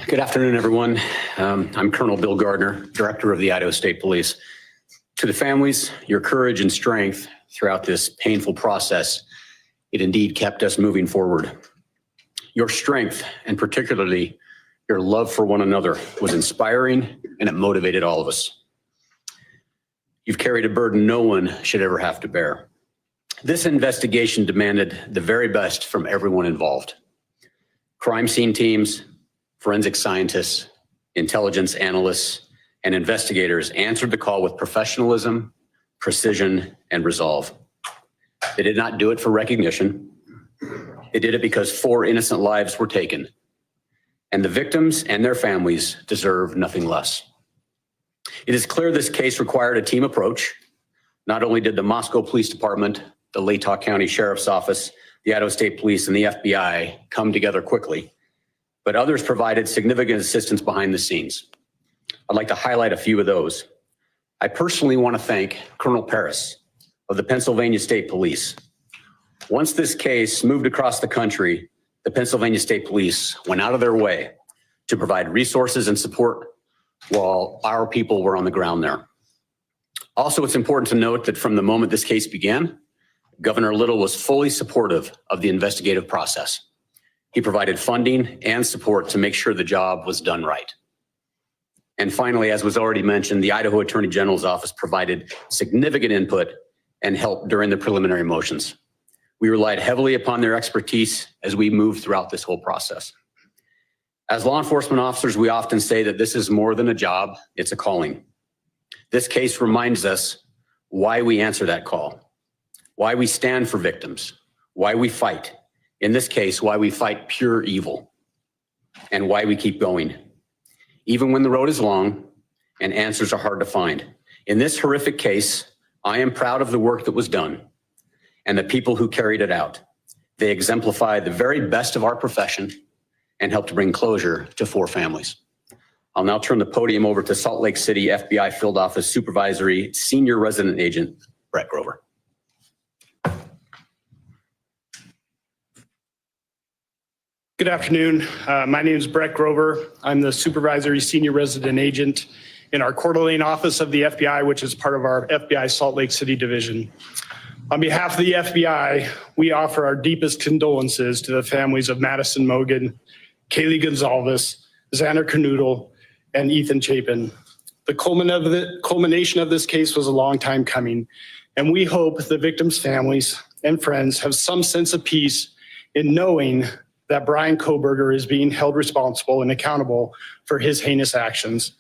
Good afternoon, everyone. I'm Colonel Bill Gardner, Director of the Idaho State Police. To the families, your courage and strength throughout this painful process, it indeed kept us moving forward. Your strength, and particularly your love for one another, was inspiring, and it motivated all of us. You've carried a burden no one should ever have to bear. This investigation demanded the very best from everyone involved. Crime scene teams, forensic scientists, intelligence analysts, and investigators answered the call with professionalism, precision, and resolve. They did not do it for recognition. They did it because 4 innocent lives were taken, and the victims and their families deserve nothing less. It is clear this case required a team approach. Not only did the Moscow Police Department, the Latah County Sheriff's Office, the Idaho State Police, and the FBI come together quickly, but others provided significant assistance behind the scenes. I'd like to highlight a few of those. I personally want to thank Colonel Paris of the Pennsylvania State Police. Once this case moved across the country, the Pennsylvania State Police went out of their way to provide resources and support while our people were on the ground there. Also, it's important to note that from the moment this case began, Governor Little was fully supportive of the investigative process. He provided funding and support to make sure the job was done right. And finally, as was already mentioned, the Idaho Attorney General's office provided significant input and help during the preliminary motions. We relied heavily upon their expertise as we moved throughout this whole process. As law enforcement officers, we often say that this is more than a job, it's a calling. This case reminds us why we answer that call, why we stand for victims, why we fight. In this case, why we fight pure evil, and why we keep going, even when the road is long and answers are hard to find. In this horrific case, I am proud of the work that was done and the people who carried it out. They exemplify the very best of our profession and helped bring closure to 4 families. I'll now turn the podium over to Salt Lake City FBI Field Office Supervisory Senior Resident Agent, Brett Grover. Good afternoon. My name is Brett Grover. I'm the Supervisory Senior Resident Agent in our Coeur d'Alene office of the FBI, which is part of our FBI Salt Lake City division. On behalf of the FBI, we offer our deepest condolences to the families of Madison Mogan, Kaylee Gonzalez, Xander Canoodle, and Ethan Chapin. The culmination of this case was a long time coming, and we hope the victims' families and friends have some sense of peace in knowing that Bryan Kohberger is being held responsible and accountable for his heinous actions.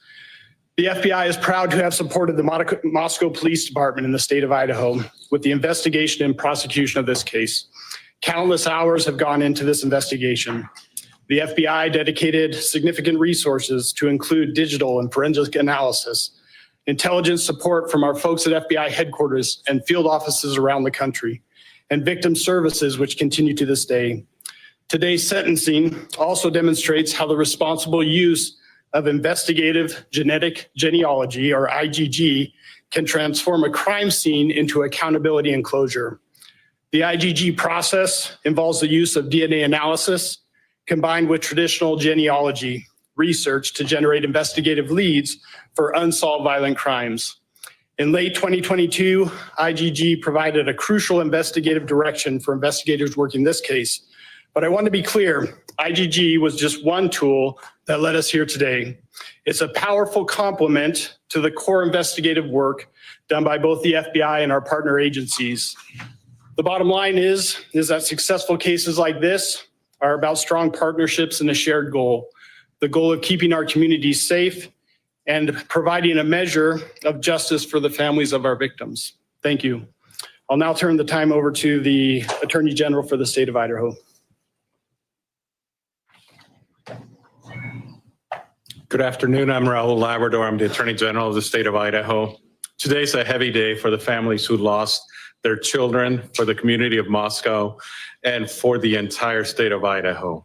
The FBI is proud to have supported the Moscow Police Department in the state of Idaho with the investigation and prosecution of this case. Countless hours have gone into this investigation. The FBI dedicated significant resources to include digital and forensic analysis, intelligence support from our folks at FBI headquarters and field offices around the country, and victim services, which continue to this day. Today's sentencing also demonstrates how the responsible use of investigative genetic genealogy, or IGG, can transform a crime scene into accountability and closure. The IGG process involves the use of DNA analysis combined with traditional genealogy research to generate investigative leads for unsolved violent crimes. In late 2022, IGG provided a crucial investigative direction for investigators working this case. But I want to be clear, IGG was just one tool that led us here today. It's a powerful complement to the core investigative work done by both the FBI and our partner agencies. The bottom line is that successful cases like this are about strong partnerships and a shared goal, the goal of keeping our communities safe and providing a measure of justice for the families of our victims. Thank you. I'll now turn the time over to the Attorney General for the state of Idaho. Good afternoon. I'm Raul Labrador. I'm the Attorney General of the state of Idaho. Today's a heavy day for the families who lost their children, for the community of Moscow, and for the entire state of Idaho.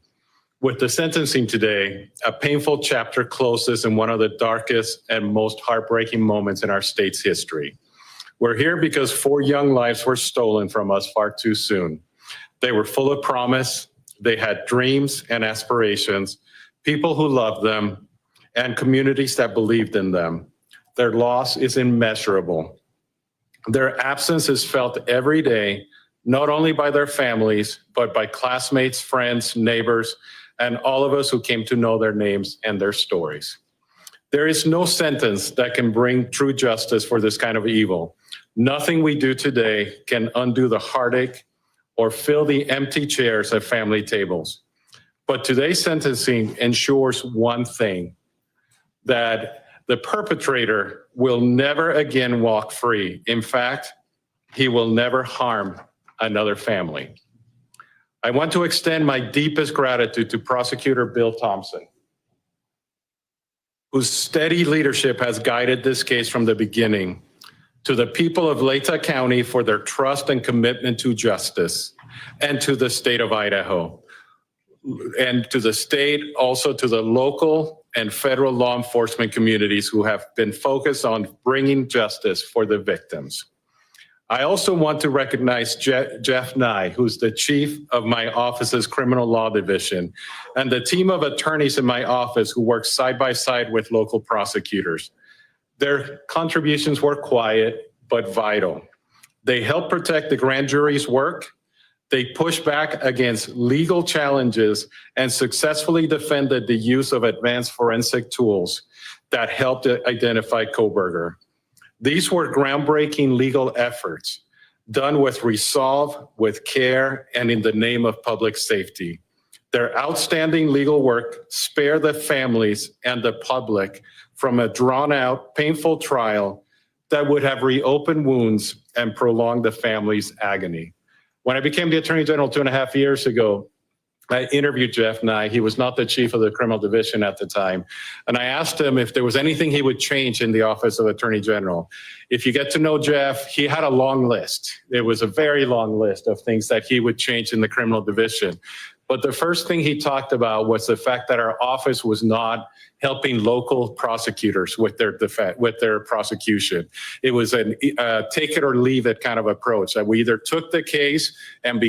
With the sentencing today, a painful chapter closes in one of the darkest and most heartbreaking moments in our state's history. We're here because 4 young lives were stolen from us far too soon. They were full of promise, they had dreams and aspirations, people who loved them, and communities that believed in them. Their loss is immeasurable. Their absence is felt every day, not only by their families, but by classmates, friends, neighbors, and all of us who came to know their names and their stories. There is no sentence that can bring true justice for this kind of evil. Nothing we do today can undo the heartache or fill the empty chairs at family tables. But today's sentencing ensures one thing, that the perpetrator will never again walk free. In fact, he will never harm another family. I want to extend my deepest gratitude to Prosecutor Bill Thompson, whose steady leadership has guided this case from the beginning, to the people of Latah County for their trust and commitment to justice, and to the state of Idaho, and to the state, also to the local and federal law enforcement communities who have been focused on bringing justice for the victims. I also want to recognize Jeff Nye, who's the chief of my office's criminal law division, and the team of attorneys in my office who work side by side with local prosecutors. Their contributions were quiet, but vital. They help protect the grand jury's work. They push back against legal challenges and successfully defended the use of advanced forensic tools that helped identify Kohberger. These were groundbreaking legal efforts done with resolve, with care, and in the name of public safety. Their outstanding legal work spared the families and the public from a drawn-out, painful trial that would have reopened wounds and prolonged the family's agony. When I became the Attorney General 2.5 years ago, I interviewed Jeff Nye. He was not the chief of the criminal division at the time. And I asked him if there was anything he would change in the office of Attorney General. If you get to know Jeff, he had a long list. It was a very long list of things that he would change in the criminal division. But the first thing he talked about was the fact that our office was not helping local prosecutors with their defense, with their prosecution. It was a take it or leave it kind of approach, that we either took the case and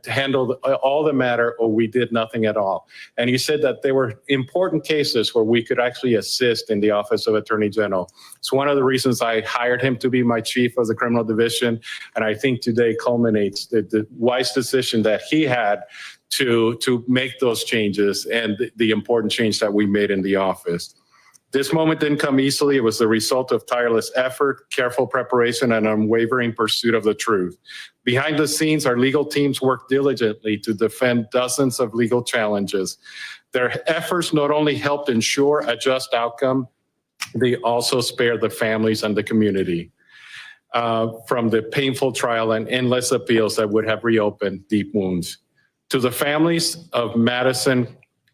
handled all the matter, or we did nothing at all. And he said that there were important cases where we could actually assist in the Office of Attorney General. It's one of the reasons I hired him to be my chief of the criminal division. And I think today culminates the wise decision that he had to make those changes and the important change that we made in the office. This moment didn't come easily. It was the result of tireless effort, careful preparation, and unwavering pursuit of the truth. Behind the scenes, our legal teams worked diligently to defend dozens of legal challenges. Their efforts not only helped ensure a just outcome, they also spared the families and the community from the painful trial and endless appeals that would have reopened deep wounds. To the families of Madison,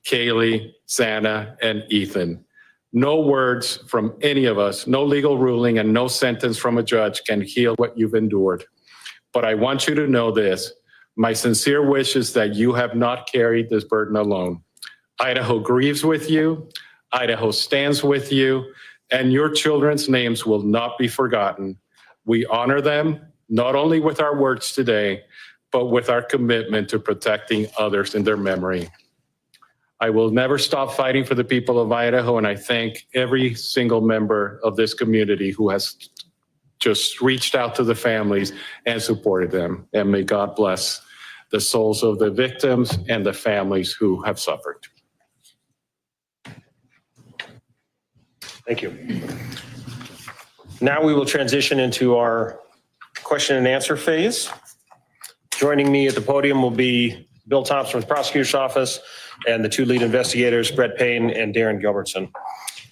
Kaylee, Xana, and Ethan, no words from any of us, no legal ruling, and no sentence from a judge can heal what you've endured. But I want you to know this. My sincere wish is that you have not carried this burden alone. Idaho grieves with you. Idaho stands with you. And your children's names will not be forgotten. We honor them, not only with our words today, but with our commitment to protecting others in their memory. I will never stop fighting for the people of Idaho, and I thank every single member of this community who has just reached out to the families and supported them. And may God bless the souls of the victims and the families who have suffered. Thank you. Now we will transition into our question and answer phase. Joining me at the podium will be Bill Thompson from the prosecutor's office and the two lead investigators, Brett Payne and Darren Gilbertson.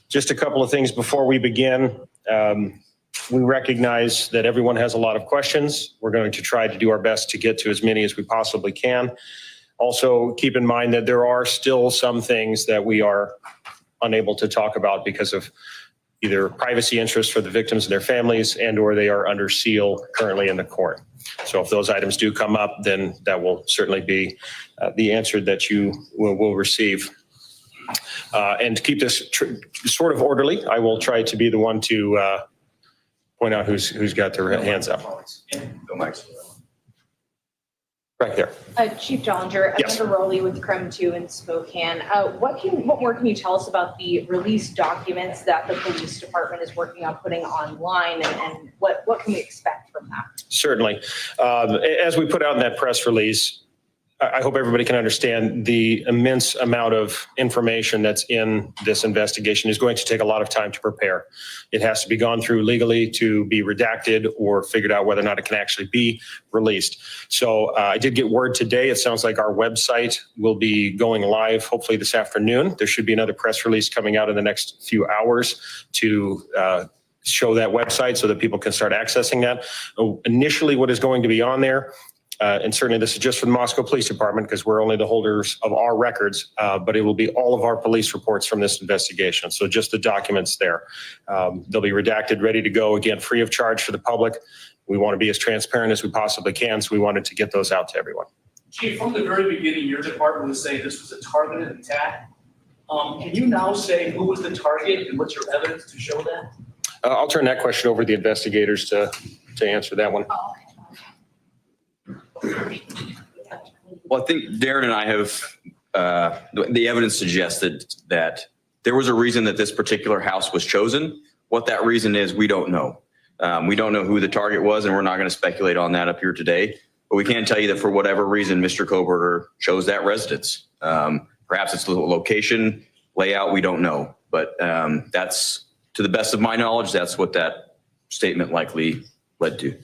Just a couple of things before we begin. We recognize that everyone has a lot of questions. We're going to try to do our best to get to as many as we possibly can. Also, keep in mind that there are still some things that we are unable to talk about because of either privacy interests for the victims and their families, and or they are under seal currently in the court. So if those items do come up, then that will certainly be the answer that you will receive. And to keep this sort of orderly, I will try to be the one to point out who's got their hands up. Right there. Chief Dollinger, Yes. Amanda Rowley with Creme 2 in Spokane. What more can you tell us about the release documents that the police department is working on putting online, and what can we expect from that? Certainly. As we put out in that press release, I hope everybody can understand the immense amount of information that's in this investigation is going to take a lot of time to prepare. It has to be gone through legally to be redacted or figured out whether or not it can actually be released. So I did get word today. It sounds like our website will be going live hopefully this afternoon. There should be another press release coming out in the next few hours to show that website so that people can start accessing that. Initially, what is going to be on there, and certainly this is just for the Moscow Police Department because we're only the holders of our records, but it will be all of our police reports from this investigation. So just the documents there. They'll be redacted, ready to go, again, free of charge for the public. We want to be as transparent as we possibly can, so we wanted to get those out to everyone. Chief, from the very beginning, your department was saying this was a targeted attack. Can you now say who was the target and what's your evidence to show that? I'll turn that question over to the investigators to answer that one. Well, I think Darren and I have, the evidence suggested that there was a reason that this particular house was chosen. What that reason is, we don't know. We don't know who the target was, and we're not going to speculate on that up here today. But we can tell you that for whatever reason, Mr. Kohberger chose that residence. Perhaps it's the location, layout, we don't know. But that's, to the best of my knowledge, that's what that statement likely led to.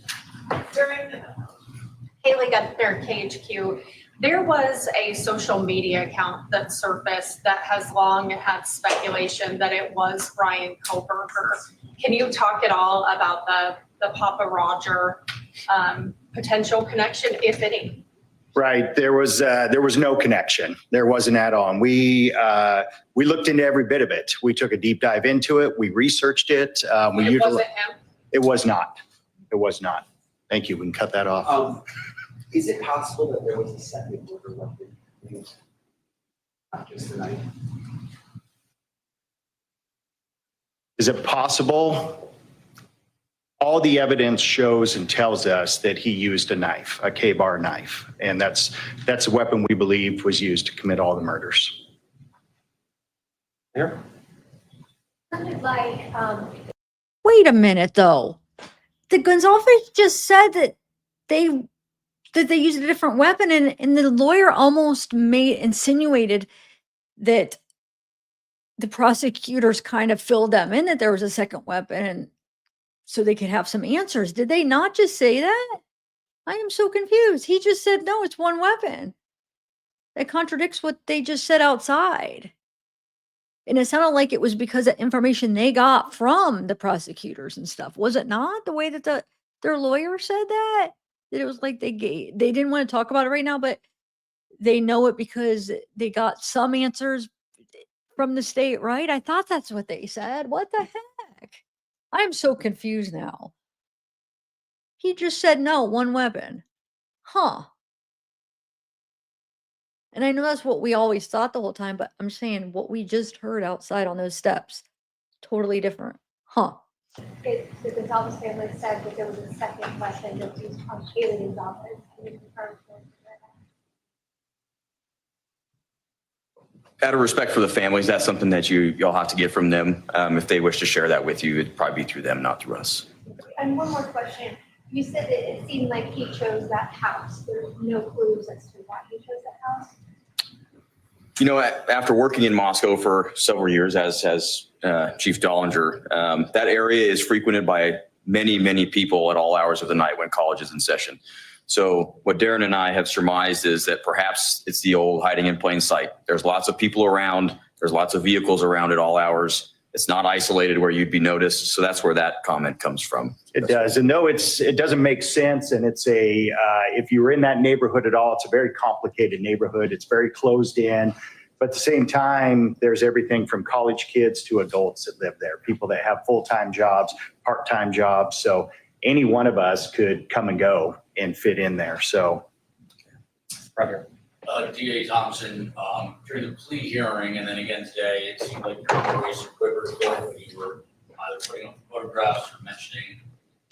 Haley got their KHQ. There was a social media account that surfaced that has long had speculation that it was Bryan Kohberger. Can you talk at all about the Papa Roger potential connection, if any? Right. There was no connection. There wasn't at all. And we looked into every bit of it. We took a deep dive into it. We researched it. It wasn't him? It was not. It was not. Thank you. We can cut that off. Is it possible that there was a second order weapon used? Not just the knife? Is it possible? All the evidence shows and tells us that he used a knife, a K-bar knife. And that's a weapon we believe was used to commit all the murders. Here. Wait a minute, though. The Gonzalez just said that they used a different weapon, and the lawyer almost insinuated that the prosecutors kind of filled them in that there was a second weapon, and so they could have some answers. Did they not just say that? I am so confused. He just said, no, it's one weapon. That contradicts what they just said outside. And it sounded like it was because of information they got from the prosecutors and stuff. Was it not the way that their lawyer said that? That it was like they didn't want to talk about it right now, but they know it because they got some answers from the state, right? I thought that's what they said. What the heck? I'm so confused now. He just said no, one weapon. Huh. And I know that's what we always thought the whole time, but I'm saying what we just heard outside on those steps, totally different. Huh. The Gonzalez family said that there was a second weapon that was used on Haley Gonzalez. Can you confirm that? Out of respect for the families, that's something that you'll have to get from them. If they wish to share that with you, it'd probably be through them, not through us. And one more question. You said that it seemed like he chose that house. There's no clues as to why he chose that house. You know, after working in Moscow for several years as Chief Dollinger, that area is frequented by many, many people at all hours of the night when college is in session. So what Darren and I have surmised is that perhaps it's the old hiding in plain sight. There's lots of people around. There's lots of vehicles around at all hours. It's not isolated where you'd be noticed. So that's where that comment comes from. It does. And no, it doesn't make sense. And it's if you're in that neighborhood at all, it's a very complicated neighborhood. It's very closed in. But at the same time, there's everything from college kids to adults that live there, people that have full-time jobs, part-time jobs. So any one of us could come and go and fit in there. So. Roger. DA Thompson, during the plea hearing and then again today, it seemed like your voice or quiver when you were either putting up photographs or mentioning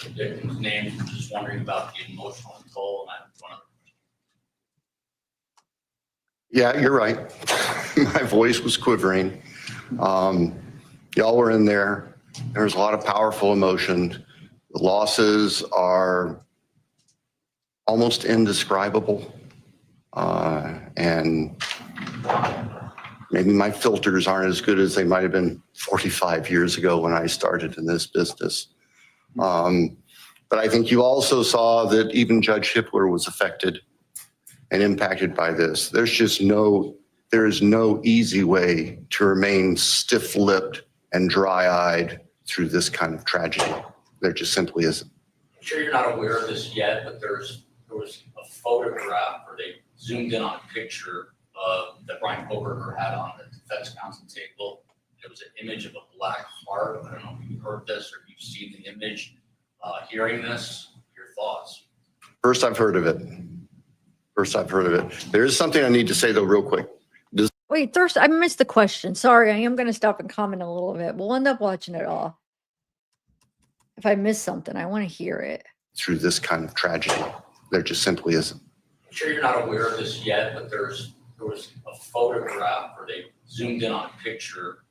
the victims' names. I'm just wondering about the emotional toll. Yeah, you're right. My voice was quivering. Y'all were in there. There's a lot of powerful emotion. The losses are almost indescribable. And maybe my filters aren't as good as they might have been 45 years ago when I started in this business. But I think you also saw that even Judge Hippler was affected and impacted by this. There is no easy way to remain stiff-lipped and dry-eyed through this kind of tragedy. There just simply isn't. I'm sure you're not aware of this yet, but there was a photograph where they zoomed in on a picture that Bryan Kohberger had on the defense counsel table. It was an image of a black heart. I don't know if you've heard this or you've seen the image. Hearing this, your thoughts? First, I've heard of it. There is something I need to say, though, real quick. Wait, Thirst, I missed the question. Sorry, I am going to stop and comment a little bit. We'll end up watching it all. If I miss something, I want to hear it. Through this kind of tragedy, there just simply isn't. I'm sure you're not aware of this yet, but there was a photograph where they zoomed in on a picture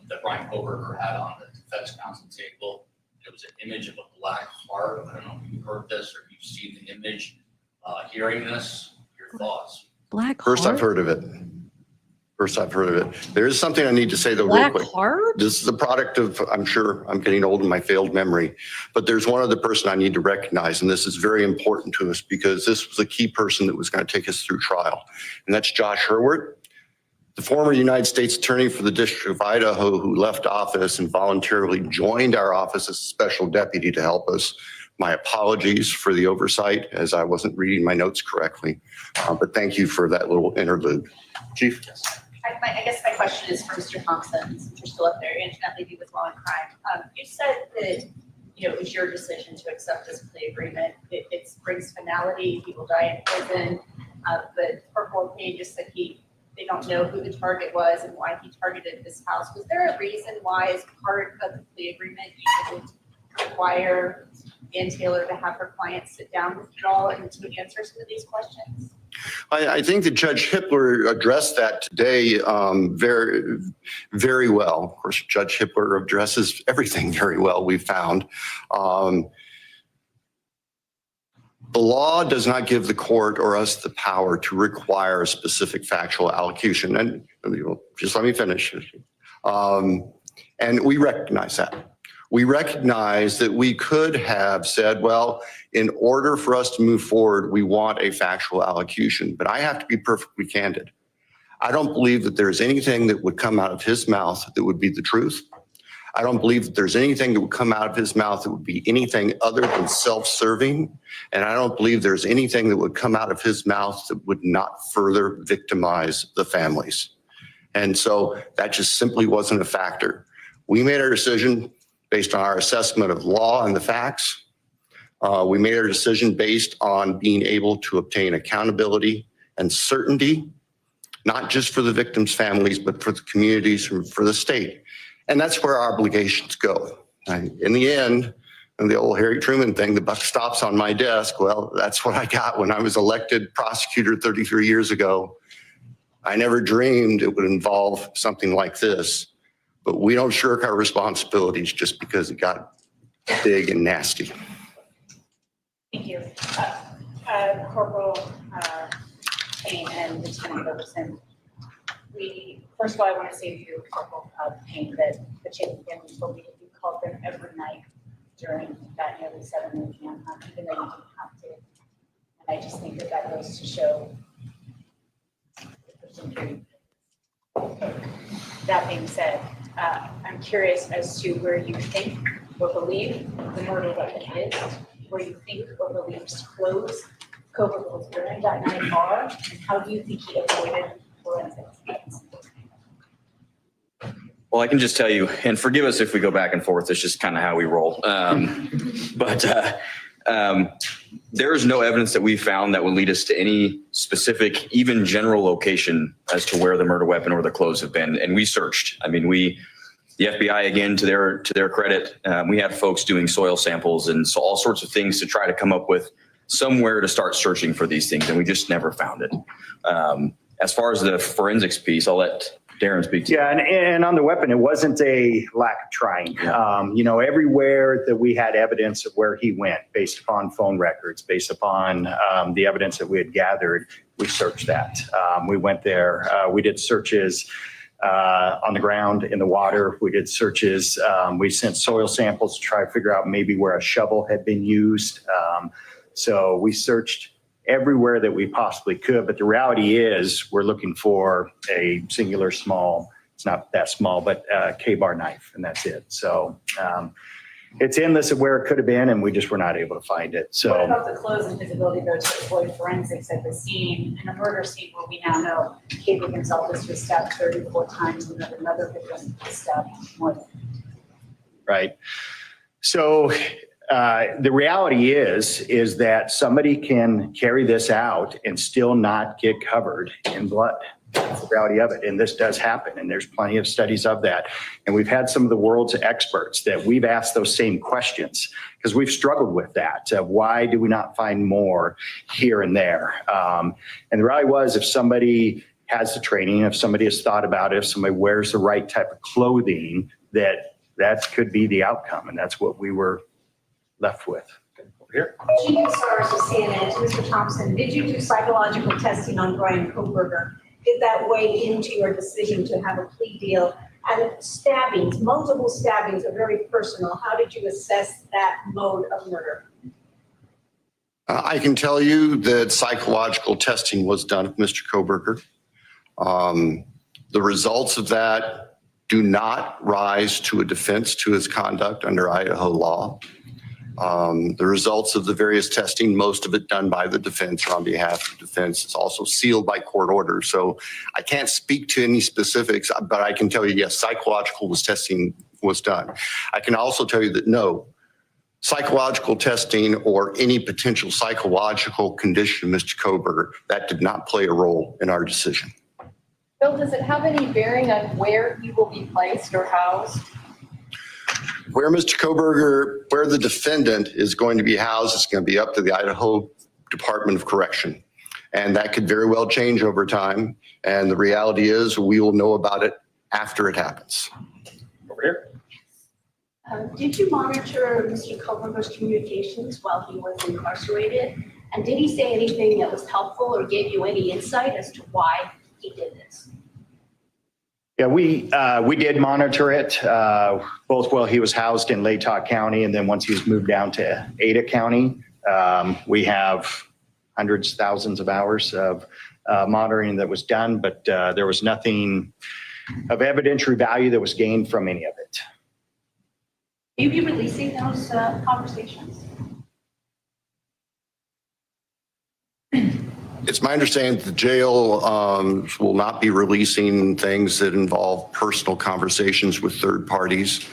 that Bryan Kohberger had on the defense counsel table. It was an image of a black heart. I don't know if you've heard this or you've seen the image. Hearing this, your thoughts? Black First, heart? I've heard of it. There is something I need to say, though, Black real quick. heart? This is the product of, I'm sure I'm getting old in my failed memory, but there's one other person I need to recognize, and this is very important to us because this was a key person that was going to take us through trial, and that's Josh Hurwitz, the former United States Attorney for the District of Idaho who left office and voluntarily joined our office as a special deputy to help us. My apologies for the oversight as I wasn't reading my notes correctly, but thank you for that little interlude. Chief? I guess my question is for Mr. Thompson, since you're still up there, Internet Lady with Law and Crime. You said that, it was your decision to accept this plea agreement. It brings finality, people die in prison, but Corporal Payne just said they don't know who the target was and why he targeted this house. Was there a reason why, as part of the plea agreement, you didn't require Ann Taylor to have her clients sit down with you all and to answer some of these questions? I think that Judge Hippler addressed that today very, very well. Of course, Judge Hippler addresses everything very well, we found. The law does not give the court or us the power to require a specific factual allocution. And just let me finish. And we recognize that. We recognize that we could have said, well, in order for us to move forward, we want a factual allocution. But I have to be perfectly candid. I don't believe that there's anything that would come out of his mouth that would be the truth. I don't believe that there's anything that would come out of his mouth that would be anything other than self-serving. And I don't believe there's anything that would come out of his mouth that would not further victimize the families. And so that just simply wasn't a factor. We made our decision based on our assessment of law and the facts. We made our decision based on being able to obtain accountability and certainty, not just for the victims' families, but for the communities and for the state. And that's where our obligations go. In the end, and the old Harry Truman thing, the buck stops on my desk. Well, that's what I got when I was elected prosecutor 33 years ago. I never dreamed it would involve something like this, but we don't shirk our responsibilities just because it got big and nasty. Thank you. Corporal Payne and Lieutenant Robertson, first of all, I want to say to you, Corporal Payne, that the Chapin family told me that you called them every night during that nearly 7 p.m., even though you didn't have to. And I just think that that goes to show the person who. That being said, I'm curious as to where you think or believe the murder weapon is, where you think or believe clothes Kohberger was wearing that night are, and how do you think he avoided forensics? Well, I can just tell you, and forgive us if we go back and forth, it's just kind of how we roll. There is no evidence that we found that would lead us to any specific, even general location as to where the murder weapon or the clothes have been. And we searched. I mean, the FBI, again, to their credit, we had folks doing soil samples and so all sorts of things to try to come up with somewhere to start searching for these things, and we just never found it. As far as the forensics piece, I'll let Darren speak to you. Yeah, and on the weapon, it wasn't a lack of trying. Everywhere that we had evidence of where he went, based upon phone records, based upon the evidence that we had gathered, we searched that. We went there. We did searches on the ground, in the water. We did searches. We sent soil samples to try to figure out maybe where a shovel had been used. So we searched everywhere that we possibly could. But the reality is we're looking for a singular small, it's not that small, but K-bar knife, and that's it. So it's endless of where it could have been, and we just were not able to find it. So What about the clothes and his ability to avoid forensics at the scene, in a murder scene where we now know Kohberger himself was stabbed 34 times and another victim was stabbed more than. right. So the reality is that somebody can carry this out and still not get covered in blood. That's the reality of it. And this does happen. And there's plenty of studies of that. And we've had some of the world's experts that we've asked those same questions because we've struggled with that. Why do we not find more here and there? And the reality was, if somebody has the training, if somebody has thought about it, if somebody wears the right type of clothing, that could be the outcome. And that's what we were left with. Over here. Chief of SARS of CNN, to Mr. Thompson, did you do psychological testing on Bryan Kohberger? Did that weigh into your decision to have a plea deal? And stabbings, multiple stabbings are very personal. How did you assess that mode of murder? I can tell you that psychological testing was done of Mr. Kohberger. The results of that do not rise to a defense to his conduct under Idaho law. The results of the various testing, most of it done by the defense or on behalf of the defense, is also sealed by court order. So I can't speak to any specifics, but I can tell you, yes, psychological testing was done. I can also tell you that no, psychological testing or any potential psychological condition of Mr. Kohberger, that did not play a role in our decision. Bill, does it have any bearing on where he will be placed or housed? Where Mr. Kohberger, where the defendant is going to be housed, is going to be up to the Idaho Department of Correction. And that could very well change over time. And the reality is we will know about it after it happens. Over here. Did you monitor Mr. Kohberger's communications while he was incarcerated? And did he say anything that was helpful or gave you any insight as to why he did this? Yeah, we did monitor it, both while he was housed in Latah County and then once he was moved down to Ada County. We have hundreds, thousands of hours of monitoring that was done, but there was nothing of evidentiary value that was gained from any of it. Will you be releasing those conversations? It's my understanding that the jail will not be releasing things that involve personal conversations with third parties.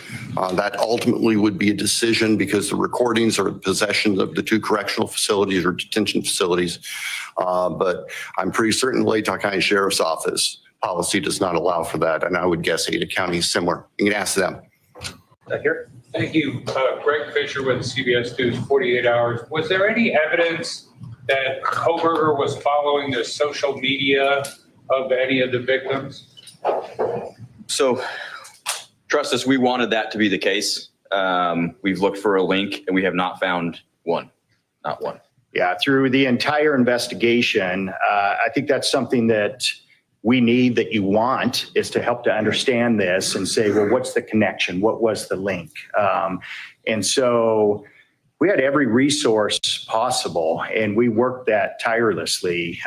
That ultimately would be a decision because the recordings are in possession of the two correctional facilities or detention facilities. But I'm pretty certain the Latah County Sheriff's Office policy does not allow for that. And I would guess Ada County is similar. You can ask them. Here. Thank you. Greg Fisher with CBS 2's 48 Hours. Was there any evidence that Kohberger was following the social media of any of the victims? So trust us, we wanted that to be the case. We've looked for a link and we have not found one, not one. Yeah, through the entire investigation, I think that's something that we need, that you want, is to help to understand this and say, well, what's the connection? What was the link? And so we had every resource possible and we worked that tirelessly,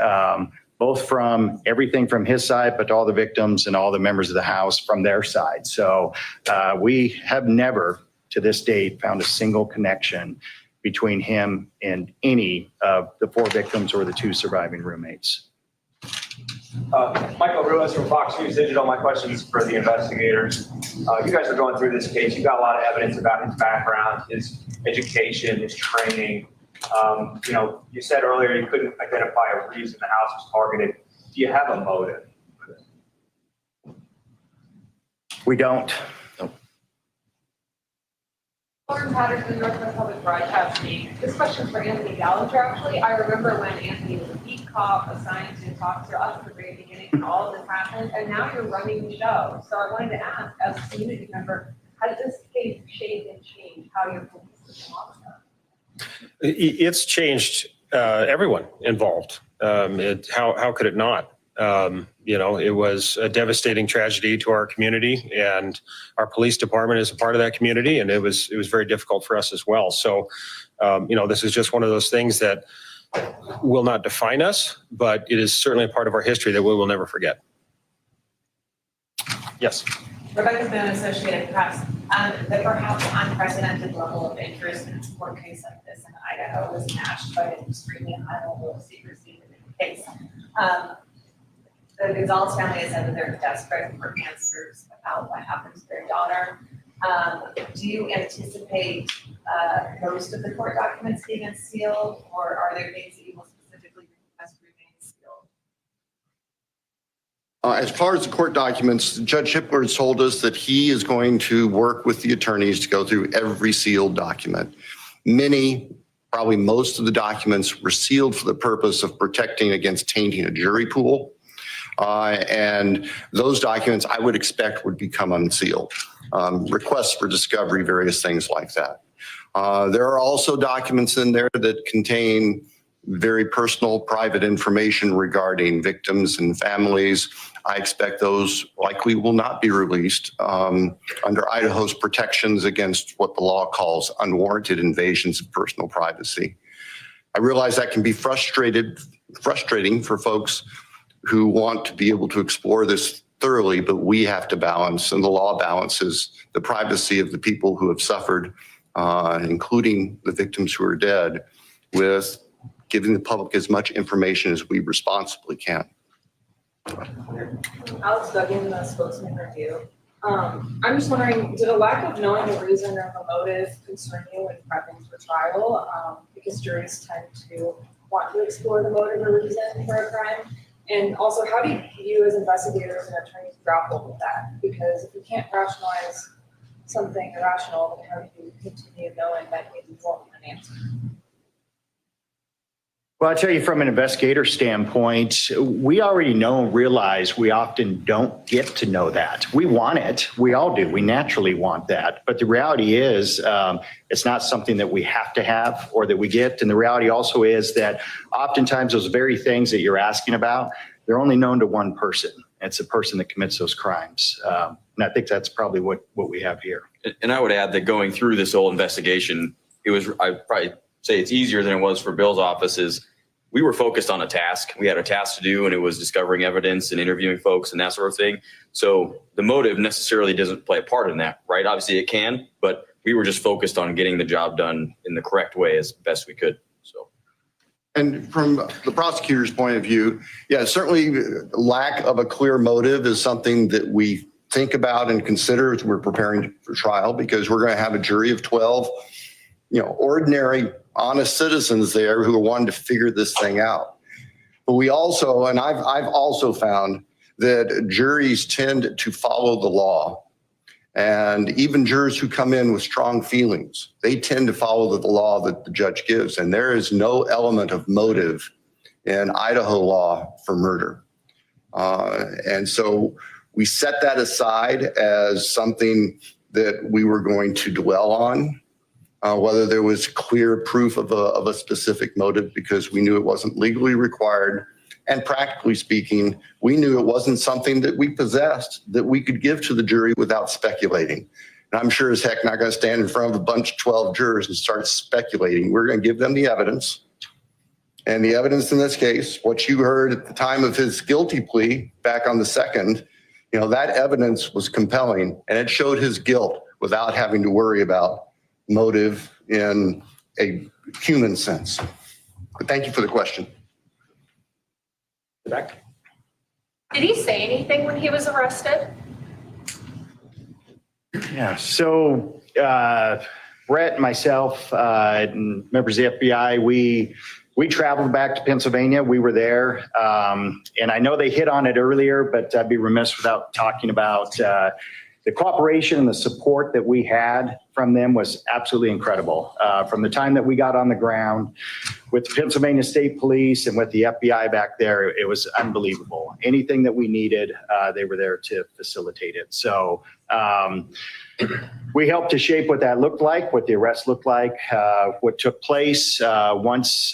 both from everything from his side, but all the victims and all the members of the house from their side. So we have never to this date found a single connection between him and any of the 4 victims or the 2 surviving roommates. Michael Ruiz from Fox News Digital. My question is for the investigators. You guys are going through this case. You got a lot of evidence about his background, his education, his training. You said earlier you couldn't identify a reason the house was targeted. Do you have a motive for this? We don't. Lauren Patterson, Northwest Public Broadcasting. This question is for Anthony Gallagher, actually. I remember when Anthony was a beat cop assigned to talk to us at the very beginning and all of this happened, and now you're running the show. So I wanted to ask, as a community member, has this case shaped and changed how you're police system operates? It's changed everyone involved. How could it not? It was a devastating tragedy to our community, and our police department is a part of that community, and it was very difficult for us as well. So, this is just one of those things that will not define us, but it is certainly a part of our history that we will never forget. Yes. Rebecca Boone, Associated Press. The perhaps unprecedented level of interest in a court case like this in Idaho was matched by an extremely high level of secrecy within the case. The Gonzalez family has said that they're desperate for answers about what happened to their daughter. Do you anticipate most of the court documents being unsealed, or are there things that you will specifically request remain sealed? As far as the court documents, Judge Hippler has told us that he is going to work with the attorneys to go through every sealed document. Probably most of the documents were sealed for the purpose of protecting against tainting a jury pool. And those documents I would expect would become unsealed. Requests for discovery, various things like that. There are also documents in there that contain very personal, private information regarding victims and families. I expect those likely will not be released under Idaho's protections against what the law calls unwarranted invasions of personal privacy. I realize that can be frustrating for folks who want to be able to explore this thoroughly, but we have to balance, and the law balances, the privacy of the people who have suffered, including the victims who are dead, with giving the public as much information as we responsibly can. Alex Duggan, the spokesman review. I'm just wondering, did a lack of knowing the reason or the motive concern you when prepping for trial? Because juries tend to want to explore the motive or reason for a crime. And also, how do you as investigators and attorneys grapple with that? Because if you can't rationalize something irrational, then how do you continue knowing that you won't get an answer? Well, I'll tell you from an investigator standpoint, we already know and realize we often don't get to know that. We want it. We all do. We naturally want that. But the reality is it's not something that we have to have or that we get. And the reality also is that oftentimes those very things that you're asking about, they're only known to one person. It's the person that commits those crimes. And I think that's probably what we have here. And I would add that going through this whole investigation, I'd probably say it's easier than it was for Bill's offices. We were focused on a task. We had a task to do, and it was discovering evidence and interviewing folks and that sort of thing. So the motive necessarily doesn't play a part in that, right? Obviously it can, but we were just focused on getting the job done in the correct way as best we could. So. And from the prosecutor's point of view, yeah, certainly lack of a clear motive is something that we think about and consider as we're preparing for trial, because we're going to have a jury of 12, ordinary, honest citizens there who are wanting to figure this thing out. But we also, and I've also found that juries tend to follow the law. And even jurors who come in with strong feelings, they tend to follow the law that the judge gives. And there is no element of motive in Idaho law for murder. And so we set that aside as something that we were going to dwell on. Whether there was clear proof of a specific motive, because we knew it wasn't legally required. And practically speaking, we knew it wasn't something that we possessed that we could give to the jury without speculating. And I'm sure as heck not going to stand in front of a bunch of 12 jurors and start speculating. We're going to give them the evidence. And the evidence in this case, what you heard at the time of his guilty plea back on the 2nd, that evidence was compelling, and it showed his guilt without having to worry about motive in a human sense. But thank you for the question. Did he say anything when he was arrested? Yeah, so Brett, myself, and members of the FBI, we traveled back to Pennsylvania. We were there. And I know they hit on it earlier, but I'd be remiss without talking about the cooperation and the support that we had from them was absolutely incredible. From the time that we got on the ground with the Pennsylvania State Police and with the FBI back there, it was unbelievable. Anything that we needed, they were there to facilitate it. So we helped to shape what that looked like, what the arrest looked like, what took place once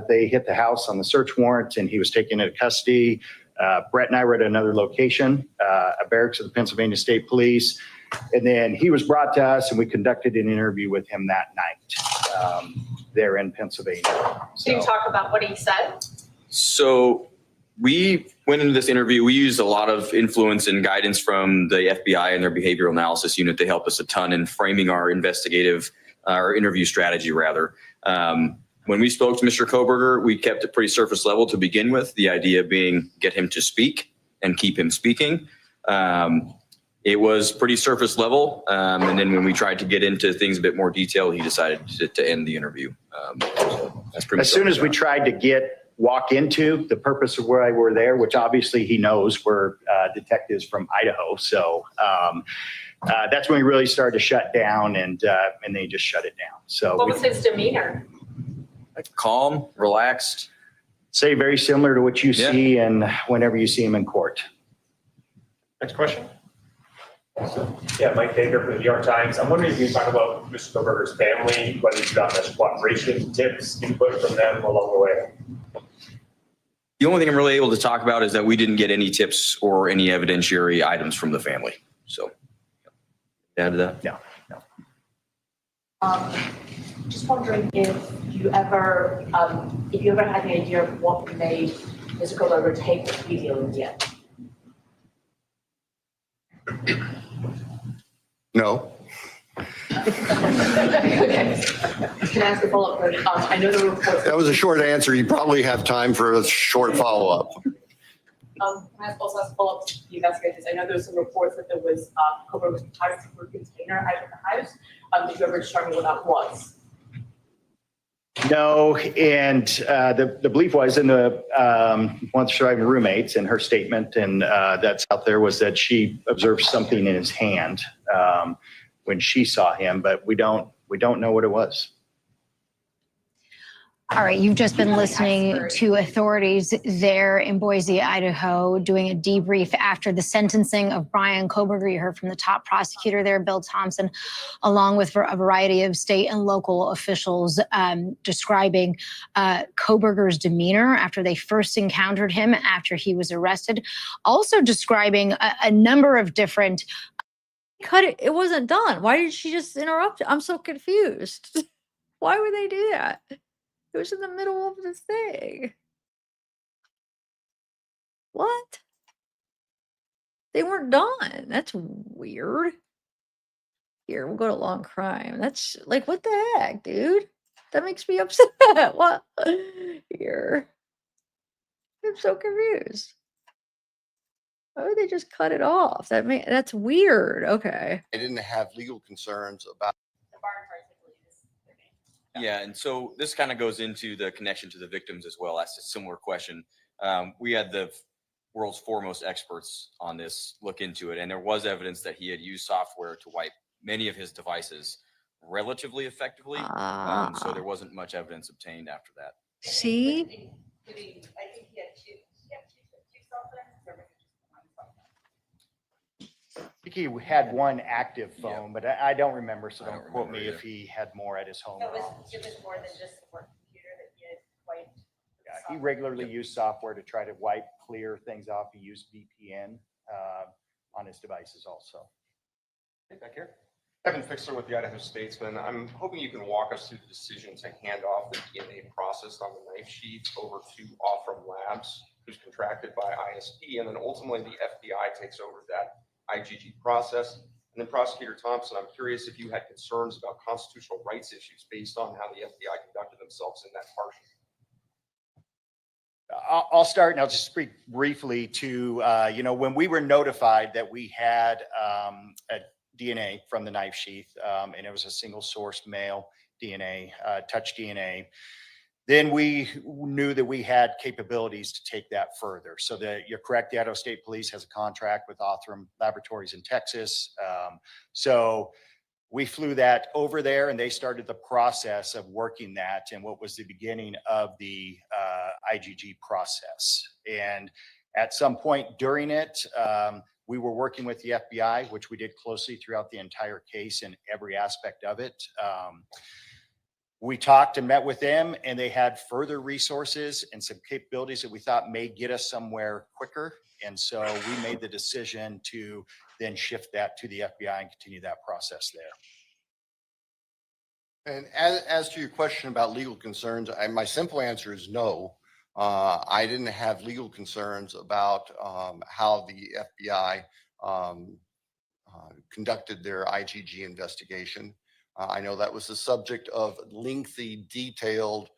they hit the house on the search warrant and he was taken into custody. Brett and I were at another location, a barracks of the Pennsylvania State Police. And then he was brought to us and we conducted an interview with him that night there in Pennsylvania. Can you talk about what he said? So we went into this interview. We used a lot of influence and guidance from the FBI and their behavioral analysis unit. They helped us a ton in framing our interview strategy rather. When we spoke to Mr. Kohberger, we kept it pretty surface level to begin with. The idea being get him to speak and keep him speaking. It was pretty surface level. And then when we tried to get into things a bit more detail, he decided to end the interview. That's pretty much as soon as we tried to walk into the purpose of why we're there, which obviously he knows we're detectives from Idaho. So that's when we really started to shut down and they just shut it down. So what was his demeanor? Calm, relaxed. Say very similar to what you see and whenever you see him in court. Next question. Yeah, Mike Baker from the New York Times. I'm wondering if you can talk about Mr. Kohberger's family, whether you've got much cooperation, tips, input from them along the way. The only thing I'm really able to talk about is that we didn't get any tips or any evidentiary items from the family. So, add to that? No. Just wondering if you ever had any idea of what made Mr. Kohberger take the plea deal in the end? No. Can I ask a follow-up question? I know there were reports. That was a short answer. You probably have time for a short follow-up. Can I also ask a follow-up to the investigators? I know there's some reports that there was Kohberger was tied to a container out of the house. Did you ever determine what that was? No, and the belief was in the one of the surviving roommates and her statement, and that's out there, was that she observed something in his hand when she saw him, but we don't know what it was. All right, you've just been listening to authorities there in Boise, Idaho, doing a debrief after the sentencing of Bryan Kohberger. You heard from the top prosecutor there, Bill Thompson, along with a variety of state and local officials describing Kohberger's demeanor after they first encountered him after he was arrested. Also describing a number of different... Cut it. It wasn't done. Why did she just interrupt? I'm so confused. Why would they do that? It was in the middle of the thing. What? They weren't done. That's weird. Here, we'll go to long crime. That's like, what the heck, dude? That makes me upset. What? Here. I'm so confused. Why would they just cut it off? That's weird. Okay. I didn't have legal concerns about. Yeah, and so this kind of goes into the connection to the victims as well. That's a similar question. We had the world's foremost experts on this look into it, and there was evidence that he had used software to wipe many of his devices relatively effectively. So there wasn't much evidence obtained after that. See? I think he had two cell phones. I think he had one active phone, but I don't remember, so don't quote me if he had more at his home. It was more than just the work computer that he had wiped. Yeah, he regularly used software to try to clear things off. He used VPN on his devices also. Hey, back here. Kevin Fixler with the Idaho Statesman. I'm hoping you can walk us through the decision to hand off the DNA process on the knife sheath over to Offram Labs, who's contracted by ISP, and then ultimately the FBI takes over that IgG process. And then Prosecutor Thompson, I'm curious if you had concerns about constitutional rights issues based on how the FBI conducted themselves in that partial. I'll start and I'll just speak briefly to, when we were notified that we had a DNA from the knife sheath, and it was a single source male DNA, touch DNA, then we knew that we had capabilities to take that further. So you're correct, the Idaho State Police has a contract with Offram Laboratories in Texas. So We flew that over there and they started the process of working that and what was the beginning of the IGG process. And at some point during it, we were working with the FBI, which we did closely throughout the entire case and every aspect of it. We talked and met with them and they had further resources and some capabilities that we thought may get us somewhere quicker. And so we made the decision to then shift that to the FBI and continue that process there. And as to your question about legal concerns, my simple answer is no. I didn't have legal concerns about how the FBI conducted their IGG investigation. I know that was the subject of lengthy, detailed,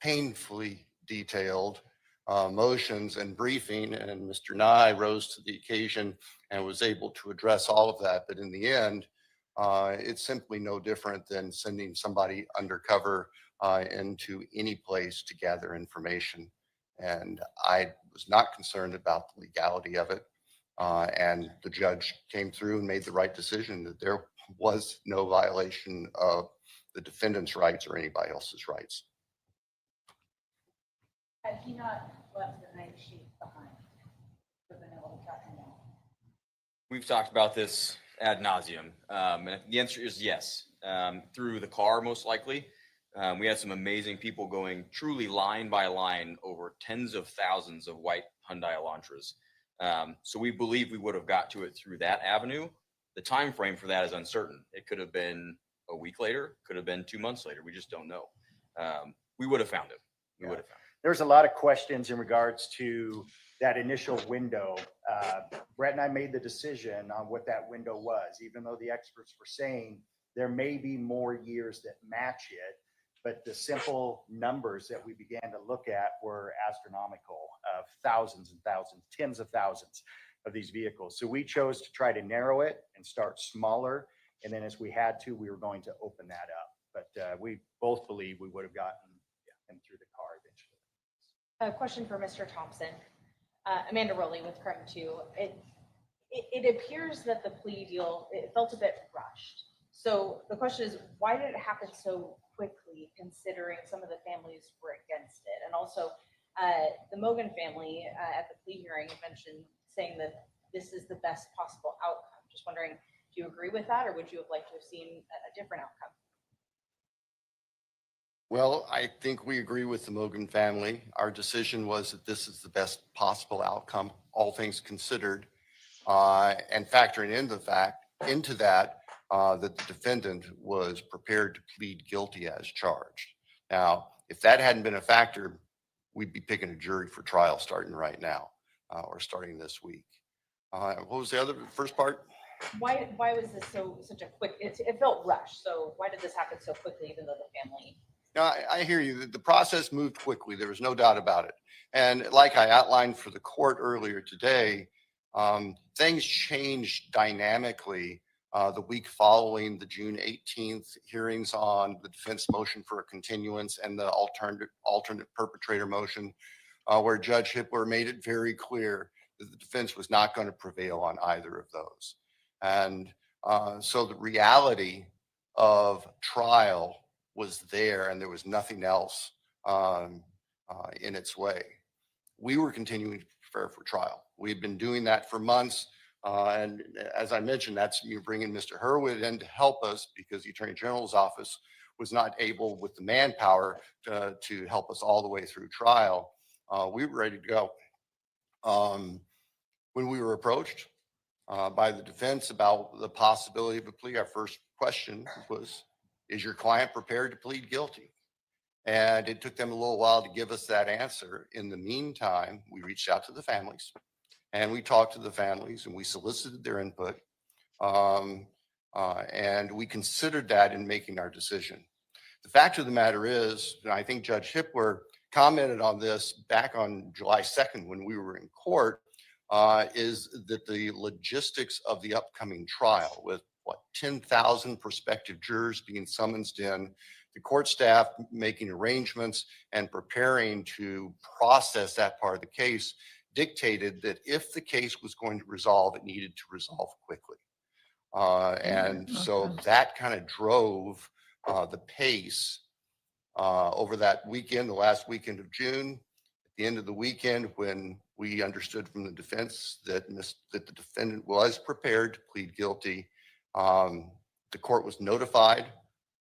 painfully detailed motions and briefing, and Mr. Nye rose to the occasion and was able to address all of that. But in the end, it's simply no different than sending somebody undercover into any place to gather information. And I was not concerned about the legality of it. And the judge came through and made the right decision that there was no violation of the defendant's rights or anybody else's rights. Had he not left the night sheet behind, would have been able to track him down? We've talked about this ad nauseum. And the answer is yes. Through the car, most likely. We had some amazing people going truly line by line over tens of thousands of white Hyundai Elantras. So we believe we would have got to it through that avenue. The time frame for that is uncertain. It could have been a week later, could have been 2 months later. We just don't know. We would have found it. We would have found it. There's a lot of questions in regards to that initial window. Brett and I made the decision on what that window was, even though the experts were saying there may be more years that match it. But the simple numbers that we began to look at were astronomical, of thousands and thousands, tens of thousands of these vehicles. So we chose to try to narrow it and start smaller. And then as we had to, we were going to open that up. But we both believe we would have gotten him through the car eventually. A question for Mr. Thompson. Amanda Rowley with Crime 2. It appears that the plea deal, it felt a bit rushed. So the question is, why did it happen so quickly, considering some of the families were against it? And also, the Mogan family at the plea hearing mentioned saying that this is the best possible outcome. Just wondering, do you agree with that, or would you have liked to have seen a different outcome? Well, I think we agree with the Mogan family. Our decision was that this is the best possible outcome, all things considered, and factoring into that, that the defendant was prepared to plead guilty as charged. Now, if that hadn't been a factor, we'd be picking a jury for trial starting right now, or starting this week. What was the first part? Why was this such a quick? It felt rushed. So why did this happen so quickly, even though the family? No, I hear you. The process moved quickly. There was no doubt about it. And like I outlined for the court earlier today, things changed dynamically the week following the June 18th hearings on the defense motion for a continuance and the alternate perpetrator motion, where Judge Hippler made it very clear that the defense was not going to prevail on either of those. And so the reality of trial was there, and there was nothing else in its way. We were continuing to prepare for trial. We had been doing that for months. And as I mentioned, that's you bringing Mr. Hurwitz in to help us, because the Attorney General's office was not able with the manpower to help us all the way through trial. We were ready to go. When we were approached by the defense about the possibility of a plea, our first question was, is your client prepared to plead guilty? And it took them a little while to give us that answer. In the meantime, we reached out to the families and we talked to the families and we solicited their input. And we considered that in making our decision. The fact of the matter is, and I think Judge Hippler commented on this back on July 2nd when we were in court, is that the logistics of the upcoming trial with 10,000 prospective jurors being summoned in, the court staff making arrangements and preparing to process that part of the case, dictated that if the case was going to resolve, it needed to resolve quickly. And so that kind of drove the pace over that weekend, the last weekend of June. At the end of the weekend, when we understood from the defense that the defendant was prepared to plead guilty, the court was notified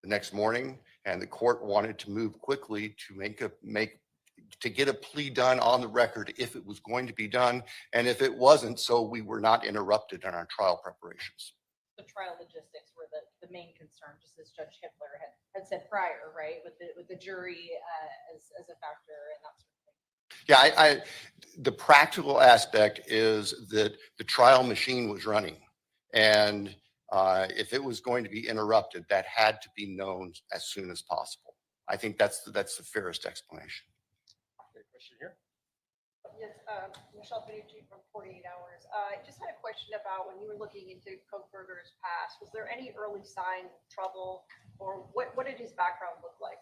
the next morning, and the court wanted to move quickly to get a plea done on the record if it was going to be done, and if it wasn't, so we were not interrupted in our trial preparations. The trial logistics were the main concern, just as Judge Hippler had said prior, right, with the jury as a factor and that sort of thing. Yeah, the practical aspect is that the trial machine was running, and if it was going to be interrupted, that had to be known as soon as possible. I think that's the fairest explanation. Question here. Yes, Michelle Benucci from 48 Hours. I just had a question about when you were looking into Kohberger's past, was there any early sign of trouble, or what did his background look like?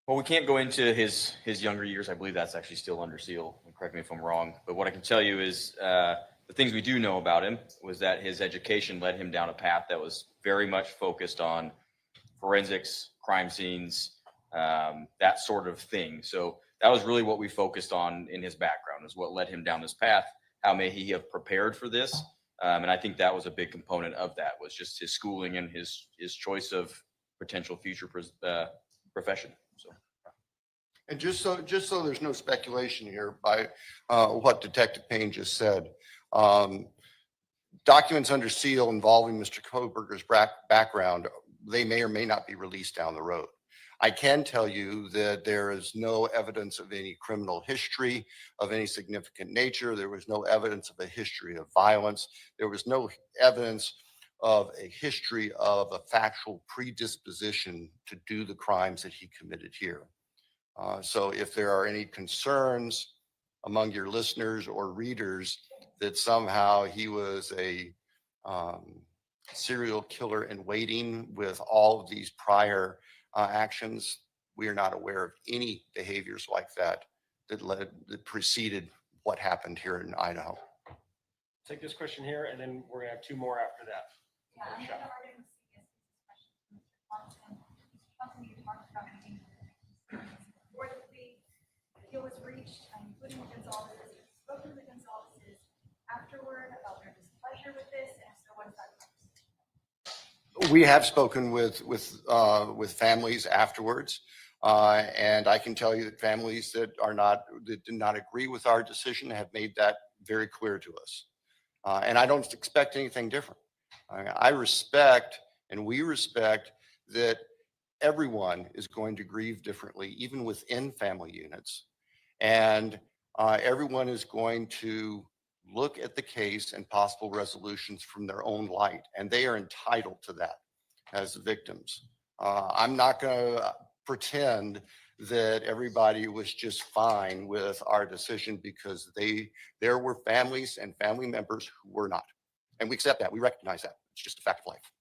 Well, we can't go into his younger years. I believe that's actually still under seal. Correct me if I'm wrong. But what I can tell you is the things we do know about him was that his education led him down a path that was very much focused on forensics, crime scenes, that sort of thing. So that was really what we focused on in his background, is what led him down this path. How may he have prepared for this? And I think that was a big component of that, was just his schooling and his choice of potential future profession. So. And just so there's no speculation here by what Detective Payne just said, documents under seal involving Mr. Kohberger's background, they may or may not be released down the road. I can tell you that there is no evidence of any criminal history of any significant nature. There was no evidence of a history of violence. There was no evidence of a history of a factual predisposition to do the crimes that he committed here. So if there are any concerns among your listeners or readers that somehow he was a serial killer in waiting with all of these prior actions, we are not aware of any behaviors like that that preceded what happened here in Idaho. Take this question here, and then we're gonna have two more after that. Before the plea deal was reached, including the Gonzalez's, spoken to the Gonzalez's afterward about their displeasure with this, and so what is that? We have spoken with families afterwards, and I can tell you that families that did not agree with our decision have made that very clear to us. And I don't expect anything different. I respect, and we respect, that everyone is going to grieve differently, even within family units. And everyone is going to look at the case and possible resolutions from their own light, and they are entitled to that as victims. I'm not going to pretend that everybody was just fine with our decision, because there were families and family members who were not. And we accept that. We recognize that. It's just a fact of life.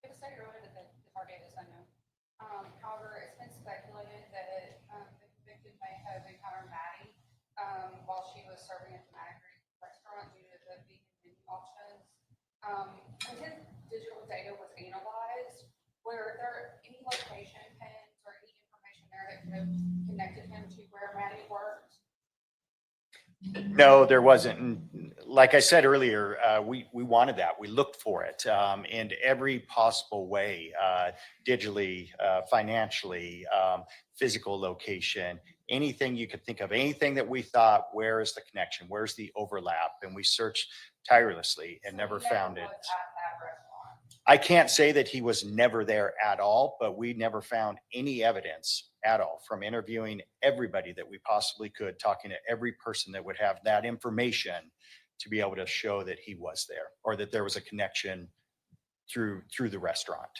It was stated earlier that the target is unknown. However, it's been speculated that the convicted may have encountered Maddie while she was serving at the Maddie restaurant due to the vegan menu options. When his digital data was analyzed, were there any location pins or any information there that could have connected him to where Maddie worked? No, there wasn't. Like I said earlier, we wanted that. We looked for it in every possible way, digitally, financially, physical location, anything you could think of, anything that we thought, where is the connection? Where's the overlap? And we searched tirelessly and never found it. I can't say that he was never there at all, but we never found any evidence at all from interviewing everybody that we possibly could, talking to every person that would have that information to be able to show that he was there, or that there was a connection through the restaurant.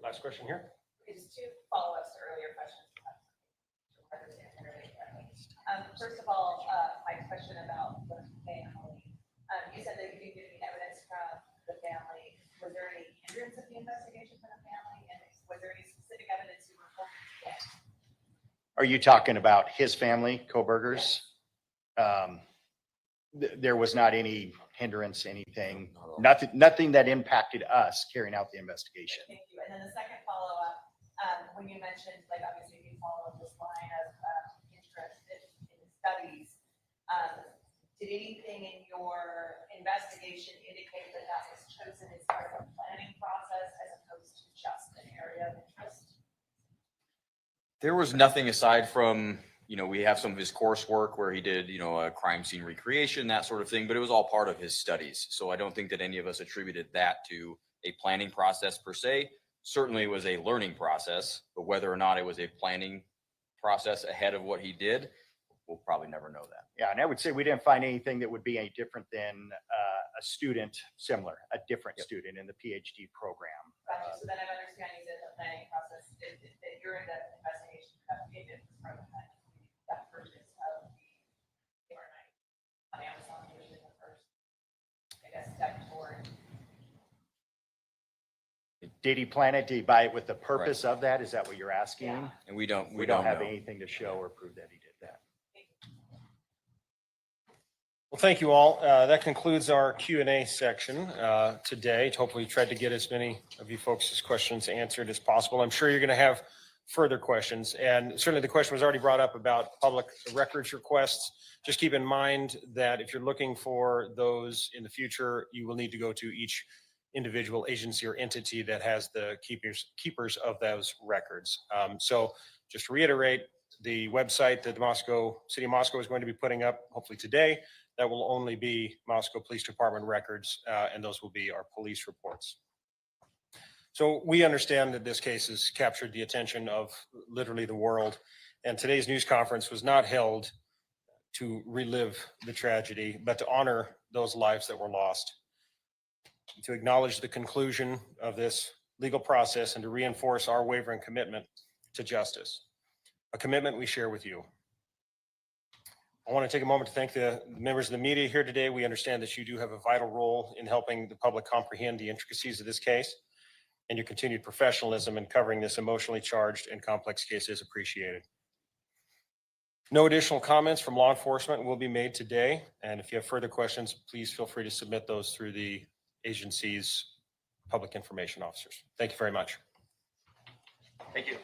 Last question here. Just two follow-ups to earlier questions. First of all, my question about the family. You said that you didn't get any evidence from the family. Was there any hindrance of the investigation from the family? And was there any specific evidence you were hoping to get? Are you talking about his family, Kohberger's? There was not any hindrance, anything, nothing that impacted us carrying out the investigation. Thank you. And then the second follow-up, when you mentioned, like, obviously you follow this line of interest in studies, did anything in your investigation indicate that that was chosen as part of a planning process as opposed to just an area of interest? There was nothing aside from, we have some of his coursework where he did, a crime scene recreation, that sort of thing, but it was all part of his studies. So I don't think that any of us attributed that to a planning process per se. Certainly it was a learning process, but whether or not it was a planning process ahead of what he did, we'll probably never know that. Yeah, and I would say we didn't find anything that would be any different than a student similar, a different student in the PhD program. Gotcha. So then I'm understanding that the planning process, that you're in the investigation investigated from that purchase of the overnight on Amazon, which is the first, I guess, step toward. Did he plan it? Did he buy it with the purpose of that? Is that what you're asking? Yeah. And we don't have know. anything to show or prove that he did that. Well, thank you all. That concludes our Q&A section today. Hopefully we tried to get as many of you folks' questions answered as possible. I'm sure you're going to have further questions. And certainly the question was already brought up about public records requests. Just keep in mind that if you're looking for those in the future, you will need to go to each individual agency or entity that has the keepers of those records. So just to reiterate, the website that the City of Moscow is going to be putting up hopefully today, that will only be Moscow Police Department records, and those will be our police reports. So we understand that this case has captured the attention of literally the world, and today's news conference was not held to relive the tragedy, but to honor those lives that were lost, to acknowledge the conclusion of this legal process and to reinforce our wavering commitment to justice, a commitment we share with you. I want to take a moment to thank the members of the media here today. We understand that you do have a vital role in helping the public comprehend the intricacies of this case, and your continued professionalism in covering this emotionally charged and complex case is appreciated. No additional comments from law enforcement will be made today, and if you have further questions, please feel free to submit those through the agency's public information officers. Thank you very much. Thank you.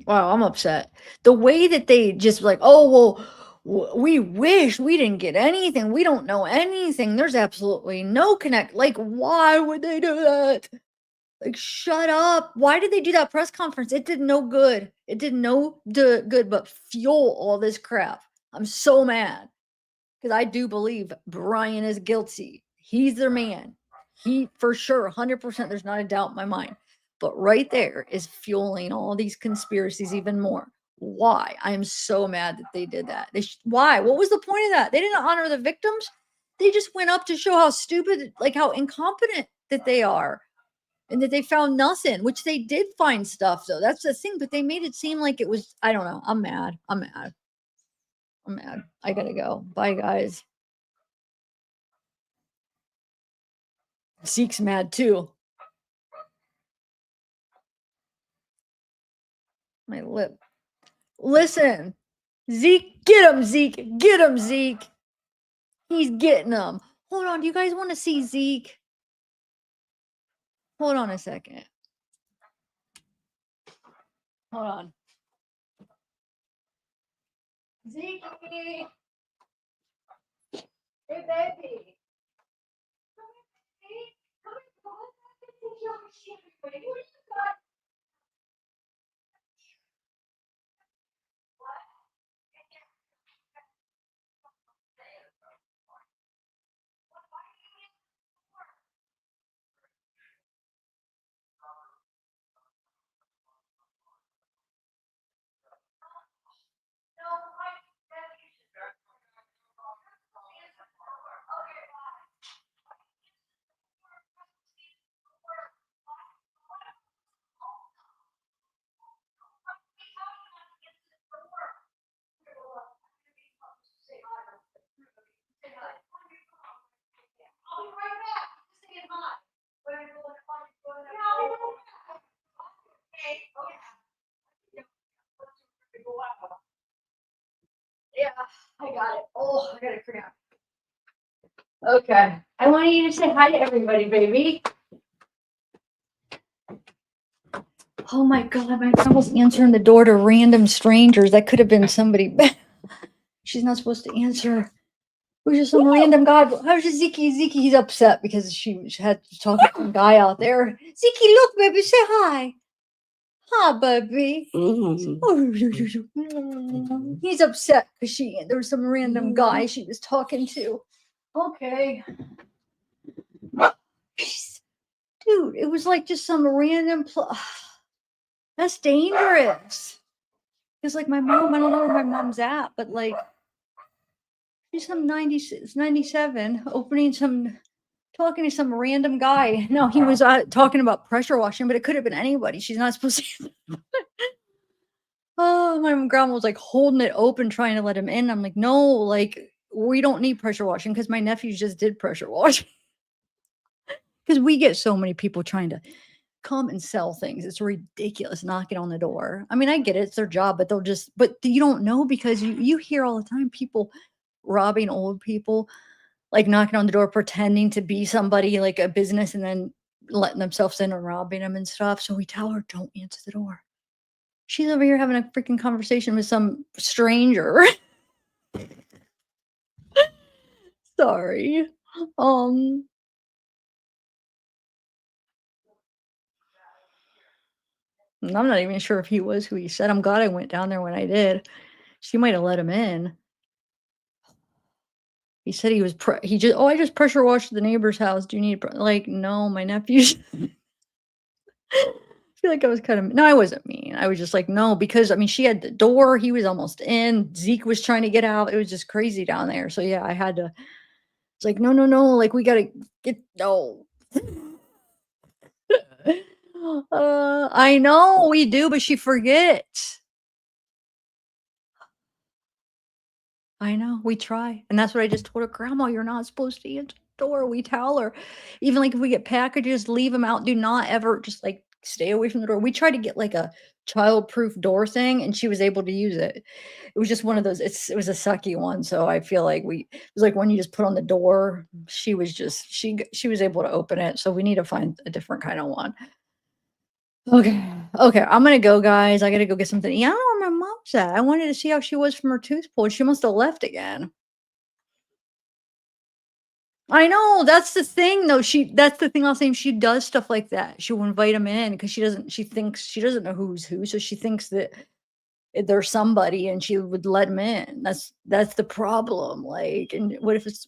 Wow, I'm upset. The way that they just like, oh, well, we wish we didn't get anything. We don't know anything. There's absolutely no connect. Like, why would they do that? Like, shut up. Why did they do that press conference? It did no good. It did no good but fuel all this crap. I'm so mad because I do believe Bryan is guilty. He's their man. He, for sure, 100%, there's not a doubt in my mind. But right there is fueling all these conspiracies even more. Why? I am so mad that they did that. Why? What was the point of that? They didn't honor the victims. They just went up to show how stupid, like how incompetent that they are. And that they found nothing, which they did find stuff though. That's the thing, but they made it seem like it was, I don't know. I'm mad. I'm mad. I'm mad. I gotta go. Bye, guys. Zeke's mad too. My lip. Listen, Zeke, get him, Zeke. Get him, Zeke. He's getting them. Hold on. Do you guys want to see Zeke? Hold on a second. Hold on. Zeke. Hey, baby. What do you got? I got it. Oh, I got it cramped. Okay. I want you to say hi to everybody, baby. Oh my God, my mom was answering the door to random strangers. That could have been somebody. She's not supposed to answer. It was just some random guy. How's your Zeke? Zeke, he's upset because she had to talk to some guy out there. Zeke, look, baby, say hi. Hi, baby. He's upset because there was some random guy she was talking to. Okay. Dude, it was like just some random. That's dangerous. Because like my mom, I don't know where my mom's at, but like she's some 96, 97, talking to some random guy. No, he was talking about pressure washing, but it could have been anybody. She's not supposed to. Oh, my grandma was like holding it open, trying to let him in. I'm like, no, like we don't need pressure washing because my nephews just did pressure wash. Because we get so many people trying to come and sell things. It's ridiculous knocking on the door. I mean, I get it, it's their job, but but you don't know because you hear all the time people robbing old people, like knocking on the door, pretending to be somebody like a business and then letting themselves in and robbing them and stuff. So we tell her, don't answer the door. She's over here having a freaking conversation with some stranger. Sorry. I'm not even sure if he was who he said. I'm glad I went down there when I did. She might have let him in. He said he was I just pressure washed the neighbor's house. Do you need like no, my nephew's I feel like I was kind of no, I wasn't mean. I was just like, no, because I mean she had the door, he was almost in, Zeke was trying to get out. It was just crazy down there. So yeah, I had to it's like, no, like we gotta get no. I know we do, but she forgets. I know, we try. And that's what I just told her, Grandma, you're not supposed to answer the door. We tell her. Even like if we get packages, leave them out. Do not ever just like stay away from the door. We tried to get like a child-proof door thing and she was able to use it. It was just one of those, it was a sucky one. So I feel like it was like when you just put on the door, she was able to open it. So we need to find a different kind of one. Okay. I'm gonna go, guys. I gotta go get something. Yeah, I don't know where my mom's at. I wanted to see how she was from her tooth pulled. She must have left again. I know. That's the thing, though. That's the thing I was saying. She does stuff like that. She'll invite him in because she doesn't know who's who. So she thinks that there's somebody and she would let him in. That's the problem. Like, and what if it's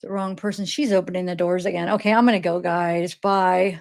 the wrong person? She's opening the doors again. Okay, I'm gonna go, guys. Bye.